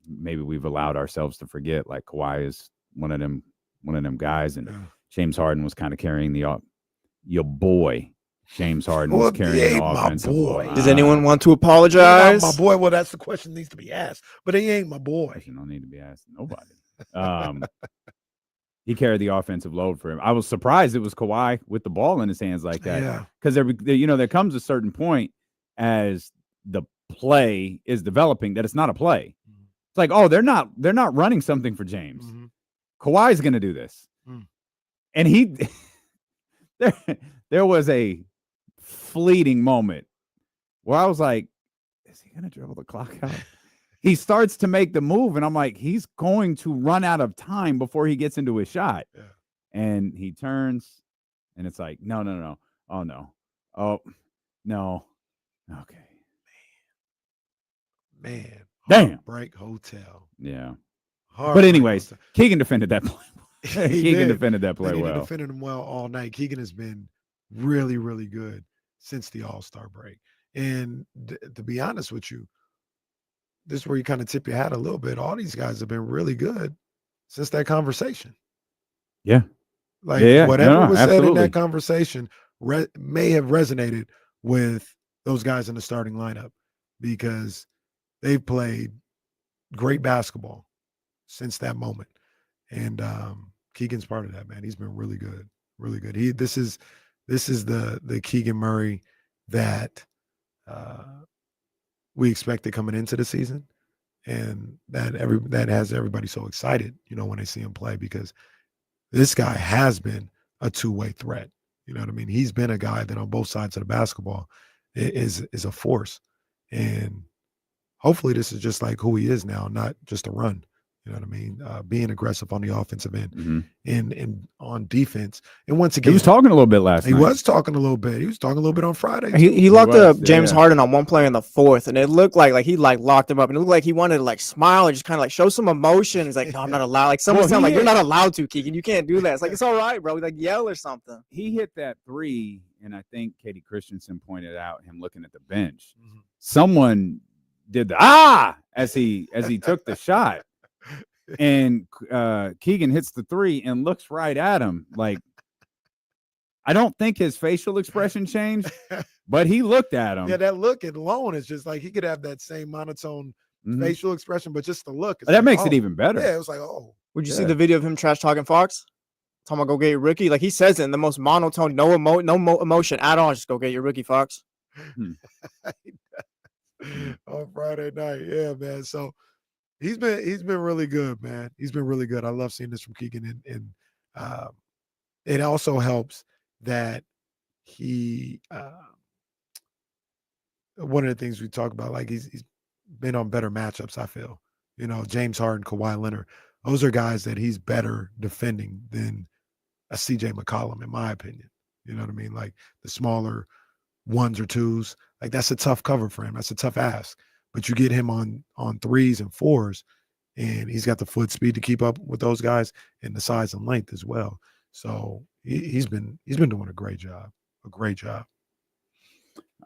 maybe we've allowed ourselves to forget like Kawhi is one of them guys, and James Harden was kind of carrying your boy. James Harden was carrying the offensive line. Does anyone want to apologize? My boy. Well, that's the question that needs to be asked. But he ain't my boy. Question don't need to be asked. Nobody. He carried the offensive load for him. I was surprised it was Kawhi with the ball in his hands like that. Yeah. Because there comes a certain point as the play is developing that it's not a play. It's like, oh, they're not running something for James. Mm-hmm. Kawhi's going to do this. And there was a fleeting moment where I was like, is he going to dribble the clock out? He starts to make the move, and I'm like, he's going to run out of time before he gets into his shot. Yeah. And he turns, and it's like, no. Oh, no. Oh, no. Okay. Man. Damn. Heartbreak Hotel. Yeah. Heartbreak But anyways, Hotel. Keegan defended that play. Keegan defended that play He well. defended him well all night. Keegan has been really, really good since the All-Star break. And to be honest with you, this is where you kind of tip your hat a little bit. All these guys have been really good since that conversation. Yeah. Like Yeah. whatever was said in absolutely. that conversation may have resonated with those guys in the starting lineup because they've played great basketball since that moment. And Keegan's part of that, man. He's been really good, really good. This is the Keegan Murray that we expected coming into the season, and that has everybody so excited, when they see him play, because this guy has been a two-way threat. You know what I mean? He's been a guy that on both sides of the basketball is a force, and hopefully this is just like who he is now, not just a run. You know what I mean? Being aggressive on the offensive end and on defense. And once again, He was talking a little bit last night. He was talking a little bit. He was talking a little bit on Friday. He locked up James yeah. Harden on one play in the fourth, and it looked like he locked him up, and it looked like he wanted to smile and just kind of show some emotion. He's like, "No, I'm not allowed." Like someone sound like, "You're not allowed to, Keegan. You can't do that." It's like it's all right, bro. Like yell or something. He hit that three, and I think Katie Christensen pointed out him looking at the bench. Someone did the as he took the shot. And Keegan hits the three and looks right at him. Like, I don't think his facial expression changed, but he looked at him. Yeah, that look alone is just like he could have that same monotone facial expression, but just the look. That makes it even better. Yeah, it was like, oh. Would you see the video of him trash talking Fox? talking about go get your rookie. Like he says it in the most monotone, no emotion at all. Just go get your rookie, Fox. On Friday night, yeah, man. So he's been really good, man. He's been really good. I love seeing this from Keegan, and it also helps that he. One of the things we talk about, like he's been on better matchups. I feel, James Harden, Kawhi Leonard. Those are guys that he's better defending than a CJ McCollum, in my opinion. You know what I mean? Like the smaller ones or twos, like that's a tough cover for him. That's a tough ask. But you get him on threes and fours, and he's got the foot speed to keep up with those guys and the size and length as well. So he's been doing a great job. A great job.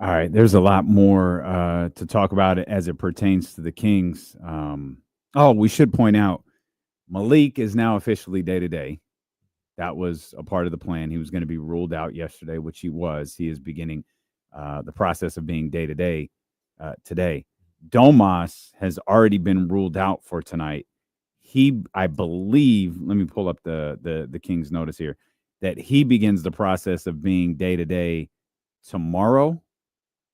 All right, there's a lot more to talk about it as it pertains to the Kings. We should point out Malik is now officially day-to-day. That was a part of the plan. He was going to be ruled out yesterday, which he was. He is beginning the process of being day-to-day today. Domas has already been ruled out for tonight. I believe, let me pull up the Kings notice here, that he begins the process of being day-to-day tomorrow.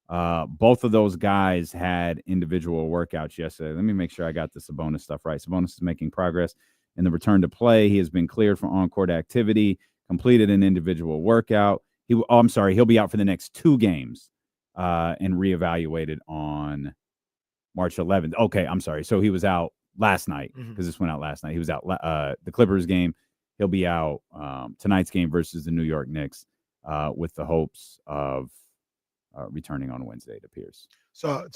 Both of those guys had individual workouts yesterday. Let me make sure I got the Sabonis stuff right. Sabonis is making progress in the return to play. He has been cleared for on-court activity, completed an individual workout. He'll be out for the next 2 games and reevaluated on March 11th. Okay, I'm sorry. So he was out last night because this went out last night. He was out the Clippers game. He'll be out tonight's game versus the New York Knicks with the hopes of returning on Wednesday, it appears. So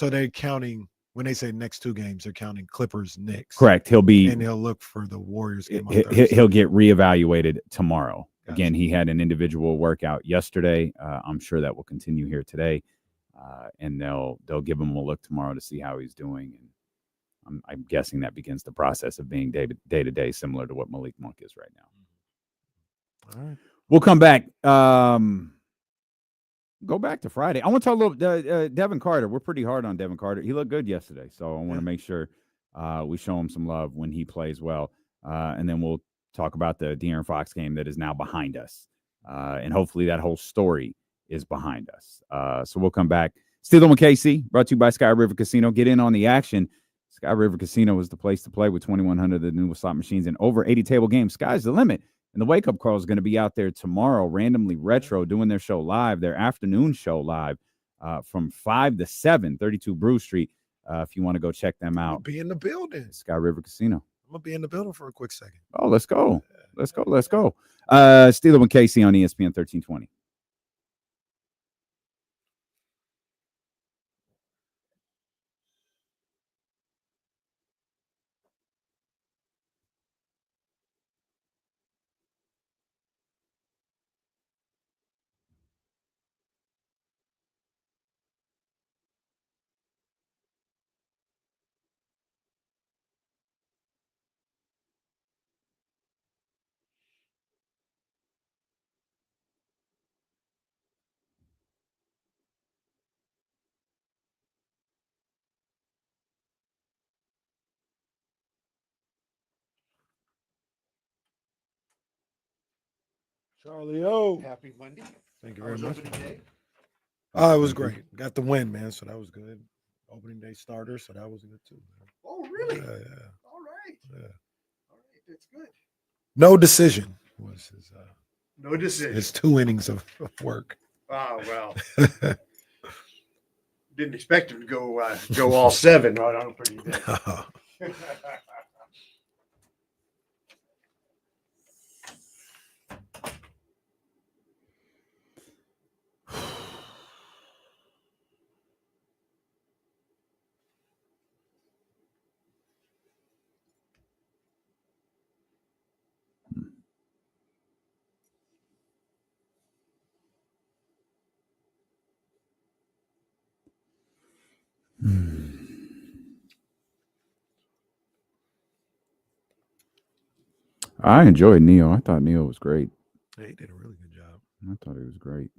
they're counting when they say next 2 games, they're counting Clippers, Knicks. Correct. He'll look for the Warriors game on Thursday. He'll get reevaluated tomorrow. Gotcha. Again, he had an individual workout yesterday. I'm sure that will continue here today, and they'll give him a look tomorrow to see how he's doing. And I'm guessing that begins the process of being day to day, similar to what Malik Monk is right now. All right, we'll come back. Go back to Friday. I want to talk a little Devin Carter. We're pretty hard on Devin Carter. He looked good yesterday, so I want to make sure we show him some love when he plays well. And then we'll talk about the De'Aaron Fox game that is now behind us. And hopefully that whole story is behind us. So we'll come back. Steele and KC, brought to you by Sky River Casino. Get in on the action. Sky River Casino is the place to play with 2,100 of the newest slot machines and over 80 table games. Sky's the limit. And the Wake Up Call is going to be out there tomorrow, Randomly Retro, doing their show live, their afternoon show live from 5 to 7, 32 Brew Street. If you want to go check them out. be in the building. Sky River Casino. I'm going to be in the building for a quick second. Oh, let's go. Let's go. Steele and Casey on ESPN 1320. Charlie O. Happy Monday. Thank you very much. Opening day. It was great. Got the win, man. So that was good. Opening day starter, so that was good too. Man. Oh, really? Yeah. All right. Yeah. All right. That's good. No decision was his. No decision. His 2 innings of work. Oh, well. Didn't expect him to go all 7 right on a pretty day. I enjoyed Neo. I thought Neo was great. Yeah, he did a really good job. I thought he was great.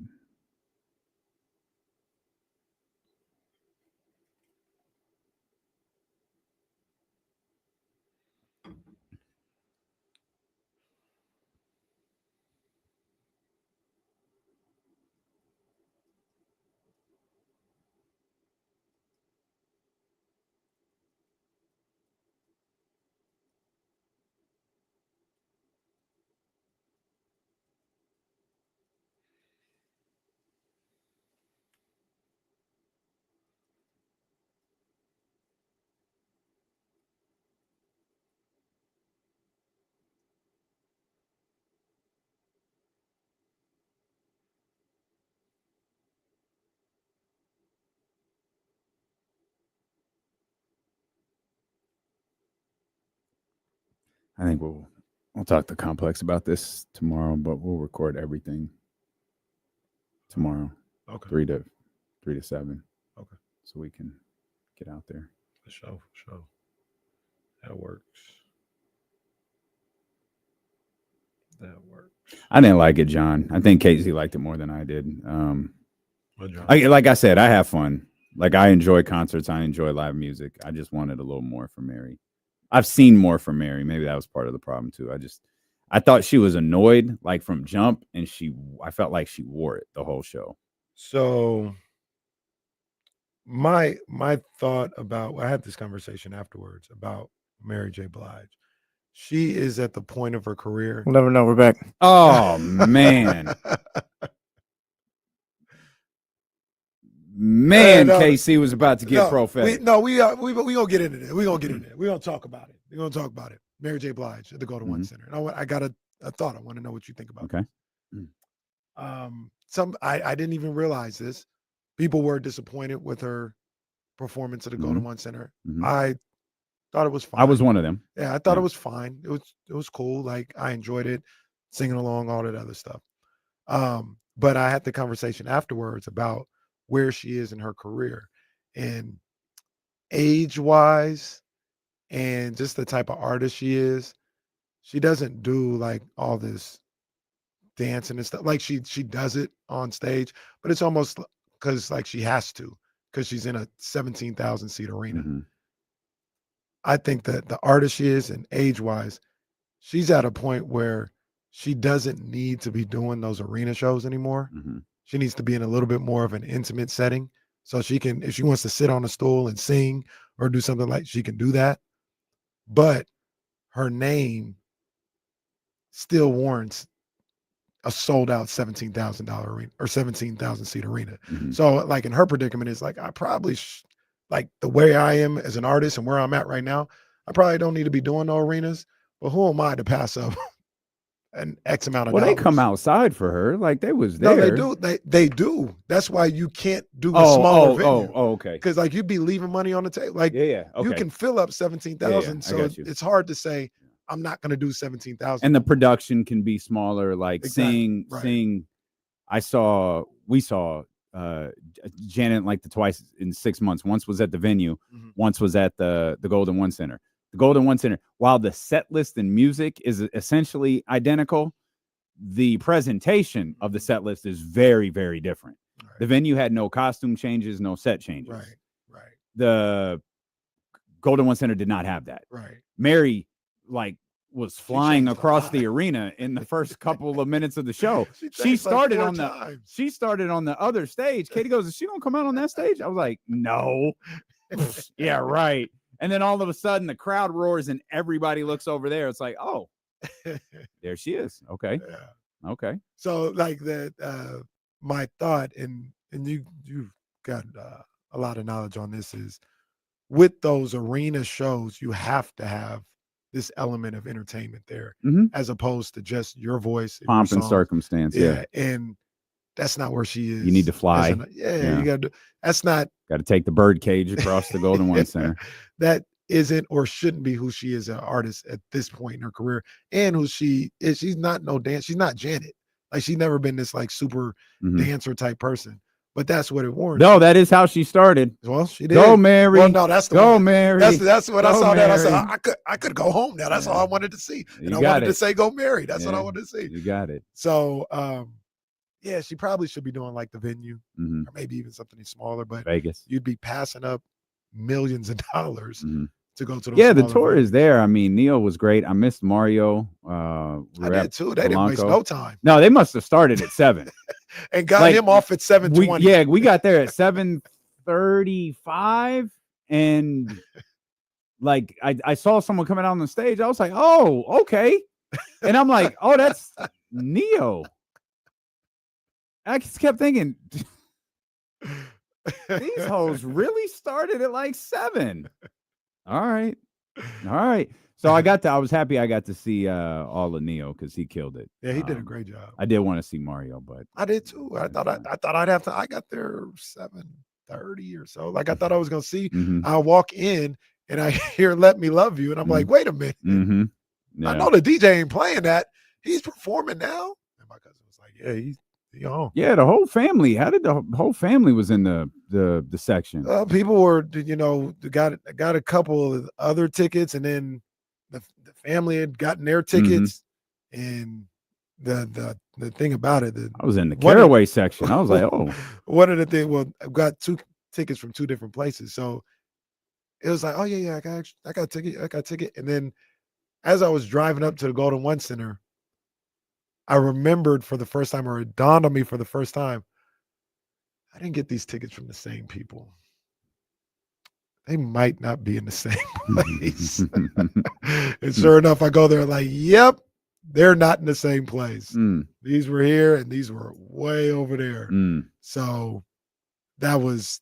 I think we'll talk to Complex about this tomorrow, but we'll record everything tomorrow. Okay. 3 to 7. Okay. So we can get out there. For sure. That works. I didn't like it, John. I think Casey liked it more than I did. Well, John. Like I said, I have fun. Like, I enjoy concerts. I enjoy live music. I just wanted a little more from Mary. I've seen more from Mary. Maybe that was part of the problem too. I thought she was annoyed, like, from jump, and I felt like she wore it the whole show. So my thought about, I had this conversation afterwards about Mary J. Blige. She is at the point of her career. We'll never know. We're back. Oh, man. KC was about to get prophetic. We gonna get into it. We're gonna talk about it. Mary J. Blige at the Golden One Center. And I got a thought. I want to know what you think about Okay. this. I didn't even realize this. People were disappointed with her performance at the Golden One Center. I thought it was fine. I was one of them. Yeah, I thought it was fine. It was cool. Like, I enjoyed it, singing along, all that other stuff. But I had the conversation afterwards about where she is in her career, and age-wise, and just the type of artist she is. She doesn't do like all this dancing and stuff. Like, she does it on stage, but it's almost because like she has to, because she's in a 17,000 seat arena. I think that the artist she is, and age-wise, she's at a point where she doesn't need to be doing those arena shows anymore. She needs to be in a little bit more of an intimate setting, so she can, if she wants to sit on a stool and sing or do something, like, she can do that. But her name still warrants a sold out $17,000 arena or 17,000 seat arena. So, like, in her predicament, it's like, I probably like, the way I am as an artist and where I'm at right now, I probably don't need to be doing no arenas. But who am I to pass up an X amount of dollars? They come outside for her. Like, they was there. No, they do. They do. That's why you can't do a smaller venue. Okay. Because, like, you'd be leaving money on the table. Like, Okay. you can fill up 17,000. So it's hard to say, I'm not going to do 17,000. And the production can be smaller. Like, Exactly. seeing. We saw Janet like twice in 6 months. Once was at the venue. Once was at the Golden One Center. The Golden One Center, while the set list and music is essentially identical, the presentation of the set list is very, very different. Right. The venue had no costume changes, no set changes. Right. The Golden One Center did not have that. Right. Mary, like, was flying across the arena in the first couple of minutes of the show. She started on the other stage. Katie goes, "Is she gonna come out on that stage?" I was like, "No." Yeah, right. And then all of a sudden the crowd roars and everybody looks over there. It's like, oh, there she is. Okay. Yeah. Okay. So, like, that, my thought, and you've got a lot of knowledge on this, is with those arena shows, you have to have this element of entertainment there, as opposed to just your voice, and pomp your and song. circumstance. Yeah. And that's not where she is. You need to fly. You got to. That's not. Got to take the bird cage across the Golden One Center. That isn't, or shouldn't be, who she is as an artist at this point in her career, and who she is. She's not no dance. She's not Janet. Like, she's never been this, like, super dancer type person. But that's what it warrants. No, that is how she started. Well, she did. Go, Mary. Well, no, that's the Go, one. Mary. That's what I saw. Mary. That I said, I could go home now. That's all I wanted to see. And I wanted to say, go, Mary. That's what I wanted to see. You got it. So, yeah, she probably should be doing like the venue, or maybe even something smaller. But Vegas, you'd be passing up millions of dollars to go to. The tour is there. I mean, Neil was great. I missed Mario. I did too. They didn't waste no time. No, they must have started at 7 and got him off at 7:20. We got there at 7:35, and like I saw someone coming out on the stage. I was like, oh, okay, and I'm like, oh, that's Neo. I just kept thinking, these hoes really started at like 7. All right. So I was happy I got to see all of Neo, because he killed it. Yeah, he did a great job. I did want to see Mario, but I did too. I thought I'd have to. I got there 7:30 or so. Like, I thought I was gonna see. I walk in and I hear "Let Me Love You," and I'm like, wait a minute. Yeah. I know the DJ ain't playing that. He's performing now. And my cousin was like, yeah, he's on. Yeah, the whole family. How did the whole family was in the section? People were, got a couple of other tickets, and then the family had gotten their tickets, and the thing about it, I was in the Caraway section. I was like, oh, one of the things. Well, I've got 2 tickets from 2 different places, so it was like, oh yeah, I got a ticket, and then as I was driving up to the Golden One Center, I remembered for the first time, or it dawned on me for the first time, I didn't get these tickets from the same people. They might not be in the same place. And sure enough, I go there like, yep, they're not in the same place. These were here and these were way over there. So that was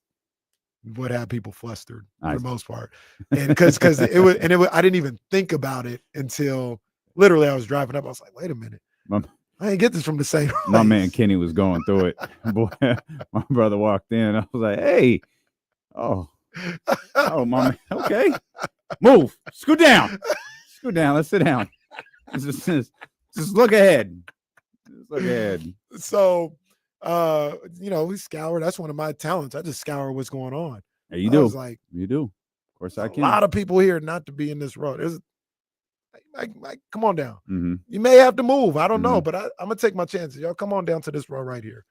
what had people flustered for the most part. And because it was, I didn't even think about it until literally I was driving up. I was like, wait a minute. I didn't get this from the same place. My man Kenny was going through it. Boy, my brother walked in. I was like, hey, oh, my man. Okay. Move. Scoot down. Let's sit down. Just look ahead. Just look ahead. So, we scour. That's one of my talents. I just scour what's going on. Yeah, you do. I was like, you do. Of course, I can. A lot of people here not to be in this road. There's like, come on down. Mm-hmm. You may have to move. I don't know, but I'm gonna take my chances. Y'all come on down to this row right here,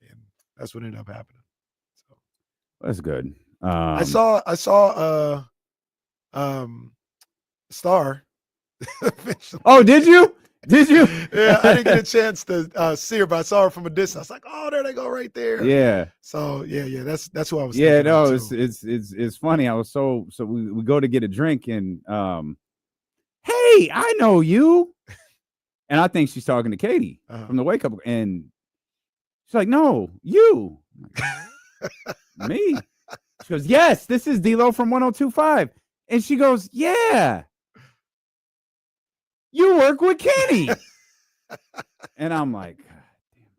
and that's what ended up happening. So that's good. I saw Star. Oh, did you? Did you? Yeah, I didn't get a chance to see her, but I saw her from a distance. I was like, oh, there they go right there. Yeah. So yeah, that's who I was. Yeah, no, it's funny. I was so we go to get a drink and hey, I know you. And I think she's talking to Katie from the Wake Up, and she's like, no, you. Me. She goes, yes, this is D-Lo from 102.5. And she goes, yeah. You work with Kenny. And I'm like, God damn it.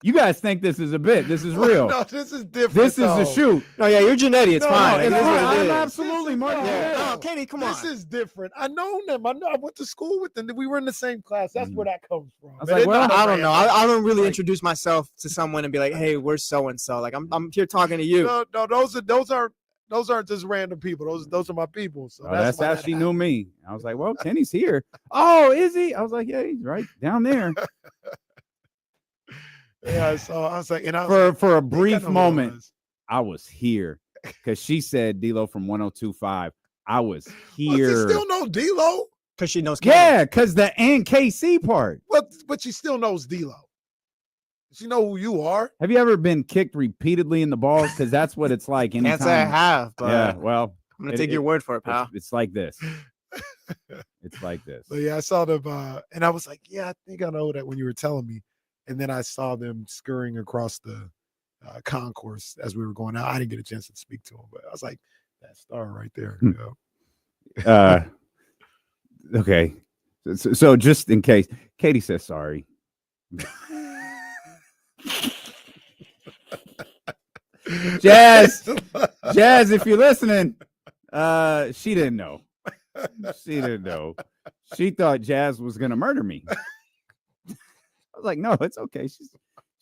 You guys think this is a bit. This is real. No, this is different. This is a shoot. No, yeah, you're Genetti. It's fine. It's It is what fine. it is. I'm absolutely Mark. No, Kenny, come on. This is different. I know them. I went to school with them. We were in the same class. That's where that comes from. I was like, well, I don't know. I don't really introduce myself to someone and be like, hey, we're so and so. Like I'm here talking to you. No, those aren't just random people. Those are my people. So that's how she knew me. I was like, well, Kenny's here. Oh, is he? I was like, yeah, he's right down there. Yeah, so I was like, and for a brief moment, I was here because she said D-Lo from 102.5. I was here. But she still knows D-Lo because she knows Kenny. Yeah, because the and KC part. But she still knows D-Lo. She know who you are. Have you ever been kicked repeatedly in the balls? Because that's what it's like. Anytime. Can't say I have, but yeah, well, I'm gonna take your word for it, pal. It's like this. It's like this. So yeah, I saw them, and I was like, yeah, I think I know that when you were telling me. And then I saw them scurrying across the concourse as we were going out. I didn't get a chance to speak to them, but I was like, that Star right there. You know? Okay. So just in case, Katie says sorry. Jazz, if you're listening, she didn't know. She didn't know. She thought Jazz was gonna murder me. I was like, no, it's okay.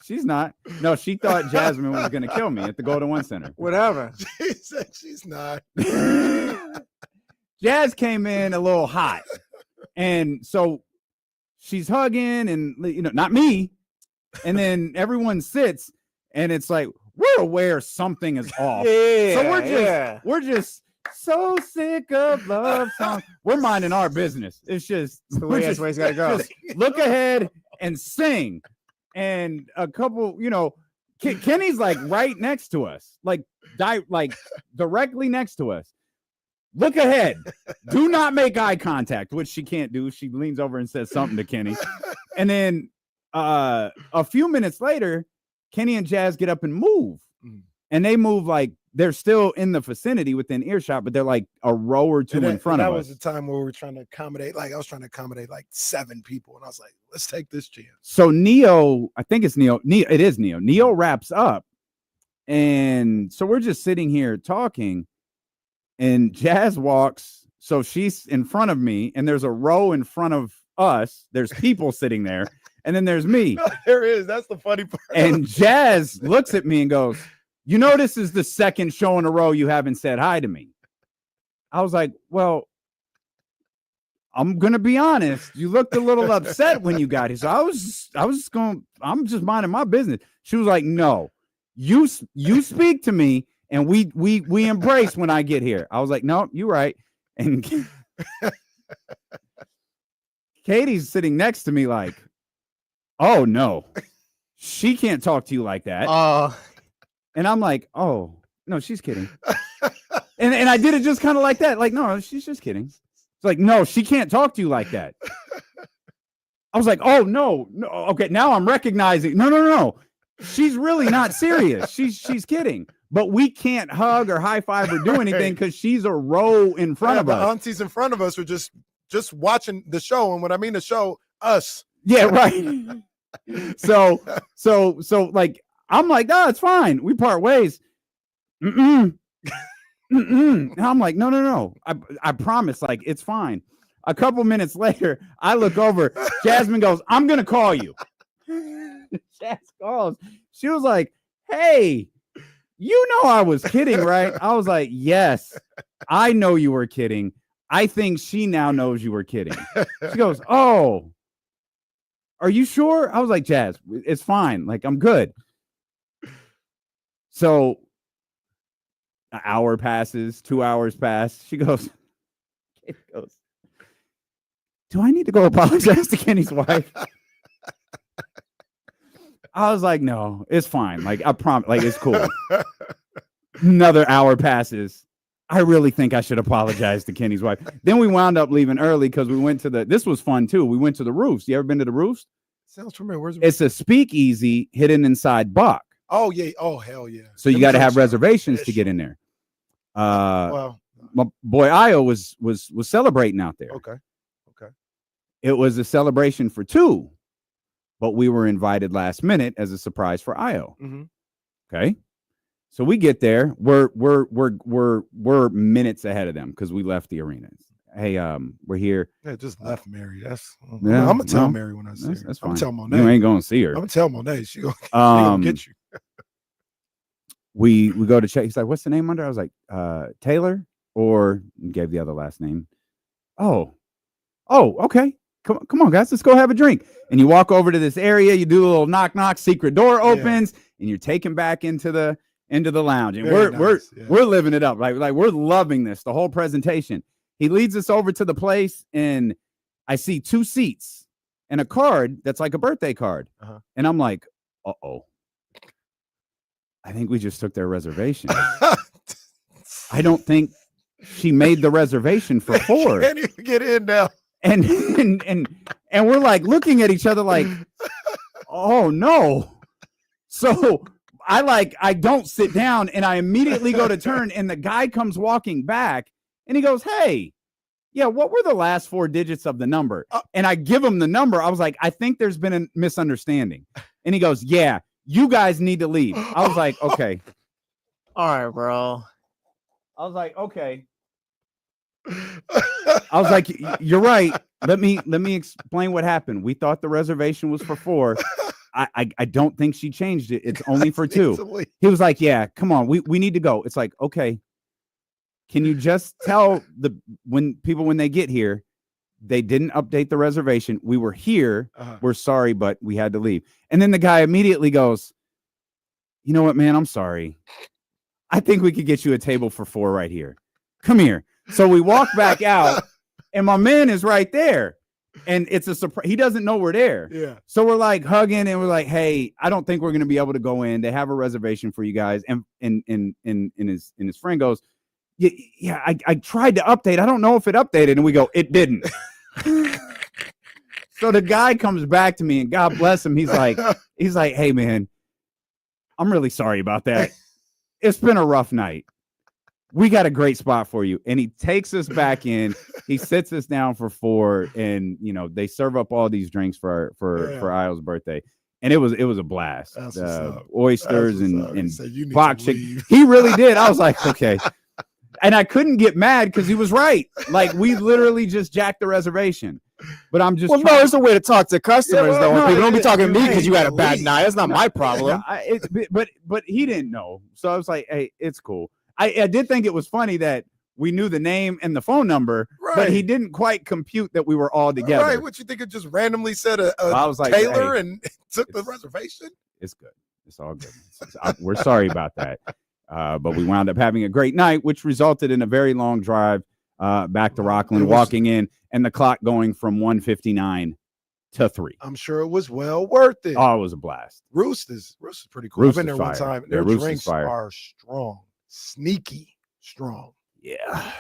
She's not. No, she thought Jasmine was gonna kill me at the Golden One Center. Whatever. She said she's not. Jazz came in a little hot, and so she's hugging, and not me. And then everyone sits, and it's like we're aware something is off. Yeah, so we're just so sick of love songs. We're minding our business. It's just the way it's gotta go. Look ahead and sing. And a couple, Kenny's like right next to us, like directly next to us. Look ahead. Do not make eye contact, which she can't do. She leans over and says something to Kenny. And then a few minutes later, Kenny and Jazz get up and move. And they move like they're still in the vicinity within earshot, but they're like a row or two in front of us. That was the time where we were trying to accommodate, I was trying to accommodate like 7 people. And I was like, let's take this chance. So Neo, I think it's Neo. It is Neo. Neo wraps up. And so we're just sitting here talking. And Jazz walks So she's in front of me, and there's a row in front of us. There's people sitting there, and then there's me. No, there is. That's the funny part. And Jazz looks at me and goes, "You know, this is the second show in a row you haven't said hi to me." I was like, "Well, I'm gonna be honest. You looked a little upset when you got here." So I'm just minding my business. She was like, "No, you speak to me, and we embrace when I get here." I was like, "No, you're right." And Katie's sitting next to me like, "Oh no, she can't talk to you like that." And I'm like, "Oh no, she's kidding." And I did it just kind of like that, like, "No, she's just kidding." It's like, "No, she can't talk to you like that." I was like, "Oh no, okay." Now I'm recognizing, no. She's really not serious. She's kidding. But we can't hug or high five or do anything because she's a row in front of us. The aunties in front of us were just watching the show, and when I mean the show, us. Yeah, right. So like, I'm like, "No, it's fine. We part ways." And I'm like, no. I promise, like, it's fine. A couple minutes later, I look over. Jasmine goes, "I'm gonna call you." Jazz calls. She was like, "Hey, you know I was kidding, right?" I was like, "Yes, I know you were kidding. I think she now knows you were kidding." She goes, "Oh, are you sure?" I was like, "Jazz, it's fine. Like, I'm good." So an hour passes, 2 hours pass. She goes, "Do I need to go apologize to Kenny's wife?" I was like, "No, it's fine. Like, I promise, like, it's cool." Another hour passes. I really think I should apologize to Kenny's wife. Then we wound up leaving early because we went to this was fun too. We went to the Roofs. You ever been to the Roofs? Sounds familiar. Where's It's a speakeasy hidden inside Buck. Oh yeah. Oh hell yeah. So you got to have reservations to get in there. My boy Io was celebrating out there. Okay. It was a celebration for two, but we were invited last minute as a surprise for Io. Mm-hmm. Okay. So we get there. We're minutes ahead of them because we left the arena. "Hey, we're here." Yeah, just left Mary. That's Yeah, I'm gonna tell Mary when I see her. That's I'm fine. gonna tell Monet. You ain't gonna see her. I'm gonna tell Monet. She gonna get you. We go to check. He's like, "What's the name under?" I was like, "Taylor," or gave the other last name. Oh, okay. Come on, guys. Let's go have a drink. And you walk over to this area. You do a little knock. Secret door opens, and you're taken back into the lounge. And we're living it up. Like we're loving this. The whole presentation. He leads us over to the place, and I see 2 seats and a card that's like a birthday card. And I'm like, "Uh-oh. I think we just took their reservation." I don't think she made the reservation for 4. Can't even get in now. And we're like looking at each other like, "Oh no." So I don't sit down, and I immediately go to turn, and the guy comes walking back, and he goes, "Hey, yeah, what were the last 4 digits of the number?" And I give him the number. I was like, "I think there's been a misunderstanding." And he goes, "Yeah, you guys need to leave." I was like, "Okay." All right, bro. I was like, "Okay." I was like, "You're right. Let me explain what happened. We thought the reservation was for 4. I don't think she changed it. It's only for 2. He was like, "Yeah, come on. We need to go." It's like, "Okay. Can you just tell when they get here, they didn't update the reservation. We were here. We're sorry, but we had to leave." And then the guy immediately goes, "You know what, man? I'm sorry. I think we could get you a table for 4 right here. Come here." So we walk back out, and my man is right there. And it's a surprise. He doesn't know we're there. Yeah. So we're like hugging, and we're like, "Hey, I don't think we're going to be able to go in. They have a reservation for you guys." And his friend goes, "Yeah, I tried to update. I don't know if it updated." And we go, "It didn't." So the guy comes back to me, and God bless him. He's like, "Hey man, I'm really sorry about that. It's been a rough night. We got a great spot for you." And he takes us back in. He sits us down for 4, and they serve up all these drinks for Io's birthday. And it was a blast. Oysters and box chicken. He really did. I was like, okay. And I couldn't get mad because he was right. Like, we literally just jacked the reservation. But I'm just Well, no, it's a way to talk to customers, well, though. no, People don't be talking to me hey, because you had a bad night. That's not my problem. But he didn't know. So I was like, hey, it's cool. I did think it was funny that we knew the name and the phone number, but he didn't quite compute that we were all together. Right. What you think it just randomly said I was like, Taylor hey, and took the reservation? It's good. It's all good. We're sorry about that. But we wound up having a great night, which resulted in a very long drive back to Rockland, walking in, and the clock going from 1:59 to 3. I'm sure it was well worth it. Oh, it was a blast. Roost is pretty cool. Roost I've been there one is fire. time. Yeah, Their Roost is drinks fire. are strong, sneaky strong. Yeah.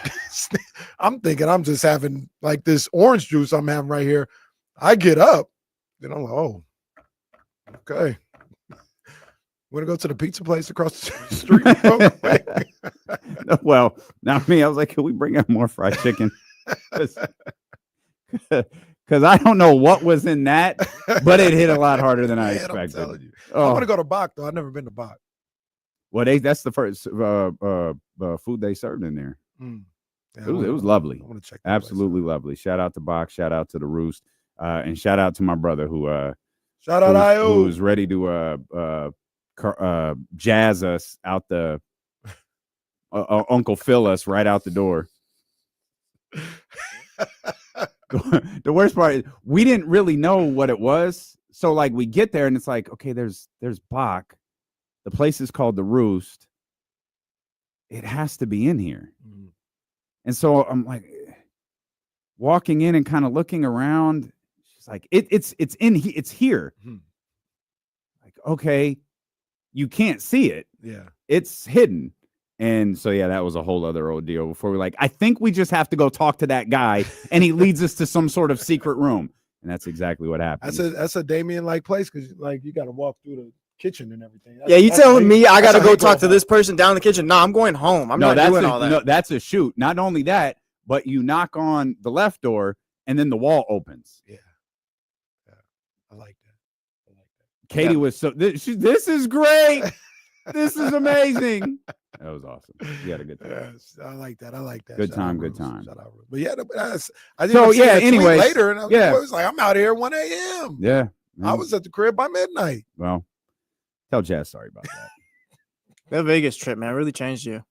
I'm thinking I'm just having like this orange juice I'm having right here. I get up, then I'm like, oh, okay. Want to go to the pizza place across the street? Well, now me, I was like, can we bring out more fried chicken? Because I don't know what was in that, but it hit a lot harder than I expected. I'm telling you. I want to go to Bach, though. I've never been to Bach. Well, that's the first food they served in there. Yeah, it was lovely. I want to check. Absolutely lovely. Shout out to Bach. Shout out to the Roost. And shout out to my brother who shout out IO, who's ready to jazz us out the Uncle Phil us right out the door. The worst part is we didn't really know what it was. So like we get there and it's like, okay, there's Bach. The place is called the Roost. It has to be in here. And so I'm like walking in and kind of looking around. She's like, it's here. Like, okay, you can't see it. Yeah. It's hidden. And so, yeah, that was a whole other ordeal before we're like, I think we just have to go talk to that guy and he leads us to some sort of secret room. And that's exactly what happened. That's a Damien-like place because like you got to walk through the kitchen and everything. Yeah, you telling me I got to go talk to this person down in the kitchen? No, I'm going home. I'm not doing all that. No, that's a shoot. Not only that, but you knock on the left door and then the wall opens. Yeah. I like that. Katie was so this is great. This is amazing. That was awesome. You had a good time. Yes, I like that. Good Shout time, out good Rose. time. Shout out Rose. But yeah, I So, yeah, anyways, later, and I yeah. was like, I'm out here at 1 a.m. Yeah. I was at the crib by midnight. Well, tell Jazz sorry about that. That Vegas trip, man, really changed you.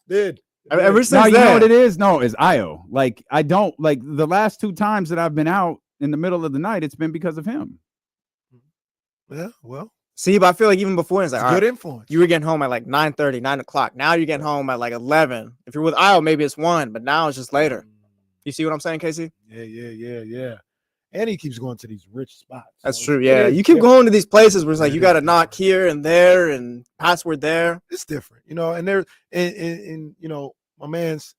Did. Ever since now, you then, know what it is? No, it's IO. Like, I don't like the last 2 times that I've been out in the middle of the night, it's been because of him. Yeah, well. See, but I feel like even before, it's like good influence. You were getting home at like 9:30, 9 o'clock. Now you're getting home at like 11. If you're with Io, maybe it's 1, but now it's just later. You see what I'm saying, Casey? Yeah. And he keeps going to these rich spots. That's true. Yeah, you keep going to these places where it's like you got to knock here and there and password there. It's different, and there, and my man's.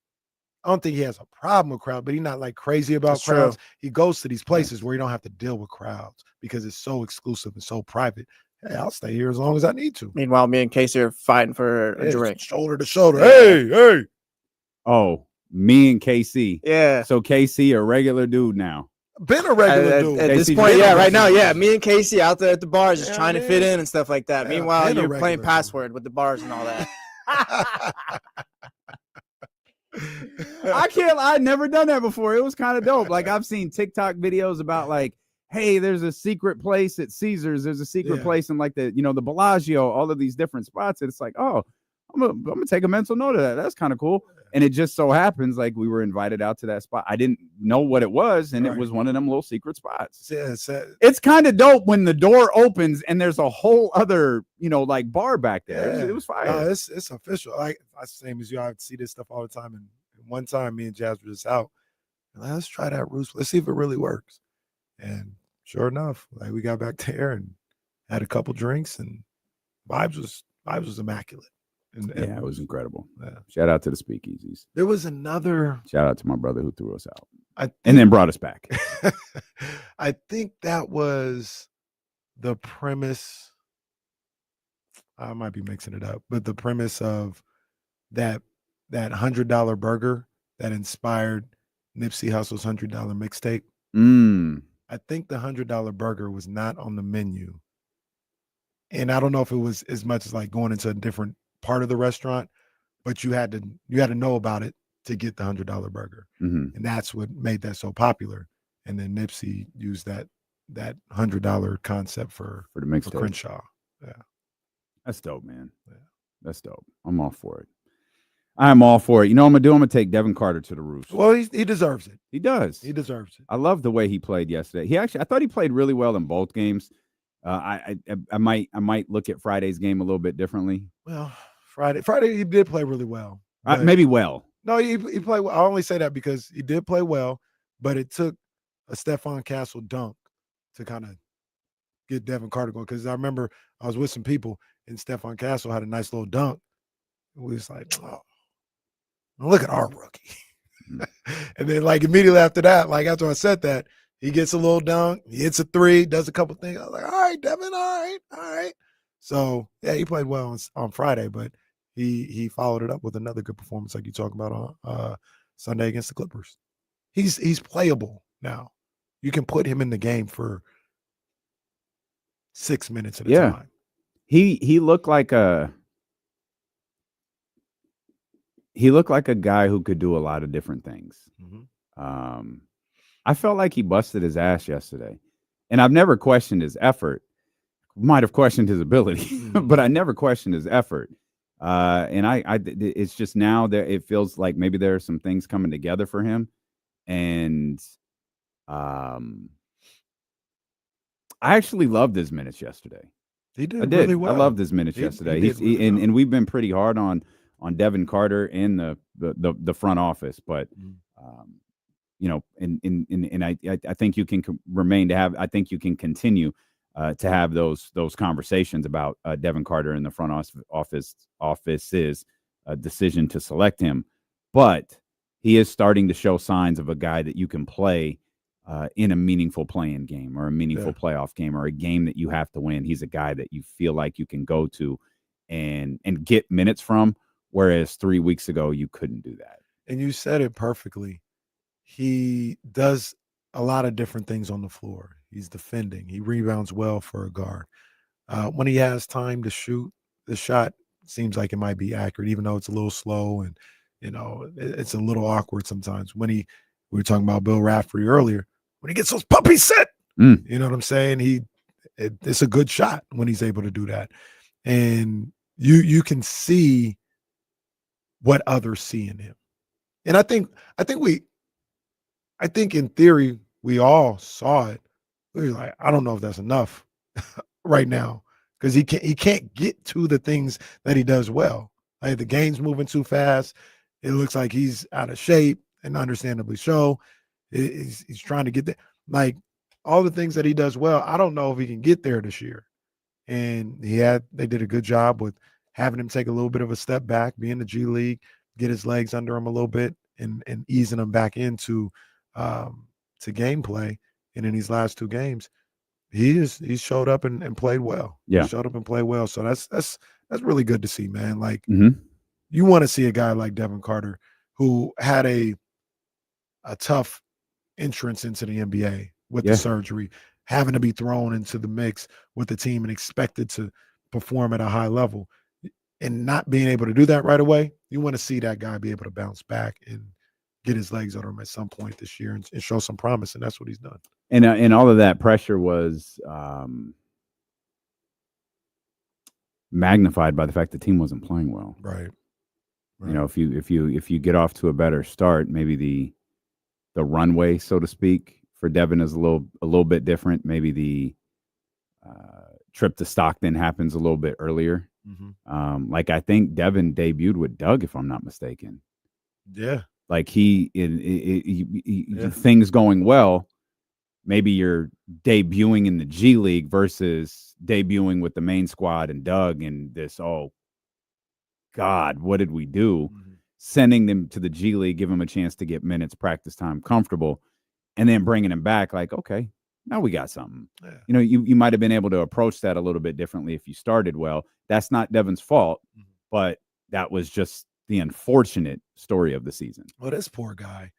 I don't think he has a problem with crowds, but he's not like crazy about crowds. He goes to these places where you don't have to deal with crowds because it's so exclusive and so private. Hey, I'll stay here as long as I need to. Meanwhile, me and Casey are fighting for a drink. Shoulder to shoulder. Hey. Oh, me and KC. Yeah. So KC, a regular dude now. Been a regular dude. At this point, right now, me and Casey out there at the bars just trying to fit in and stuff like that. Meanwhile, you're playing password with the bars and all that. I'd never done that before. It was kind of dope. Like I've seen TikTok videos about like, hey, there's a secret place at Caesars. There's a secret place in like the Bellagio, all of these different spots. And it's like, oh, I'm gonna take a mental note of that. That's kind of cool. And it just so happens like we were invited out to that spot. I didn't know what it was, and it was one of them little secret spots. It's kind of dope when the door opens and there's a whole other, like bar back there. Yeah. It was fire. No, it's official. Like same as you, I see this stuff all the time. And one time, me and Jazz were just out. Like, let's try that roost. Let's see if it really works. And sure enough, like we got back there and had a couple drinks, and vibes was immaculate. And it was incredible. Yeah. Shout out to the speakeasies. There was another. Shout out to my brother who threw us out and then brought us back. I think that was the premise. I might be mixing it up, but the premise of that $100 burger that inspired Nipsey Hussle's $100 mixtape. I think the $100 burger was not on the menu, and I don't know if it was as much as like going into a different part of the restaurant, but you had to know about it to get the $100 burger, Mhm. and that's what made that so popular. And then Nipsey used that $100 concept for the mixtape. Crenshaw. Yeah, That's dope, man. Yeah. That's dope. I'm all for it. I'm all for it. You know what I'm gonna do? I'm gonna take Devin Carter to the roof. Well, he deserves it. He does. He deserves it. I love the way he played yesterday. I thought he played really well in both games. I might look at Friday's game a little bit differently. Well, Friday he did play really well. Maybe well. No, he played well. I only say that because he did play well, but it took a Stephon Castle dunk to kind of get Devin Carter going. Because I remember I was with some people and Stephon Castle had a nice little dunk. We was like, oh, look at our rookie. And then like immediately after that, like after I said that, he gets a little dunk, he hits a three, does a couple things. I was like, all right, Devin, all right. So yeah, he played well on Friday, but he followed it up with another good performance, like you talk about on Sunday against the Clippers. He's playable now. You can put him in the game for 6 minutes at a time. He looked like a guy who could do a lot of different things. Mhm. I felt like he busted his ass yesterday, and I've never questioned his effort. Might have questioned his ability, but I never questioned his effort. And it's just now that it feels like maybe there are some things coming together for him, and I actually loved his minutes yesterday. He did. I did. Really well. I loved his minutes yesterday. And we've been pretty hard on Devin Carter and the front office, but you know, and I think you can remain to have. I think you can continue to have those conversations about Devin Carter and the front office's decision to select him, but he is starting to show signs of a guy that you can play in a meaningful playing game or a meaningful playoff game or a game that you have to win. He's a guy that you feel like you can go to and get minutes from, whereas 3 weeks ago you couldn't do that. And you said it perfectly. He does a lot of different things on the floor. He's defending. He rebounds well for a guard. When he has time to shoot, the shot seems like it might be accurate, even though it's a little slow and, you know, it's a little awkward sometimes. We were talking about Bill Raftery earlier. When he gets those puppies set, you know what I'm saying? It's a good shot when he's able to do that. And you can see what others see in him. And I think in theory, we all saw it. We were like, I don't know if that's enough right now because he can't get to the things that he does well. Like the game's moving too fast. It looks like he's out of shape, and understandably so. He's trying to get there. Like all the things that he does well, I don't know if he can get there this year. And they did a good job with having him take a little bit of a step back, be in the G League, get his legs under him a little bit, and easing him back into to gameplay. And in these last two games, he showed up and played well. Yeah, he showed up and played well. So that's really good to see, man. Like you want to see a guy like Devin Carter who had a tough entrance into the NBA with the surgery, having to be thrown into the mix with the team and expected to perform at a high level, and not being able to do that right away. You want to see that guy be able to bounce back and get his legs under him at some point this year and show some promise, and that's what he's done. And all of that pressure was magnified by the fact the team wasn't playing well. Right. You know, if you get off to a better start, maybe the runway, so to speak, for Devin is a little bit different. Maybe the trip to Stockton happens a little bit earlier. Like I think Devin debuted with Doug, if I'm not mistaken. Yeah. Like things going well. Maybe you're debuting in the G League versus debuting with the main squad and Doug and this, oh God, what did we do? Sending them to the G League, give them a chance to get minutes, practice time, comfortable, and then bringing them back like, okay, now we got something. Yeah. You know, you might have been able to approach that a little bit differently if you started well. That's not Devin's fault, but that was just the unfortunate story of the season. Well, this poor guy,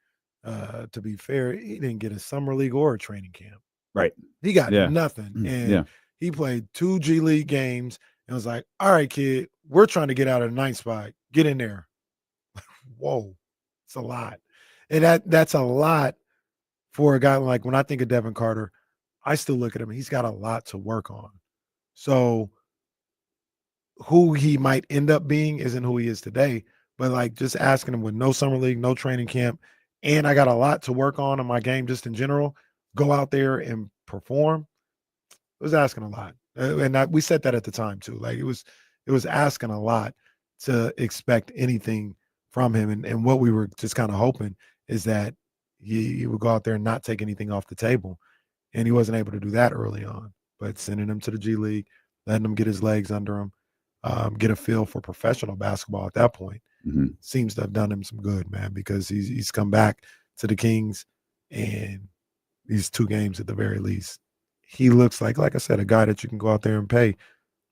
to be fair, he didn't get a summer league or a training camp. Right. He got nothing. And he played 2 G League games and was like, all right, kid, we're trying to get out of the 9th spot. Get in there. whoa, it's a lot. And that's a lot for a guy like when I think of Devin Carter, I still look at him. He's got a lot to work on. So who he might end up being isn't who he is today. But like just asking him with no summer league, no training camp, and I got a lot to work on in my game just in general, go out there and perform. It was asking a lot. We said that at the time too. Like it was asking a lot to expect anything from him. And what we were just kind of hoping is that he would go out there and not take anything off the table. And he wasn't able to do that early on. But sending him to the G League, letting him get his legs under him, get a feel for professional basketball at that point, seems to have done him some good, man, because he's come back to the Kings and these 2 games at the very least. He looks like I said, a guy that you can go out there and play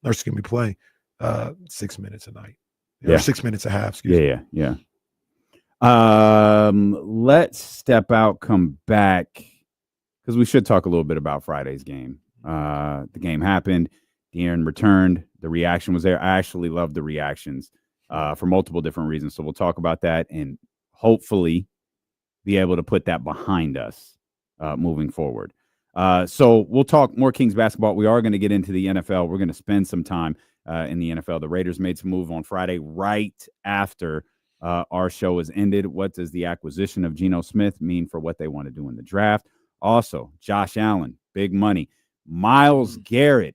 6 minutes a night. Or 6 minutes a half, excuse me. Yeah. Let's step out, come back, because we should talk a little bit about Friday's game. The game happened. De'Aaron returned. The reaction was there. I actually love the reactions for multiple different reasons. So we'll talk about that and hopefully be able to put that behind us moving forward. So we'll talk more Kings basketball. We are going to get into the NFL. We're going to spend some time in the NFL. The Raiders made some move on Friday right after our show has ended. What does the acquisition of Geno Smith mean for what they want to do in the draft? Also, Josh Allen, big money. Myles Garrett,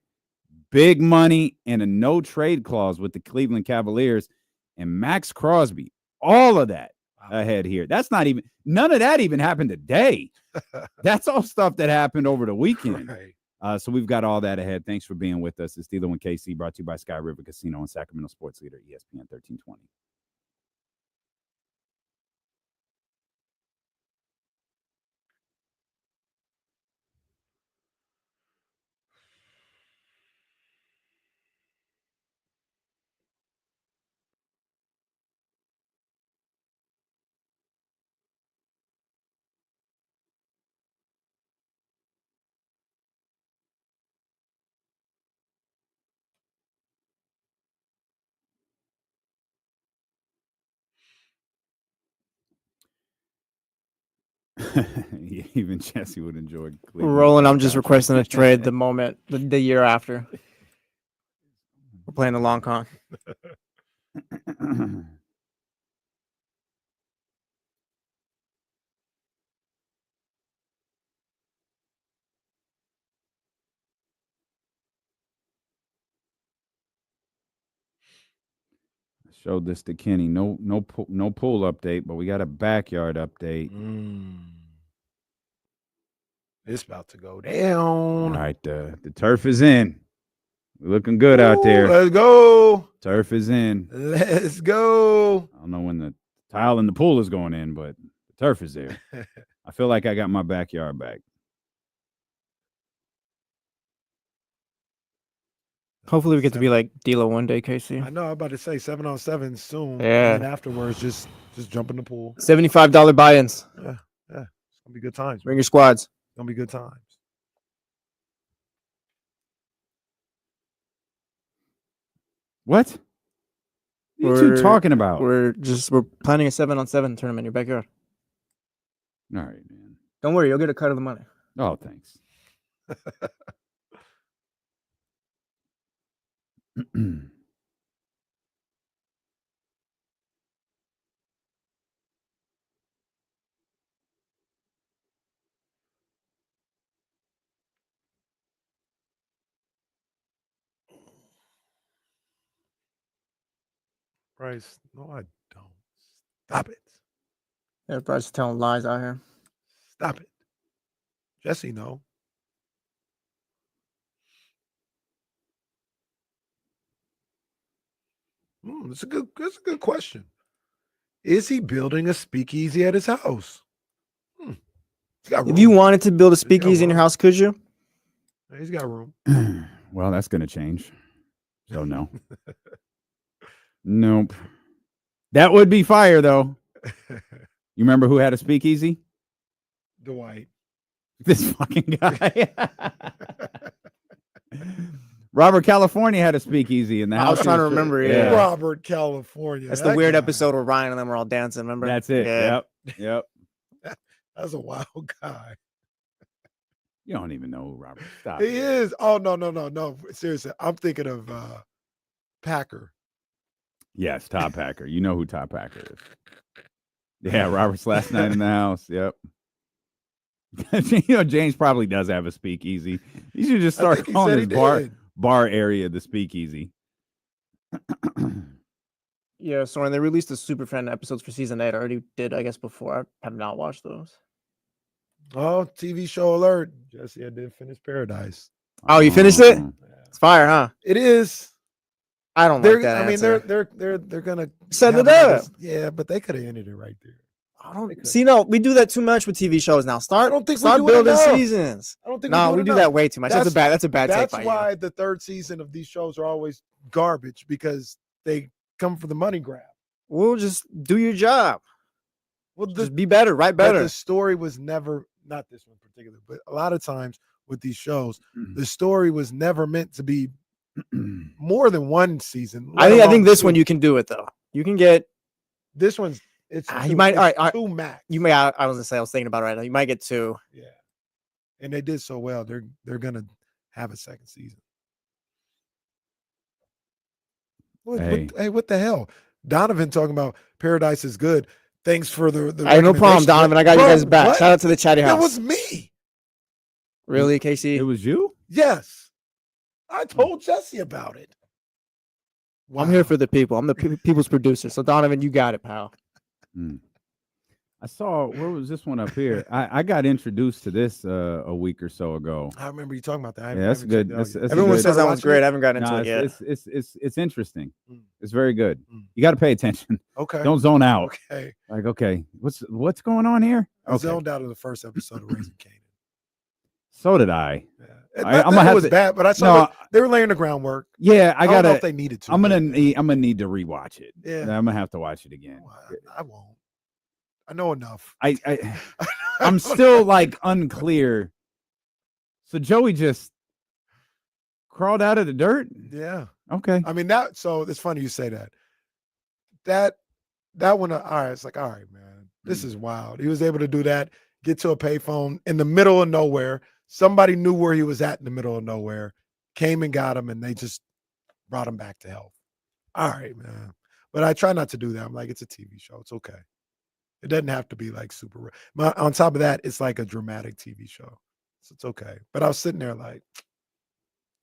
big money and a no-trade clause with the Cleveland Cavaliers. And Max Crosby, all of that ahead here. That's not even – none of that even happened today. That's all stuff that happened over the weekend. Right. So we've got all that ahead. Thanks for being with us. It's D'Lo and KC, brought to you by Sky River Casino and Sacramento Sports Leader, ESPN 1320. Even Jesse would enjoy Cleveland. Roland, I'm just requesting a trade the year after. We're playing the long con. Showed this to Kenny. No pool update, but we got a backyard update. It's about to go down. All right, the turf is in. We're looking good out there. Let's go. Turf is in. Let's go. I don't know when the tile in the pool is going in, but the turf is there. I feel like I got my backyard back. Hopefully we get to be like D'Lo one day, Casey. I know. I'm about to say 7-on-7 soon. Yeah. And afterwards, just jump in the pool. $75 buy-ins. Yeah. It's gonna be good times. Bring your squads. It's gonna be good times. What? What are you two talking about? We're planning a 7-on-7 tournament in your backyard. All right, man. Don't worry, you'll get a cut of the money. Oh, thanks. Bryce, no, I don't. Stop it. Yeah, Bryce is telling lies out here. Stop it. Jesse, no. That's a good question. Is he building a speakeasy at his house? If you wanted to build a speakeasy in your house, could you? He's got room. Well, that's going to change. So no. Nope. That would be fire, though. You remember who had a speakeasy? Dwight. This fucking guy. Robert California had a speakeasy in the house. I was trying to remember. Yeah. Robert California. That's the weird episode where Ryan and them were all dancing. Remember? That's it. Yeah. Yep. That's a wild guy. You don't even know who Robert. Stop. He is. Oh no. Seriously, I'm thinking of Packer. Yes, Todd Packer. You know who Todd Packer is. Yeah, Robert's last night in the house. Yep. James probably does have a speakeasy. You should just start calling his bar area the speakeasy. Yeah, so when they released the Superfan episodes for season 8, I already did, I guess, before. I have not watched those. Oh, TV show alert. Jesse, I did finish Paradise. Oh, you finished it? It's fire, huh? It is. I don't like that. I mean, answer. they're gonna set it have up. Yeah, but they could have ended it right there. I don't see. No, we do that too much with TV shows now. Start building enough. seasons. I don't think we do that way too much. That's a bad take. That's by why you. the third season of these shows are always garbage, because they come for the money grab. We'll just do your job. Well, just be better, write better. But the story was never, not this one in particular, but a lot of times with these shows, the story was never meant to be more than one season. I think this one you can do it though. You can get this one's. It's you might. All right, two max. You may. I was gonna say. I was thinking about it right now. You might get 2. Yeah, and they did so well. They're gonna have a second season. What the hell? Donovan talking about Paradise is good. Thanks for the I have no problem, Donovan. I got you guys back. Shout out to the chatty house. That was me. Really, Casey? It was you? Yes. I told Jesse about it. Wow. I'm here for the people. I'm the people's producer. So Donovan, you got it, pal. I saw, where was this one up here? I got introduced to this a week or so ago. I remember you talking about that. Yeah, that's good. Everyone says that one's great. I haven't gotten into it yet. It's interesting. It's very good. You got to pay attention. Okay. Don't zone out. Okay. Like, okay, what's going on here? I zoned out in the first episode of Raising Kanan. So did I. I'm gonna have was bad, but I saw they were laying the groundwork. Yeah, I don't know if they needed to. I'm gonna need to rewatch it. Yeah, I'm gonna have to watch it again. Well, I won't. I know enough. I'm still like unclear. So Joey just crawled out of the dirt? Yeah. Okay. I mean so it's funny you say that. That one, all right, it's like, all right, man, this is wild. He was able to do that, get to a payphone in the middle of nowhere. Somebody knew where he was at in the middle of nowhere, came and got him, and they just brought him back to health. All right, man. But I try not to do that. I'm like, it's a TV show. It's okay. It doesn't have to be like super. On top of that, it's like a dramatic TV show. So it's okay. But I was sitting there like,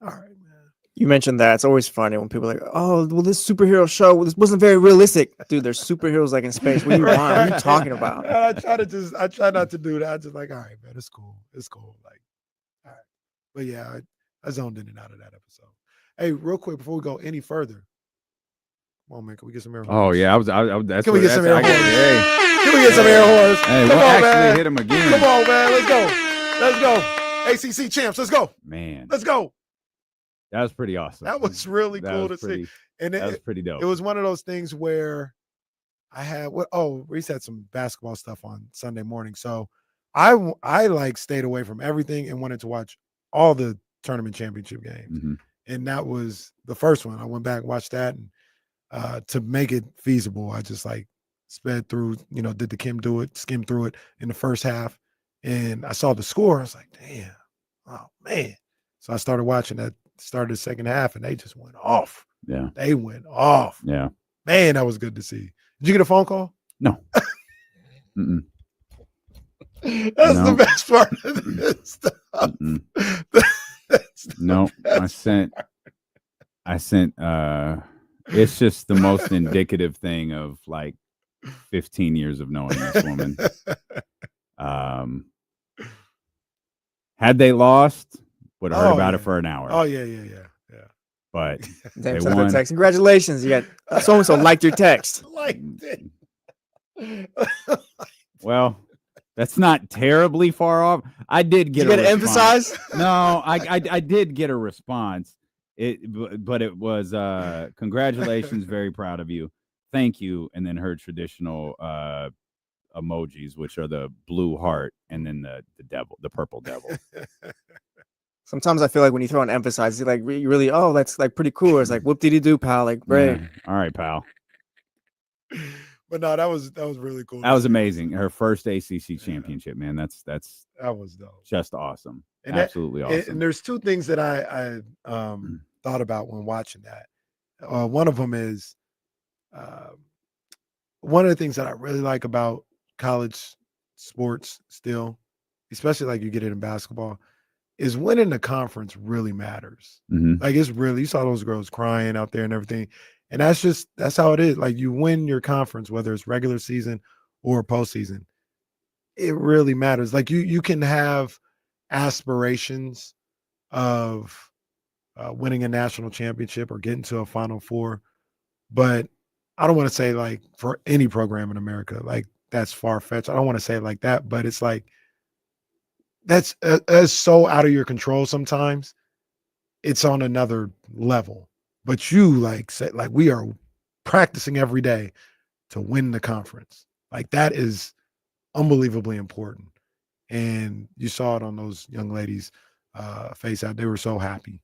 all right, man. You mentioned that. It's always funny when people are like, oh, well, this superhero show, this wasn't very realistic. Dude, there's superheroes like in space. What do you want? What are you talking about? I try not to do that. I just like, all right, man, it's cool. It's cool. Like, all right. But yeah, I zoned in and out of that episode. Hey, real quick, before we go any further, come on, man, can we get some air horns? Oh, yeah. That's can we get some air horns? Hey. Can we get some air horns? Hey, come we'll on, man. hit him again. Come on, man. Let's go. Let's go. ACC champs. Let's go. Man. Let's go. That was pretty awesome. That was really cool to see. And that was pretty dope. It was one of those things where I had Reese had some basketball stuff on Sunday morning. So I like stayed away from everything and wanted to watch all the tournament championship games. Mm-hmm. And that was the first one. I went back and watched that. And to make it feasible, I just like sped through, did the Kim do it, skimmed through it in the first half. And I saw the score. I was like, damn, oh man. So I started watching that. Started the second half and they just went off. Yeah. They went off. Yeah. Man, that was good to see. Did you get a phone call? No. That's the best part of this stuff. No, I sent it's just the most indicative thing of like 15 years of knowing this woman. Had they lost, would have heard about it for an hour. Oh, yeah. But they won. Text. Congratulations. You got so-and-so liked your text. Liked it. Well, that's not terribly far off. I did get to emphasize? No, I did get a response. But it was congratulations, very proud of you. Thank you. And then her traditional emojis, which are the blue heart and then the devil, the purple devil. Sometimes I feel like when you throw an emphasize, you like you really, oh, that's like pretty cool. It's like whoop did do, pal? Like great. Yeah. All right, pal. But no, that was really cool. That was amazing. Her first ACC championship, man. That was dope. Just awesome. And Absolutely awesome. And there's two things that I thought about when watching that. One of them is one of the things that I really like about college sports still, especially like you get it in basketball, is winning the conference really matters. Like it's really, you saw those girls crying out there and everything. And that's how it is. Like you win your conference, whether it's regular season or postseason, it really matters. Like you can have aspirations of winning a national championship or getting to a Final Four, but I don't want to say like for any program in America, like that's far-fetched. I don't want to say it like that, but it's like that's so out of your control sometimes. It's on another level. But you like said, like we are practicing every day to win the conference. Like that is unbelievably important. And you saw it on those young ladies' face out. They were so happy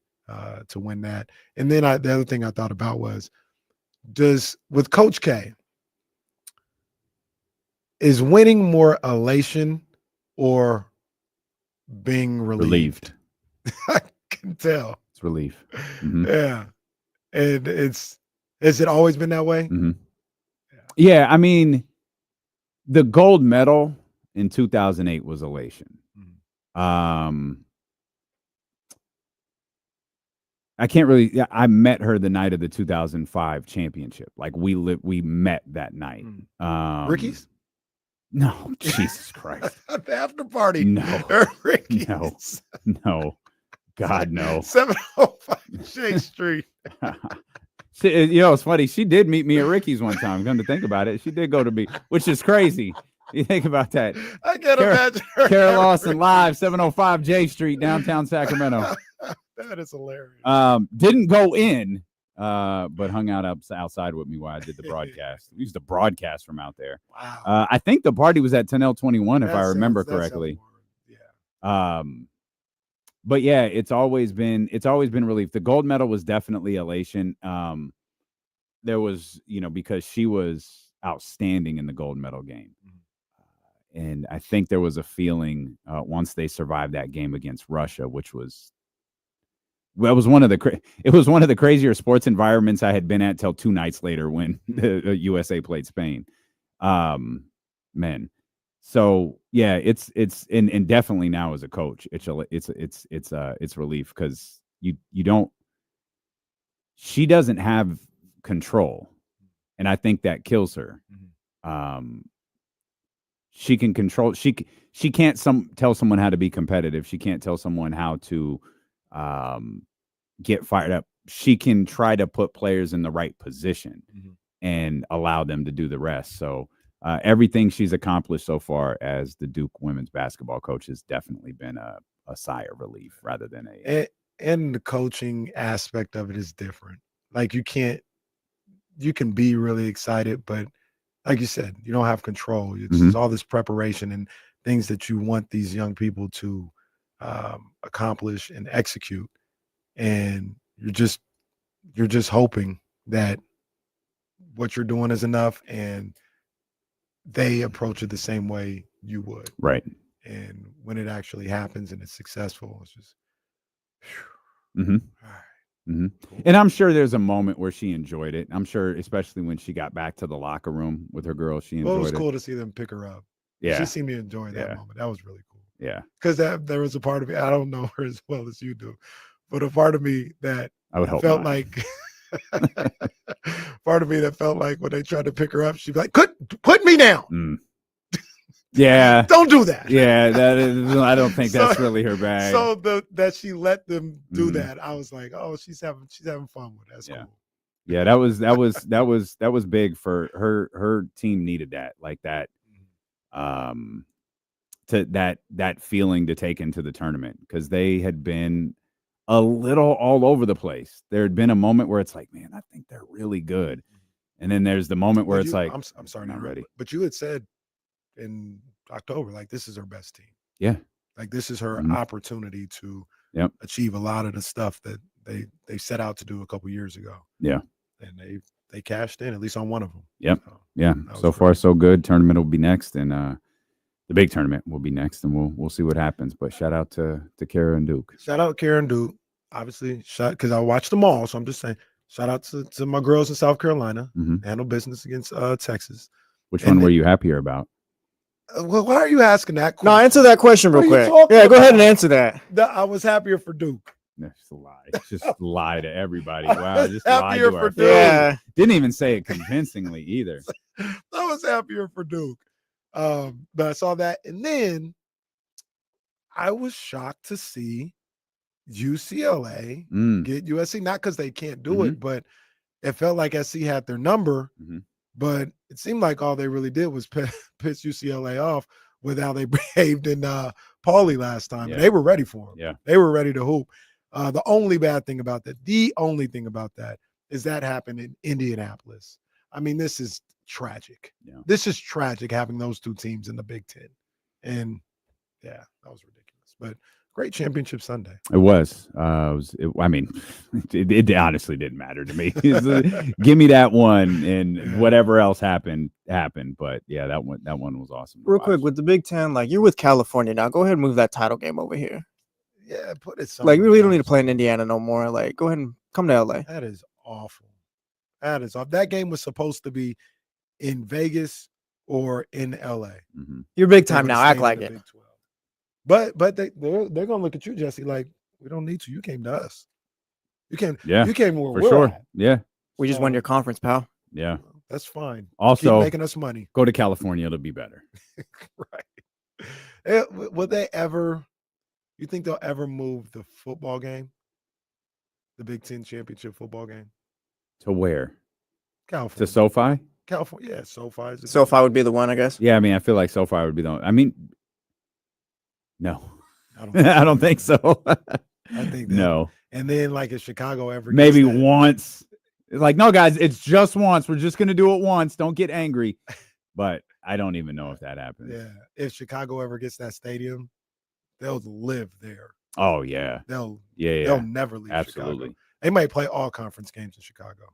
to win that. And then the other thing I thought about was, with Coach K, is winning more elation or being relieved? I can tell. It's relief. Yeah. And has it always been that way? Yeah, I mean, the gold medal in 2008 was elation. I can't really. I met her the night of the 2005 championship. Like we met that night. Ricky's? No, Jesus Christ. The after party. No. Ricky's. No. God, no. 705 J Street. It's funny. She did meet me at Ricky's one time. Come to think about it, she did go to me, which is crazy. You think about that. I can't imagine her. Carol Lawson live, 705 J Street, downtown Sacramento. That is hilarious. Didn't go in, but hung out outside with me while I did the broadcast. We used to broadcast from out there. Wow. I think the party was at Tunnel 21, if I remember correctly. But yeah, it's always been relief. The gold medal was definitely elation. There was, because she was outstanding in the gold medal game. And I think there was a feeling once they survived that game against Russia, which was one of the crazier sports environments I had been at till 2 nights later when the USA played Spain. Man. So yeah, it's and definitely now as a coach, it's relief because she doesn't have control, and I think that kills her. She can control. She can't tell someone how to be competitive. She can't tell someone how to get fired up. She can try to put players in the right position and allow them to do the rest. So. Everything she's accomplished so far as the Duke women's basketball coach has definitely been a sigh of relief rather than and the coaching aspect of it is different. Like you can be really excited, but like you said, you don't have control. It's all this preparation and things that you want these young people to accomplish and execute. And you're just hoping that what you're doing is enough and they approach it the same way you would. Right. And when it actually happens and it's successful, it's just And I'm sure there's a moment where she enjoyed it. I'm sure, especially when she got back to the locker room with her girls, she enjoyed it. It was cool to see them pick her up. Yeah. She seemed to enjoy that moment. That was really cool. Yeah. Because there was a part of me, I don't know her as well as you do, but a part of me that I would hope felt not. like part of me that felt like when they tried to pick her up, she'd be like, put me down. Yeah. Don't do that. Yeah, I don't think that's really her bag. So that she let them do that, I was like, oh, she's having fun with it. That's cool. Yeah, that was big for her. Her team needed that, like that, to that feeling to take into the tournament because they had been a little all over the place. There had been a moment where it's like, man, I think they're really good, and then there's the moment where it's like, I'm sorry, not ready. But you had said in October, like this is her best team. Yeah, like this is her opportunity to achieve a lot of the stuff that they set out to do a couple years ago. Yeah. And they cashed in, at least on one of them. Yep. So, yeah. So far, so good. Tournament will be next, and the big tournament will be next, and we'll see what happens. But shout out to Kara and Duke. Shout out Kara and Duke. Obviously, because I watched them all, so I'm just saying. Shout out to my girls in South Carolina. Handle business against Texas. Which one were you happier about? Well, why are you asking that question? No, answer that question real quick. Yeah, go ahead and answer that. I was happier for Duke. That's a lie. Just lie to everybody. Wow, just lie happier to for our Duke. Yeah. Didn't even say it convincingly either. I was happier for Duke. But I saw that, and then I was shocked to see UCLA get USC. Not because they can't do it, but it felt like SC had their number. But it seemed like all they really did was piss UCLA off with how they behaved in Pauley last time. Yeah. They were ready for him. Yeah. They were ready to hoop. The only thing about that is that happened in Indianapolis. I mean, this is tragic. Yeah. This is tragic having those two teams in the Big Ten. And yeah, that was ridiculous. But great championship Sunday. It was. I mean, it honestly didn't matter to me. Give me that one, and whatever else happened. But yeah, that one was awesome. Real quick, with the Big Ten, like, you're with California now. Go ahead and move that title game over here. Yeah, put it Like, we really don't need to play in Indiana no more. Like, go ahead and come to LA. That is awful. That is awful. That game was supposed to be in Vegas or in LA. You're big time now. Act like it. But they're gonna look at you, Jesse, like, we don't need to. You came to us. You came. Yeah, you came where for we're sure. at. Yeah, we just won your conference, pal. Yeah, that's fine. Also, keep making us money. Go to California; it'll be better. Right. Will they ever? You think they'll ever move the football game, the Big Ten championship football game, to where? California. To SoFi. California. Yeah, SoFi. SoFi would be the one, I guess. Yeah, I mean, I feel like SoFi would be the one. I mean, no, I don't think so. I think that, no. And then, like, if Chicago ever maybe once, like, no, guys, it's just once. We're just gonna do it once. Don't get angry. But I don't even know if that happens. Yeah, if Chicago ever gets that stadium, they'll live there. Oh yeah, they'll never leave. Absolutely. Chicago. They might play all conference games in Chicago.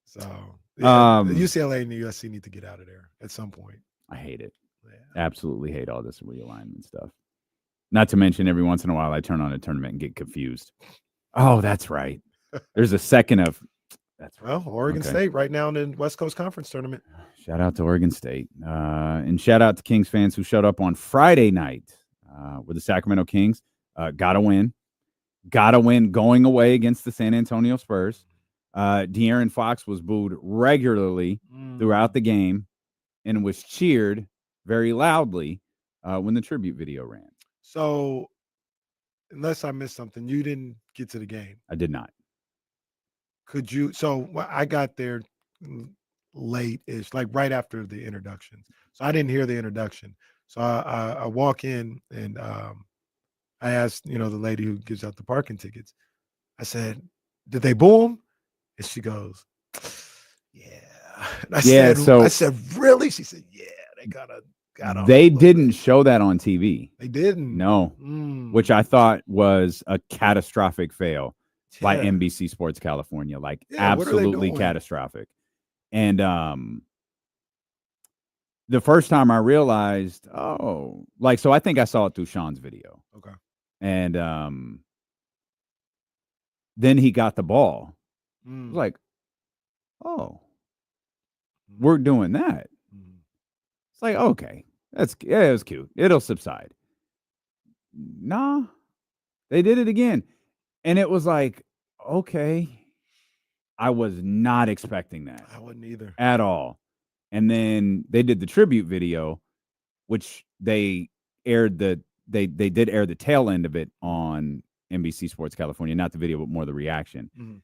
So UCLA and the USC need to get out of there at some point. I hate it. Yeah. Absolutely hate all this realignment stuff. Not to mention, every once in a while, I turn on a tournament and get confused. Oh, that's right. There's a second of. That's right. Well, Oregon State right now in the West Coast Conference tournament. Shout out to Oregon State. And shout out to Kings fans who showed up on Friday night with the Sacramento Kings. Gotta win going away against the San Antonio Spurs. De'Aaron Fox was booed regularly throughout the game and was cheered very loudly when the tribute video ran. So, unless I missed something, you didn't get to the game. I did not. Could you? So I got there late-ish, like right after the introduction. So I didn't hear the introduction. So I walk in and I asked, the lady who gives out the parking tickets. I said, "Did they boo him?" And she goes, "Yeah." And I said, "Really?" She said, "Yeah, they got They didn't show that on TV. They didn't. No, which I thought was a catastrophic fail by NBC Sports California, like absolutely catastrophic. And the first time I realized, so I think I saw it through Sean's video. Okay. And then he got the ball. I was like, oh, we're doing that. It's like, okay, it was cute. It'll subside. Nah, they did it again. And it was like, okay, I was not expecting that. I wouldn't either. At all. And then they did the tribute video, which they aired they did air the tail end of it on NBC Sports California, not the video, but more the reaction.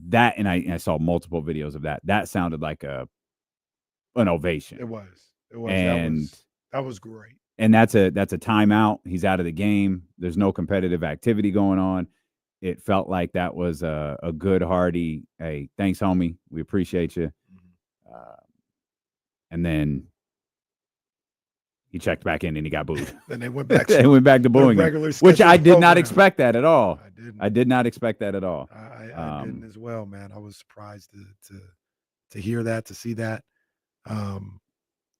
That, and I saw multiple videos of that. That sounded like an ovation. It was. And that was great. And that's a timeout. He's out of the game. There's no competitive activity going on. It felt like that was a good, hearty, hey, thanks, homie. We appreciate you. And then he checked back in and he got booed. Then they went back. They went back to booing him, regular which I scheduled did not program. expect that at all. I didn't. I did not expect that at all. I didn't as well, man. I was surprised to hear that, to see that. And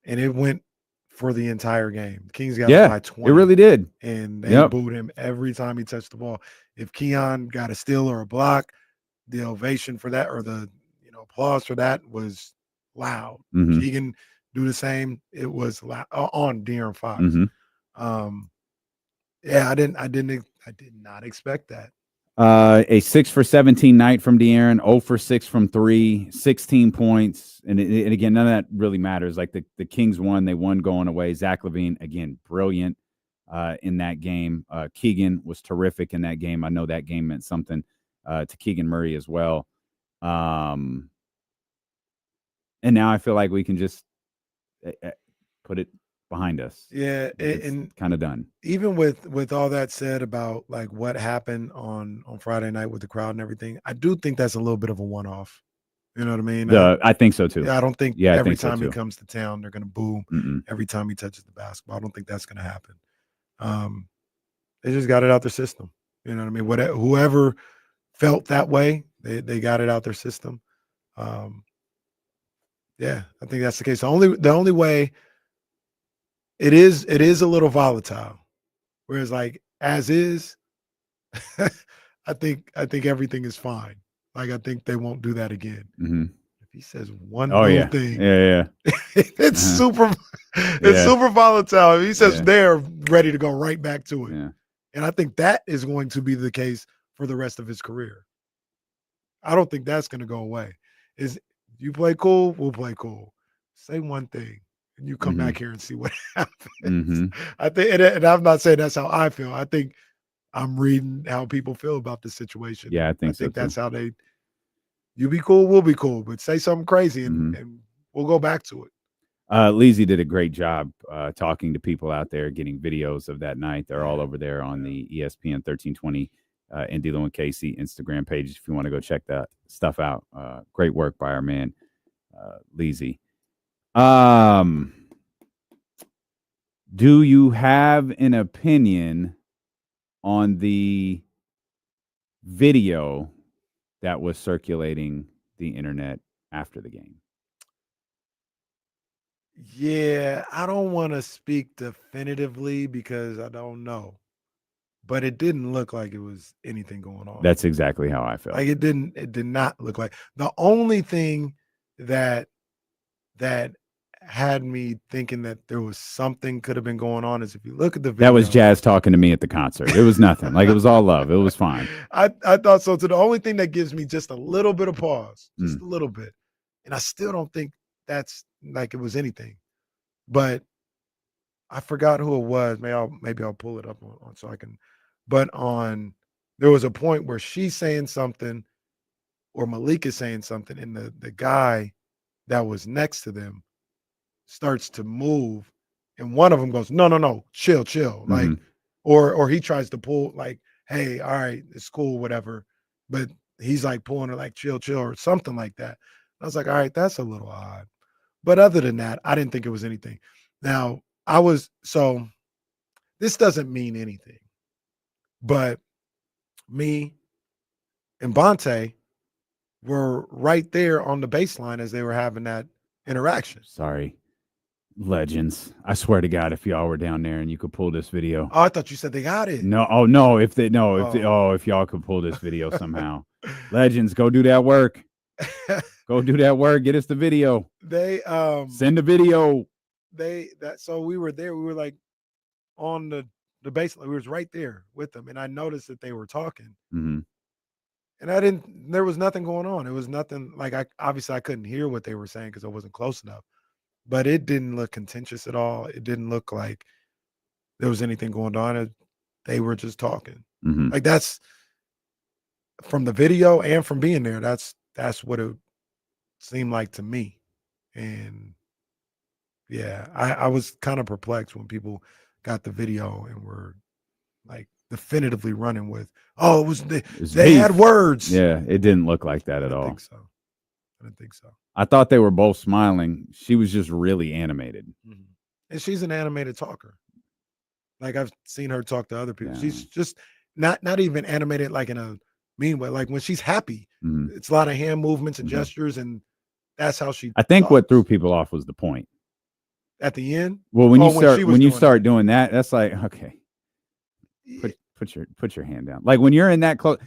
it went for the entire game. The Kings got up by 20. It really did. And they booed him every time he touched the ball. If Keon got a steal or a block, the ovation for that, or the applause for that, was loud. Mhm. Keegan do the same. It was loud on De'Aaron Fox. Mhm. Yeah, I did not expect that. A 6 for 17 night from De'Aaron, 0 for 6 from 3, 16 points. And again, none of that really matters. Like the Kings won, they won going away. Zach LaVine, again, brilliant in that game. Keegan was terrific in that game. I know that game meant something to Keegan Murray as well. And now I feel like we can just put it behind us. Yeah, and kind of done. Even with all that said about like what happened on Friday night with the crowd and everything, I do think that's a little bit of a one-off. You know what I mean? I think so too. Yeah, I don't think I every think so time he too. comes to town they're going to boo every time he touches the basketball. I don't think that's going to happen. They just got it out their system. You know what I mean? Whoever felt that way, they got it out their system. Yeah, I think that's the case. The only way it is a little volatile. Whereas like as is, I think everything is fine. Like I think they won't do that again. Mm-hmm. If he says one thing, it's super volatile. If he says they're ready to go right back to it. Yeah. And I think that is going to be the case for the rest of his career. I don't think that's going to go away. Is you play cool, we'll play cool. Say one thing, and you come back here and see what happens. I think, and I'm not saying that's how I feel. I think I'm reading how people feel about the situation. Yeah, I think that's how they. You be cool, we'll be cool, but say something crazy, and we'll go back to it. Leezy did a great job talking to people out there, getting videos of that night. They're all over there on the ESPN 1320 and D'Lo and Casey Instagram page if you want to go check that stuff out. Great work by our man Leezy. Do you have an opinion on the video that was circulating the internet after the game? Yeah, I don't want to speak definitively because I don't know, but it didn't look like it was anything going on. That's exactly how I felt. Like it did not look like. The only thing that had me thinking that there was something could have been going on is if you look at the video. That was Jazz talking to me at the concert. It was nothing. Like it was all love. It was fine. I thought so too. The only thing that gives me just a little bit of pause, just a little bit, and I still don't think that's like it was anything. But I forgot who it was. Maybe I'll pull it up on so I can. But there was a point where she's saying something, or Malik is saying something, and the guy that was next to them starts to move, and one of them goes, no, chill, like, or he tries to pull like, hey, all right, it's cool, whatever, but he's like pulling her like chill, or something like that. I was like, all right, that's a little odd, but other than that, I didn't think it was anything. Now this doesn't mean anything, but me and Bonte were right there on the baseline as they were having that interaction. Sorry. Legends. I swear to God, if y'all were down there and you could pull this video. Oh, I thought you said they got it. No. Oh, no. If y'all could pull this video somehow. Legends, go do that work. Go do that work. Get us the video. They send the video. So we were there. We were like on the baseline. We was right there with them. And I noticed that they were talking. Mm-hmm. And there was nothing going on. It was nothing like I couldn't hear what they were saying because I wasn't close enough. But it didn't look contentious at all. It didn't look like there was anything going on. They were just talking. Mm-hmm. Like that's from the video and from being there. That's what it seemed like to me. And yeah, I was kind of perplexed when people got the video and were like definitively running with, oh, they had words. Yeah, it didn't look like that at all. I didn't think so. I thought they were both smiling. She was just really animated. Mm-hmm. And she's an animated talker. Like I've seen her talk to other people. Yeah. She's just not even animated like in a mean way. Like when she's happy, Mhm. it's a lot of hand movements and Mhm. gestures, and that's how she. I think what talks. threw people off was the point. At the end. Well, when Oh, you start she was when you doing start doing that, that's like, okay, put your hand down. Like when you're in that close,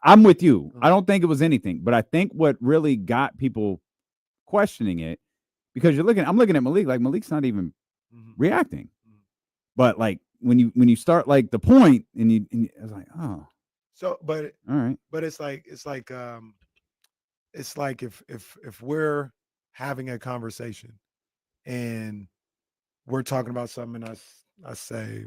I'm with you. I don't think it was anything, but I think what really got people questioning it, because I'm looking at Malik, like Malik's not even reacting. But like when you start like the point and I was like, oh. So, but all right. But it's like if we're having a conversation and we're talking about something, and I say,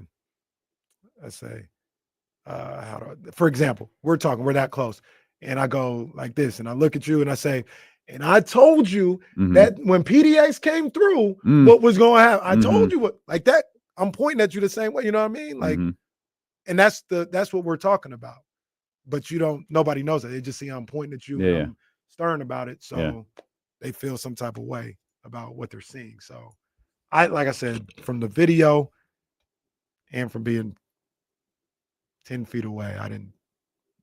for example, we're that close, and I go like this, and I look at you and I say, and I told you that when PDX came through, what was going to happen. I told you what, like that. I'm pointing at you the same way. You know what I mean? Like, and that's what we're talking about. But nobody knows it. They just see I'm pointing at you and I'm stern about it. So they feel some type of way about what they're seeing. So like I said, from the video and from being 10 feet away,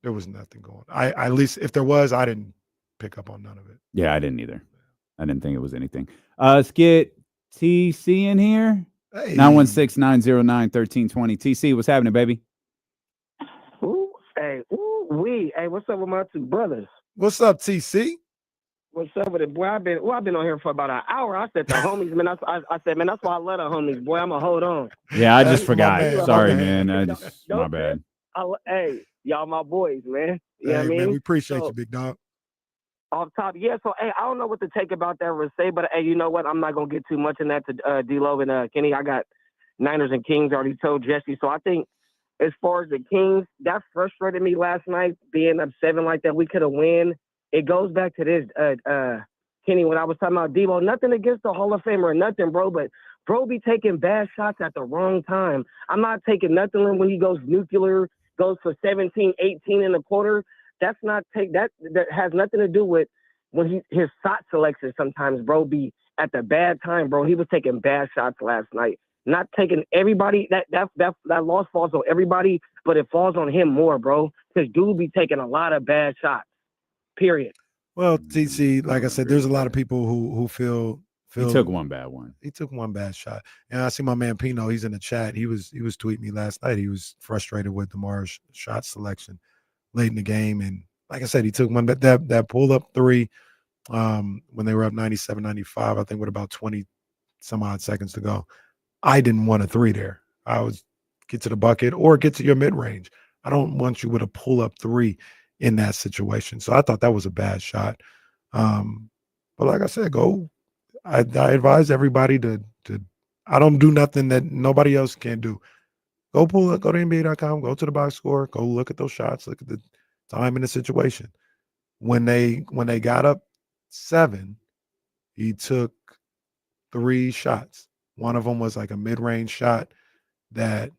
there was nothing going on. At least if there was, I didn't pick up on none of it. Yeah, I didn't either. I didn't think it was anything. Let's get TC in here. Hey. 916-909-1320. TC, what's happening, baby? Hey, what's up with my two brothers? What's up, TC? What's up with it, boy? I've been on here for about an hour. I said the homies, man. I said, man, that's why I love the homies, boy. I'ma hold on. Yeah, I just forgot. Sorry, man. My bad. Hey, y'all, my boys, man. You know what I mean? Man, we appreciate you, big dog. Off top, yeah. So, hey, I don't know what to take about that or say, but hey, you know what? I'm not gonna get too much in that to D-Lo and Kenny. I got Niners and Kings already told Jesse. So I think, as far as the Kings, that frustrated me last night, being up 7 like that. We could have won. It goes back to this, Kenny, when I was talking about Debo, nothing against the Hall of Famer or nothing, bro, but bro be taking bad shots at the wrong time. I'm not taking nothing when he goes nuclear, goes for 17, 18 in the quarter. That's not that has nothing to do with when his shot selection sometimes, bro, be at the bad time, bro. He was taking bad shots last night. Not taking everybody, that loss falls on everybody, but it falls on him more, bro. Because dude be taking a lot of bad shots. Period. Well, TC, like I said, there's a lot of people who feel he took one bad one. He took one bad shot. And I see my man Pino, he's in the chat. He was tweeting me last night. He was frustrated with DeMar's shot selection late in the game. And like I said, he took one that pull-up three when they were up 97-95, I think with about 20 some odd seconds to go. I didn't want a three there. I was get to the bucket or get to your mid-range. I don't want you with a pull-up three in that situation. So I thought that was a bad shot. But like I said, I advise everybody to I don't do nothing that nobody else can do. Go pull it, go to NBA.com, go to the box score, go look at those shots, look at the time in the situation. When they got up 7, he took 3 shots. One of them was like a mid-range shot that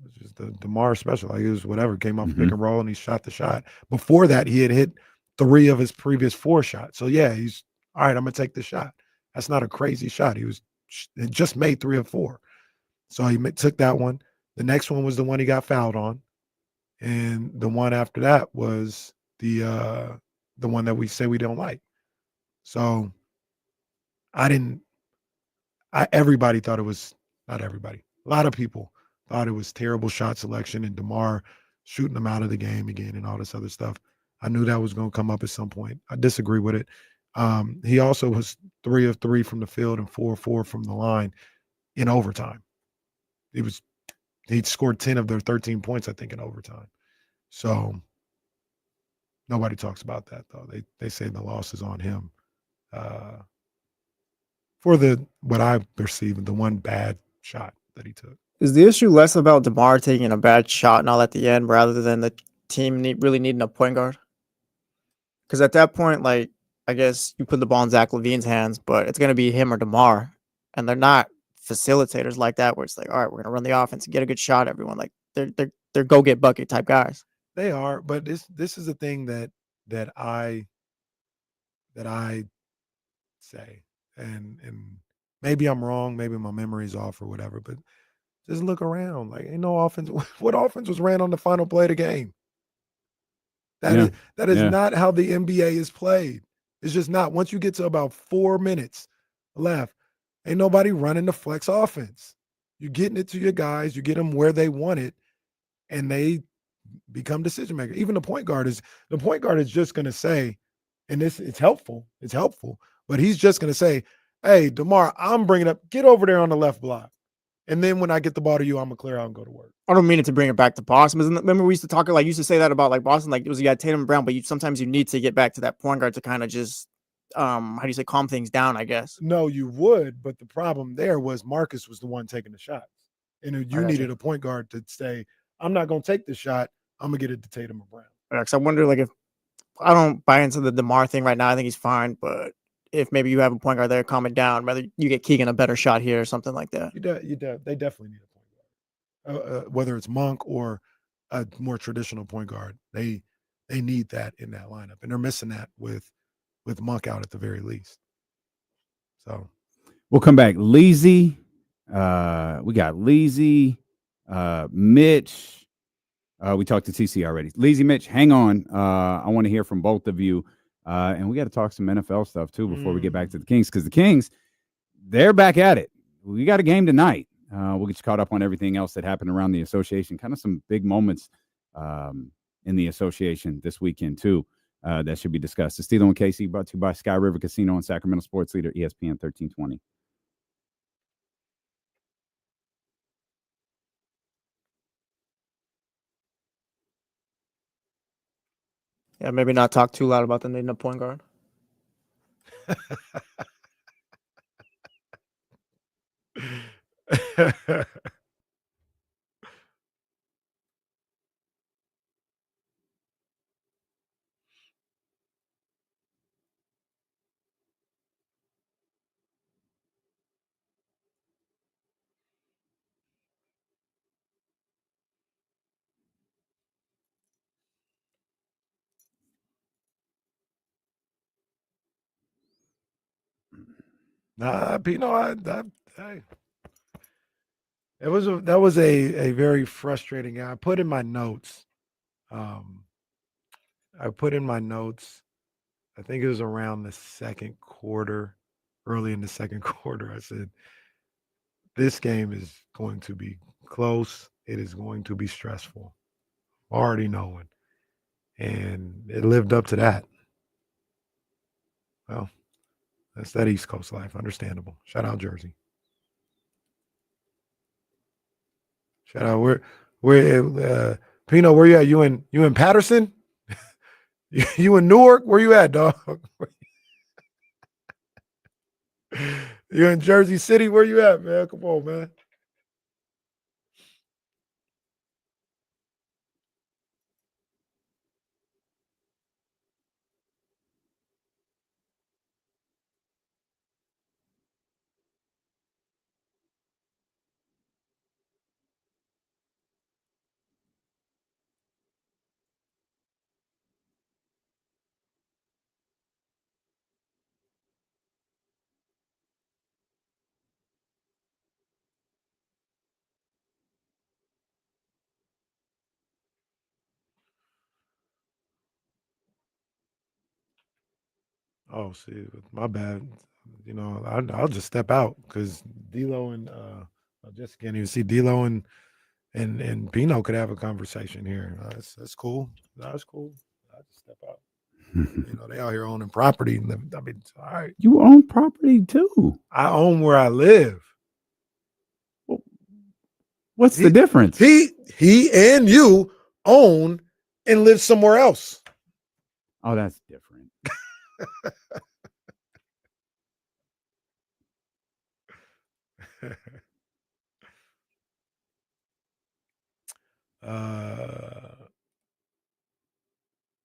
was just the DeMar special. Like it was whatever, came off pick and roll and he shot the shot. Before that, he had hit 3 of his previous 4 shots. So yeah, he's all right, I'm gonna take the shot. That's not a crazy shot. He just made 3 or 4. So he took that one. The next one was the one he got fouled on. And the one after that was the one that we say we don't like. So everybody thought it was, not everybody, a lot of people thought it was terrible shot selection and DeMar shooting them out of the game again and all this other stuff. I knew that was going to come up at some point. I disagree with it. He also was 3 of 3 from the field and 4 of 4 from the line in overtime. He scored 10 of their 13 points, I think, in overtime. So nobody talks about that, though. They say the loss is on him. For what I perceive, the one bad shot that he took. Is the issue less about DeMar taking a bad shot and all at the end rather than the team really needing a point guard? Because at that point, like, I guess you put the ball in Zach LaVine's hands, but it's going to be him or DeMar. And they're not facilitators like that where it's like, all right, we're going to run the offense and get a good shot, everyone. Like, they're go-get bucket type guys. They are, but this is the thing that I say, and Maybe I'm wrong. Maybe my memory's off or whatever. But just look around. Like, ain't no offense. What offense was ran on the final play of the game? That is not how the NBA is played. It's just not. Once you get to about 4 minutes left, ain't nobody running the flex offense. You're getting it to your guys. You get them where they want it, and they become decision makers. Even the point guard is just going to say, and it's helpful. It's helpful, but he's just going to say, "Hey, DeMar, I'm bringing up. Get over there on the left block, and then when I get the ball to you, I'm gonna clear out and go to work." I don't mean it to bring it back to Boston. Remember we used to talk like used to say that about like Boston, like it was you got Tatum and Brown, but sometimes you need to get back to that point guard to kind of just how do you say calm things down, I guess. No, you would, but the problem there was Marcus was the one taking the shots. And you needed a point guard to say, I'm not gonna take the shot, I'm gonna get it to Tatum or Brown. Because I wonder like if I don't buy into the DeMar thing right now, I think he's fine, but if maybe you have a point guard there, calm it down, whether you get Keegan a better shot here or something like that. They definitely need a point guard. Whether it's Monk or a more traditional point guard, they need that in that lineup. And they're missing that with Monk out at the very least. So we'll come back. Leezy. We got Leezy, Mitch. We talked to TC already. Leezy, Mitch, hang on. I want to hear from both of you. And we got to talk some NFL stuff too before we get back to the Kings, because the Kings, they're back at it. We got a game tonight. We'll get you caught up on everything else that happened around the association. Kind of some big moments in the association this weekend too that should be discussed. The Steelo and KC brought to you by Sky River Casino and Sacramento Sports Leader ESPN 1320. Yeah, maybe not talk too loud about the needing a point guard. Nah, hey. That was a very frustrating game. I put in my notes. I think it was around the second quarter, early in the second quarter. I said, this game is going to be close. It is going to be stressful. Already knowing. And it lived up to that. Well, that's that East Coast life. Understandable. Shout out Jersey. Shout out where Pino, where you at? You in Patterson? You in Newark? Where you at, dog? You in Jersey City? Where you at, man? Come on, man. Oh, see, my bad. You know, I'll just step out because D'Lo and I just can't even see D'Lo and Pino could have a conversation here. That's cool. That's cool. I'll just step out. You know, they out here owning property. I mean, all right. You own property too. I own where I live. What's the difference? He and you own and live somewhere else. Oh, that's different.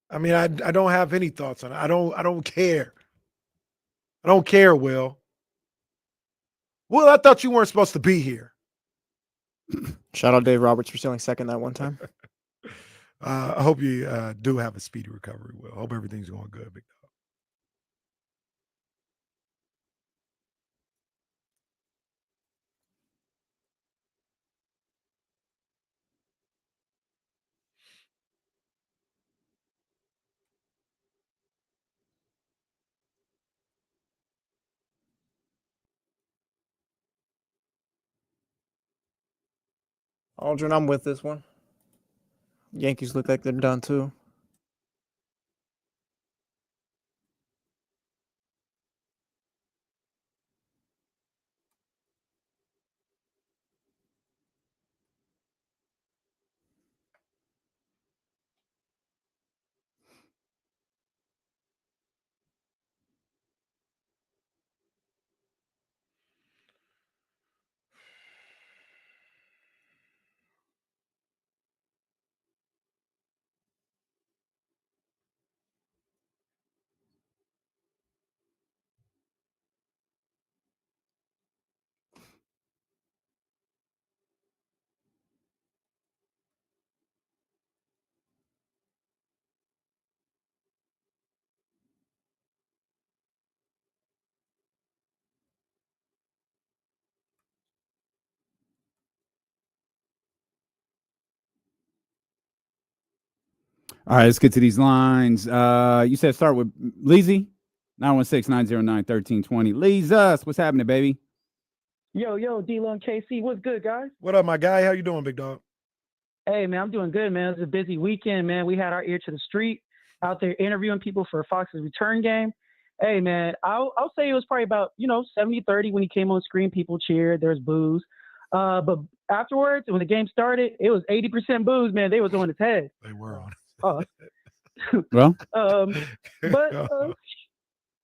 I mean, I don't have any thoughts on it. I don't care. I don't care, Will. Will, I thought you weren't supposed to be here. Shout out Dave Roberts for stealing second that one time. I hope you do have a speedy recovery, Will. I hope everything's going good, big dog. Aldrin, I'm with this one. Yankees look like they're done too. All right, let's get to these lines. You said start with Leezy, 916-909-1320. Leezus, what's happening, baby? Yo, D-Lo and KC, what's good, guys? What up, my guy? How you doing, big dog? Hey, man, I'm doing good, man. It was a busy weekend, man. We had our ear to the street out there interviewing people for Fox's return game. Hey, man, I'll say it was probably about, 70-30 when he came on screen. People cheered. There's boos. But afterwards, when the game started, it was 80% boos, man. They was on his head. They were on. Well,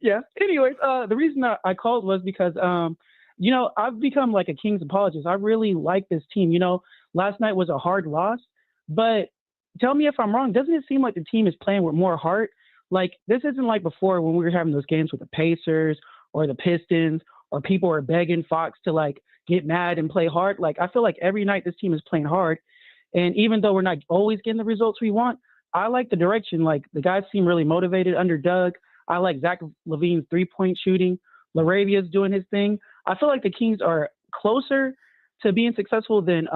yeah. Anyways, the reason I called was because, I've become like a Kings apologist. I really like this team. Last night was a hard loss, but tell me if I'm wrong. Doesn't it seem like the team is playing with more heart? Like, this isn't like before when we were having those games with the Pacers or the Pistons, or people were begging Fox to like get mad and play hard. Like, I feel like every night this team is playing hard. And even though we're not always getting the results we want, I like the direction. Like, the guys seem really motivated under Doug. I like Zach LaVine's 3-point shooting. LaRavia's doing his thing. I feel like the Kings are closer to being successful than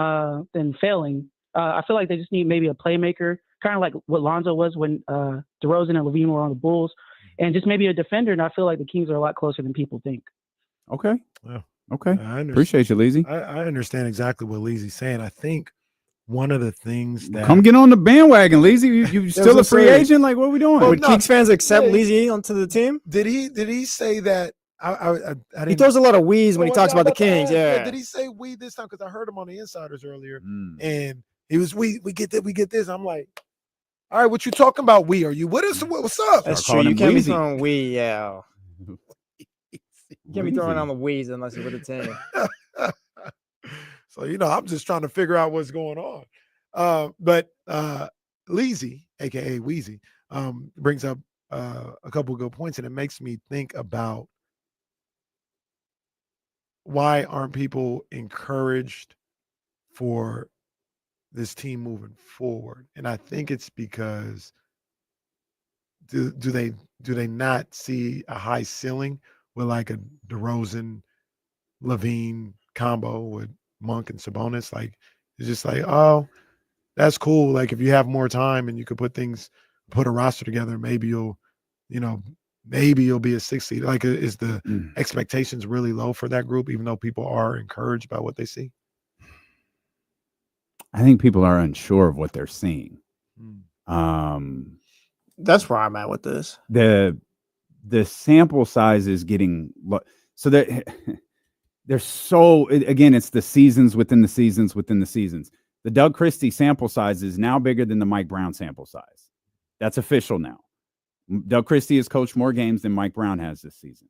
failing. I feel like they just need maybe a playmaker, kind of like what Lonzo was when DeRozan and LaVine were on the Bulls, and just maybe a defender. And I feel like the Kings are a lot closer than people think. Okay. Yeah. Okay. I Appreciate you, Leezy. I understand exactly what Leezy's saying. I think one of the things that Come get on the bandwagon, Leezy. You still a free agent? Like, what are we doing? Would Kings fans accept Leezy onto the team? Did he say that? I He throws a lot of wheeze when he talks about the Kings. Yeah. Did he say we this time? Because I heard him on the Insiders earlier, and he was we get that, we get this. I'm like, all right, what you talking about? We are you with us? What's up? That's true. You can't be throwing we. Yeah. You can't be throwing on the wheeze unless you're with the team. So I'm just trying to figure out what's going on. But Leezy, aka Weezy, brings up a couple of good points, and it makes me think about why aren't people encouraged for this team moving forward? And I think it's because do they not see a high ceiling with like a DeRozan, LaVine combo with Monk and Sabonis? Like, it's just like, oh, that's cool. Like, if you have more time and you could put a roster together, maybe you'll be a 6 seed. Like, is the expectations really low for that group, even though people are encouraged by what they see? I think people are unsure of what they're seeing. That's where I'm at with this. The sample size is getting low. So they're so, again, it's the seasons within the seasons within the seasons. The Doug Christie sample size is now bigger than the Mike Brown sample size. That's official now. Doug Christie has coached more games than Mike Brown has this season.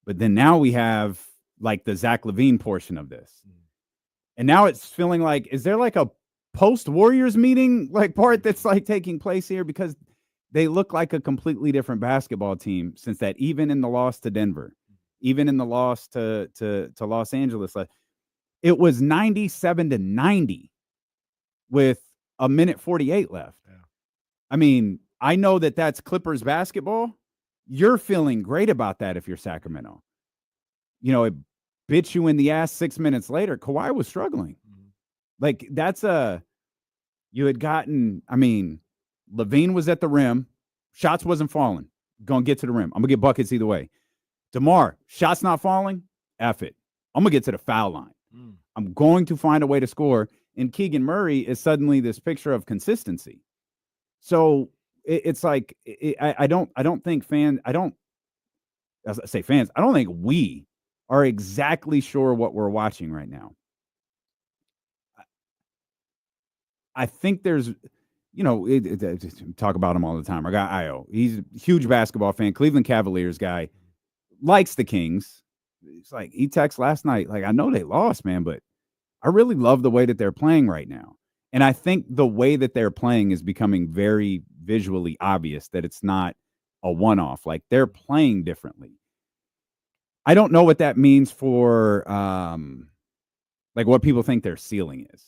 But then now we have like the Zach LaVine portion of this. And now it's feeling like, is there like a post-Warriors meeting like part that's like taking place here? Because they look like a completely different basketball team since that, even in the loss to Denver, even in the loss to Los Angeles. It was 97-90 with a minute 48 left. Yeah. I mean, I know that that's Clippers basketball. You're feeling great about that if you're Sacramento. It bit you in the ass 6 minutes later. Kawhi was struggling. Like, you had gotten, LaVine was at the rim. Shots wasn't falling. Going to get to the rim. I'm going to get buckets either way. DeMar, shots not falling. F it. I'm going to get to the foul line. I'm going to find a way to score. And Keegan Murray is suddenly this picture of consistency. So it's like, I don't think fans, as I say fans, I don't think we are exactly sure what we're watching right now. I think there's, talk about him all the time. Our guy Io, he's a huge basketball fan, Cleveland Cavaliers guy, likes the Kings. It's like he texted last night, like, I know they lost, man, but I really love the way that they're playing right now. And I think the way that they're playing is becoming very visually obvious that it's not a one-off. Like, they're playing differently. I don't know what that means for like what people think their ceiling is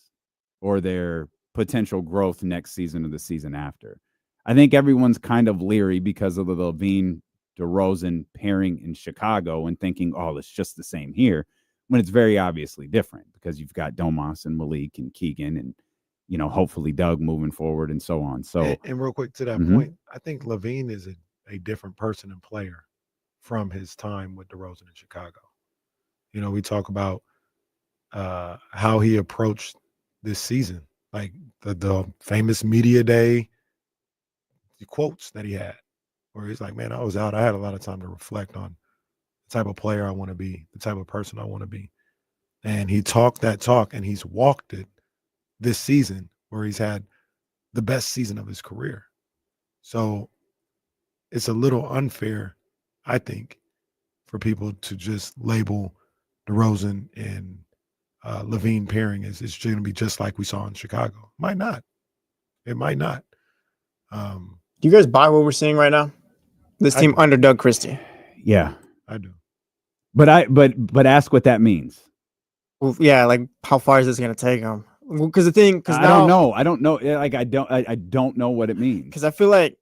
or their potential growth next season or the season after. I think everyone's kind of leery because of the LaVine DeRozan pairing in Chicago and thinking, oh, it's just the same here, when it's very obviously different because you've got Domas and Malik and Keegan and, hopefully Doug moving forward and so on. So, and real quick to that point, I think LaVine is a different person and player from his time with DeRozan in Chicago. We talk about how he approached this season, like the famous media day, the quotes that he had, where he's like, man, I was out. I had a lot of time to reflect on the type of player I want to be, the type of person I want to be. And he talked that talk and he's walked it this season where he's had the best season of his career. So it's a little unfair, I think, for people to just label DeRozan and LaVine pairing as it's going to be just like we saw in Chicago. Might not. It might not. Do you guys buy what we're seeing right now? This team under Doug Christie. Yeah, I do. But ask what that means. Well, yeah, like how far is this going to take them? Because I don't know. Like I don't know what it means. Because I feel like,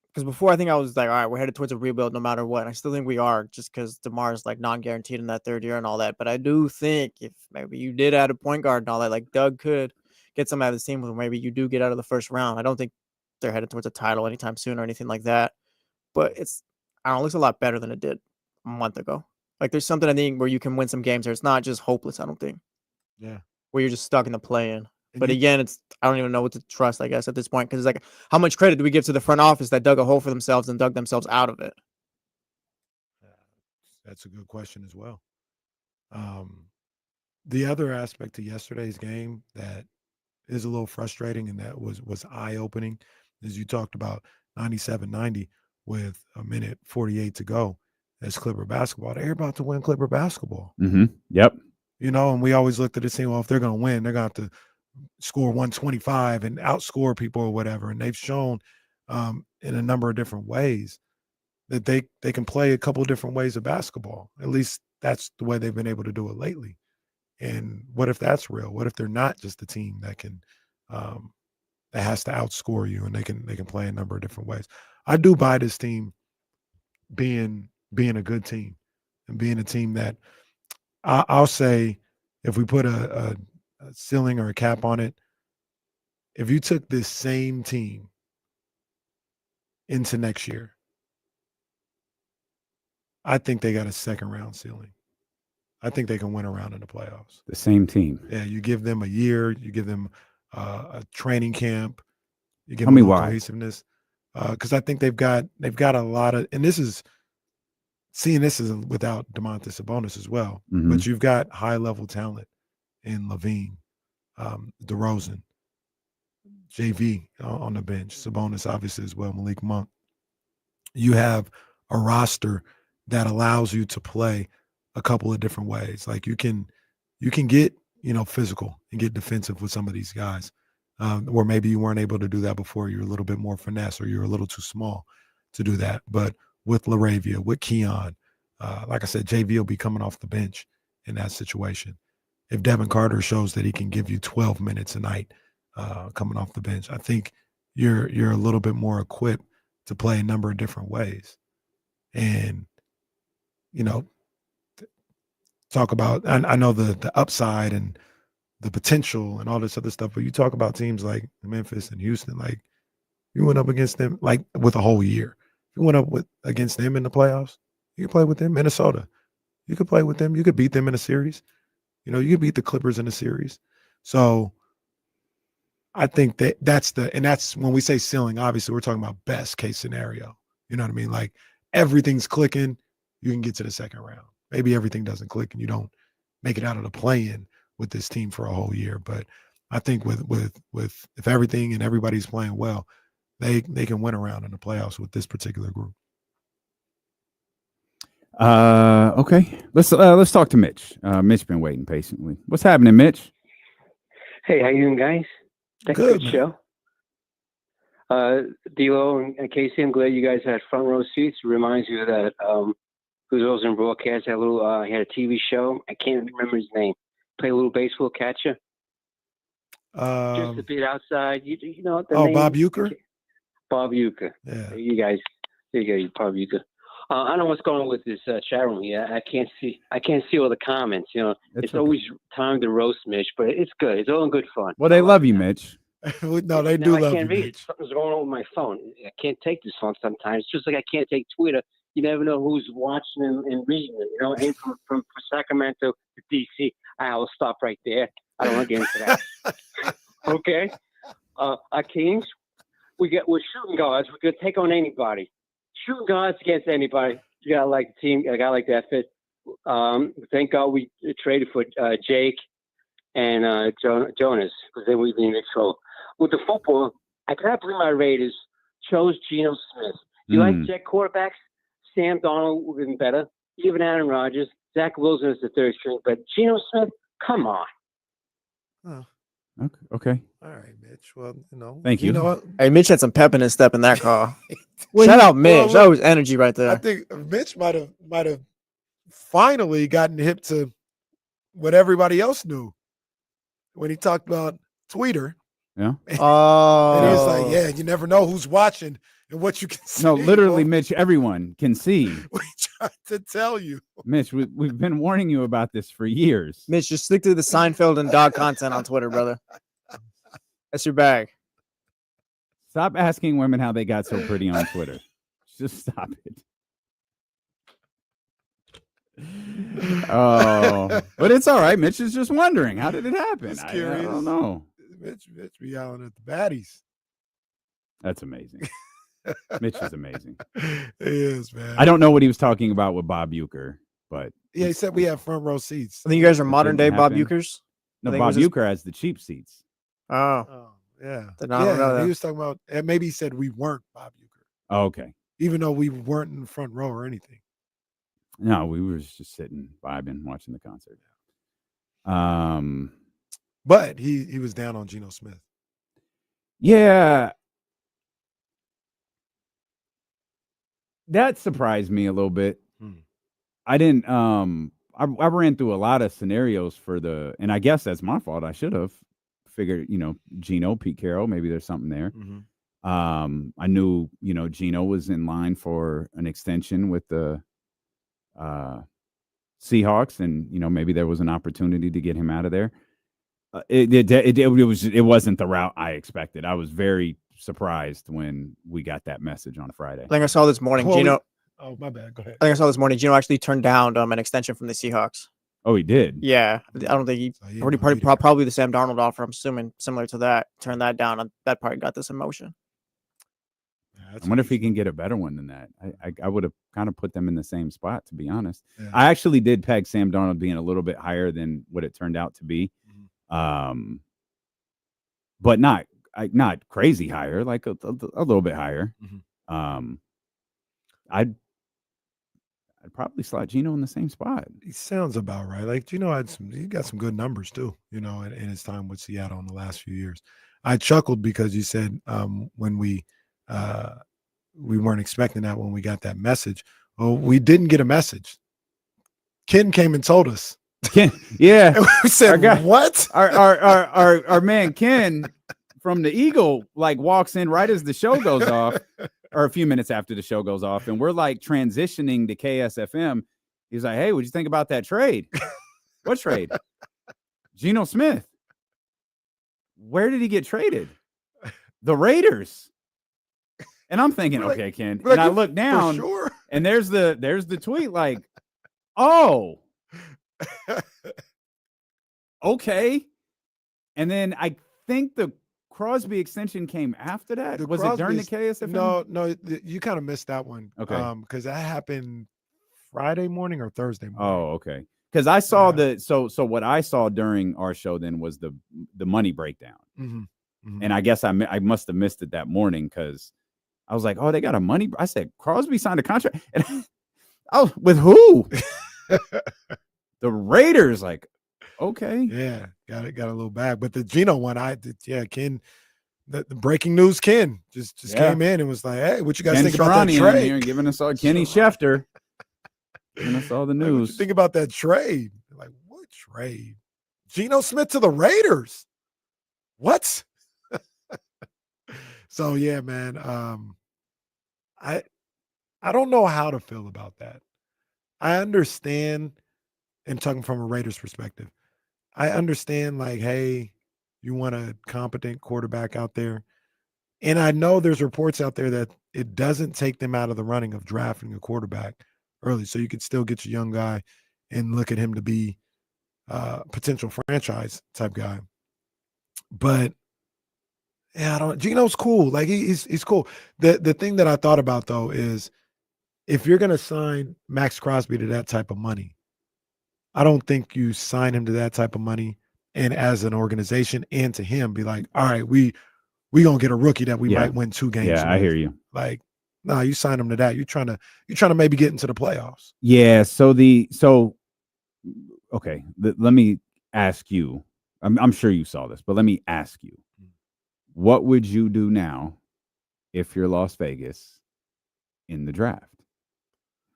because before I think I was like, all right, we're headed towards a rebuild no matter what. And I still think we are, just because DeMar's like non-guaranteed in that third year and all that. But I do think if maybe you did add a point guard and all that, like Doug could get some out of this team, where maybe you do get out of the first round. I don't think they're headed towards a title anytime soon or anything like that. But it looks a lot better than it did a month ago. Like there's something I think where you can win some games there. It's not just hopeless, I don't think. Yeah. Where you're just stuck in the play-in. But again, I don't even know what to trust, I guess, at this point. Because it's like, how much credit do we give to the front office that dug a hole for themselves and dug themselves out of it? That's a good question as well. The other aspect to yesterday's game that is a little frustrating and that was eye-opening is you talked about 97-90 with a minute 48 to go as Clipper basketball. They're about to win Clipper basketball. Mm-hmm. Yep. And we always looked at the team, well, if they're going to win, they're going to have to score 125 and outscore people or whatever. And they've shown in a number of different ways that they can play a couple of different ways of basketball. At least that's the way they've been able to do it lately. And what if that's real? What if they're not just a team that can that has to outscore you and they can play a number of different ways? I do buy this team being a good team and being a team that I'll say, if we put a ceiling or a cap on it, if you took this same team into next year, I think they got a second round ceiling. I think they can win a round in the playoffs. The same team. Yeah, you give them a year, you give them a training camp, you give Tell them me more why. cohesiveness. Because I think they've got a lot of, and this is without Domantas Sabonis as well. Mm-hmm. But you've got high level talent in LaVine, DeRozan, JV on the bench, Sabonis obviously as well, Malik Monk. You have a roster that allows you to play a couple of different ways. Like you can get physical and get defensive with some of these guys, or maybe you weren't able to do that before. You're a little bit more finesse, or you're a little too small to do that. But with LaRavia, with Keon, like I said, JV will be coming off the bench in that situation. If Devin Carter shows that he can give you 12 minutes a night coming off the bench, I think you're a little bit more equipped to play a number of different ways. And, talk about, I know the upside and the potential and all this other stuff, but you talk about teams like Memphis and Houston, like you went up against them like with a whole year. You went up against them in the playoffs. You could play with them. Minnesota, you could play with them. You could beat them in a series. You could beat the Clippers in a series. So I think that's when we say ceiling, obviously we're talking about best case scenario. You know what I mean? Like everything's clicking, you can get to the second round. Maybe everything doesn't click and you don't make it out of the play-in with this team for a whole year. But I think with if everything and everybody's playing well, they can win around in the playoffs with this particular group. Okay. Let's talk to Mitch. Mitch been waiting patiently. What's happening, Mitch? Hey, how you doing, guys? Good show. D'Lo and Casey, I'm glad you guys had front row seats. It reminds you of that who was in broadcast, that little he had a TV show. I can't remember his name. Play a little baseball catcher. Just a bit outside. You know the name? Bob Uecker? Bob Uecker. Yeah. There you go, Bob Uecker. I don't know what's going on with this chat room here. I can't see all the comments. You know, it's okay. always time to roast Mitch, but it's good. It's all in good fun. Well, they love you, Mitch. No, they do love I can't you, read it. Mitch. Something's going on with my phone. I can't take this phone sometimes. Just like I can't take Twitter. You never know who's watching and reading it. You know, and from Sacramento to DC. I will stop right there. I don't want to get into that. Okay. Our Kings, we're shooting guards. We're gonna take on anybody. Shooting guards against anybody. You gotta like the team. I gotta like that fit. Thank God we traded for Jake and Jonas, because then we'd be in trouble. With the football, I can't believe my Raiders chose Geno Smith. You like jet quarterbacks? Sam Darnold would have been better. Even Aaron Rodgers. Zach Wilson is the third string. But Geno Smith, come on. Oh. Okay. All right, Mitch. Well, Thank you. You know what? Hey, Mitch had some pep in his step in that call. Shout out Mitch. That was energy right there. I think Mitch might have finally gotten hip to what everybody else knew when he talked about Twitter. Yeah. Oh. And he was like, "Yeah, you never know who's watching and what you can see." No, literally, Mitch. Everyone can see. We tried to tell you, Mitch. We've been warning you about this for years. Mitch, just stick to the Seinfeld and dog content on Twitter, brother. That's your bag. Stop asking women how they got so pretty on Twitter. Just stop it. Oh, but it's all right. Mitch is just wondering, how did it happen? I don't know. Mitch be yelling at the baddies. That's amazing. Mitch is amazing. He is, man. I don't know what he was talking about with Bob Uecker, but yeah, he said we have front row seats. I think you guys are modern day Bob Ueckers. No, Bob Uecker has the cheap seats. Oh, yeah. I don't know that. He was talking about, and maybe he said we weren't Bob Uecker. Oh, okay. Even though we weren't in the front row or anything. No, we were just sitting, vibing, watching the concert. But he was down on Geno Smith. Yeah. That surprised me a little bit. I didn't I ran through a lot of scenarios and I guess that's my fault. I should have figured, Geno, Pete Carroll, maybe there's something there. I knew, Geno was in line for an extension with the Seahawks, and maybe there was an opportunity to get him out of there. It wasn't the route I expected. I was very surprised when we got that message on Friday. I think I saw this morning, Geno. Oh, my bad. Go ahead. I think I saw this morning, Geno actually turned down an extension from the Seahawks. Oh, he did? Yeah. I don't think probably the Sam Darnold offer, I'm assuming, similar to that. Turned that down. That part got this emotion. I wonder if he can get a better one than that. I would have kind of put them in the same spot, to be honest. Yeah. I actually did peg Sam Darnold being a little bit higher than what it turned out to be. But not crazy higher, like a little bit higher. I'd probably slot Geno in the same spot. He sounds about right. Like Geno he got some good numbers too, in his time with Seattle in the last few years. I chuckled because you said when we weren't expecting that when we got that message. Well, we didn't get a message. Ken came and told us. Ken, yeah. And we said, what? Our man Ken from the Eagle walks in right as the show goes off, or a few minutes after the show goes off, and we're transitioning to KSFM. He's like, "Hey, what'd you think about that trade?" What trade? Geno Smith. Where did he get traded? The Raiders. And I'm thinking, okay, Ken. And I look down, and there's the tweet oh, okay. And then I think the Crosby extension came after that. The Was it during the Crosby KSFM? No, you kind of missed that one. Okay. Because that happened Friday morning or Thursday morning. Oh, okay. Because I saw so what I saw during our show then was the money breakdown. And I guess I must have missed it that morning because I was like, oh, they got a money. I said Crosby signed a contract. And oh, with who? The Raiders. Like, okay. Yeah, got a little bag. But the Geno one, Ken, the breaking news, Ken just came in and was like, hey, what you guys think about that trade? Here giving us all Kenny Schefter. Giving us all the news. What you think about that trade? Like, what trade? Geno Smith to the Raiders. What? So yeah, man. I don't know how to feel about that. I understand, and talking from a Raiders perspective, I understand, like, hey, you want a competent quarterback out there. And I know there's reports out there that it doesn't take them out of the running of drafting a quarterback early. So you could still get your young guy and look at him to be a potential franchise type guy. But yeah, Geno's cool. Like he's cool. The thing that I thought about though is if you're gonna sign Max Crosby to that type of money, I don't think you sign him to that type of money and as an organization and to him be like, all right, we gonna get a rookie that we might win 2 games. Yeah, I hear you. Like, no, you sign him to that. You're trying to maybe get into the playoffs. Yeah. Okay. Let me ask you. I'm sure you saw this, but let me ask you. What would you do now if you're Las Vegas in the draft?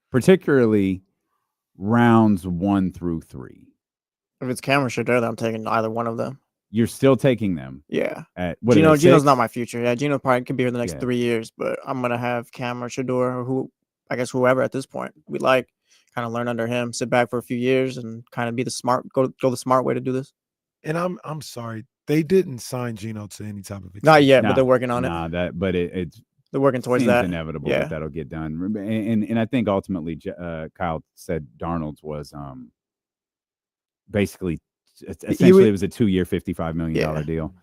Particularly rounds 1 through 3. If it's Cam or Shedeur, I'm taking either one of them. You're still taking them. Yeah. At Geno's not my future. Yeah, Geno probably could be here the next 3 years, but I'm gonna have Cam or Shedeur or whoever at this point we like, kind of learn under him, sit back for a few years, and kind of be go the smart way to do this. And I'm sorry, they didn't sign Geno to any type of extension. Not yet, but they're working on it. It's they're working towards that. Inevitable that that'll get done. And I think ultimately, Kyle said Darnold's was basically essentially it was a 2-year, $55 million deal.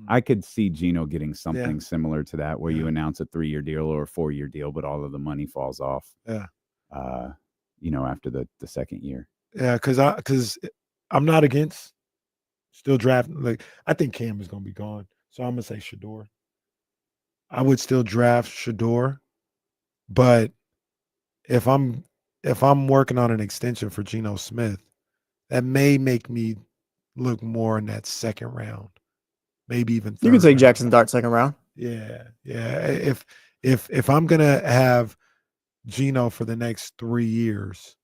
I could see Geno getting something similar to that, where you announce a 3-year deal or a 4-year deal, but all of the money falls off. Yeah. After the second year. Yeah, because I'm not against still drafting. Like, I think Cam is going to be gone, so I'm gonna say Shedeur. I would still draft Shedeur, but if I'm working on an extension for Geno Smith, that may make me look more in that second round, maybe even third. You can take Jackson Dart second round. Yeah. If I'm gonna have Geno for the next 3 years,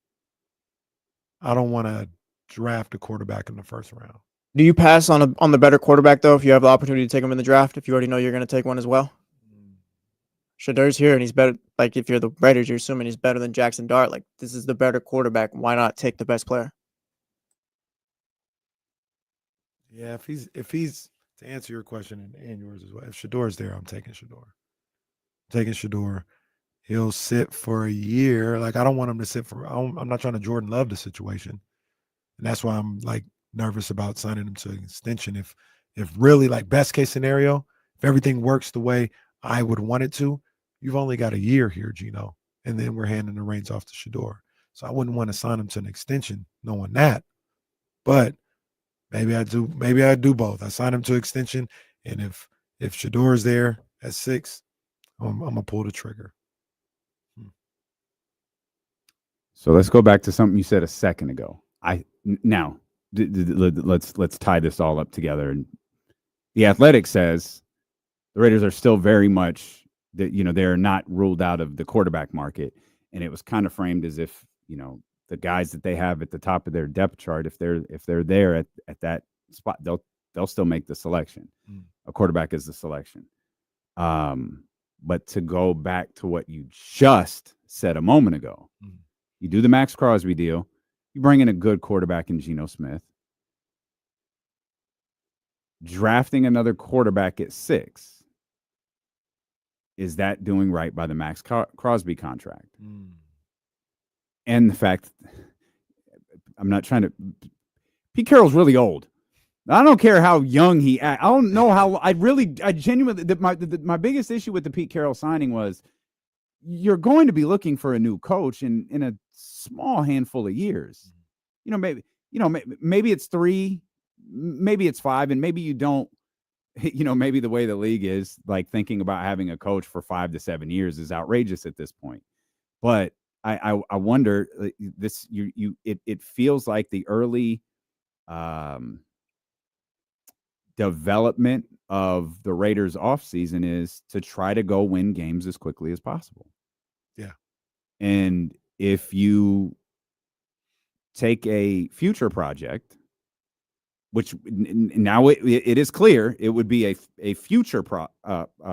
I don't want to draft a quarterback in the first round. Do you pass on the better quarterback though if you have the opportunity to take him in the draft? If you already know you're going to take one as well, Shedeur's here and he's better. Like, if you're the Raiders, you're assuming he's better than Jackson Dart. Like, this is the better quarterback. Why not take the best player? Yeah, if he's to answer your question and yours as well, if Shedeur's there, I'm taking Shedeur. He'll sit for a year. Like, I don't want him to sit I'm not trying to Jordan Love the situation. And that's why I'm like nervous about signing him to an extension. If really, like, best case scenario, if everything works the way I would want it to, you've only got a year here, Geno. And then we're handing the reins off to Shedeur. So I wouldn't want to sign him to an extension knowing that. But maybe I do both. I sign him to extension. And if Shedeur is there at 6, I'm gonna pull the trigger. So let's go back to something you said a second ago. Let's tie this all up together. And The Athletic says the Raiders are still very much that, they're not ruled out of the quarterback market. And it was kind of framed as if, the guys that they have at the top of their depth chart, if they're there at that spot, they'll still make the selection. A quarterback is the selection. But to go back to what you just said a moment ago, you do the Max Crosby deal, you bring in a good quarterback in Geno Smith. Drafting another quarterback at 6, is that doing right by the Max Crosby contract? And the fact, I'm not trying to. Pete Carroll's really old. I don't care how young he. I don't know how. I genuinely. My biggest issue with the Pete Carroll signing was you're going to be looking for a new coach in a small handful of years. Maybe it's 3, maybe it's 5, and maybe you don't. Maybe the way the league is, like, thinking about having a coach for 5 to 7 years is outrageous at this point. But I wonder, this it feels like the early development of the Raiders offseason is to try to go win games as quickly as possible. Yeah. And if you take a future project, which now it is clear it would be a future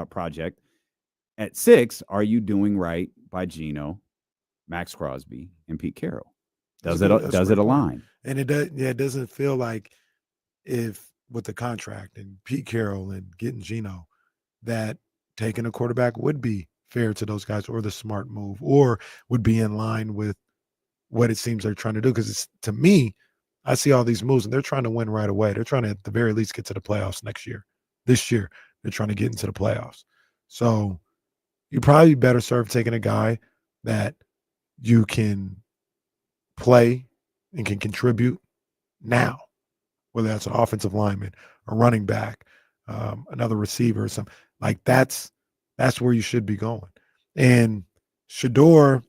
project at 6, are you doing right by Geno, Max Crosby, and Pete Carroll? Does it align? And it doesn't feel like, if with the contract and Pete Carroll and getting Geno, that taking a quarterback would be fair to those guys, or the smart move, or would be in line with what it seems they're trying to do. Because to me, I see all these moves and they're trying to win right away. They're trying to, at the very least, get to the playoffs next year. This year, they're trying to get into the playoffs. So you probably better serve taking a guy that you can play and can contribute now, whether that's an offensive lineman, a running back, another receiver or something. Like, that's where you should be going. And Shador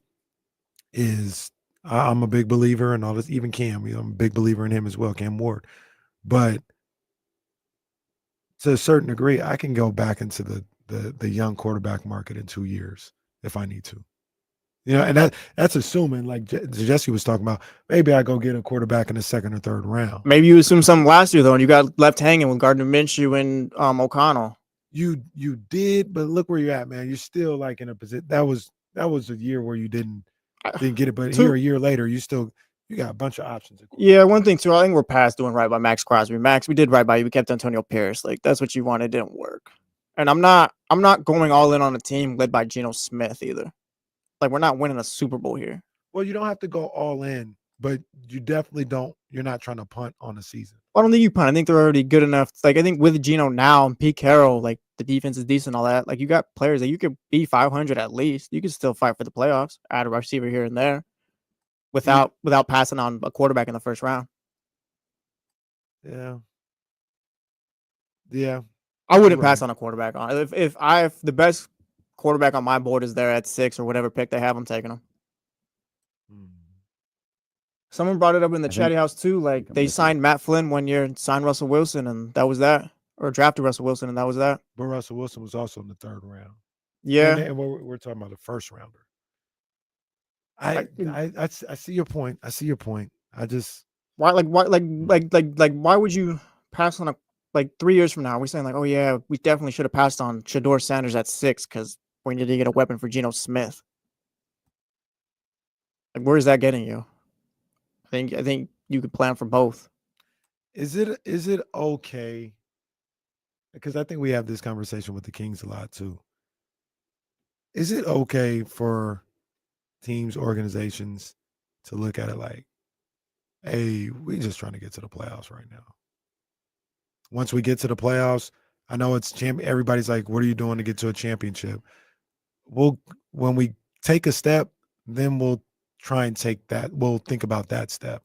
is, I'm a big believer in all this, even Cam, I'm a big believer in him as well, Cam Ward. But to a certain degree, I can go back into the young quarterback market in 2 years if I need to. And that's assuming, like Jesse was talking about, maybe I go get a quarterback in the 2nd or 3rd round. Maybe you assumed something last year, though, and you got left hanging with Gardner Minshew and O'Connell. You did, but look where you're at, man. You're still, like, in a position. That was a year where you didn't get it, but here a year later, you got a bunch of options. Yeah, one thing too, I think we're past doing right by Max Crosby. Max, we did right by you. We kept Antonio Pierce. Like, that's what you wanted. It didn't work. And I'm not going all in on a team led by Geno Smith either. Like, we're not winning a Super Bowl here. Well, you don't have to go all in, but you definitely don't. You're not trying to punt on the season. I don't think you punt. I think they're already good enough. Like, I think with Geno now and Pete Carroll, like, the defense is decent and all that. Like, you got players that you could be 500 at least. You could still fight for the playoffs, add a receiver here and there, without passing on a quarterback in the 1st round. Yeah. I wouldn't pass on a quarterback on. If the best quarterback on my board is there at 6 or whatever pick they have, I'm taking them. Someone brought it up in the chatty house too. Like, they signed Matt Flynn 1 year and signed Russell Wilson, and that was that. Or drafted Russell Wilson, and that was that. But Russell Wilson was also in the 3rd round. Yeah. And we're talking about the 1st rounder. I see your point. I just why would you pass on a, like, 3 years from now? We're saying, like, oh yeah, we definitely should have passed on Shador Sanders at 6 because we need to get a weapon for Geno Smith. Like, where is that getting you? I think you could plan for both. Is it okay? Because I think we have this conversation with the Kings a lot too. Is it okay for teams, organizations to look at it like, hey, we're just trying to get to the playoffs right now? Once we get to the playoffs, I know it's everybody's like, what are you doing to get to a championship? When we take a step, then we'll try and take that. We'll think about that step.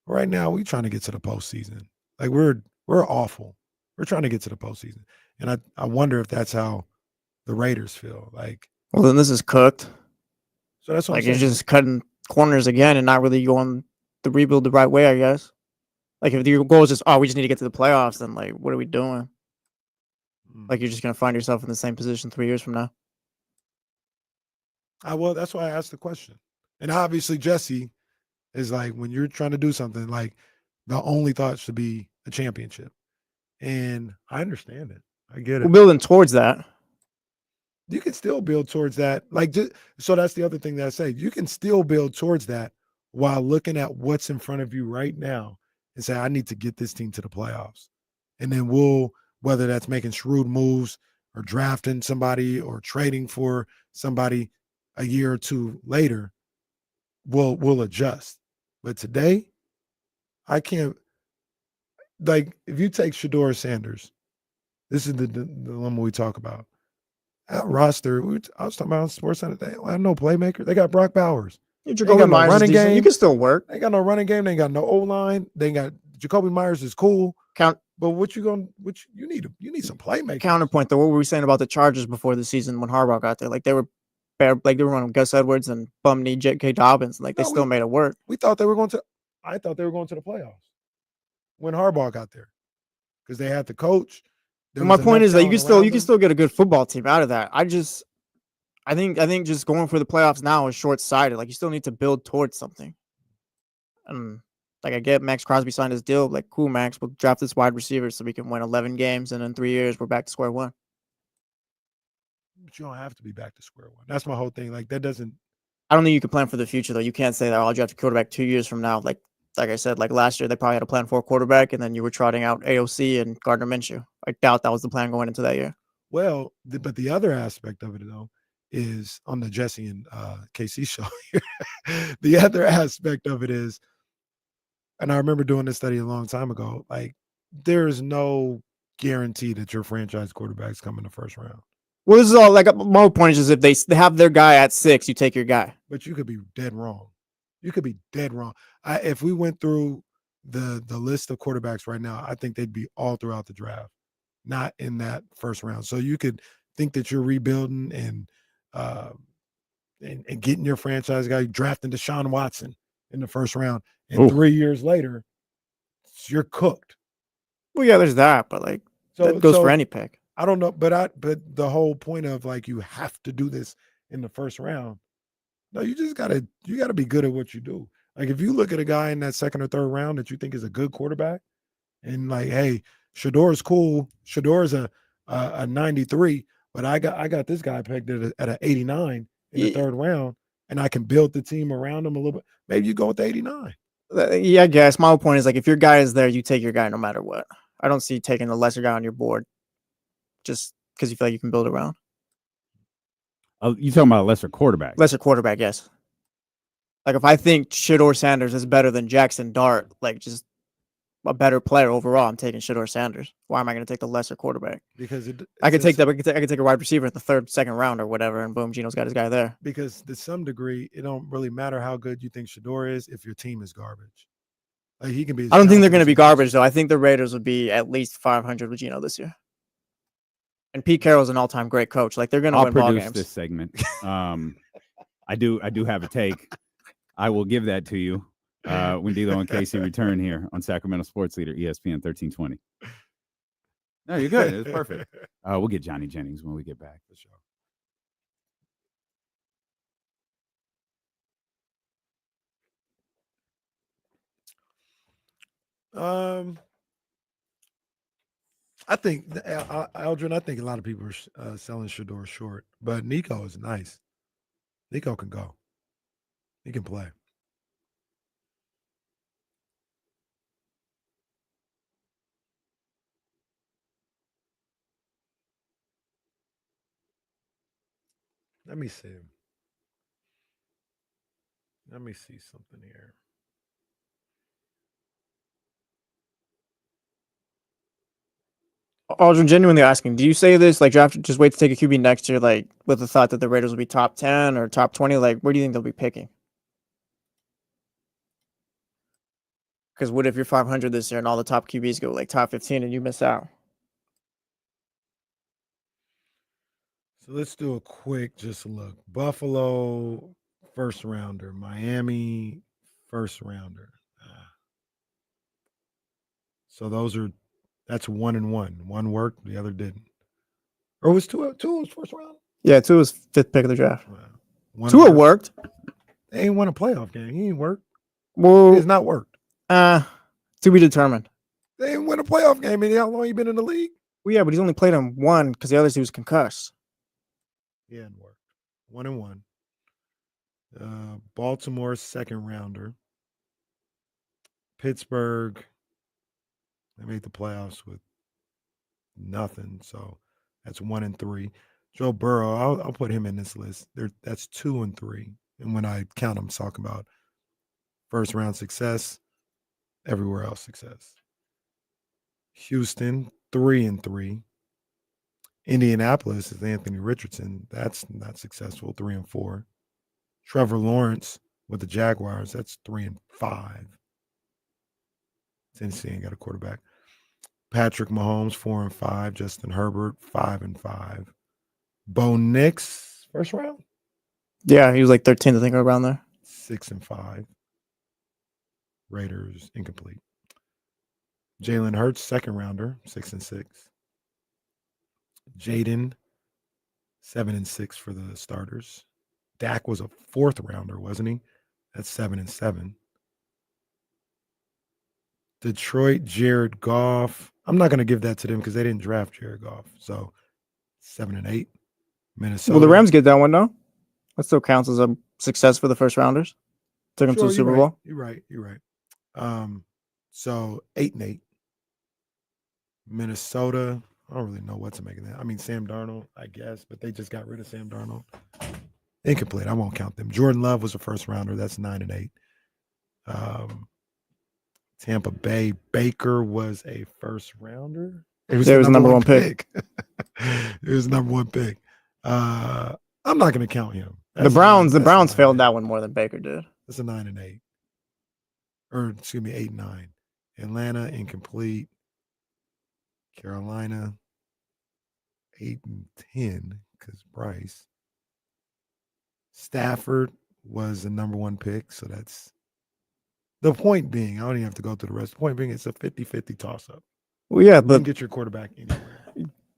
Right now, we're trying to get to the postseason. Like, we're awful. We're trying to get to the postseason. And I wonder if that's how the Raiders feel. Like, well, then this is cooked. So that's what like, I'm you're saying. just cutting corners again and not really going the rebuild the right way, I guess. Like, if your goal is just, we just need to get to the playoffs, then, like, what are we doing? Like, you're just going to find yourself in the same position 3 years from now. Well, that's why I asked the question. And obviously, Jesse is like, when you're trying to do something, like, the only thought should be a championship. And I understand it. I get it. We're building towards that. You can still build towards that. Like, so that's the other thing that I say. You can still build towards that while looking at what's in front of you right now and say, I need to get this team to the playoffs. And then whether that's making shrewd moves or drafting somebody or trading for somebody a year or two later, we'll adjust. But today, I can't. like if you take Shedeur Sanders, this is the dilemma we talk about. That roster, I was talking about on Sports Center. They have no playmaker. They got Brock Bowers. Jacoby Myers running is decent. game. You can still work. They ain't got no running game. They ain't got no O line. They ain't got Jacoby Myers is cool. But what you need some playmakers. Counterpoint though, what were we saying about the Chargers before the season when Harbaugh got there? Like they were running Gus Edwards and bum knee J.K. Dobbins. Like they still made it work. We thought they were going to. I thought they were going to the playoffs when Harbaugh got there because they had the coach. My point is that you can still get a good football team out of that. I think just going for the playoffs now is short sighted. Like you still need to build towards something. Like I get Max Crosby signed his deal. Like cool, Max, we'll draft this wide receiver so we can win 11 games, and in 3 years we're back to square one. But you don't have to be back to square one. That's my whole thing. Like that doesn't. I don't think you can plan for the future though. You can't say that I'll draft a quarterback 2 years from now. Like I said, like last year they probably had a plan for a quarterback, and then you were trotting out AOC and Gardner Minshew. I doubt that was the plan going into that year. Well, but the other aspect of it though is on the Jesse and KC show here. The other aspect of it is, and I remember doing this study a long time ago, like there is no guarantee that your franchise quarterback's come in the first round. Well, this is all like my point is if they have their guy at 6, you take your guy. But you could be dead wrong. You could be dead wrong. If we went through the list of quarterbacks right now, I think they'd be all throughout the draft, not in that first round. So you could think that you're rebuilding and getting your franchise guy, drafting Deshaun Watson in the first round, and 3 years later, you're cooked. Well, yeah, there's that, but like that goes for any pick. I don't know, but the whole point of like you have to do this in the first round. No, you gotta be good at what you do. Like if you look at a guy in that second or third round that you think is a good quarterback, and like, hey, Shedeur is cool. Shedeur is a 93, but I got this guy pegged at an 89 in the third round, and I can build the team around him a little bit. Maybe you go with the 89. Yeah, I guess my whole point is like if your guy is there, you take your guy no matter what. I don't see taking the lesser guy on your board just because you feel like you can build around. You talking about a lesser quarterback? Lesser quarterback, yes. Like if I think Shedeur Sanders is better than Jackson Dart, like just a better player overall, I'm taking Shedeur Sanders. Why am I going to take the lesser quarterback? Because I could take a wide receiver at the third, second round or whatever, and boom, Geno's got his guy there. Because to some degree, it don't really matter how good you think Shedeur is if your team is garbage. Like he can be. I don't think they're going to be garbage though. I think the Raiders would be at least 500 with Geno this year. And Pete Carroll's an all-time great coach. Like they're going to win ball games. I'll produce this segment. I do have a take. I will give that to you when D'Lo and Casey return here on Sacramento Sports Leader ESPN 1320. No, you're good. It's perfect. We'll get Johnny Jennings when we get back for sure. I think Aldrin. I think a lot of people are selling Shedeur short, but Nico is nice. Nico can go. He can play. Let me see. Let me see something here. Aldrin, genuinely asking, do you say this like draft? Just wait to take a QB next year, like with the thought that the Raiders will be top 10 or top 20? Like, where do you think they'll be picking? Because what if you're 500 this year and all the top QBs go like top 15 and you miss out? So let's do a quick just look. Buffalo, first rounder. Miami, first rounder. So that's 1 and 1. One worked, the other didn't. Or was two was first round? Yeah, 2 was 5th pick of the draft. Wow. 2 worked. They ain't won a playoff game. He ain't worked. Well, it's not worked. To be determined. They didn't win a playoff game. And how long you been in the league? Well, yeah, but he's only played on 1 because the other 2 was concussed. He hadn't worked. 1 and 1. Baltimore, second rounder. Pittsburgh, they made the playoffs with nothing. So that's 1 and 3. Joe Burrow, I'll put him in this list. That's 2 and 3. And when I count them, talking about first round success, everywhere else success. Houston 3-3. Indianapolis is Anthony Richardson. That's not successful. 3-4. Trevor Lawrence with the Jaguars. That's 3-5. Tennessee ain't got a quarterback. Patrick Mahomes 4-5. Justin Herbert 5-5. Bo Nix first round. Yeah, he was like 13th, I think, around there. 6-5. Raiders incomplete. Jalen Hurts second rounder 6-6. Jaden 7-6 for the starters. Dak was a fourth rounder, wasn't he? That's 7-7. Detroit, Jared Goff. I'm not going to give that to them because they didn't draft Jared Goff. So 7-8. Minnesota. Well, the Rams get that one, no? That still counts as a success for the first rounders. Took them to the Super Bowl. You're right. So 8-8. Minnesota. I don't really know what to make of that. I mean, Sam Darnold, I guess, but they just got rid of Sam Darnold. Incomplete. I won't count them. Jordan Love was a first rounder. That's 9-8. Tampa Bay, Baker was a first rounder. It was the number one pick. It was the number one pick. I'm not going to count him. The Browns failed that one more than Baker did. That's a 9-8. Or excuse me, 8-9. Atlanta incomplete. Carolina 8-10 because Bryce. Stafford was the number one pick, so that's the point being. I don't even have to go through the rest. The point being, it's a 50-50 toss-up. Well, yeah, You but can get your quarterback anywhere.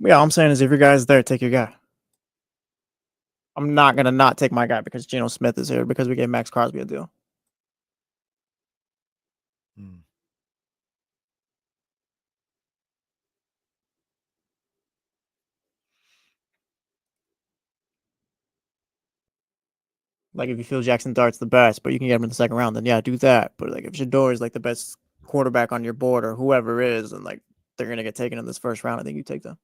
yeah, all I'm saying is if your guy's there, take your guy. I'm not gonna not take my guy because Geno Smith is here because we gave Max Crosby a deal. Like if you feel Jackson Dart's the best, but you can get him in the second round, then yeah, do that. But like if Shador is like the best quarterback on your board or whoever is, and like they're gonna get taken in this first round, I think you take them.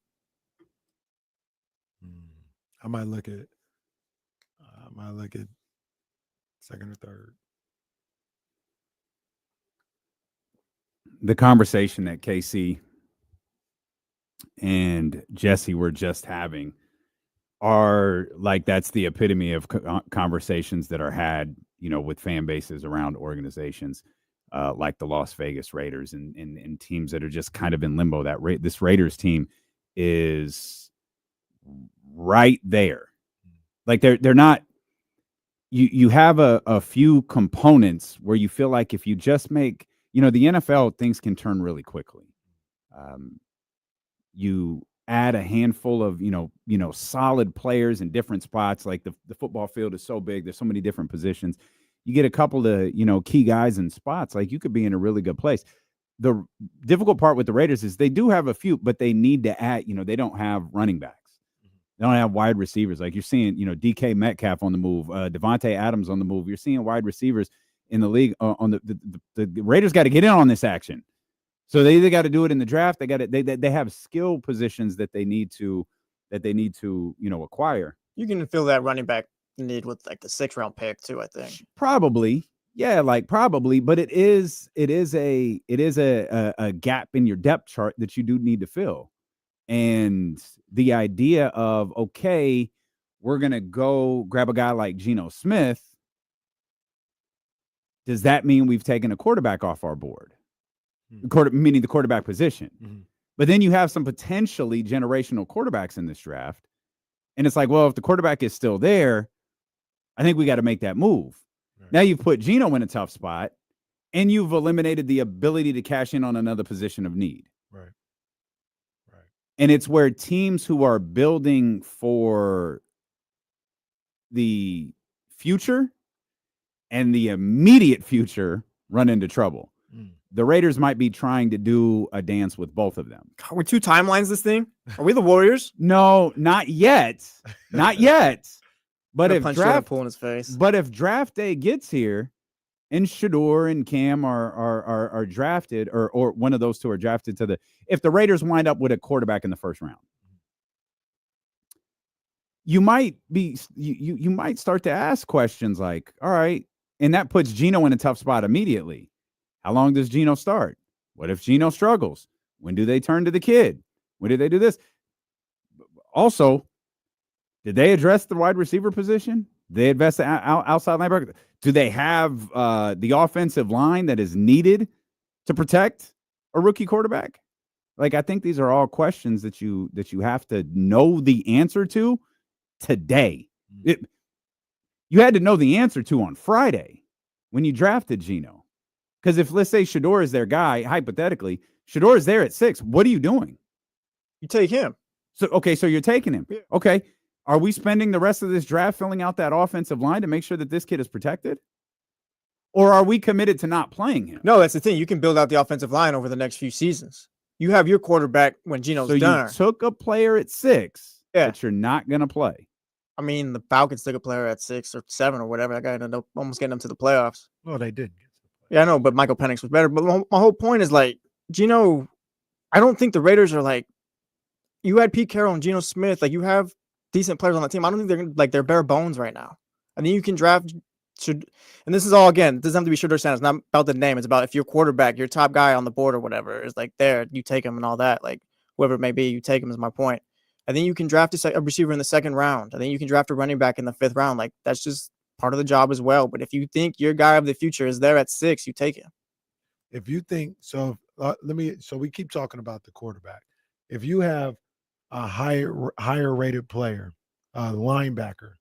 I might look at second or third. The conversation that Casey and Jesse were just having are like, that's the epitome of conversations that are had, with fan bases around organizations like the Las Vegas Raiders and teams that are just kind of in limbo. This Raiders team is right there. Like they're not, you have a few components where you feel like if you just make, the NFL, things can turn really quickly. You add a handful of, solid players in different spots. Like the football field is so big. There's so many different positions. You get a couple of, key guys in spots, like you could be in a really good place. The difficult part with the Raiders is they do have a few, but they need to add, they don't have running backs. They don't have wide receivers. Like you're seeing, DK Metcalf on the move, Devontae Adams on the move. You're seeing wide receivers in the league on the Raiders got to get in on this action. So they either got to do it in the draft. They have skill positions that they need to acquire. You can fill that running back need with like the 6th round pick too, I think. Probably. Yeah, probably, but it is a gap in your depth chart that you do need to fill. And the idea of, okay, we're going to go grab a guy like Geno Smith. Does that mean we've taken a quarterback off our board? Meaning the quarterback position. Mm-hmm. But then you have some potentially generational quarterbacks in this draft. And it's like, well, if the quarterback is still there, I think we got to make that move. Right. Now you've put Geno in a tough spot and you've eliminated the ability to cash in on another position of need. Right. And it's where teams who are building for the future and the immediate future run into trouble. The Raiders might be trying to do a dance with both of them. Are we 2 timelines this thing? Are we the Warriors? No, not yet. Not yet. But if draft day gets here and Shador and Cam are drafted or one of those two are drafted if the Raiders wind up with a quarterback in the first round, you might start to ask questions like, all right, and that puts Geno in a tough spot immediately. How long does Geno start? What if Geno struggles? When do they turn to the kid? When did they do this? Also, did they address the wide receiver position? They invest the outside linebacker. Do they have the offensive line that is needed to protect a rookie quarterback? Like, I think these are all questions that you have to know the answer to today. You had to know the answer to on Friday when you drafted Geno. Because if, let's say, Shedeur is their guy, hypothetically, Shedeur is there at 6. What are you doing? You take him. So you're taking him. Yeah. Okay. Are we spending the rest of this draft filling out that offensive line to make sure that this kid is protected? Or are we committed to not playing him? No, that's the thing. You can build out the offensive line over the next few seasons. You have your quarterback when Geno's done. You took a player at 6 Yeah. that you're not going to play. I mean, the Falcons took a player at 6 or 7 or whatever. That guy ended up almost getting them to the playoffs. Well, they did. Yeah, I know, but Michael Penix was better. But my whole point is, like, Geno, I don't think the Raiders are like, you had Pete Carroll and Geno Smith. Like, you have decent players on the team. I don't think they're bare bones right now. I think you can draft. And this is all, again, it doesn't have to be Shedeur Sanders. It's not about the name. It's about if your quarterback, your top guy on the board or whatever is like there, you take him and all that. Like, whoever it may be, you take him is my point. I think you can draft a receiver in the 2nd round. I think you can draft a running back in the 5th round. Like, that's just part of the job as well. But if you think your guy of the future is there at 6, you take him. If you think so, so we keep talking about the quarterback. If you have a higher rated player, linebacker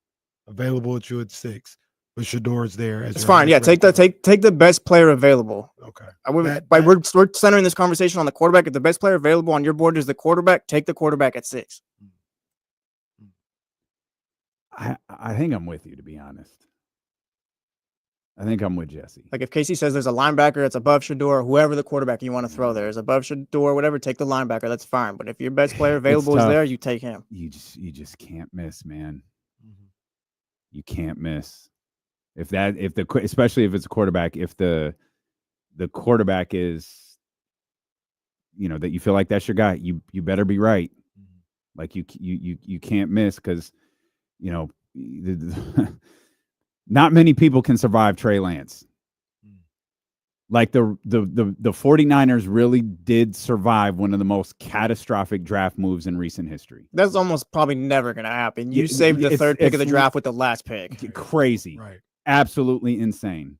available at you at 6, but Shedeur's there. It's fine. Yeah, take the best player available. Okay. We're centering this conversation on the quarterback. If the best player available on your board is the quarterback, take the quarterback at 6. I think I'm with you, to be honest. I think I'm with Jesse. Like, if Casey says there's a linebacker that's above Shedeur, whoever the quarterback you want to throw there is above Shedeur, whatever, take the linebacker. That's fine. But if your best player available is there, you take him. You just can't miss, man. You can't miss. Especially if it's a quarterback, if the quarterback is, that you feel like that's your guy, you better be right. Like, you can't miss, because not many people can survive Trey Lance. Like, the 49ers really did survive one of the most catastrophic draft moves in recent history. That's almost probably never going to happen. You saved the 3rd pick of the draft with the last pick. Crazy. Right. Absolutely insane.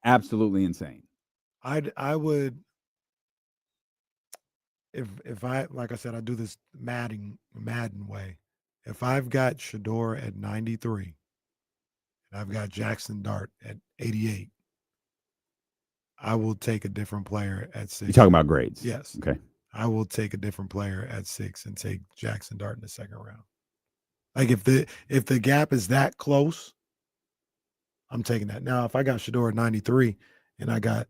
Absolutely insane. I would, if I, like I said, I do this Madden way. If I've got Shedeur at 93 and I've got Jackson Dart at 88, I will take a different player at 6. You're talking about grades? Yes. Okay. I will take a different player at 6 and take Jackson Dart in the 2nd round. Like, if the gap is that close, I'm taking that. Now, if I got Shedeur at 93 and I got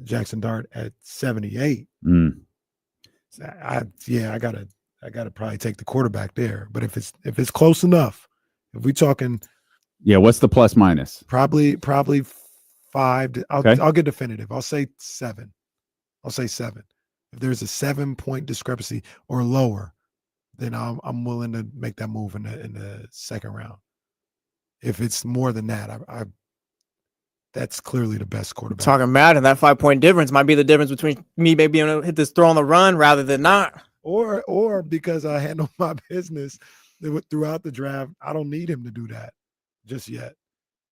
Jackson Dart at 78, I gotta probably take the quarterback there. But if it's close enough, if we talking, what's the plus minus? Probably 5. I'll get definitive. I'll say 7. If there's a 7-point discrepancy or lower, then I'm willing to make that move in the 2nd round. If it's more than that, that's clearly the best quarterback. Talking mad, and that 5-point difference might be the difference between me maybe being able to hit this throw on the run rather than not. Or because I handle my business throughout the draft, I don't need him to do that just yet.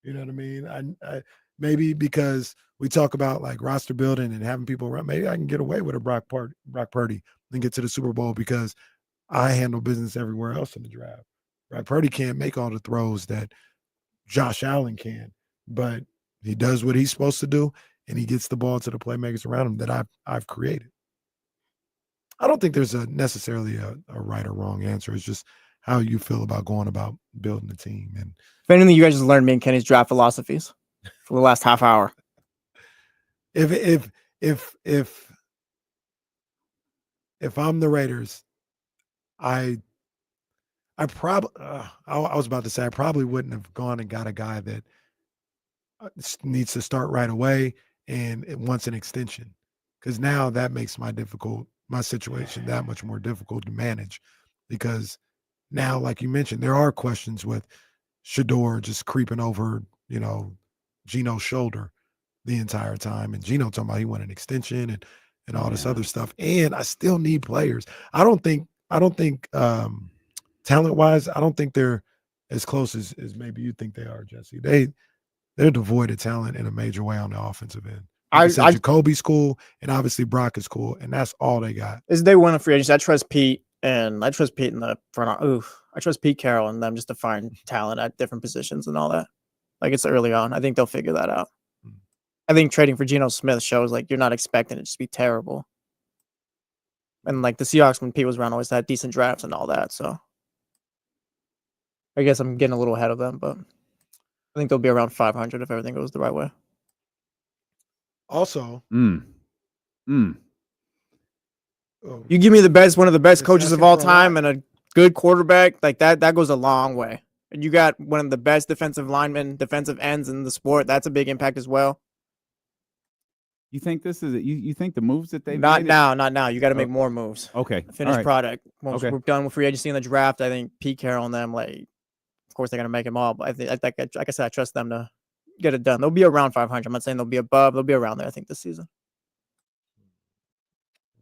You know what I mean? I maybe because we talk about like roster building and having people around, maybe I can get away with a Brock Purdy and get to the Super Bowl because I handle business everywhere else in the draft. Brock Purdy can't make all the throws that Josh Allen can, but he does what he's supposed to do, and he gets the ball to the playmakers around him that I've created. I don't think there's necessarily a right or wrong answer. It's just how you feel about going about building a team. And if anything, you guys just learned me and Kenny's draft philosophies for the last half hour. If I'm the Raiders, I probably I was about to say I probably wouldn't have gone and got a guy that needs to start right away and it wants an extension, because now that makes my situation that much more difficult to manage, because now, like you mentioned, there are questions with Shedeur just creeping over, Geno's shoulder. the entire time. And Geno talking about he wanted an extension and all this other stuff. And I still need players. I don't think talent-wise, I don't think they're as close as maybe you think they are, Jesse. They're devoid of talent in a major way on the offensive end. I said Jacoby's cool, and obviously Brock is cool, and that's all they got. Is they win a free agency. I trust Pete in the front. I trust Pete Carroll and them just to find talent at different positions and all that. Like, it's early on. I think they'll figure that out. I think trading for Geno Smith shows like you're not expecting it to just be terrible. And like the Seahawks when Pete was around always had decent drafts and all that. So I guess I'm getting a little ahead of them, but I think they'll be around 500 if everything goes the right way. Also, you give me one of the best coaches of all time and a good quarterback, like that goes a long way. And you got one of the best defensive linemen, defensive ends in the sport. That's a big impact as well. You think this is you think the moves that they not made now. You got to make more moves. Okay. Finished product. Once we're done with free agency in the draft, I think Pete Carroll and them, like, of course they're gonna make them all. But I think, like I said, I trust them to get it done. They'll be around 500. I'm not saying they'll be above. They'll be around there, I think, this season.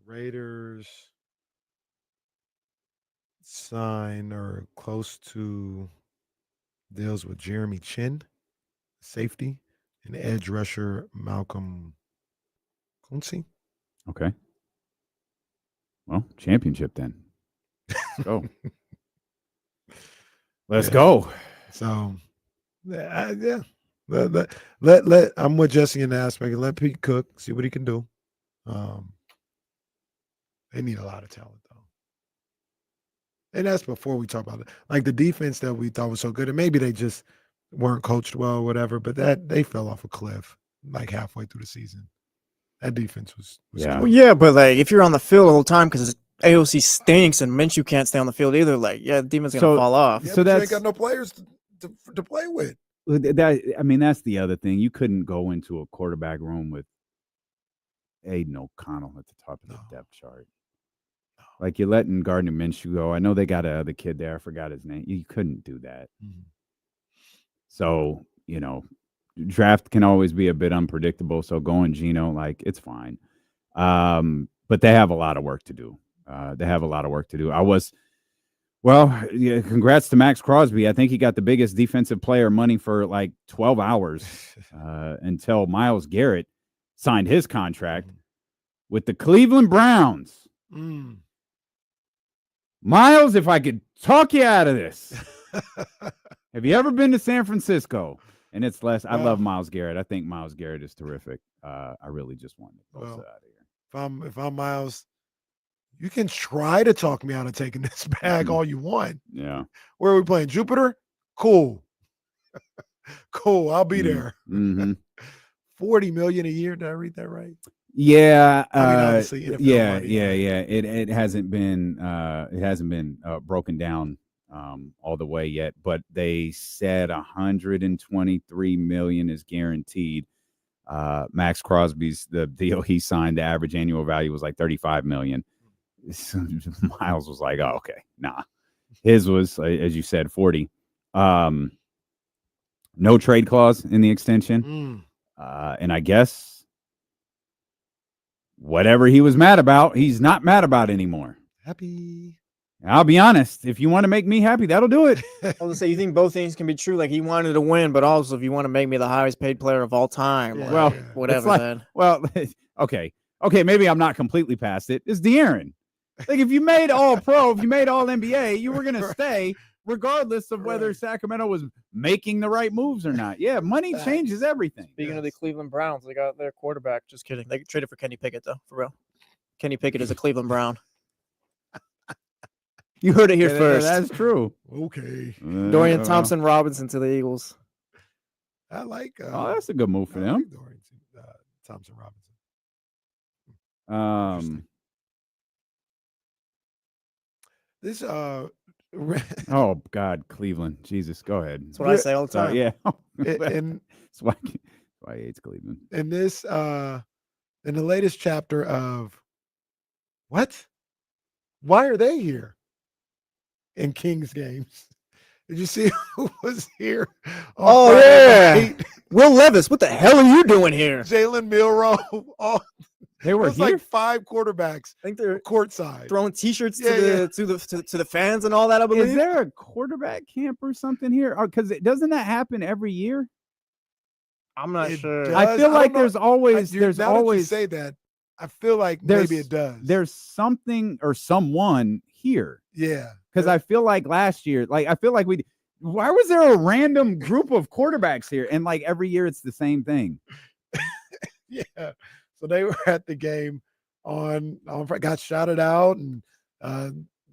Raiders sign or close to deals with Jeremy Chin, safety, and edge rusher Malcolm Kunci. Okay. Well, championship then. Let's go. Let's go. So, yeah. Let I'm with Jesse in the aspect. Let Pete cook, see what he can do. They need a lot of talent though, and that's before we talk about it. Like the defense that we thought was so good, and maybe they just weren't coached well, or whatever. But that they fell off a cliff like halfway through the season. That defense was Well, yeah, but like if you're on the field the whole time because AOC stinks and Minshew can't stay on the field either, like the defense is gonna fall off. Yeah, so they ain't got no players to play with. That's the other thing. You couldn't go into a quarterback room with Aiden O'Connell at the top of the depth chart. Like you're letting Gardner Minshew go. I know they got another kid there. I forgot his name. You couldn't do that. Mm-hmm. So, draft can always be a bit unpredictable. So going Geno, like it's fine. But they have a lot of work to do. Congrats to Max Crosby. I think he got the biggest defensive player money for like 12 hours until Myles Garrett signed his contract with the Cleveland Browns. Myles, if I could talk you out of this, have you ever been to San Francisco? And it's less. I love Myles Garrett. I think Myles Garrett is terrific. I really just want to go out of here. If I'm Myles, you can try to talk me out of taking this bag all you want. Yeah. Where are we playing? Jupiter? Cool. Cool. I'll be there. Mm-hmm. $40 million a year. Did I read that right? Yeah. Obviously, NFL money. Yeah. It hasn't been broken down all the way yet, but they said $123 million is guaranteed. Max Crosby's the deal he signed, the average annual value was like $35 million. Myles was like, oh, okay, nah. His was, as you said, 40. No trade clause in the extension. And I guess whatever he was mad about, he's not mad about anymore. Happy. I'll be honest. If you want to make me happy, that'll do it. I was gonna say, you think both things can be true? Like he wanted to win, but also if you want to make me the highest paid player of all time, whatever. Then okay. Maybe I'm not completely past it. It's De'Aaron. Like if you made All Pro, if you made All NBA, you were gonna stay regardless of whether Sacramento was making the right moves or not. Yeah, money changes everything. Speaking of the Cleveland Browns, they got their quarterback. Just kidding. They traded for Kenny Pickett though, for real. Kenny Pickett is a Cleveland Brown. You heard it here first. That's true. Okay. Dorian Thompson-Robinson to the Eagles. I like. That's a good move for them. Dorian Thompson-Robinson. This oh God, Cleveland. Jesus, go ahead. That's what I say all the time. Yeah. and that's why he hates Cleveland. In this in the latest chapter of what? Why are they here in Kings games? Did you see who was here? Oh yeah. Will Levis, what the hell are you doing here? Jalen Milroe. Oh, They were it was here? like 5 quarterbacks. I think they're courtside throwing T-shirts Yeah, to the fans and all that. I believe. Is there a quarterback camp or something here? Because doesn't that happen every year? I'm not It sure. does. I feel I like don't know. there's always now that you always say that, I feel like there's- maybe it does. there's something or someone here. Yeah. Because I feel like last year, I feel like why was there a random group of quarterbacks here? And like every year it's the same thing. Yeah. So they were at the game on got shouted out, and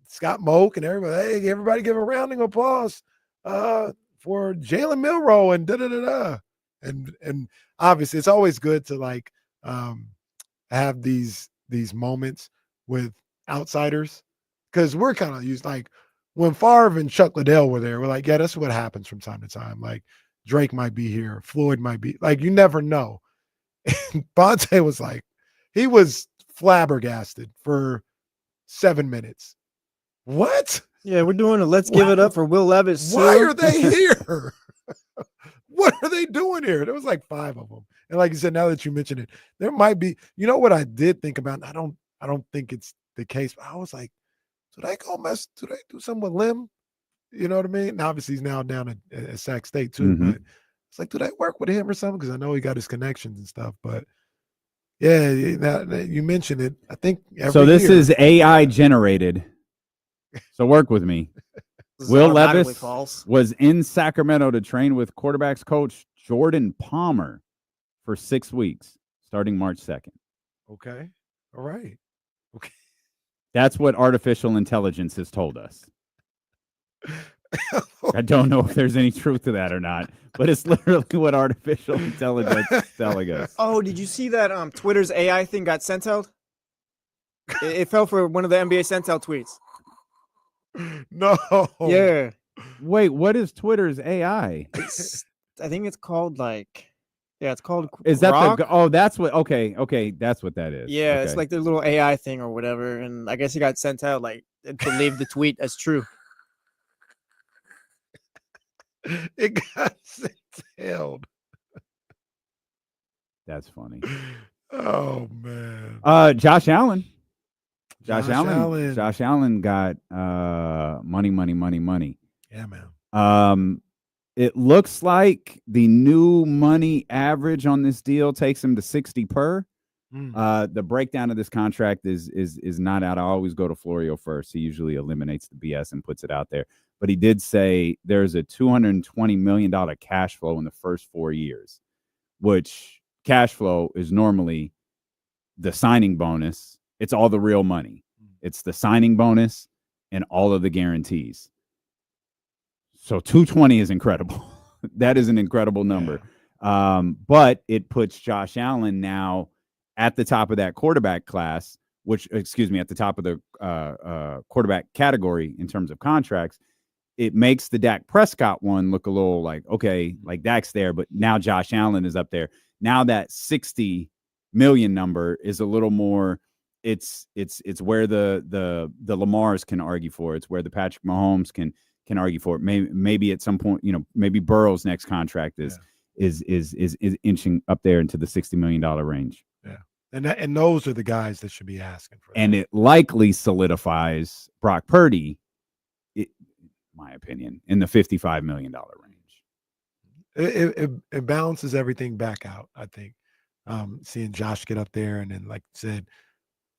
Scott Moak and everybody, hey, everybody give a rounding of applause for Jalen Milroe and da-da-da-da. And obviously it's always good to have these moments with outsiders, because we're kind of used, like when Favre and Chuck Liddell were there, we're like, yeah, that's what happens from time to time. Like Drake might be here, Floyd might be, like, you never know. And Bonte was like, he was flabbergasted for 7 minutes. What? Yeah, we're doing a let's give it up for Will Levis. Why too. are they here? What are they doing here? There was like 5 of them. And like you said, now that you mention it, there might be, you know what I did think about? I don't think it's the case, but I was like, do they do something with Lim? You know what I mean? And obviously he's now down at Sac State too, Mhm. but it's like, do they work with him or something? Because I know he got his connections and stuff, but yeah, you mentioned it. I think So this year, is AI generated. So work with me. This is Will automatically Levis false. was in Sacramento to train with quarterbacks coach Jordan Palmer for 6 weeks, starting March 2nd. okay. All right. Okay. That's what artificial intelligence has told us. I don't know if there's any truth to that or not, but it's literally what artificial intelligence is telling us. Oh, did you see that Twitter's AI thing got sent out? It fell for one of the NBA sent out tweets. No. Yeah. Wait, what is Twitter's AI? I think it's called it's called Is that Grok. that's what okay, that's what that is. Yeah, it's Okay. like their little AI thing or whatever, and I guess it got sent out to leave the tweet as true. It got held. That's funny. Oh man. Josh Allen. Josh Allen. Josh Allen got money. Yeah, man. It looks like the new money average on this deal takes him to 60 per. The breakdown of this contract is not out. I always go to Florio first. He usually eliminates the BS and puts it out there. But he did say there's a $220 million cash flow in the first 4 years, which cash flow is normally the signing bonus. It's all the real money. It's the signing bonus and all of the guarantees. So 220 is incredible. That is an incredible number. Yeah. But it puts Josh Allen now at the top of that quarterback class, at the top of the quarterback category in terms of contracts. It makes the Dak Prescott one look a little like, okay, like Dak's there, but now Josh Allen is up there. Now that 60 million number is a little more, it's where the Lamars can argue for. It's where the Patrick Mahomes can argue for it. Maybe at some point, maybe Burrow's next contract is inching up there into the $60 million range. Yeah. And those are the guys that should be asking for that. And it likely solidifies Brock Purdy, my opinion, in the $55 million range. It balances everything back out, I think. Seeing Josh get up there, and then, like I said,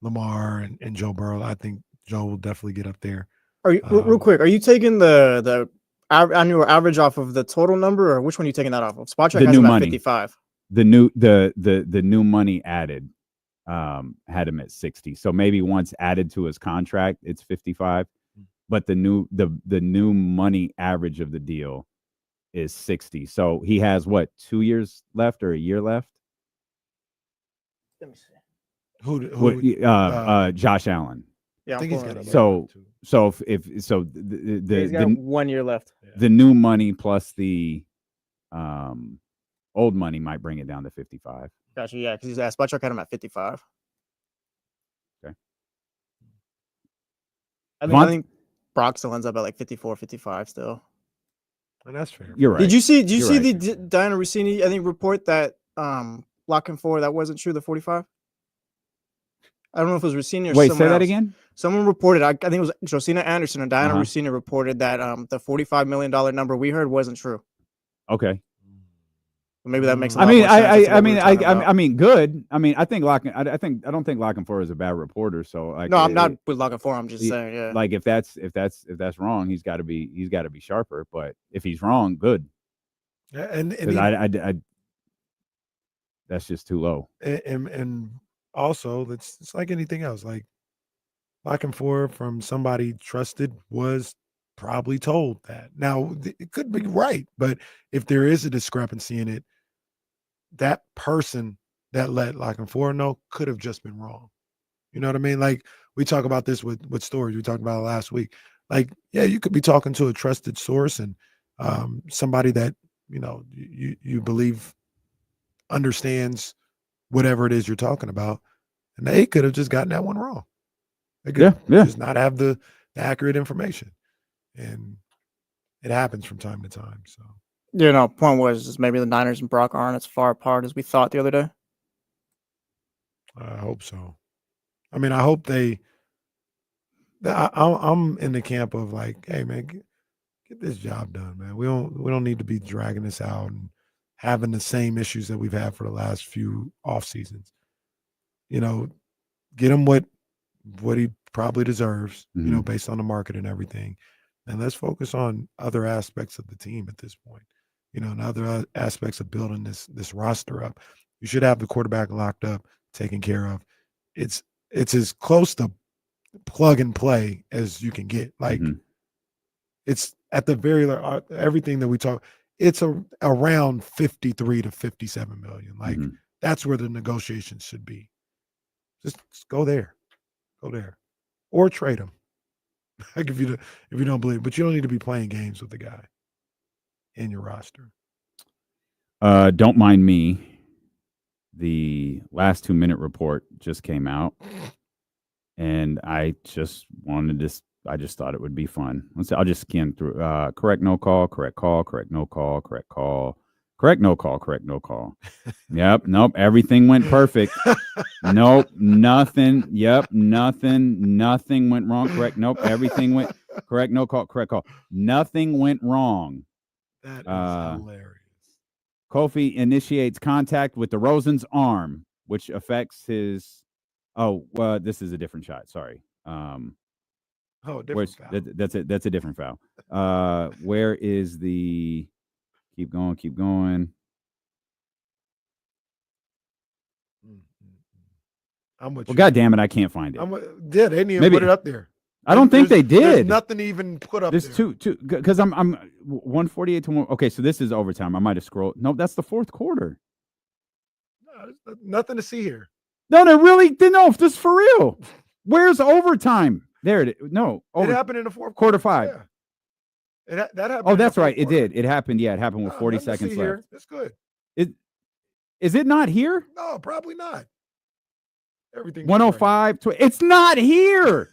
Lamar and Joe Burrow, I think Joe will definitely get up there. Are you real quick? Are you taking the annual average off of the total number, or which one are you taking that off of? Spotrac has about 55. The new money added had him at 60. So maybe once added to his contract, it's 55. But the new money average of the deal is 60. So he has what, 2 years left or a year left? Let me see. Josh Allen. Yeah, I think he's got he's got 1 year left. The new money plus the old money might bring it down to 55. Gotcha. Yeah, because Spotrac had him at 55. Okay. I think Brock still ends up at like 54, 55 still. And that's fair. You're right. Did you see You're right. the Diana Rossini, I think, report that locking for that wasn't true, the 45? I don't know if it was Rossini or Wait, someone say that else. again? Someone reported, I think it was Josina Anderson and Diana Uh-huh. Rossini reported that the $45 million number we heard wasn't true. Okay. Maybe that makes a I lot mean, more sense as to I what we mean, were talking about. I mean, good. I mean, I think I don't think Locking for is a bad reporter. So like, No, I'm not with locking for. I'm just he- saying, yeah. like if that's wrong, he's got to be sharper. But if he's wrong, good. Yeah, and 'Cause I that's just too low. and also it's like anything else. Like locking for from somebody trusted was probably told that. Now it could be right, but if there is a discrepancy in it, that person that let locking for know could have just been wrong. You know what I mean? Like we talk about this with stories. We talked about it last week. Like, yeah, you could be talking to a trusted source and somebody that you believe understands whatever it is you're talking about, and they could have just gotten that one wrong. They could just not have the accurate information, and it happens from time to time. So Point was just maybe the Niners and Brock aren't as far apart as we thought the other day. I hope so. I mean, I hope I'm in the camp of like, hey man, get this job done, man. We don't need to be dragging this out and having the same issues that we've had for the last few off seasons. Get him what he probably deserves, based on the market and everything. And let's focus on other aspects of the team at this point, and other aspects of building this roster up. You should have the quarterback locked up, taken care of. It's as close to plug and play as you can get. Like it's at the very everything that we talk. It's around 53 to 57 million. Like that's where the negotiations should be. Just go there, or trade him. Like if you don't believe, but you don't need to be playing games with the guy in your roster. Don't mind me. The last 2-minute report just came out, and I just thought it would be fun. I'll just skim through. Correct no call, correct call, correct no call, correct call, correct no call, correct no call. Yep, nope, everything went perfect. Nope, nothing. Yep, nothing went wrong. Correct, nope, everything went correct no call, correct call. Nothing went wrong. That is hilarious. Kofi initiates contact with DeRozan's arm, which affects his. This is a different shot. Sorry. Different foul. That's a different foul. Where is the? Keep going. I'm with well, you. God damn it, I can't find it. They didn't even put it up there. I don't think they did. There's nothing even put up There's there. two because I'm 148 to 1. Okay, so this is overtime. I might have scrolled. No, that's the fourth quarter. No, there's nothing to see here. No, if this is for real. Where's overtime? There it is. No, It happened in the fourth quarter 5. Yeah. That happened. Oh, that's right. It did. It happened. Yeah, it happened with 40 nothing to seconds see left. here. That's good. Is it not here? No, probably not. Everything 105. It's not here.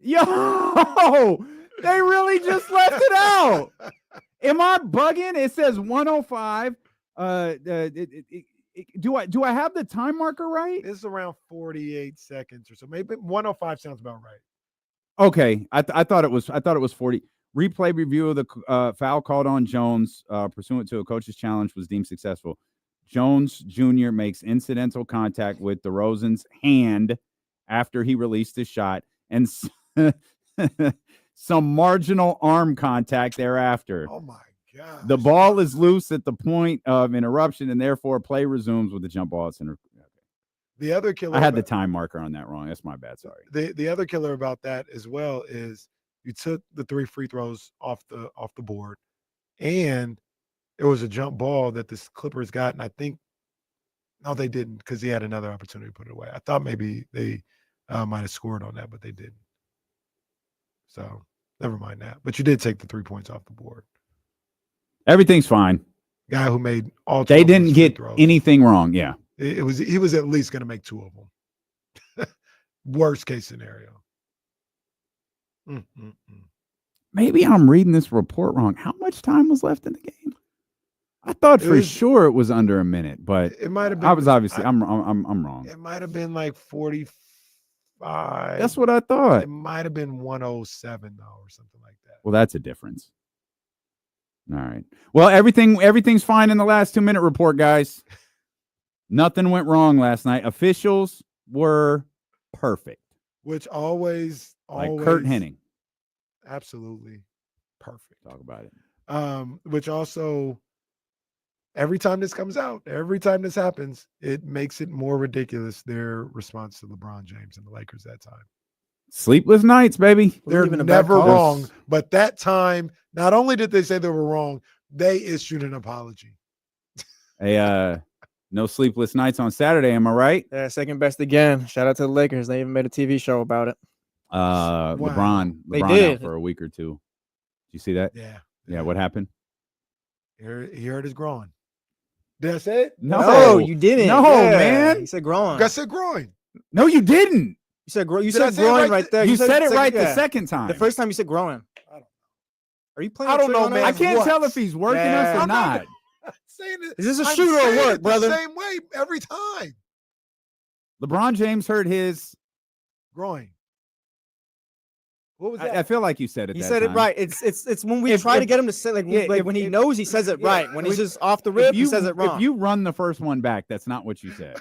Yo, they really just left it out. Am I bugging? It says 105. Do I have the time marker right? It's around 48 seconds or so. Maybe 105 sounds about right. Okay, I thought it was 40. Replay review of the foul called on Jones pursuant to a coach's challenge was deemed successful. Jones Jr. makes incidental contact with DeRozan's hand after he released his shot and some marginal arm contact thereafter. Oh my God. The ball is loose at the point of interruption, and therefore play resumes with the jump ball at center. The other killer. I had the time marker on that wrong. That's my bad. Sorry. The other killer about that as well is you took the 3 free throws off the board, and it was a jump ball that the Clippers got, and I think no, they didn't because he had another opportunity to put it away. I thought maybe they might have scored on that, but they didn't. So never mind that. But you did take the 3 points off the board. Everything's fine. Guy who made all. They didn't get anything wrong. Yeah. He was at least going to make 2 of them. Worst case scenario. maybe I'm reading this report wrong. How much time was left in the game? I thought for sure it was under a minute, but it might have been. I was obviously I'm wrong. It might have been like 45. That's what I thought. It might have been 107 though, or something like that. Well, that's a difference. All right. Well, everything's fine in the last 2-minute report, guys. Nothing went wrong last night. Officials were perfect. Which always Like Kurt Hennig. Absolutely perfect. Talk about it. Which also, every time this comes out, every time this happens, it makes it more ridiculous, their response to LeBron James and the Lakers that time. Sleepless nights, baby. They're never wrong. But that time, not only did they say they were wrong, they issued an apology. Hey, no sleepless nights on Saturday, am I right? Yeah, second best again. Shout out to the Lakers. They even made a TV show about it. LeBron They out did. for a week or two. Did you see that? Yeah. Yeah, what happened? He hurt his groin. Did I say it? No, you didn't. No, Yeah, man. You said groin. I said groin. No, you didn't. You said groin. You Did I said say it groin right right there. You said it right yeah. the second time. The first time you said groin. Are you playing? I don't know, on man. I us? can't What? tell if he's working us or I'm not. Saying it, Is this a I'm shoot or a saying work, it brother? The same way every time. LeBron James hurt his Groin. What was that? I feel like you said it. He that said time. it right. It's when we If- try to if- get him to say yeah, when he knows he says it yeah, right. When he's if- just off the rip, If you, he says it wrong. If you run the first one back, that's not what you said.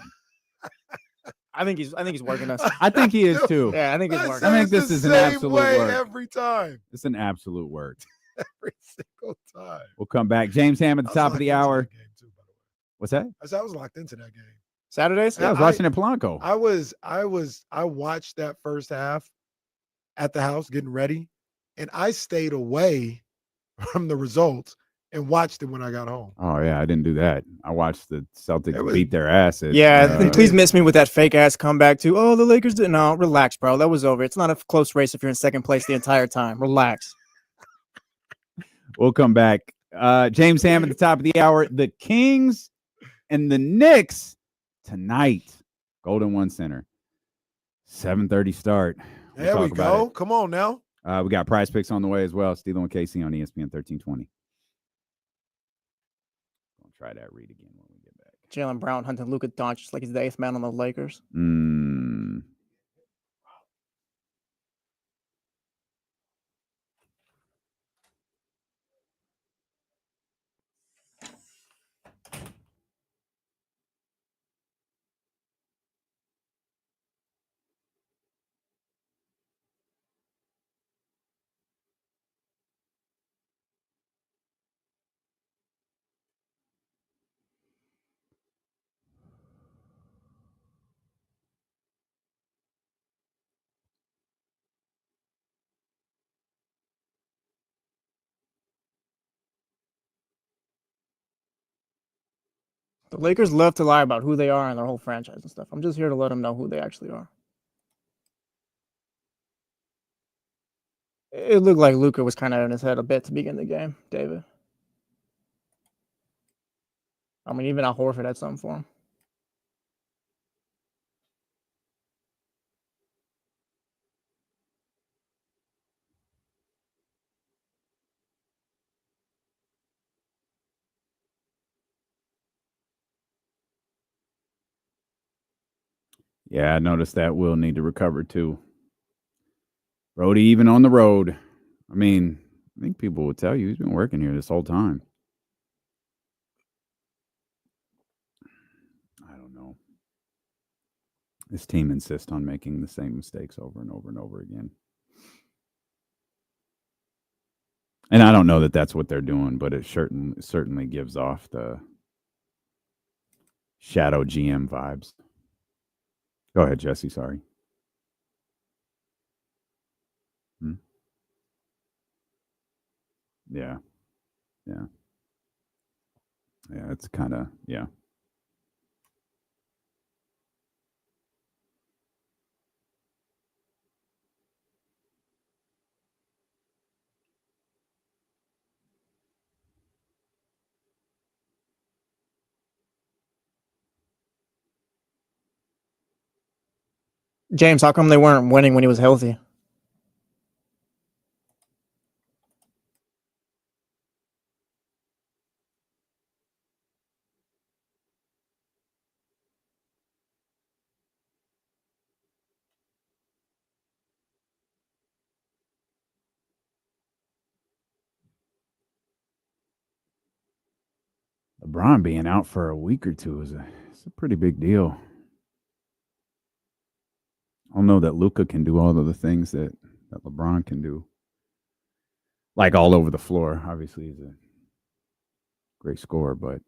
I think he's working us. I think he is too. Yeah, I think he's I working. I say think it's this the is an same absolute way work. every time. It's an absolute work. Every single time. We'll come back. James Ham at the I was top of locked the into hour. that game too, by the way. What's that? I was locked into that game. Saturdays. Yeah, I was watching at Polanco. I watched that first half at the house getting ready, and I stayed away from the results and watched it when I got home. Oh yeah, I didn't do that. I watched the Celtics It was- beat their ass. At, Yeah, and please miss me with that fake ass comeback too. Oh, the Lakers didn't. No, relax, bro. That was over. It's not a close race if you're in second place the entire time. Relax. We'll come back. James Ham at the top of the hour. The Kings and the Knicks tonight. Golden One Center. 7:30 start. We'll There we talk about go. Come on now. it. We got Prize Picks on the way as well. Steelo and Casey on ESPN 1320. I'll try that read again when we get back. Jaylen Brown hunting Luka Doncic like he's the eighth man on the Lakers. The Lakers love to lie about who they are and their whole franchise and stuff. I'm just here to let them know who they actually are. It looked like Luka was kind of in his head a bit to begin the game, David. I mean, even Al Horford had something for him. Yeah, I noticed that Will need to recover too. Brody, even on the road. I mean, I think people would tell you he's been working here this whole time. I don't know. This team insists on making the same mistakes over and over and over again. And I don't know that that's what they're doing, but it certainly gives off the shadow GM vibes. Go ahead, Jesse. Sorry. Yeah. Yeah. Yeah, it's kind of, yeah. James, how come they weren't winning when he was healthy? LeBron being out for a week or two it's a pretty big deal. I don't know that Luka can do all of the things that LeBron can do. Like all over the floor. Obviously, he's a great scorer, but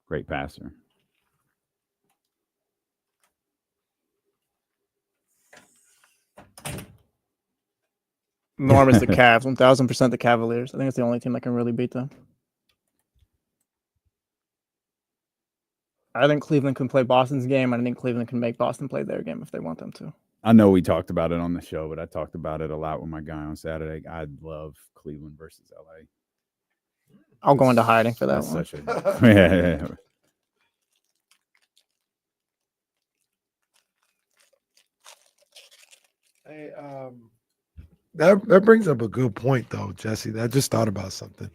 great passer. Norm is the Cavs, 1,000% the Cavaliers. I think it's the only team that can really beat them. I think Cleveland can play Boston's game. I think Cleveland can make Boston play their game if they want them to. I know we talked about it on the show, but I talked about it a lot with my guy on Saturday. I love Cleveland versus LA. I'll go into hiding for that That's one. such a yeah. Hey, that brings up a good point, though, Jesse. I just thought about something.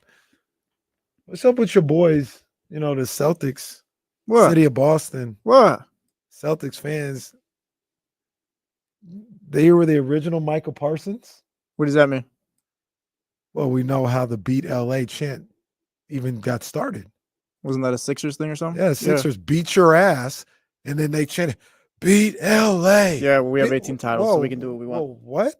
What's up with your boys? You know, the Celtics, What? City of Boston. What? Celtics fans. They were the original Michael Parsons. What does that mean? Well, we know how the Beat LA chant even got started. Wasn't that a Sixers thing or something? Yeah, Sixers beat your ass, and then they chanted, Beat LA. Yeah, well, we have 18 titles, so we can do what we want. Whoa, what?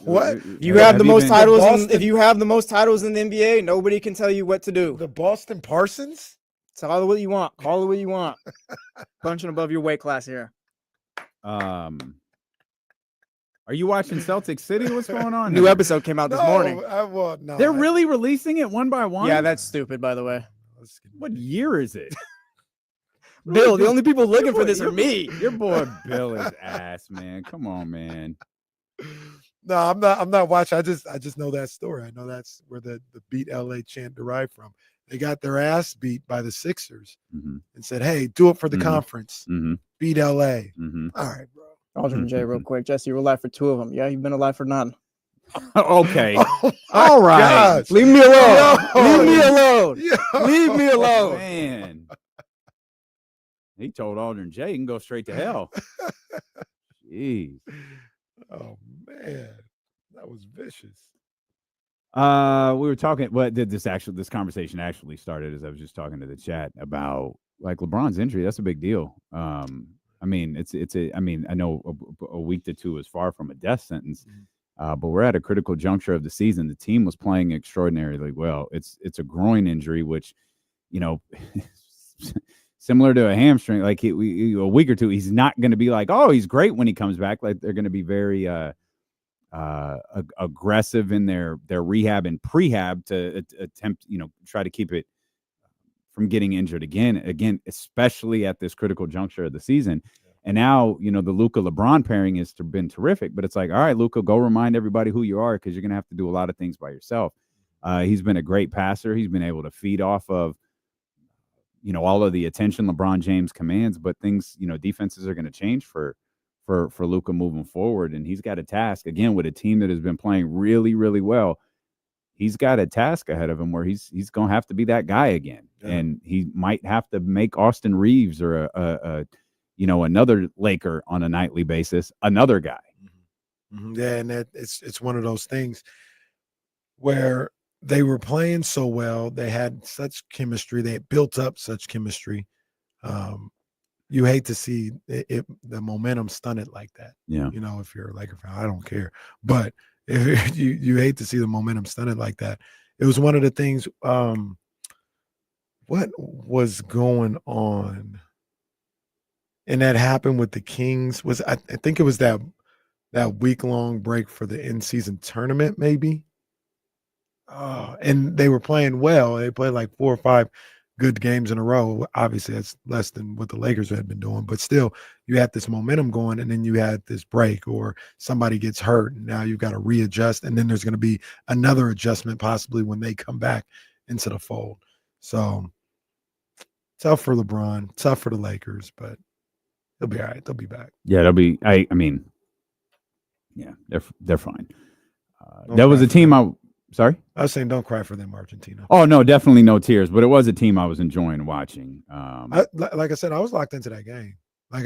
What? You have the most titles. If you have the most titles in the NBA, nobody can tell you what to do. The Boston Parsons? Call it what you want. Call it what you want. Punching above your weight class here. Are you watching Celtic City? What's going on? New episode came out this morning. No, They're really releasing it one by one? Yeah, that's stupid, by the way. What year is it? Bill, the only people looking for this are me. Your boy Bill is ass, man. Come on, man. No, I'm not watching. I just know that story. I know that's where the Beat LA chant derived from. They got their ass beat by the Sixers and said, hey, do it for the conference. Beat LA. All right, bro. Aldrin J, real quick. Jesse, you were alive for 2 of them. Yeah, you've been alive for none. Okay. Oh all right. gosh. Leave me alone. Yo. Leave me alone. Yo. Leave me alone. Man. He told Aldrin J he can go straight to hell. Jeez. Oh man, that was vicious. We were talking. What did this conversation actually started? As I was just talking to the chat about like LeBron's injury. That's a big deal. I mean, I know a week to 2 is far from a death sentence, but we're at a critical juncture of the season. The team was playing extraordinarily well. It's a groin injury, which, you know, similar to a hamstring. Like a week or 2, he's not going to be like, oh, he's great when he comes back. Like they're going to be very aggressive in their rehab and prehab to attempt, try to keep it from getting injured again, especially at this critical juncture of the season. And now, the Luka LeBron pairing has been terrific, but it's like, all right, Luka, go remind everybody who you are, because you're going to have to do a lot of things by yourself. He's been a great passer. He's been able to feed off of, all of the attention LeBron James commands, but things, defenses are going to change for Luka moving forward. And he's got a task again with a team that has been playing really, really well. He's got a task ahead of him where he's going to have to be that guy again. Yeah. And he might have to make Austin Reeves or another Laker on a nightly basis, another guy. Yeah. And it's one of those things where they were playing so well. They had such chemistry. They had built up such chemistry. You hate to see the momentum stunted like that. Yeah. If you're a Laker fan, I don't care. But if you hate to see the momentum stunted like that. It was one of the things. What was going on? And that happened with the Kings. I think it was that week-long break for the in-season tournament, maybe. And they were playing well. They played like 4 or 5 good games in a row. Obviously, that's less than what the Lakers had been doing. But still, you had this momentum going, and then you had this break, or somebody gets hurt, and now you've got to readjust. And then there's going to be another adjustment possibly when they come back into the fold. So tough for LeBron, tough for the Lakers, but they'll be all right. They'll be back. Yeah, they'll be. I mean, yeah, they're fine. That was a team. Sorry, I was saying, don't cry for them, Argentina. Oh no, definitely no tears. But it was a team I was enjoying watching. Like I said, I was locked into that game. Like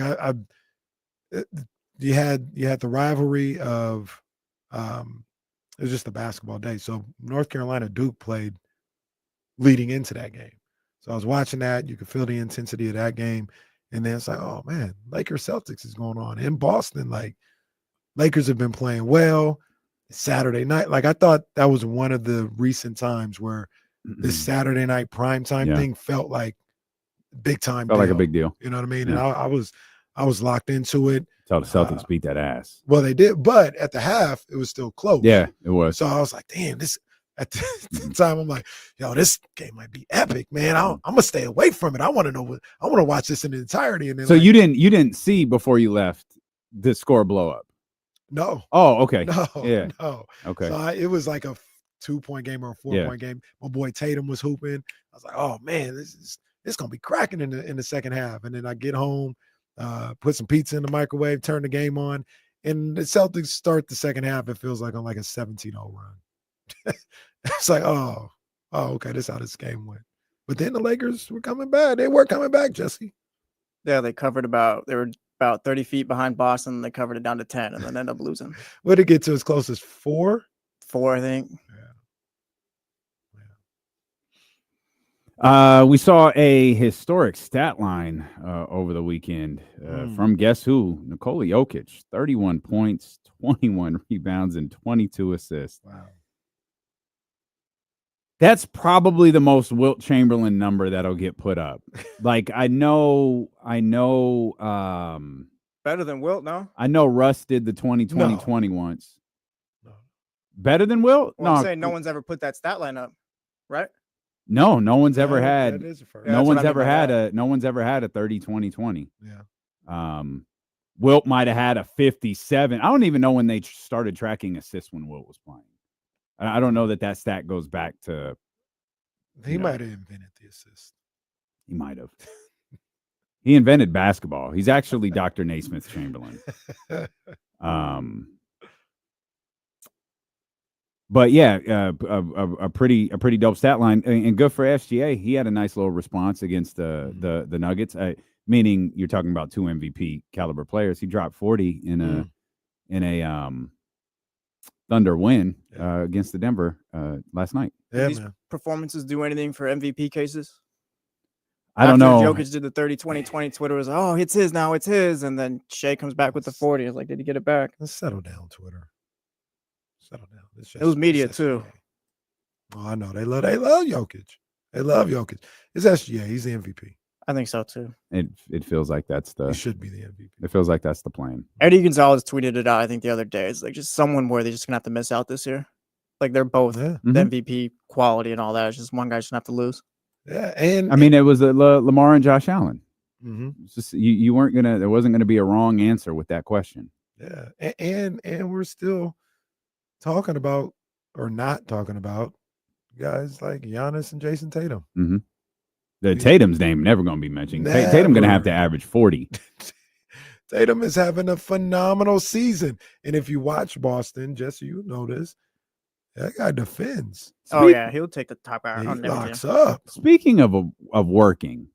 you had the rivalry of It was just a basketball day. So North Carolina Duke played leading into that game. So I was watching that. You could feel the intensity of that game. And then it's like, oh man, Lakers Celtics is going on in Boston. Like, Lakers have been playing well. Saturday night. Like, I thought that was one of the recent times where this Saturday night primetime thing felt like big time. Felt like a big deal. You know what I mean? Yeah. And I was locked into it. Until the Celtics beat that ass. Well, they did, but at the half, it was still close. Yeah, it was. So I was like, damn, this at the time, I'm like, yo, this game might be epic, man. I'm gonna stay away from it. I want to watch this in entirety. And then So you didn't see before you left the score blow up? No. Oh, okay. No. Yeah. No. Okay. So it was like a 2-point game or a 4-point game. My boy Tatum was hooping. I was like, oh man, this gonna be cracking in the second half. And then I get home, put some pizza in the microwave, turn the game on, and the Celtics start the second half. It feels like on like a 17-0 run. It's like, oh, okay, this is how this game went. But then the Lakers were coming back. They were coming back, Jesse. Yeah, they were about 30 feet behind Boston. They covered it down to 10 and then ended up losing. What did it get to as close as 4? 4, I think. We saw a historic stat line over the weekend from guess who? Nikola Jokic, 31 points, 21 rebounds, and 22 assists. Wow. That's probably the most Wilt Chamberlain number that'll get put up. Like, I know. Better than Wilt, no? I know Russ did the 2020 once. No. Better than Wilt? Well, I'm saying no one's ever put that stat line up, right? No one's ever had. That is a first. No one's ever had a 30-20-20. Yeah. Wilt might have had a 57. I don't even know when they started tracking assists when Wilt was playing. I don't know that stat goes back to. He might have invented the assist. He might have. He invented basketball. He's actually Dr. Naismith Chamberlain. But yeah, a pretty dope stat line, and good for SGA. He had a nice little response against the Nuggets. Meaning you're talking about 2 MVP caliber players. He dropped 40 in a Thunder win against the Denver last night. Yeah, Did these performances do anything for MVP cases? I don't know. Jokic did the 30-20-20. Twitter was, oh, it's his now, it's his. And then Shea comes back with the 40. I was like, did he get it back? Let's settle down, Twitter. Settle down. It was media too. Oh, I know. They love Jokic. They love Jokic. It's SGA. He's the MVP. I think so too. It feels like that's the. He should be the MVP. It feels like that's the plan. Eddie Gonzalez tweeted it out, I think, the other day. It's like just someone where they're just gonna have to miss out this year. Like they're both the MVP quality and all that. It's just one guy shouldn't have to lose. Yeah, and I mean, it was Lamar and Josh Allen. It's just you weren't gonna. There wasn't gonna be a wrong answer with that question. Yeah, and we're still talking about or not talking about guys like Giannis and Jason Tatum. The Tatum's name never going to be mentioned. Tatum going to have to average 40. Tatum is having a phenomenal season, and if you watch Boston, Jesse, you know this. That guy defends. Oh yeah, he'll take the top out. He locks up. Speaking of working,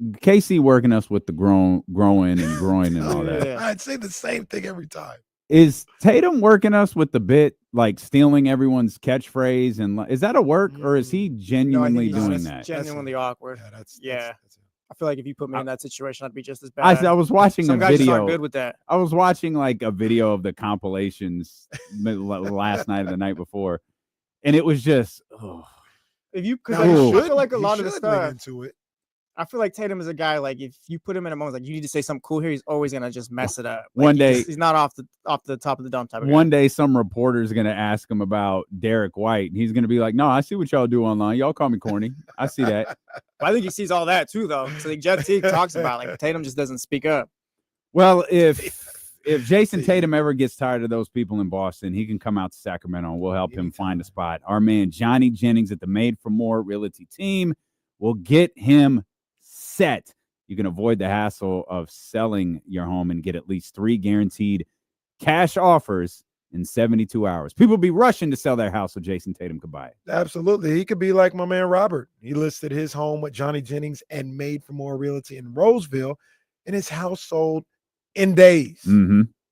KC working us with the groin and all that. I'd say the same thing every time. Is Tatum working us with the bit, like stealing everyone's catchphrase? And is that a work, or is he genuinely doing that? Genuinely awkward. Yeah, I feel like if you put me in that situation, I'd be just as bad. I was watching Some a guys video. just aren't good with that. I was watching like a video of the compilations last night or the night before, and it was just. If you could, Now, I feel like a lot of the should lean stuff. into it. I feel like Tatum is a guy, like if you put him in a moment, like you need to say something cool here, he's always gonna just mess it up. Like, One day he's not off the top of the dome type of guy. One day, some reporter's gonna ask him about Derek White, and he's gonna be like, "No, I see what y'all do online. Y'all call me corny. I see that." But I think he sees all that too, though. So like Jeff Teague talks about like Tatum just doesn't speak up. Well, if Jason Tatum ever gets tired of those people in Boston, he can come out to Sacramento, and we'll help him find a spot. Our man Johnny Jennings at the Made for More Realty team will get him set. You can avoid the hassle of selling your home and get at least 3 guaranteed cash offers in 72 hours. People be rushing to sell their house so Jason Tatum could buy it. Absolutely. He could be like my man Robert. He listed his home with Johnny Jennings and Made for More Realty in Roseville, and his house sold in days.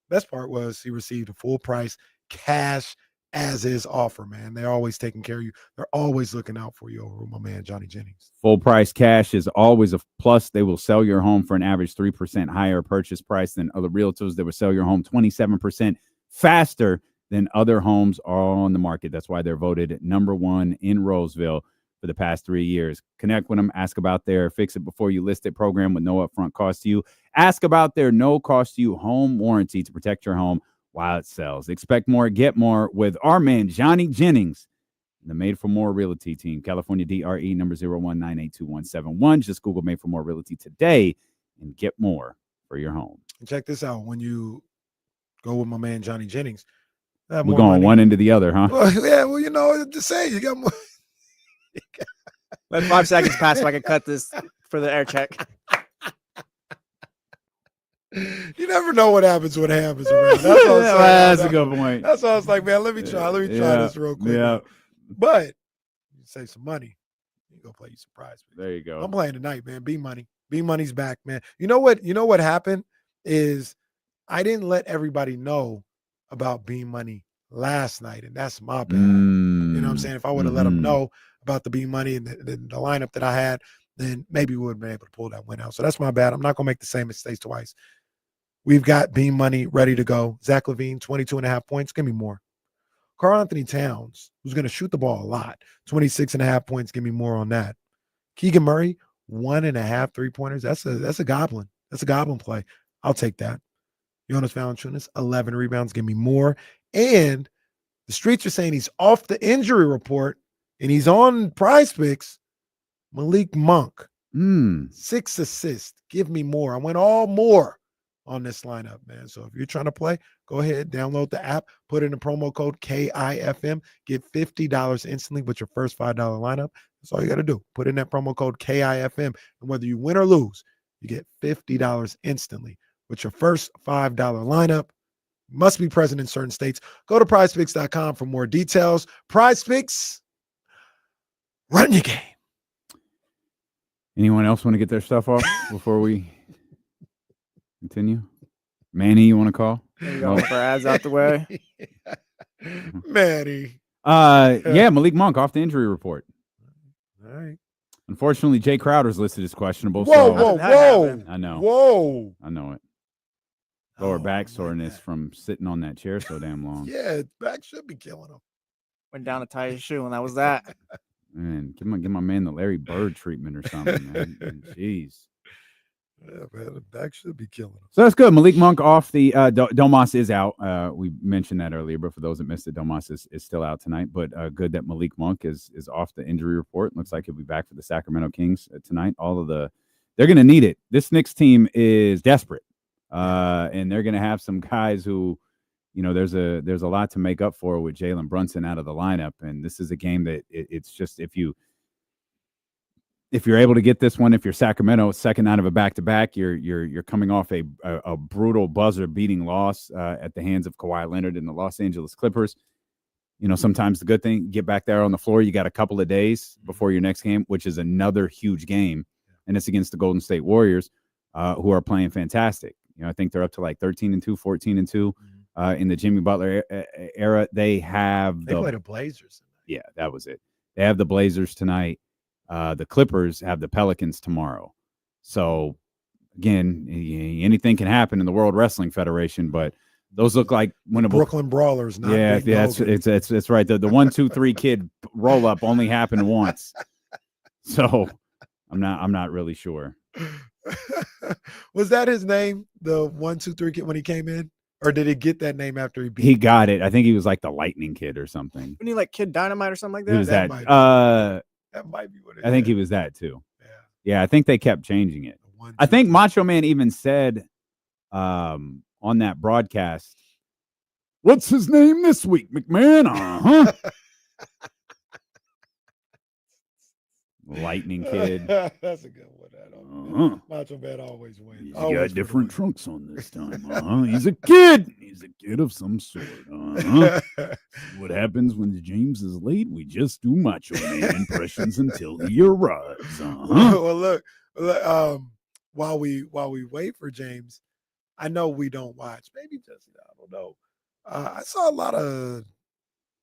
Best part was he received a full price cash as is offer, man. They're always taking care of you. They're always looking out for you over with my man, Johnny Jennings. Full price cash is always a plus. They will sell your home for an average 3% higher purchase price than other realtors. They will sell your home 27% faster than other homes are on the market. That's why they're voted #1 in Roseville for the past 3 years. Connect with them. Ask about their Fix It Before You List It program with no upfront cost to you. Ask about their no cost to you home warranty to protect your home while it sells. Expect more, get more with our man, Johnny Jennings, the Made for More Realty team. California DRE number 01982171. Just Google Made for More Realty today and get more for your home. And check this out. When you go with my man, Johnny Jennings, We're going one into the other, huh? Well, yeah, well, you know, just say you got more. Let 5 seconds pass so I can cut this for the air check. You never know what happens when it happens around. That's what I'm saying. That's a good point. That's why I was like, man, let me try this real quick. Yeah. But you save some money. You go play you surprise me. There you go. I'm playing tonight, man. B Money. B Money's back, man. You know what happened is I didn't let everybody know about B Money last night, and that's my bad. You know what I'm saying? If I would have let them know about the B Money and the lineup that I had, then maybe we would have been able to pull that win out. So that's my bad. I'm not going to make the same mistakes twice. We've got B Money ready to go. Zach LaVine, 22.5 points. Give me more. Karl Anthony Towns, who's going to shoot the ball a lot, 26.5 points. Give me more on that. Keegan Murray, 1.5 3-pointers. That's a goblin. That's a goblin play. I'll take that. Jonas Valanciunas, 11 rebounds. Give me more. And the streets are saying he's off the injury report and he's on Prize Picks. Malik Monk, 6 assists. Give me more. I went all more on this lineup, man. So if you're trying to play, go ahead, download the app, put in the promo code KIFM, get $50 instantly with your first $5 lineup. That's all you got to do. Put in that promo code KIFM, and whether you win or lose, you get $50 instantly with your first $5 lineup. Must be present in certain states. Go to prizepicks.com for more details. Prize Picks, run your game. Anyone else want to get their stuff off before we continue? Manny, you want to call? There you go. Brad's out the way. Manny. Yeah, Malik Monk off the injury report. All right. Unfortunately, Jay Crowder's listed as questionable. Whoa. I know. Whoa. I know it. Lower back soreness from sitting on that chair so damn long. Yeah, back should be killing him. Went down to tie his shoe, and that was that. Man, give my man the Larry Bird treatment or something, man. Jeez. Yeah, man, the back should be killing him. So that's good. Malik Monk off the Domas is out. We mentioned that earlier, but for those that missed it, Domas is still out tonight. But good that Malik Monk is off the injury report. Looks like he'll be back for the Sacramento Kings tonight. They're going to need it. This Knicks team is desperate, and they're going to have some guys who, you know, there's a lot to make up for with Jalen Brunson out of the lineup, and this is a game that it's just if you're able to get this one, if you're Sacramento, second night of a back-to-back, you're coming off a brutal buzzer-beating loss at the hands of Kawhi Leonard and the Los Angeles Clippers. You know, sometimes the good thing, get back there on the floor, you got a couple of days before your next game, which is another huge game, and it's against the Golden State Warriors, who are playing fantastic. You know, I think they're up to like 13-2, 14-2 in the Jimmy Butler era. They play the Blazers. Yeah, that was it. They have the Blazers tonight. The Clippers have the Pelicans tomorrow. So, again, anything can happen in the World Wrestling Federation, but those look like winnable. Brooklyn Brawlers. Not it's right. The 1, 2, 3 kid roll up only happened once. So, I'm not really sure. Was that his name? The 1, 2, 3 kid when he came in? Or did he get that name after he beat? He got it. I think he was like the Lightning Kid or something. Wasn't he like Kid Dynamite or something like that? He was that. That might be what it is. I think he was that too. Yeah, I think they kept changing it. I think Macho Man even said on that broadcast, "What's his name this week, McMahon?" Lightning Kid. That's a good one. Macho Man always wins. He's got different trunks on this time. He's a kid. He's a kid of some sort. What happens when James is late? We just do Macho Man impressions until he arrives. Well, look, while we wait for James, I know we don't watch. Maybe just I don't know. I saw a lot of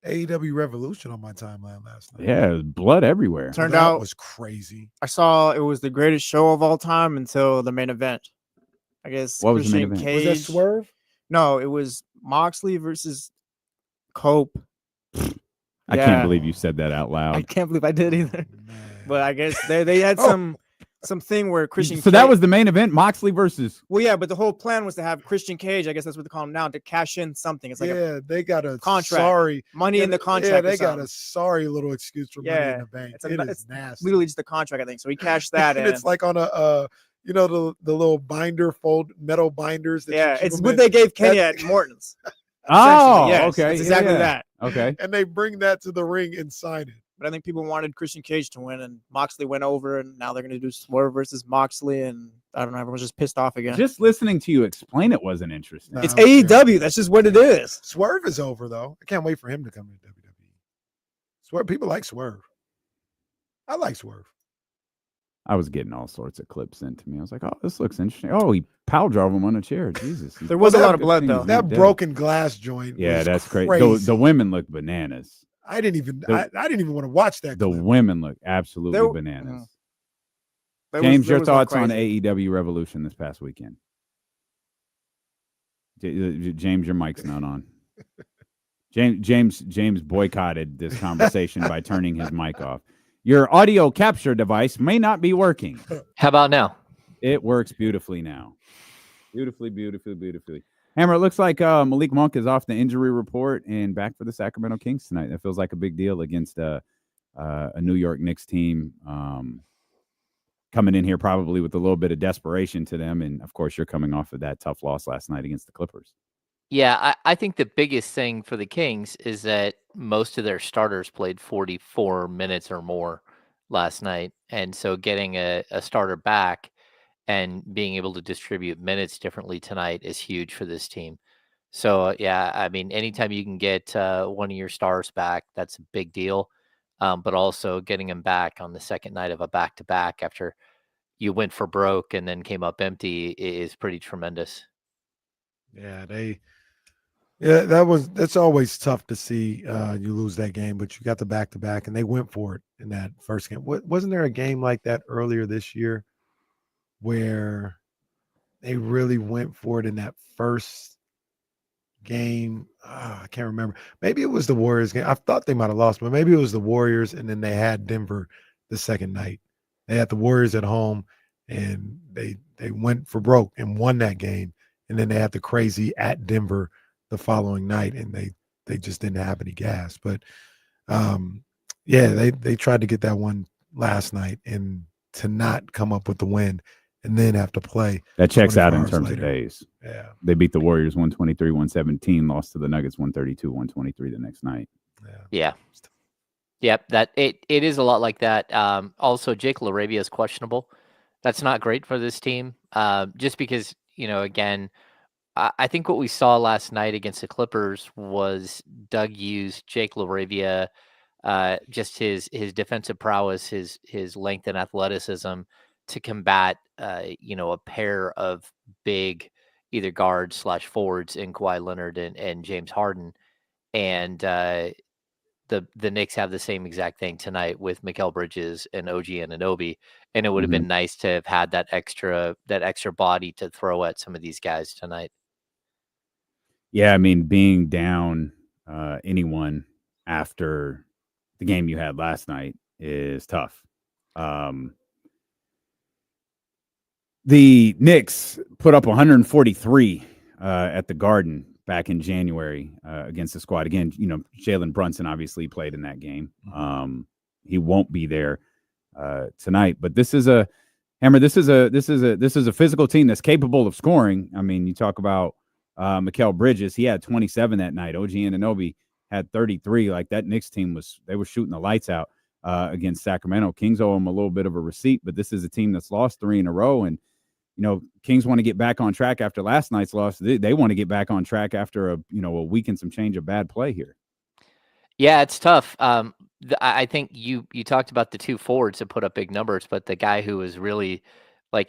AEW Revolution on my timeline last night. Yeah, blood everywhere. Turned that out was crazy. I saw it was the greatest show of all time until the main event. I guess What was the main Christian event? Cage. Was that Swerve? No, it was Moxley versus Cope. I can't believe you said that out I loud. can't believe I did either. Man. But I guess they had some thing where Christian. So that was the main event, Moxley versus. Well, yeah, but the whole plan was to have Christian Cage. I guess that's what they call him now, to cash in something. It's like they got a contract. sorry money in the contract. Yeah, or they got something. a sorry little excuse for money in the bank. It's nasty. literally just the contract, I think. So he cashed that in. And it's like on a the little binder metal binders. That It's what they gave Kenny at Morton's. Oh, Yes, okay. it's exactly Yeah. that. Okay. And they bring that to the ring and sign it. But I think people wanted Christian Cage to win, and Moxley went over, and now they're going to do Swerve versus Moxley, and I don't know, everyone's just pissed off again. Just listening to you explain it wasn't interesting. It's AEW. That's just what it is. Swerve is over though. I can't wait for him to come to WWE. Swerve, people like Swerve. I like Swerve. I was getting all sorts of clips sent to me. I was like, oh, this looks interesting. Oh, he pow drove him on a chair. Jesus. There was a lot of blood, though. That broken glass joint. Yeah, was that's crazy. crazy. The women look bananas. I didn't even want to watch that. The women look absolutely There- bananas. There James, was- there your was a lot thoughts on crazy. AEW Revolution this past weekend? James, your mic's not on. James boycotted this conversation by turning his mic off. Your audio capture device may not be working. How about now? It works beautifully now. Beautifully. Hammer, it looks like Malik Monk is off the injury report and back for the Sacramento Kings tonight. That feels like a big deal against a New York Knicks team coming in here probably with a little bit of desperation to them. And, of course, you're coming off of that tough loss last night against the Clippers. Yeah, I think the biggest thing for the Kings is that most of their starters played 44 minutes or more last night. And so getting a starter back and being able to distribute minutes differently tonight is huge for this team. So, yeah, I mean, anytime you can get one of your stars back, that's a big deal. But also getting them back on the second night of a back-to-back after you went for broke and then came up empty is pretty tremendous. Yeah, that's always tough to see you lose that game, but you got the back-to-back, and they went for it in that first game. Wasn't there a game like that earlier this year where they really went for it in that first game? I can't remember. Maybe it was the Warriors game. I thought they might have lost, but maybe it was the Warriors, and then they had Denver the second night. They had the Warriors at home, and they went for broke and won that game, and then they had the crazy at Denver the following night, and they just didn't have any gas. But they tried to get that one last night, and to not come up with the win and then have to play. That checks out in 24 terms hours of later. days. Yeah. They beat the Warriors 123-117, lost to the Nuggets 132-123 the next night. Yeah. Yep. That it is a lot like that. Also, Jake LaRavia is questionable. That's not great for this team. Just because, again, I think what we saw last night against the Clippers was Doug used Jake LaRavia, just his defensive prowess, his length and athleticism to combat, a pair of big either guards / forwards in Kawhi Leonard and James Harden. And the Knicks have the same exact thing tonight with Mikal Bridges and OG Anunoby, and it would have been nice to have had that extra body to throw at some of these guys tonight. Yeah, I mean, being down anyone after the game you had last night is tough. The Knicks put up 143 at the Garden back in January against the squad. Again, Jalen Brunson obviously played in that game. He won't be there tonight, but this is a physical team that's capable of scoring. I mean, you talk about Mikal Bridges, he had 27 that night. OG Anunoby had 33. Like, that Knicks team they were shooting the lights out against Sacramento. Kings owe them a little bit of a receipt, but this is a team that's lost 3 in a row. And, Kings want to get back on track after last night's loss. They want to get back on track after a week and some change of bad play here. Yeah, it's tough. I think you talked about the two forwards that put up big numbers, but the guy who was really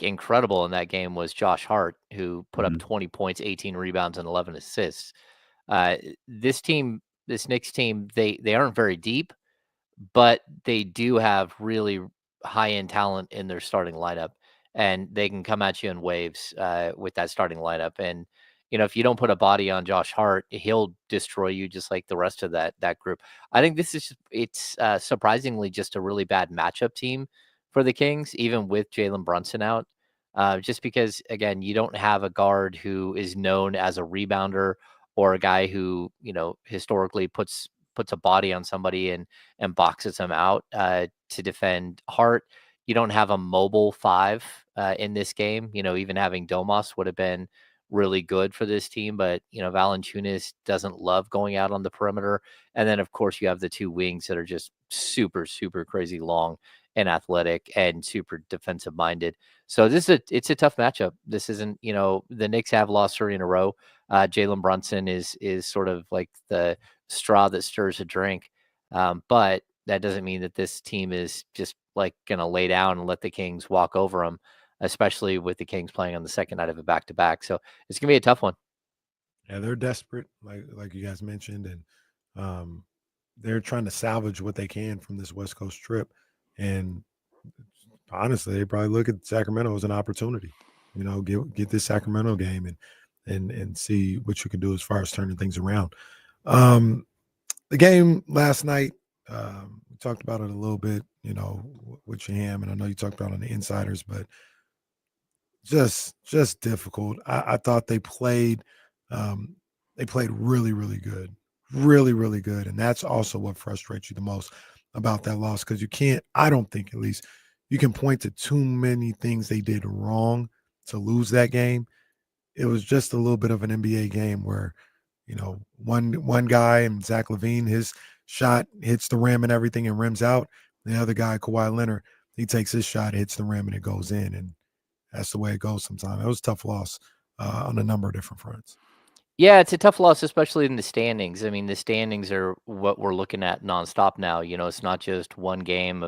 incredible in that game was Josh Hart, who put up 20 points, 18 rebounds, and 11 assists. This team this Knicks team, they aren't very deep, but they do have really high-end talent in their starting lineup, and they can come at you in waves with that starting lineup. And if you don't put a body on Josh Hart, he'll destroy you just like the rest of that group. I think it's surprisingly just a really bad matchup team for the Kings, even with Jalen Brunson out. Just because, again, you don't have a guard who is known as a rebounder or a guy who historically puts a body on somebody and boxes them out to defend Hart. You don't have a mobile five in this game. Even having Domas would have been really good for this team, but Valanciunas doesn't love going out on the perimeter. And then of course you have the two wings that are just super, super crazy long and athletic and super defensive minded. So it's a tough matchup. This isn't, the Knicks have lost 3 in a row. Jalen Brunson is sort of like the straw that stirs a drink. But that doesn't mean that this team is just like going to lay down and let the Kings walk over them, especially with the Kings playing on the second night of a back-to-back. So it's going to be a tough one. Yeah, they're desperate, like you guys mentioned, and they're trying to salvage what they can from this West Coast trip. And honestly, they probably look at Sacramento as an opportunity. Get this Sacramento game and see what you can do as far as turning things around. The game last night, we talked about it a little bit, with Shaham, and I know you talked about it on the Insiders, but just difficult. I thought they played really, really good, really, really good, and that's also what frustrates you the most about that loss, because I don't think at least you can point to too many things they did wrong to lose that game. It was just a little bit of an NBA game where, one guy, and Zach LaVine, his shot hits the rim and everything and rims out. The other guy, Kawhi Leonard, he takes his shot, hits the rim, and it goes in. And that's the way it goes sometimes. It was a tough loss on a number of different fronts. Yeah, it's a tough loss, especially in the standings. I mean, the standings are what we're looking at nonstop now. It's not just one game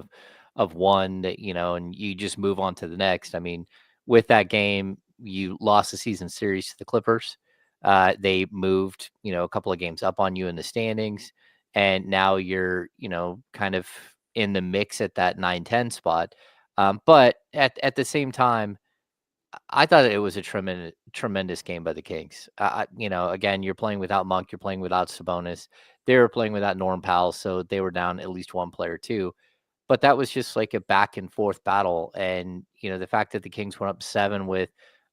of one that, and you just move on to the next. I mean, with that game, you lost the season series to the Clippers. They moved, a couple of games up on you in the standings, and now you're, kind of in the mix at that 9-10 spot. But at the same time, I thought it was a tremendous game by the Kings. Again, you're playing without Monk, you're playing without Sabonis. They were playing without Norm Powell, so they were down at least one player too. But that was just like a back and forth battle. And, the fact that the Kings went up 7 with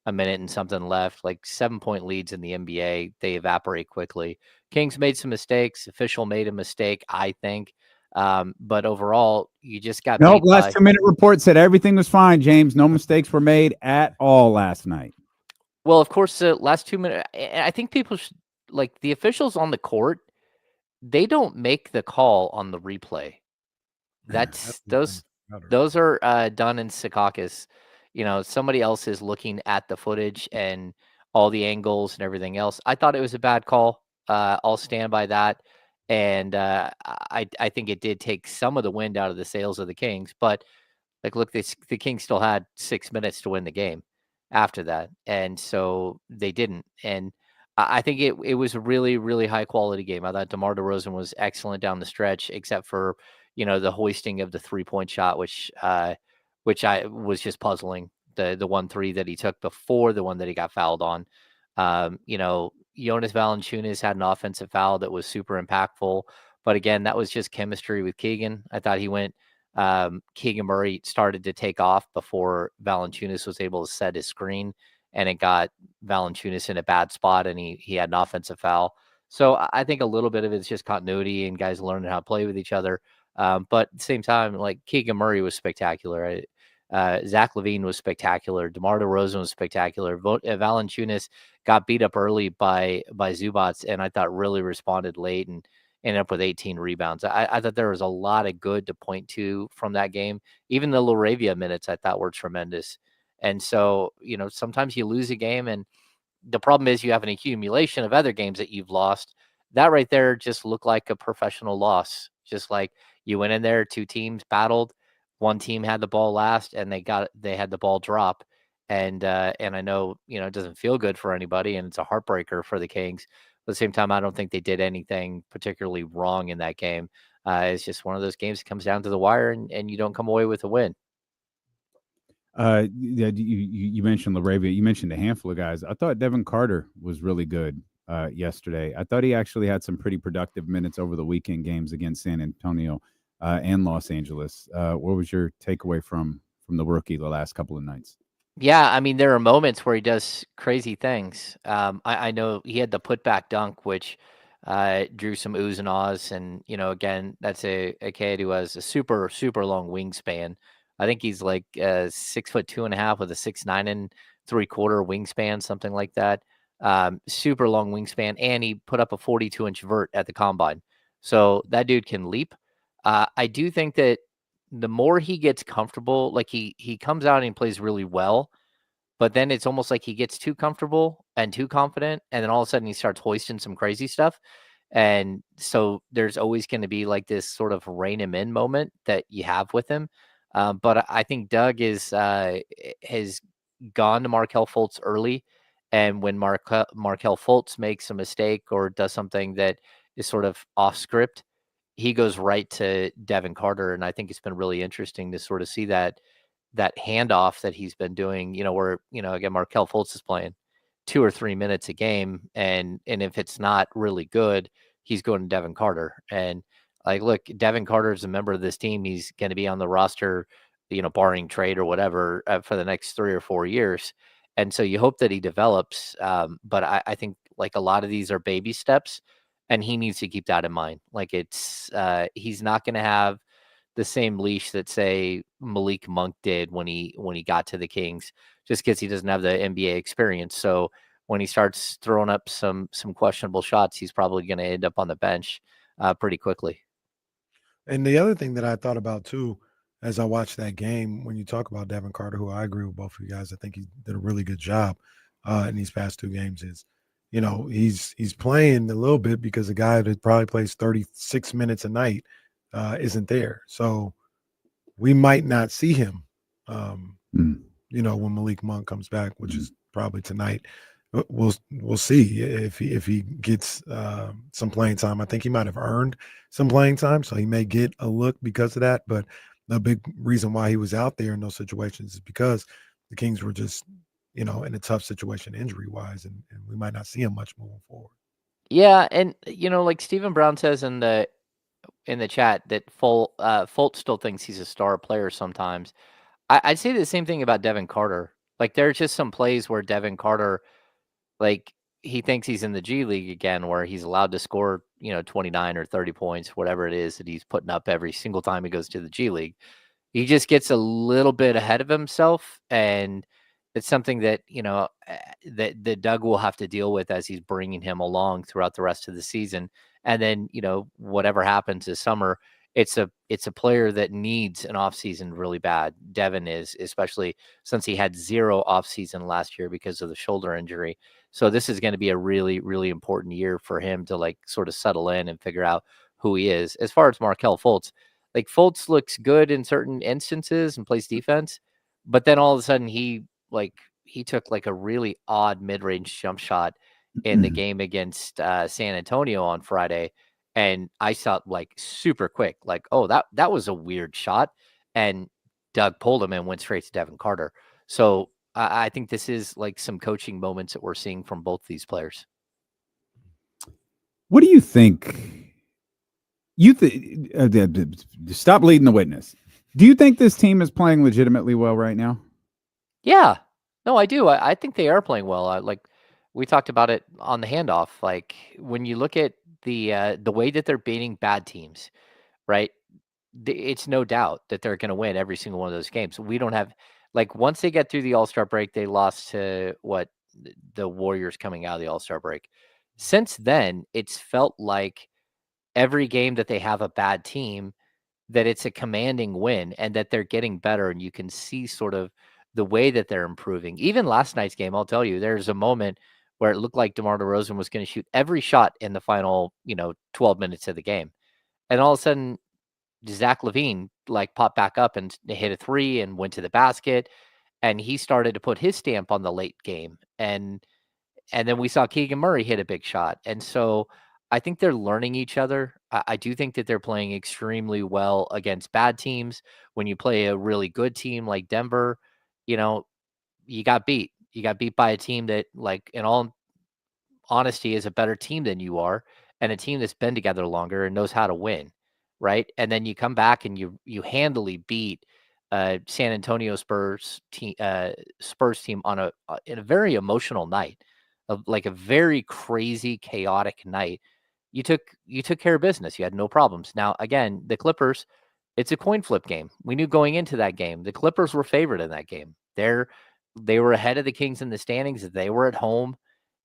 a minute and something left, like 7-point leads in the NBA, they evaporate quickly. Kings made some mistakes. Official made a mistake, I think. But overall, you just got Nope, beat last 2-minute report said everything was fine, James. No mistakes were made at all last night. Well, of course, the last 2 minutes, I think people should, like, the officials on the court, they don't make the call on the replay. Those are done in Secaucus. Somebody else is looking at the footage and all the angles and everything else. I thought it was a bad call. I'll stand by that. And I think it did take some of the wind out of the sails of the Kings. But look, the Kings still had 6 minutes to win the game after that, and so they didn't. And I think it was a really, really high quality game. I thought DeMar DeRozan was excellent down the stretch, except for the hoisting of the 3-point shot, which I was just puzzling. The 1-3 that he took before the one that he got fouled on. Jonas Valanciunas had an offensive foul that was super impactful, but again, that was just chemistry with Keegan. I thought he went. Keegan Murray started to take off before Valanciunas was able to set his screen, and it got Valanciunas in a bad spot, and he had an offensive foul. So I think a little bit of it is just continuity and guys learning how to play with each other. But at the same time, like, Keegan Murray was spectacular. Zach LaVine was spectacular. DeMar DeRozan was spectacular. Valanciunas got beat up early by Zubats, and I thought really responded late and ended up with 18 rebounds. I thought there was a lot of good to point to from that game. Even the Laravia minutes I thought were tremendous. And so, sometimes you lose a game, and the problem is you have an accumulation of other games that you've lost. That right there just looked like a professional loss. Just like you went in there, 2 teams battled. One team had the ball last, and they had the ball drop. And I know, it doesn't feel good for anybody, and it's a heartbreaker for the Kings. At the same time, I don't think they did anything particularly wrong in that game. It's just one of those games that comes down to the wire, and you don't come away with a win. Yeah, you mentioned LaRavia. You mentioned a handful of guys. I thought Devin Carter was really good yesterday. I thought he actually had some pretty productive minutes over the weekend games against San Antonio and Los Angeles. What was your takeaway from the rookie the last couple of nights? Yeah, I mean, there are moments where he does crazy things. I know he had the putback dunk, which drew some oohs and ahs. And, again, that's a kid who has a super, super long wingspan. I think he's like 6'2.5" with a 6'9" 3/4 wingspan, something like that. Super long wingspan. And he put up a 42-inch vert at the combine. So that dude can leap. I do think that the more he gets comfortable, like he comes out and plays really well, but then it's almost like he gets too comfortable and too confident, and then all of a sudden he starts hoisting some crazy stuff. And so there's always going to be like this sort of rein him in moment that you have with him. But I think Doug has gone to Markelle Fultz early, and when Markelle Fultz makes a mistake or does something that is sort of off script, he goes right to Devin Carter. And I think it's been really interesting to sort of see that handoff that he's been doing, where, again, Markelle Fultz is playing 2 or 3 minutes a game. And if it's not really good, he's going to Devin Carter. And like, look, Devin Carter is a member of this team. He's going to be on the roster, barring trade or whatever, for the next 3 or 4 years. And so you hope that he develops. But I think like a lot of these are baby steps, and he needs to keep that in mind. Like he's not going to have the same leash that, say, Malik Monk did when he got to the Kings, just because he doesn't have the NBA experience. So when he starts throwing up some questionable shots, he's probably going to end up on the bench pretty quickly. And the other thing that I thought about too, as I watched that game, when you talk about Devin Carter, who I agree with both of you guys, I think he did a really good job in these past 2 games. Is he's playing a little bit because a guy that probably plays 36 minutes a night isn't there. So we might not see him, when Malik Monk comes back, which is probably tonight. We'll see if he gets some playing time. I think he might have earned some playing time, so he may get a look because of that. But the big reason why he was out there in those situations is because the Kings were just, in a tough situation injury-wise, and we might not see him much moving forward. Yeah, and like Stephen Brown says in the chat that Fultz still thinks he's a star player sometimes. I'd say the same thing about Devin Carter. Like there's just some plays where Devin Carter, like he thinks he's in the G League again, where he's allowed to score, 29 or 30 points, whatever it is that he's putting up every single time he goes to the G League. He just gets a little bit ahead of himself, and it's something that, that Doug will have to deal with as he's bringing him along throughout the rest of the season. And then, whatever happens this summer, it's a player that needs an offseason really bad. Devin is, especially since he had 0 offseason last year because of the shoulder injury. So this is going to be a really, really important year for him to like sort of settle in and figure out who he is. As far as Markelle Fultz, like Fultz looks good in certain instances and plays defense, but then all of a sudden he took like a really odd mid-range jump shot in the game against San Antonio on Friday. And I saw like super quick, like, oh, that was a weird shot. And Doug pulled him and went straight to Devin Carter. So I think this is like some coaching moments that we're seeing from both these players. What do you think? Stop leading the witness. Do you think this team is playing legitimately well right now? Yeah, no, I do. I think they are playing well. Like we talked about it on the handoff. Like when you look at the way that they're beating bad teams, right? It's no doubt that they're going to win every single one of those games. We don't have once they get through the All-Star break, they lost to the Warriors coming out of the All-Star break. Since then, it's felt like every game that they have a bad team, that it's a commanding win and that they're getting better, and you can see sort of the way that they're improving. Even last night's game, I'll tell you, there's a moment where it looked like DeMar DeRozan was going to shoot every shot in the final, 12 minutes of the game. And all of a sudden, Zach LaVine popped back up and hit a 3 and went to the basket, and he started to put his stamp on the late game. And And then we saw Keegan Murray hit a big shot. And so I think they're learning each other. I do think that they're playing extremely well against bad teams. When you play a really good team like Denver, you know, you got beat. You got beat by a team that, like, in all honesty, is a better team than you are, and a team that's been together longer and knows how to win, right? And then you come back and you handily beat San Antonio Spurs team on in a very emotional night, of like a very crazy, chaotic night. You took care of business. You had no problems. Now, again, the Clippers, it's a coin flip game. We knew going into that game, the Clippers were favored in that game. They were ahead of the Kings in the standings. They were at home,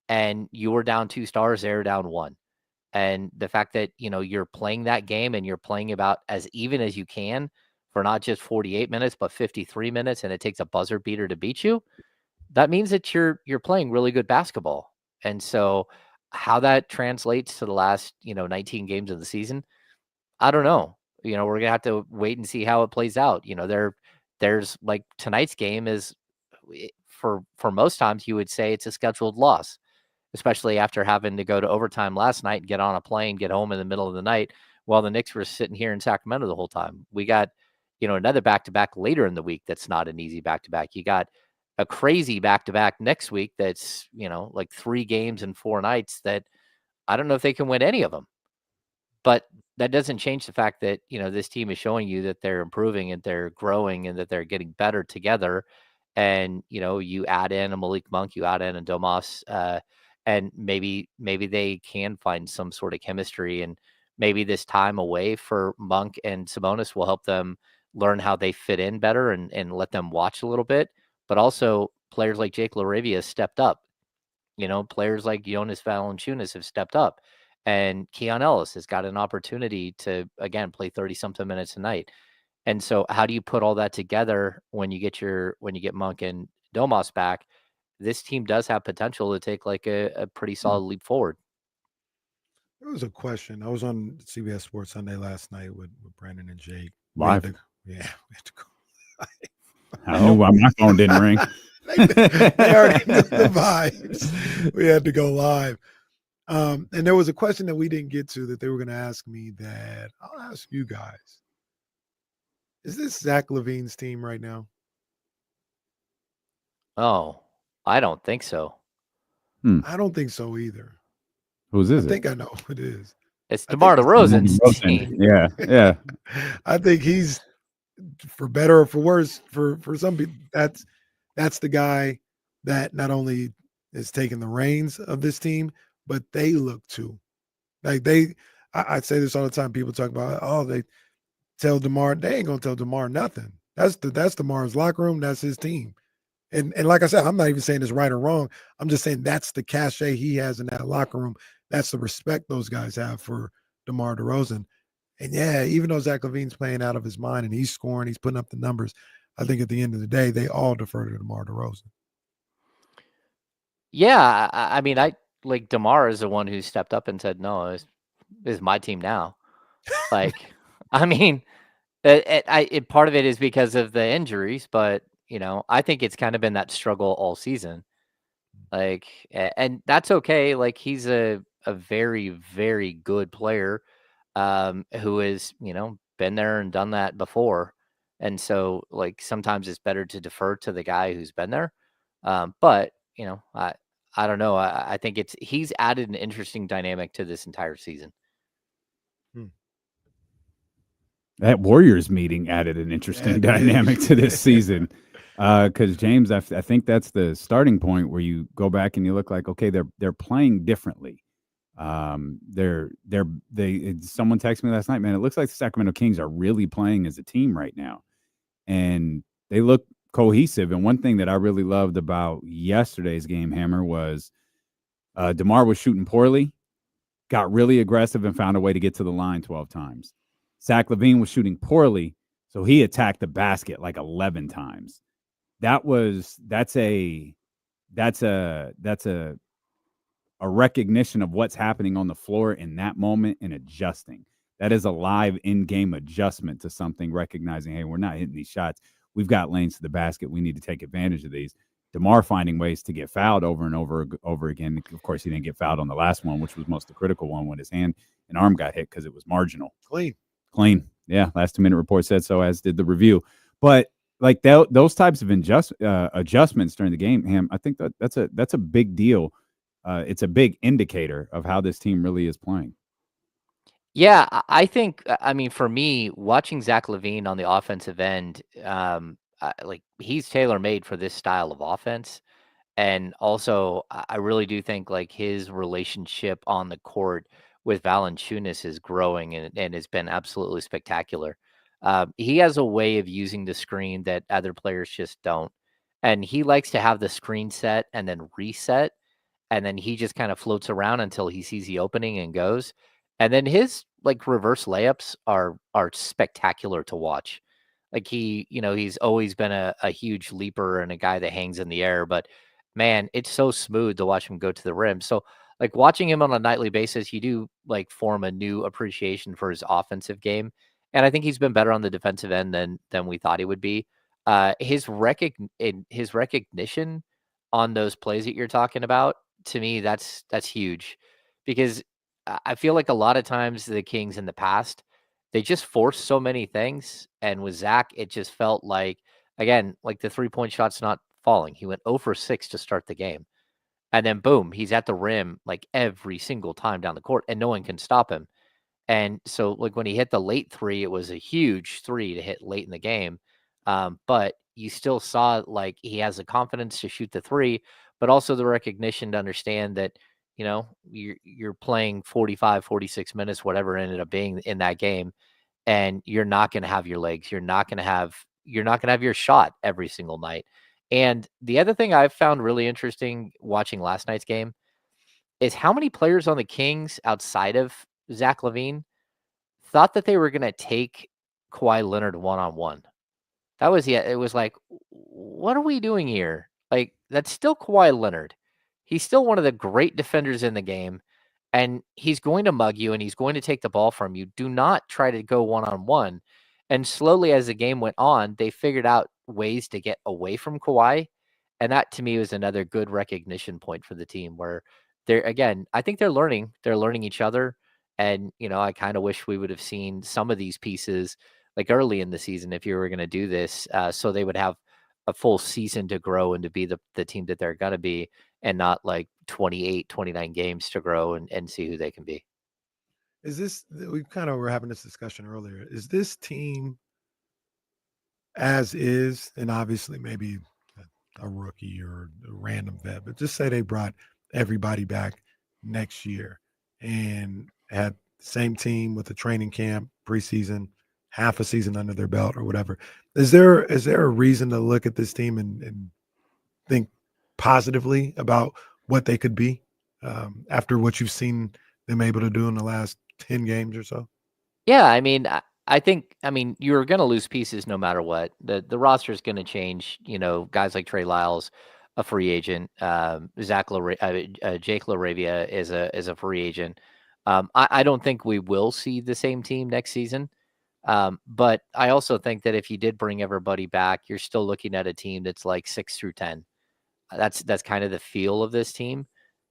and you were down 2 stars. They were down 1. And the fact that, you're playing that game and you're playing about as even as you can for not just 48 minutes, but 53 minutes, and it takes a buzzer beater to beat you, that means that you're playing really good basketball. And so how that translates to the last, 19 games of the season, I don't know. We're going to have to wait and see how it plays out. There's like tonight's game is, for most times you would say it's a scheduled loss, especially after having to go to overtime last night and get on a plane, get home in the middle of the night while the Knicks were sitting here in Sacramento the whole time. We got, another back-to-back later in the week that's not an easy back-to-back. You got a crazy back-to-back next week that's, like 3 games and 4 nights that I don't know if they can win any of them. But that doesn't change the fact that, this team is showing you that they're improving and they're growing and that they're getting better together. And, you add in a Malik Monk, you add in a Domas, and maybe they can find some sort of chemistry, and maybe this time away for Monk and Sabonis will help them learn how they fit in better and let them watch a little bit. But also players like Jake LaRavia stepped up. Players like Jonas Valanciunas have stepped up, and Keon Ellis has got an opportunity to, again, play 30-something minutes a night. And so how do you put all that together when you get Monk and Domas back? This team does have potential to take like a pretty solid leap forward. There was a question. I was on CBS Sports Sunday last night with Brandon and Jake. Live? We had to go live. I knew why my phone didn't ring. They already knew the vibes. We had to go live. And there was a question that we didn't get to that they were going to ask me that I'll ask you guys. Is this Zach LaVine's team right now? Oh, I don't think so. I don't think so either. Whose is it? I think I know who it is. It's DeMar DeRozan's team. Yeah. I think he's, for better or for worse, for some people, that's the guy that not only is taking the reins of this team, but they look to. Like I say this all the time. People talk about, they tell DeMar, they ain't gonna tell DeMar nothing. That's DeMar's locker room. That's his team. And like I said, I'm not even saying it's right or wrong. I'm just saying that's the cachet he has in that locker room. That's the respect those guys have for DeMar DeRozan. And yeah, even though Zach LaVine's playing out of his mind and he's scoring, he's putting up the numbers, I think at the end of the day, they all defer to DeMar DeRozan. Yeah, I mean, like DeMar is the one who stepped up and said, "No, this is my team now." Like, I mean, part of it is because of the injuries, but I think it's kind of been that struggle all season. Like, and that's okay. Like, he's a very, very good player, who has, been there and done that before. And so, like, sometimes it's better to defer to the guy who's been there. But, I don't know. I think he's added an interesting dynamic to this entire season. That Warriors meeting added an interesting dynamic to this season. Because James, I think that's the starting point where you go back and you look like, okay, they're playing differently. Someone texted me last night, man, it looks like the Sacramento Kings are really playing as a team right now, and they look cohesive. And one thing that I really loved about yesterday's game, Hammer, was DeMar was shooting poorly, got really aggressive, and found a way to get to the line 12 times. Zach LaVine was shooting poorly, so he attacked the basket like 11 times. That's a recognition of what's happening on the floor in that moment and adjusting. That is a live in-game adjustment to something, recognizing, hey, we're not hitting these shots. We've got lanes to the basket. We need to take advantage of these. DeMar finding ways to get fouled over and over again. Of course, he didn't get fouled on the last one, which was most the critical one when his hand and arm got hit because it was marginal. Clean. Yeah, last 2-minute report said so, as did the review. But like those types of adjustments during the game, Ham, I think that's a big deal. It's a big indicator of how this team really is playing. Yeah, I think, I mean, for me, watching Zach LaVine on the offensive end, like he's tailor-made for this style of offense. And also, I really do think like his relationship on the court with Valanciunas is growing and has been absolutely spectacular. He has a way of using the screen that other players just don't. And he likes to have the screen set and then reset. And then he just kind of floats around until he sees the opening and goes. And then his like reverse layups are spectacular to watch. Like he's always been a huge leaper and a guy that hangs in the air, but man, it's so smooth to watch him go to the rim. So like watching him on a nightly basis, you do like form a new appreciation for his offensive game. And I think he's been better on the defensive end than we thought he would be. His recognition on those plays that you're talking about, to me, that's huge, because I feel like a lot of times the Kings in the past, they just forced so many things. And with Zach, it just felt like, again, like the 3-point shot's not falling. He went 0 for 6 to start the game. And then boom, he's at the rim like every single time down the court and no one can stop him. And so like when he hit the late 3, it was a huge 3 to hit late in the game. But you still saw like he has the confidence to shoot the 3, but also the recognition to understand that, you're playing 45, 46 minutes, whatever it ended up being in that game. And you're not going to have your legs. You're not going to have your shot every single night. And the other thing I've found really interesting watching last night's game is how many players on the Kings outside of Zach LaVine thought that they were going to take Kawhi Leonard one-on-one. It was like, what are we doing here? Like, that's still Kawhi Leonard. He's still one of the great defenders in the game, and he's going to mug you and he's going to take the ball from you. Do not try to go one-on-one. And slowly as the game went on, they figured out ways to get away from Kawhi. And that to me was another good recognition point for the team, where I think they're learning each other. And, I kind of wish we would have seen some of these pieces like early in the season, if you were going to do this, so they would have a full season to grow and to be the team that they're going to be, and not like 28, 29 games to grow and see who they can be. We were having this discussion earlier. Is this team as is, and obviously maybe a rookie or a random vet, but just say they brought everybody back next year and had the same team with the training camp, preseason, half a season under their belt or whatever. Is there a reason to look at this team and think positively about what they could be after what you've seen them able to do in the last 10 games or so? Yeah, I mean, I think you're going to lose pieces no matter what. The roster is going to change. Guys like Trey Lyles, a free agent. Jake LaRavia is a free agent. I don't think we will see the same team next season. But I also think that if you did bring everybody back, you're still looking at a team that's like 6 through 10. That's kind of the feel of this team,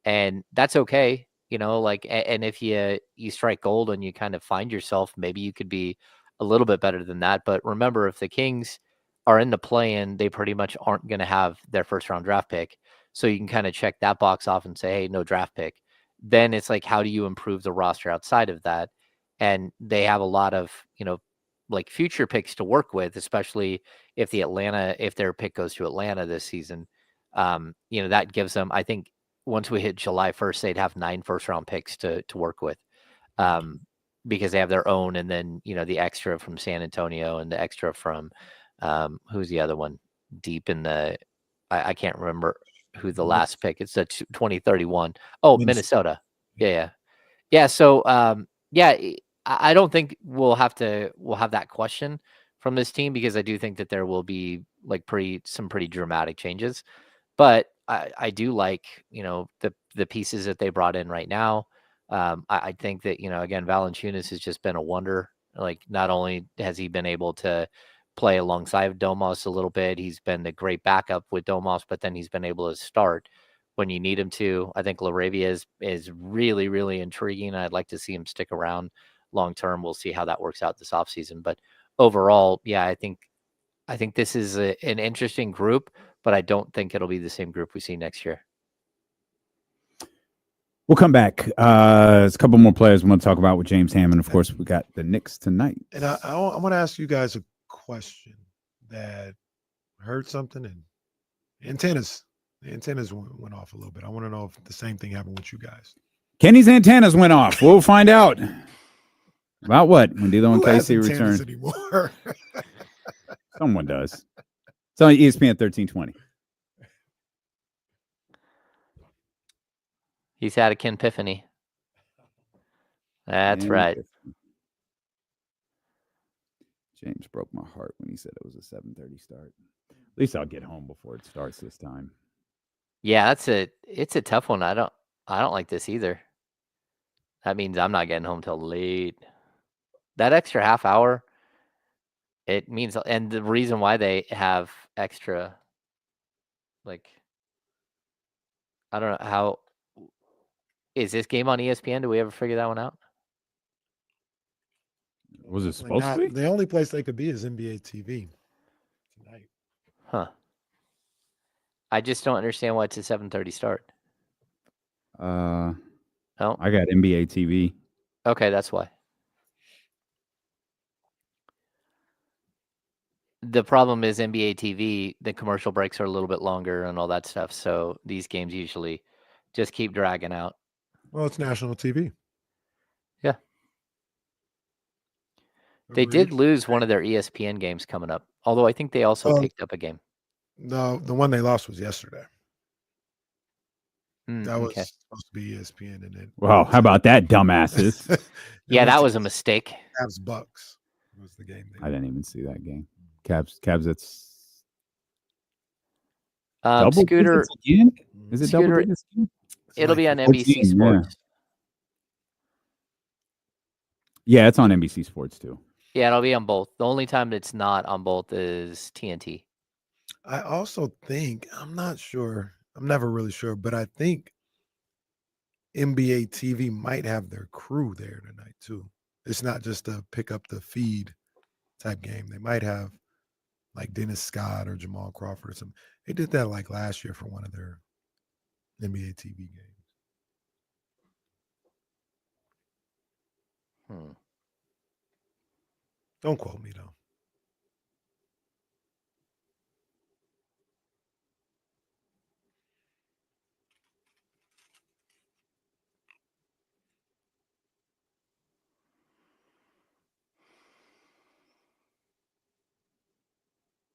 and that's okay. And if you strike gold and you kind of find yourself, maybe you could be a little bit better than that. But remember, if the Kings are in the play-in, they pretty much aren't going to have their first-round draft pick. So you can kind of check that box off and say, hey, no draft pick. Then it's like, how do you improve the roster outside of that? And they have a lot of, like future picks to work with, especially if their pick goes to Atlanta this season. That gives them, I think, once we hit July 1st, they'd have 9 first-round picks to work with, because they have their own, and then the extra from San Antonio and the extra from who's the other one deep in the I can't remember who the last pick. It's the 2031. Oh, Minnesota. Yeah. So I don't think we'll have that question from this team, because I do think that there will be like some pretty dramatic changes. But I do like, the pieces that they brought in right now. I think that, again, Valanciunas has just been a wonder. Like, not only has he been able to play alongside Domas a little bit. He's been the great backup with Domas, but then he's been able to start when you need him to. I think LaRavia is really, really intriguing. I'd like to see him stick around long term. We'll see how that works out this offseason. But overall, yeah, I think this is an interesting group, but I don't think it'll be the same group we see next year. We'll come back. There's a couple more players we want to talk about with James Hammond. Of course, we got the Knicks tonight. And I want to ask you guys a question that heard something, and the antennas went off a little bit. I want to know if the same thing happened with you guys. Kenny's antennas went off. We'll find out. About what? When D'Lo and KC return. Anymore? Someone does. It's on ESPN 1320. He's had a Ken Epiphany. That's right. James broke my heart when he said it was a 7:30 start. At least I'll get home before it starts this time. Yeah, it's a tough one. I don't like this either. That means I'm not getting home till late. That extra half hour, it means, and the reason why they have extra, like, I don't know how. Is this game on ESPN? Do we ever figure that one out? Was it supposed to be? The only place they could be is NBA TV tonight. Huh. I just don't understand why it's a 7:30 start. Oh, Oh, I got NBA TV. okay, that's why. The problem is NBA TV, the commercial breaks are a little bit longer and all that stuff. So these games usually just keep dragging out. Well, it's national TV. Yeah. They did lose one of their ESPN games coming up, although I think they also picked up a game. No, the one they lost was yesterday. That was Okay. supposed to be ESPN, and then Wow, how about that, dumbasses? Yeah, that was a mistake. Cavs Bucks was the game. I didn't even see that game. Cavs. It's double Scooter. digits again? Is it double Scooter, digits again? it'll be on 14, NBC Sports. Yeah, it's on NBC Sports too. Yeah, it'll be on both. The only time it's not on both is TNT. I also think, I'm not sure, I'm never really sure, but I think NBA TV might have their crew there tonight too. It's not just a pick up the feed type game. They might have like Dennis Scott or Jamal Crawford or something. They did that like last year for one of their NBA TV games. Don't quote me though.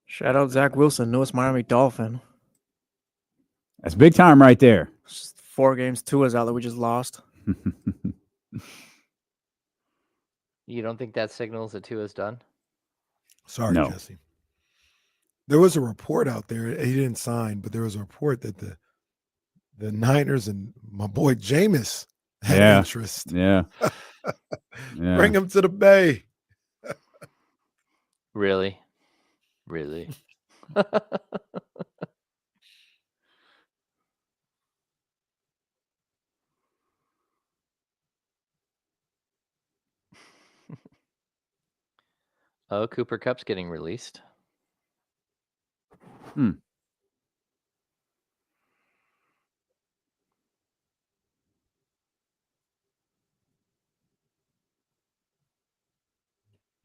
Shout out Zach Wilson, newest Miami Dolphin. That's big time right there. Just 4 games, 2 is out that we just lost. You don't think that signals that Tua's done? Sorry, No. Jesse. There was a report out there. He didn't sign, but there was a report that the Niners and my boy Jameis had interest. Yeah. Yeah. Bring him to the Bay. Really? Really? Oh, Cooper Kupp's getting released. Oh,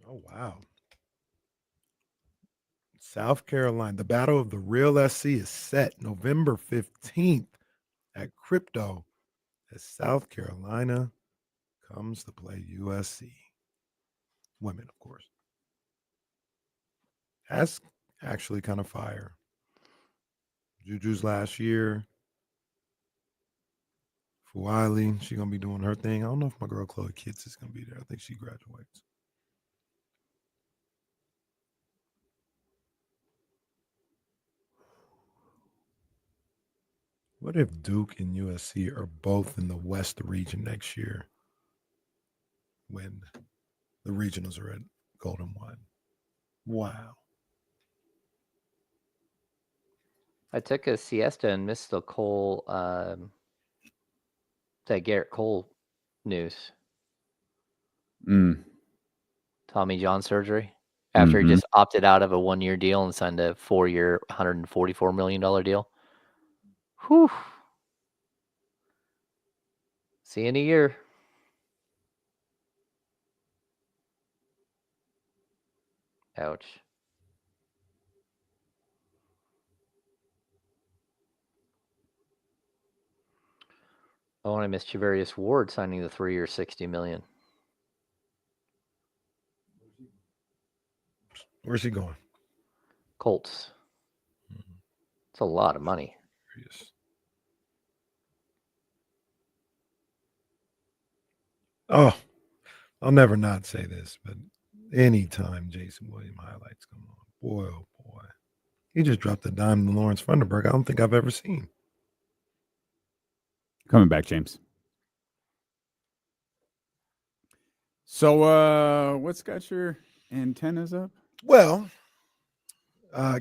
wow. South Carolina. The Battle of the Real SC is set November 15th at Crypto as South Carolina comes to play USC. Women, of course. That's actually kind of fire. Juju's last year. Fuali, she's going to be doing her thing. I don't know if my girl Chloe Kitts is going to be there. I think she graduates. What if Duke and USC are both in the West region next year when the regionals are at Golden One? Wow. I took a siesta and missed the Cole, that Garrett Cole news. Tommy John surgery. After he just opted out of a 1-year deal and signed a 4-year, $144 million deal. Whew. See you in a year. Ouch. Oh, and I missed Javarius Ward signing the 3-year, $60 million. Where's he going? Colts. It's a lot of money. Oh, I'll never not say this, but anytime Jason Williams highlights come on, boy, oh boy, he just dropped a dime to Lawrence Funderburg I don't think I've ever seen. Coming back, James. So, what's got your antennas up? Well,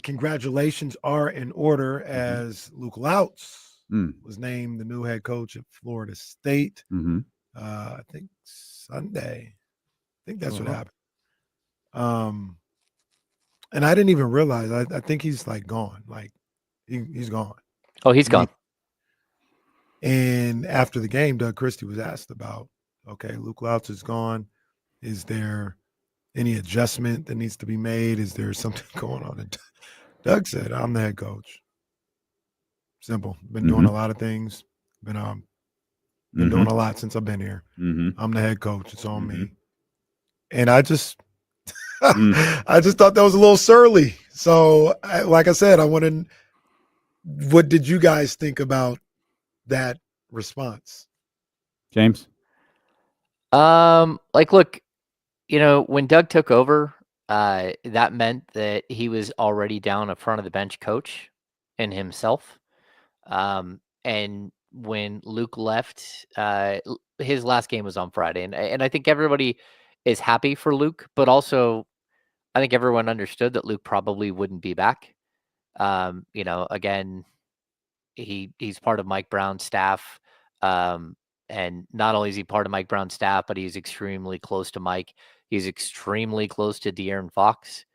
congratulations are in order as Luke Louts was named the new head coach at Florida State. I think Sunday. I think that's what happened. And I didn't even realize. I think he's like gone. Like he's gone. Oh, he's gone. And after the game, Doug Christie was asked about, okay, Luke Louts is gone. Is there any adjustment that needs to be made? Is there something going on? And Doug said, I'm the head coach. Simple. Been doing a lot of things. Been doing a lot since I've been here. I'm the head coach. It's on me. And I just I just thought that was a little surly. So, like I said, what did you guys think about that response? James? Look, when Doug took over, that meant that he was already down a front of the bench coach in himself. And when Luke left, his last game was on Friday. And I think everybody is happy for Luke, but also I think everyone understood that Luke probably wouldn't be back. Again, he's part of Mike Brown's staff. And not only is he part of Mike Brown's staff, but he's extremely close to Mike. He's extremely close to De'Aaron Fox.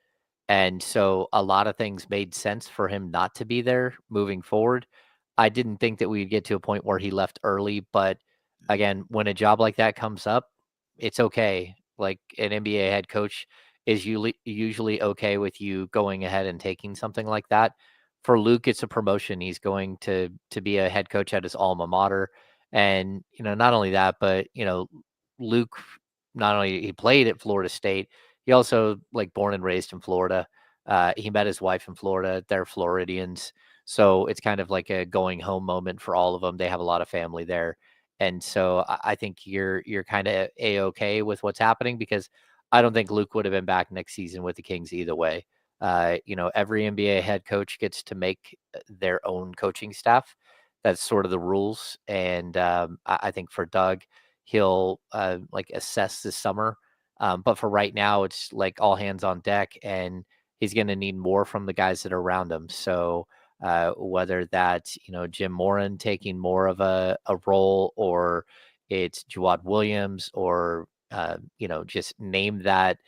And so a lot of things made sense for him not to be there moving forward. I didn't think that we'd get to a point where he left early. But again, when a job like that comes up, it's okay. Like an NBA head coach is usually okay with you going ahead and taking something like that. For Luke, it's a promotion. He's going to be a head coach at his alma mater. And, not only that, but, Luke, not only he played at Florida State, he also born and raised in Florida. He met his wife in Florida. They're Floridians. So it's kind of like a going home moment for all of them. They have a lot of family there. And so I think you're kind of A-okay with what's happening, because I don't think Luke would have been back next season with the Kings either way. Every NBA head coach gets to make their own coaching staff. That's sort of the rules. And I think for Doug, he'll assess this summer. But for right now, it's all hands on deck, and he's going to need more from the guys that are around him. So whether that's, Jim Moran taking more of a role, or it's Jawad Williams, or, just name that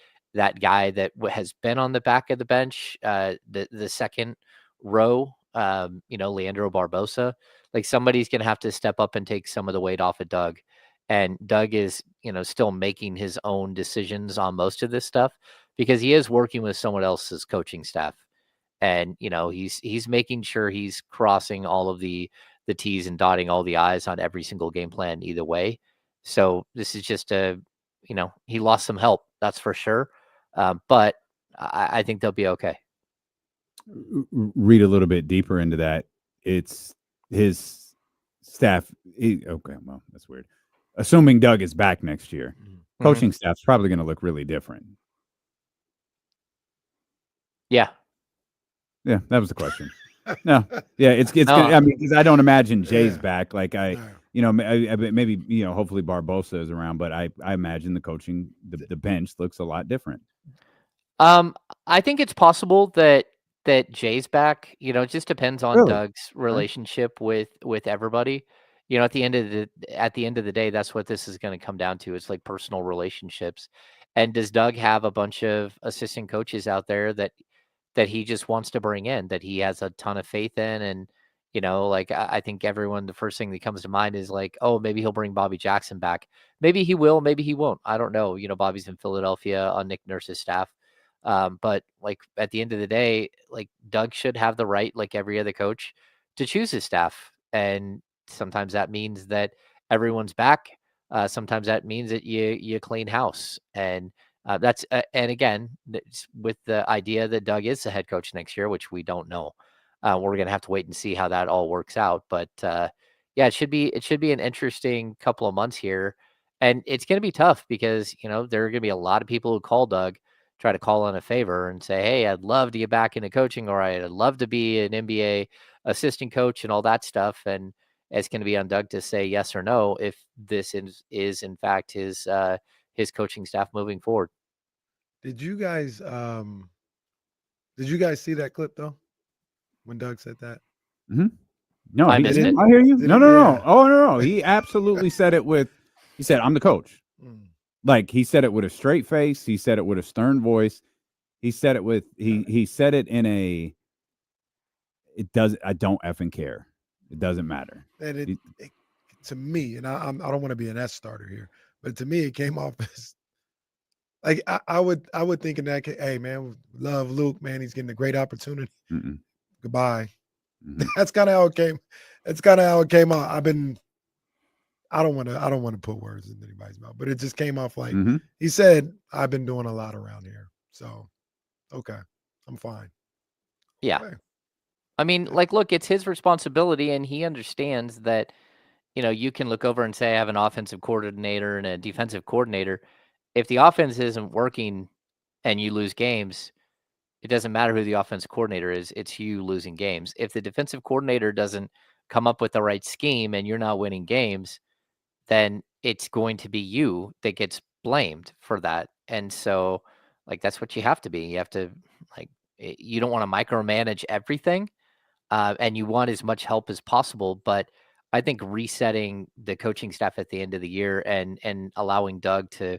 guy that has been on the back of the bench, the second row, Leandro Barbosa. Somebody's going to have to step up and take some of the weight off of Doug. And Doug is, still making his own decisions on most of this stuff, because he is working with someone else's coaching staff. And, he's making sure he's crossing all of the T's and dotting all the I's on every single game plan either way. So this is just he lost some help, that's for sure. But I think they'll be okay. Read a little bit deeper into that. It's his staff. Okay, well, that's weird. Assuming Doug is back next year, coaching staff's probably going to look really different. Yeah. Yeah, that was the question. No, yeah, it's no. I mean, because I don't imagine Jay's back. Maybe hopefully Barbosa is around, but I imagine the coaching, the bench looks a lot different. I think it's possible that that Jay's back. It just depends on Really? Doug's relationship with everybody. At the end of the day, that's what this is going to come down to. It's like personal relationships. And does Doug have a bunch of assistant coaches out there that he just wants to bring in, that he has a ton of faith in? And like I think everyone, the first thing that comes to mind is like, oh, maybe he'll bring Bobby Jackson back. Maybe he will, maybe he won't. I don't know. Bobby's in Philadelphia on Nick Nurse's staff. But like at the end of the day, like Doug should have the right, like every other coach, to choose his staff. And sometimes that means that everyone's back. Sometimes that means that you clean house. And and again, with the idea that Doug is the head coach next year, which we don't know. We're going to have to wait and see how that all works out. But yeah, it should be an interesting couple of months here. And it's going to be tough because, there are going to be a lot of people who call Doug, try to call in a favor and say, hey, I'd love to get back into coaching, or I'd love to be an NBA assistant coach and all that stuff. And it's going to be on Doug to say yes or no if this is in fact his coaching staff moving forward. Did you guys see that clip though? When Doug said that? Mm-hmm. No, I missed it. I hear you. No. Yeah. Oh, no. He absolutely said it he said, I'm the coach. Like he said it with a straight face. He said it with a stern voice. He said it with, he said it in I don't effing care. It doesn't matter. And it to me, and I don't want to be an S starter here, but to me, it came off as like I would think in that case, hey man, love Luke, man, he's getting a great opportunity. Mm-mm. Goodbye. Mm-hmm. That's kind of how it came. That's kind of how it came out. I don't want to put words in anybody's mouth, but it just came off like he said, I've been doing a lot around here. So, okay, I'm fine. Yeah. Okay. I mean, like, look, it's his responsibility, and he understands that, you can look over and say, I have an offensive coordinator and a defensive coordinator. If the offense isn't working and you lose games, it doesn't matter who the offensive coordinator is. It's you losing games. If the defensive coordinator doesn't come up with the right scheme and you're not winning games, then it's going to be you that gets blamed for that. And so, like, that's what you have to be. You have to, like, you don't want to micromanage everything, and you want as much help as possible. But I think resetting the coaching staff at the end of the year and allowing Doug to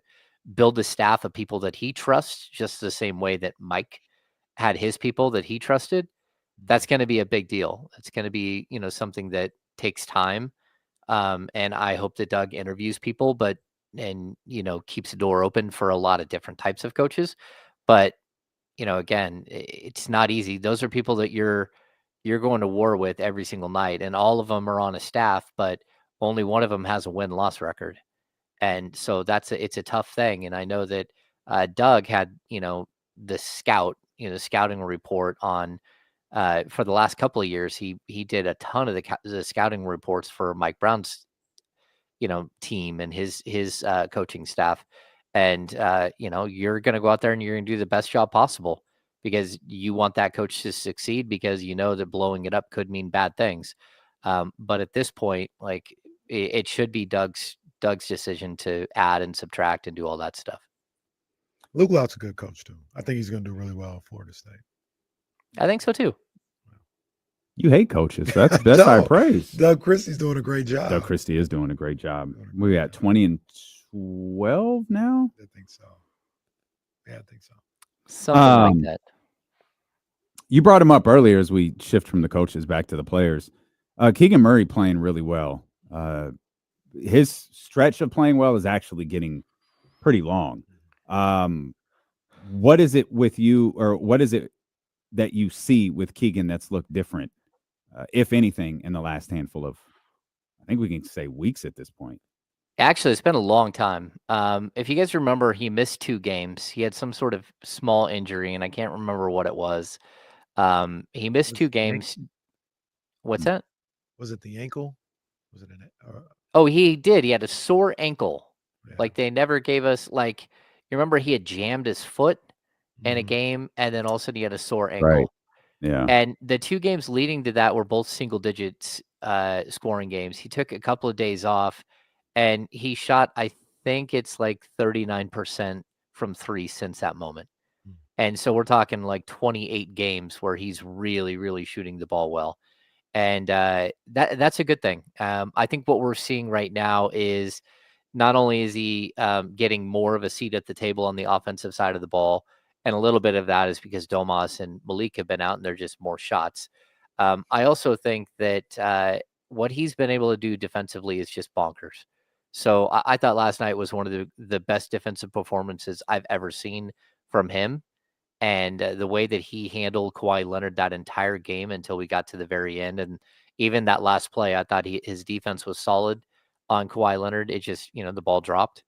build a staff of people that he trusts, just the same way that Mike had his people that he trusted, that's going to be a big deal. It's going to be, something that takes time. And I hope that Doug interviews people, and keeps the door open for a lot of different types of coaches. But, again, it's not easy. Those are people that you're going to war with every single night, and all of them are on a staff, but only one of them has a win-loss record. And so it's a tough thing. And I know that Doug had, the scouting report on for the last couple of years. He did a ton of the scouting reports for Mike Brown's, team and his coaching staff. And, you're going to go out there and you're going to do the best job possible because you want that coach to succeed, because that blowing it up could mean bad things. But at this point, like it should be Doug's decision to add and subtract and do all that stuff. Luke Lout's a good coach too. I think he's going to do really well at Florida State. I think so too. You hate coaches. That's high praise. Doug Christie's doing a great job. Doug Christie is doing a great job. We got 20-12 now. I think so. Yeah, I think so. Something like that. You brought him up earlier as we shift from the coaches back to the players. Keegan Murray playing really well. His stretch of playing well is actually getting pretty long. What is it with you, or what is it that you see with Keegan that's looked different, if anything, in the last handful of, I think we can say, weeks at this point? Actually, it's been a long time. If you guys remember, he missed 2 games. He had some sort of small injury, and I can't remember what it was. He missed 2 games. What's that? Was it the ankle? Was it Oh, he did. He had a sore ankle. Yeah. Like they never gave us, like, you remember he had jammed his foot in a game, and then all of a sudden he had a sore ankle. Right. Yeah. And the 2 games leading to that were both single digits scoring games. He took a couple of days off, and he shot, I think it's like 39% from 3 since that moment. And so we're talking like 28 games where he's really, really shooting the ball well. And that's a good thing. I think what we're seeing right now is not only is he getting more of a seat at the table on the offensive side of the ball, and a little bit of that is because Domas and Malik have been out and they're just more shots. I also think that what he's been able to do defensively is just bonkers. So I thought last night was one of the best defensive performances I've ever seen from him. And the way that he handled Kawhi Leonard that entire game until we got to the very end, and even that last play, I thought his defense was solid on Kawhi Leonard. It just, the ball dropped.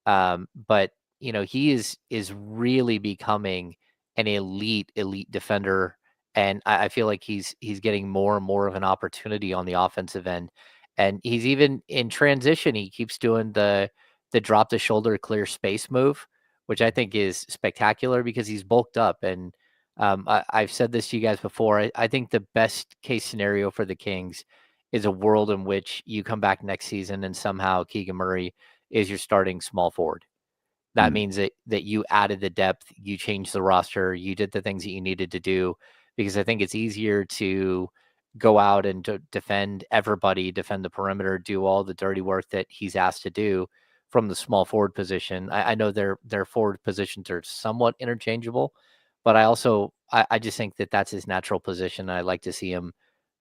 But he is really becoming an elite defender, and I feel like he's getting more and more of an opportunity on the offensive end. And he's even in transition. He keeps doing the drop the shoulder clear space move, which I think is spectacular because he's bulked up. And I've said this to you guys before. I think the best case scenario for the Kings is a world in which you come back next season and somehow Keegan Murray is your starting small forward. That means that you added the depth, you changed the roster, you did the things that you needed to do, because I think it's easier to go out and to defend everybody, defend the perimeter, do all the dirty work that he's asked to do from the small forward position. I know their forward positions are somewhat interchangeable, but I just think that that's his natural position. I like to see him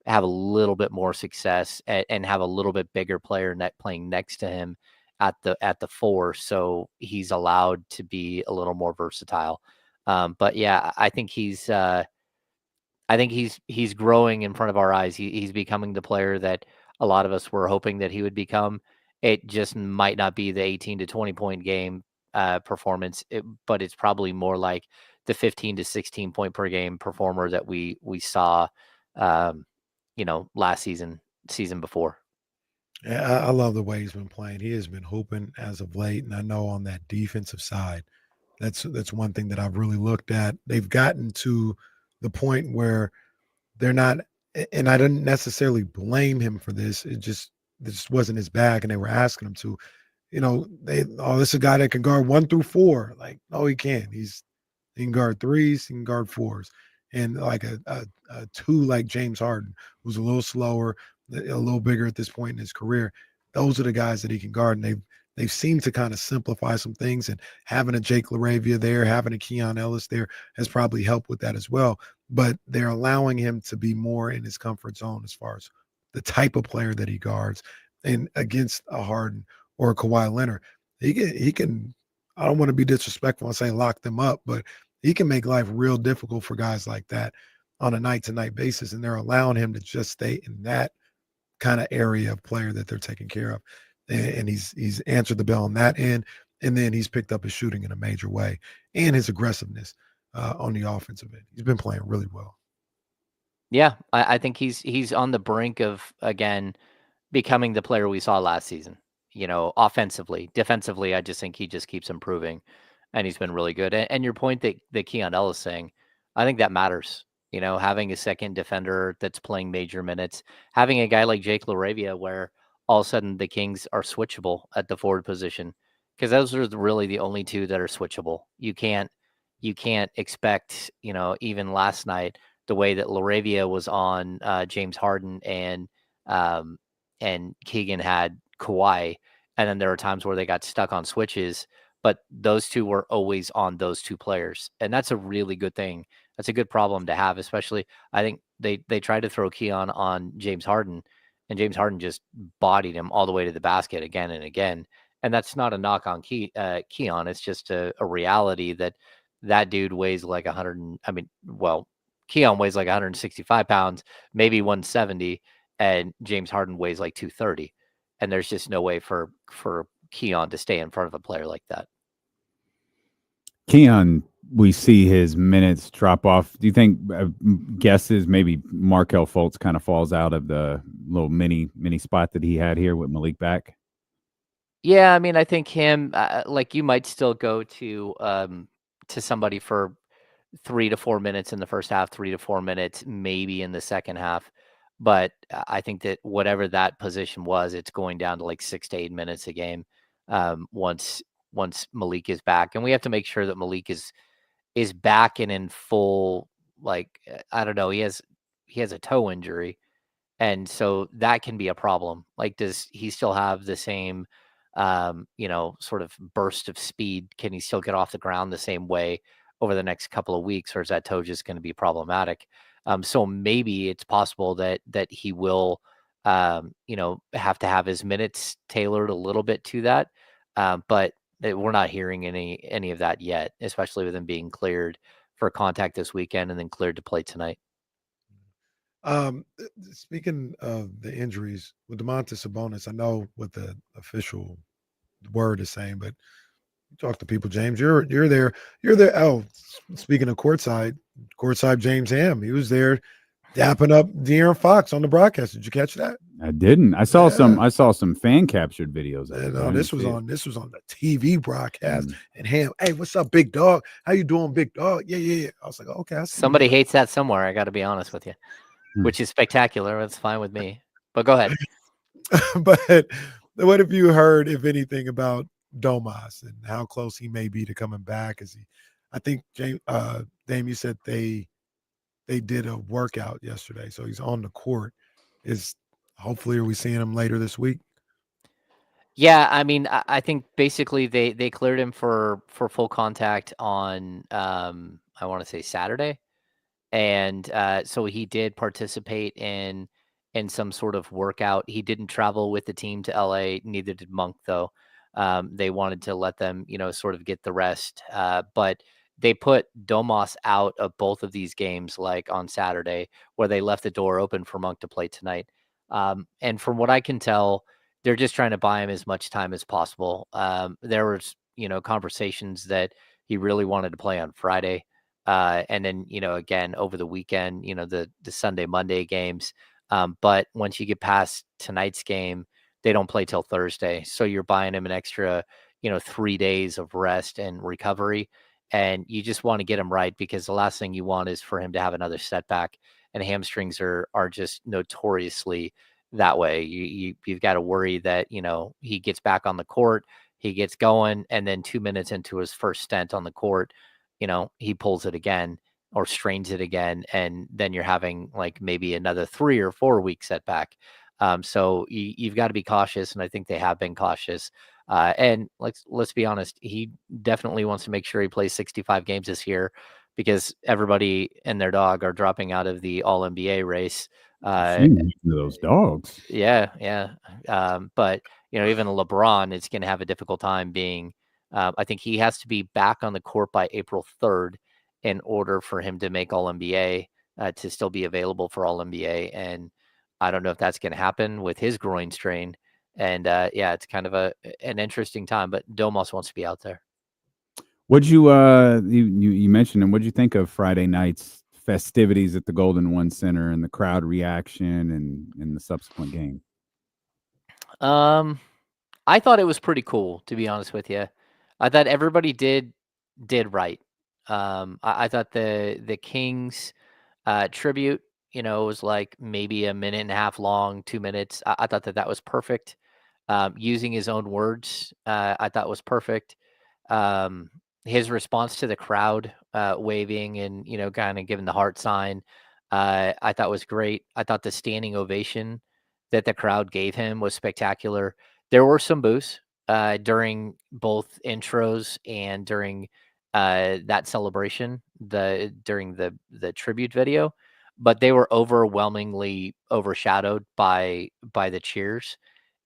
have a little bit more success and have a little bit bigger player playing next to him at the four, so he's allowed to be a little more versatile. But yeah, I think he's growing in front of our eyes. He's becoming the player that a lot of us were hoping that he would become. It just might not be the 18 to 20 point game performance, but it's probably more like the 15 to 16 point per game performer that we saw, last season before. Yeah, I love the way he's been playing. He has been hooping as of late, and I know on that defensive side, that's one thing that I've really looked at. They've gotten to the point where they're not, and I didn't necessarily blame him for this. This wasn't his bag, and they were asking him to. This is a guy that can guard 1 through 4. Like, no, he can't. He can guard threes, he can guard fours, and like a 2 like James Harden, who's a little slower, a little bigger at this point in his career. Those are the guys that he can guard, and they've seemed to kind of simplify some things. And having a Jake LaRavia there, having a Keon Ellis there has probably helped with that as well. But they're allowing him to be more in his comfort zone as far as the type of player that he guards. And against a Harden or a Kawhi Leonard, he can. I don't want to be disrespectful and say lock them up, but he can make life real difficult for guys like that on a night-to-night basis. And they're allowing him to just stay in that kind of area of player that they're taking care of. And he's answered the bell on that end. And then he's picked up his shooting in a major way and his aggressiveness on the offensive end. He's been playing really well. Yeah, I think he's on the brink of, again, becoming the player we saw last season. Offensively. Defensively, I just think he just keeps improving, and he's been really good. And your point that Keon Ellis saying, I think that matters. Having a second defender that's playing major minutes, having a guy like Jake LaRavia where all of a sudden the Kings are switchable at the forward position, because those are really the only two that are switchable. You can't expect, even last night, the way that LaRavia was on James Harden and Keegan had Kawhi, and then there were times where they got stuck on switches, but those two were always on those two players, and that's a really good thing. That's a good problem to have, especially I think they tried to throw Keon on James Harden, and James Harden just bodied him all the way to the basket again and again. And that's not a knock on Keon. It's just a reality that dude weighs like 100. Keon weighs like 165 pounds, maybe 170, and James Harden weighs like 230. And there's just no way for Keon to stay in front of a player like that. Keon, we see his minutes drop off. Do you think guesses maybe Markelle Fultz kind of falls out of the little mini spot that he had here with Malik back? Yeah, I think him, like you might still go to somebody for 3 to 4 minutes in the first half, 3 to 4 minutes maybe in the second half. But I think that whatever that position was, it's going down to like 6 to 8 minutes a game once Malik is back. And we have to make sure that Malik is is back and in full, like, I don't know, he has a toe injury, and so that can be a problem. Like, does he still have the same, sort of burst of speed? Can he still get off the ground the same way over the next couple of weeks, or is that toe just going to be problematic? So maybe it's possible that he will, have to have his minutes tailored a little bit to that. But we're not hearing any of that yet, especially with him being cleared for contact this weekend and then cleared to play tonight. Speaking of the injuries with Domantas Sabonis, I know what the official word is saying, but you talk to people, James. You're there. You're there. Oh, speaking of courtside James Ham, he was there dapping up De'Aaron Fox on the broadcast. Did you catch that? I didn't. I saw some fan captured videos of it. No, this was on the TV broadcast. And Ham, hey, what's up, big dog? How you doing, big dog? Yeah. I was like, okay. Somebody hates that somewhere. I got to be honest with you, which is spectacular. That's fine with me. But go ahead. But what have you heard, if anything, about Domas and how close he may be to coming back? I think James, Dame, you said they did a workout yesterday, so he's on the court. Hopefully, are we seeing him later this week? Yeah, I mean, I think basically they cleared him for full contact on I want to say Saturday, and so he did participate in some sort of workout. He didn't travel with the team to LA. Neither did Monk, though. They wanted to let them, sort of get the rest, but they put Domas out of both of these games, like on Saturday, where they left the door open for Monk to play tonight. And from what I can tell, they're just trying to buy him as much time as possible. There was, conversations that he really wanted to play on Friday. And then, again, over the weekend, the Sunday, Monday games. But once you get past tonight's game, they don't play till Thursday. So you're buying him an extra, 3 days of rest and recovery. And you just want to get him right, because the last thing you want is for him to have another setback. And hamstrings are just notoriously that way. You've got to worry that, he gets back on the court, he gets going, and then 2 minutes into his first stint on the court, he pulls it again or strains it again. And then you're having like maybe another 3 or 4 week setback. So you've got to be cautious. And I think they have been cautious. And let's be honest, he definitely wants to make sure he plays 65 games this year, because everybody and their dog are dropping out of the All NBA race. Those dogs. Yeah. But even LeBron is going to have a difficult time being. I think he has to be back on the court by April 3rd in order for him to make All NBA, to still be available for All NBA. And I don't know if that's going to happen with his groin strain. And it's kind of an interesting time, but Domas wants to be out there. What'd you mentioned, and what'd you think of Friday night's festivities at the Golden One Center and the crowd reaction and the subsequent game? I thought it was pretty cool, to be honest with you. I thought everybody did right. I thought the Kings tribute, was like maybe a minute and a half long, 2 minutes. I thought that was perfect. Using his own words, I thought was perfect. His response to the crowd, waving and, kind of giving the heart sign, I thought was great. I thought the standing ovation that the crowd gave him was spectacular. There were some boos during both intros and during that celebration, during the tribute video, but they were overwhelmingly overshadowed by the cheers.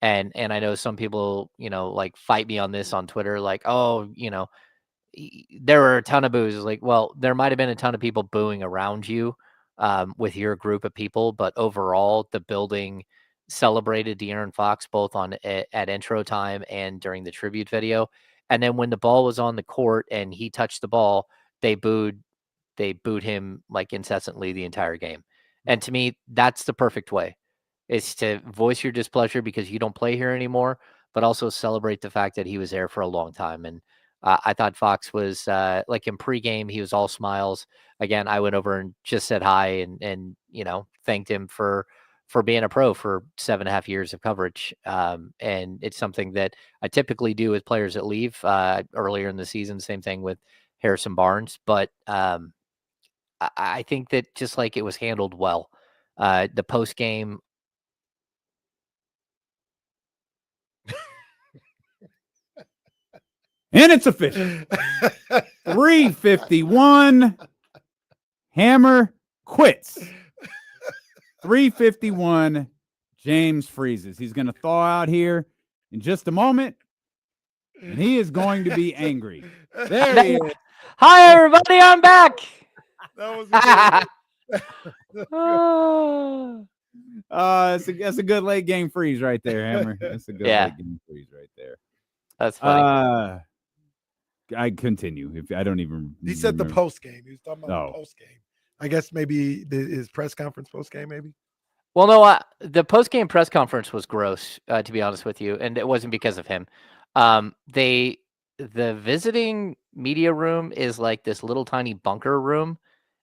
And I know some people, like fight me on this on Twitter, like, oh, there were a ton of boos. Like, well, there might have been a ton of people booing around you with your group of people, but overall, the building celebrated De'Aaron Fox both at intro time and during the tribute video. And then when the ball was on the court and he touched the ball, they booed him like incessantly the entire game. And to me, that's the perfect way, is to voice your displeasure because you don't play here anymore, but also celebrate the fact that he was there for a long time. And I thought Fox was like in pregame, he was all smiles. Again, I went over and just said hi and thanked him for being a pro for 7.5 years of coverage. And it's something that I typically do with players that leave earlier in the season. Same thing with Harrison Barnes, but I think that just like it was handled well. The post game. And it's official. 351. Hammer quits. 351. James freezes. He's going to thaw out here in just a moment, and he is going to be angry. There he is. Hi, everybody. I'm back. That was that's a good late game freeze right there, Hammer. That's a good late game freeze right there. That's funny. I continue. If I don't even. He said the post game. He was talking about the Oh. post game. I guess maybe his press conference post game, maybe. Well, no, the post game press conference was gross, to be honest with you, and it wasn't because of him. The visiting media room is like this little tiny bunker room,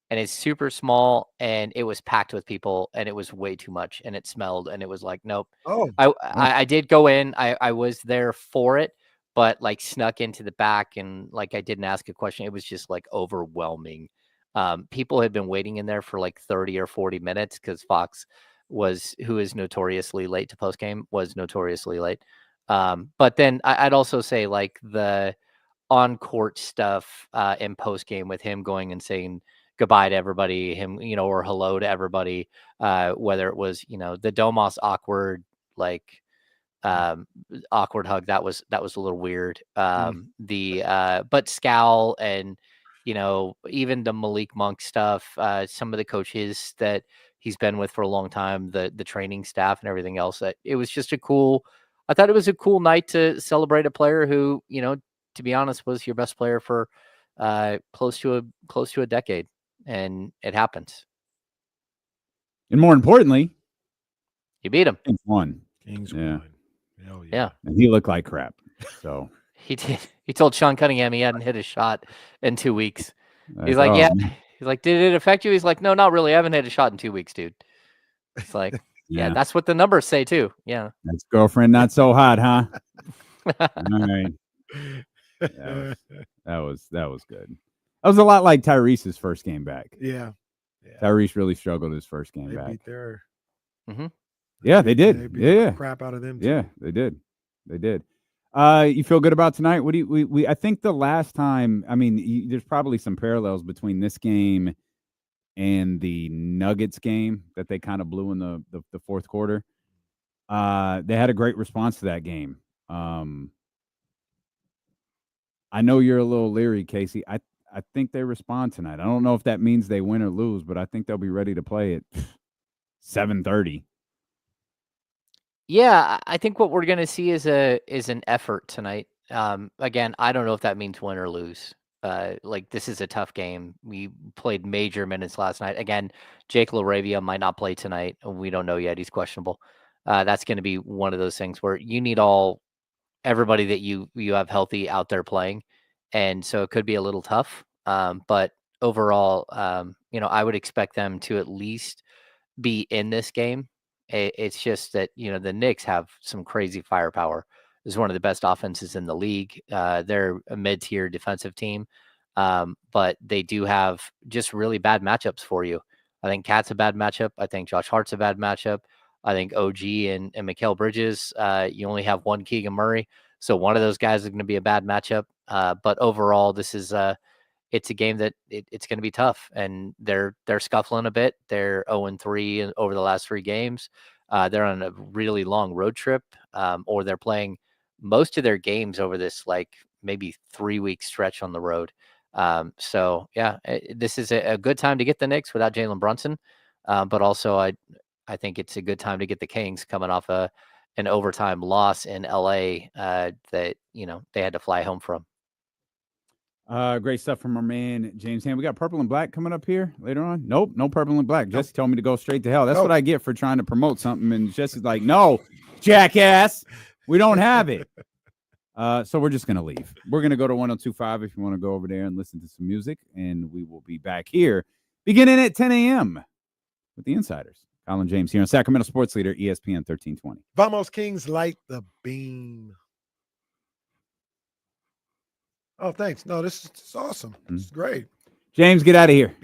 and it's super small, and it was packed with people, and it was way too much, and it smelled, and it was like, nope. Oh. I did go in. I was there for it, but like snuck into the back, and like I didn't ask a question. It was just like overwhelming. People had been waiting in there for like 30 or 40 minutes because Fox who is notoriously late to post game, was notoriously late. But then I'd also say like the on court stuff in post game with him going and saying goodbye to everybody, or hello to everybody, whether it was, the Domas awkward, like awkward hug, that was a little weird. But Scal and, even the Malik Monk stuff, some of the coaches that he's been with for a long time, the training staff and everything else, that it was just I thought it was a cool night to celebrate a player who, to be honest, was your best player for close to a decade, and it happens. And more importantly, you beat him. Kings won. Yeah. And he looked like crap. So he did. He told Sean Cunningham he hadn't hit a shot in 2 weeks. He's That's like, all. yeah. He's like, did it affect you? He's like, no, not really. I haven't hit a shot in 2 weeks, dude. It's like, yeah, that's what the numbers say too. Yeah. That's girlfriend not so hot, huh? All right. That was good. That was a lot like Tyrese's first game back. Yeah. Tyrese really struggled his first game They back. beat their. Yeah, they did. They beat Yeah, the crap out of them. Too. Yeah, they did. They did. You feel good about tonight? What do you? I think the last time. I mean, there's probably some parallels between this game and the Nuggets game that they kind of blew in the fourth quarter. They had a great response to that game. I know you're a little leery, Casey. I think they respond tonight. I don't know if that means they win or lose, but I think they'll be ready to play at 7:30. Yeah, I think what we're going to see is an effort tonight. Again, I don't know if that means win or lose. Like, this is a tough game. We played major minutes last night. Again, Jake LaRavia might not play tonight. We don't know yet. He's questionable. That's going to be one of those things where you need everybody that you have healthy out there playing. And so it could be a little tough. But overall, I would expect them to at least be in this game. It's just that, the Knicks have some crazy firepower. It's one of the best offenses in the league. They're a mid-tier defensive team, but they do have just really bad matchups for you. I think Cat's a bad matchup. I think Josh Hart's a bad matchup. I think OG and Mikal Bridges, you only have one Keegan Murray. So one of those guys is going to be a bad matchup. But overall, this is it's a game that it's going to be tough, and they're scuffling a bit. They're 0-3 over the last 3 games. They're on a really long road trip, or they're playing most of their games over this like maybe 3-week stretch on the road. So yeah, this is a good time to get the Knicks without Jalen Brunson, but also I think it's a good time to get the Kings coming off an overtime loss in LA that they had to fly home from. Great stuff from our man James Ham. We got purple and black coming up here later on. Nope, no purple and black. Jesse told me to go straight to hell. That's what I get for trying to promote something. And Jesse's like, no, jackass, we don't have it. So we're just gonna leave. We're gonna go to 102.5 if you want to go over there and listen to some music, and we will be back here beginning at 10 a.m. with the Insiders. Colin James here on Sacramento Sports Leader, ESPN 1320. Vamos Kings, light the beam. Oh, thanks. No, this is awesome. This is great. James, get out of here.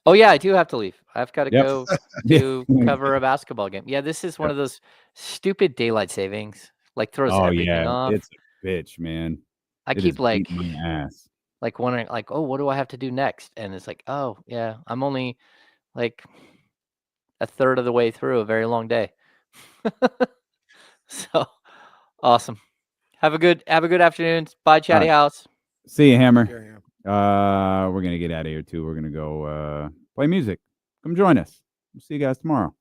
Oh yeah, I do have to leave. I've got to Yep. go Yeah. to cover a basketball game. Yeah, this is one Yep. of those stupid daylight savings. Like throws Oh everything yeah, off. it's a bitch, man. I It keep is like beating my ass. wondering like, oh, what do I have to do next? And it's like, oh yeah, I'm only like a third of the way through a very long day. So awesome. Have a good afternoon. Bye, Chatty right. House. See you, Hammer. Here I am. We're gonna get out of here too. We're gonna go play music. Come join us. We'll see you guys tomorrow.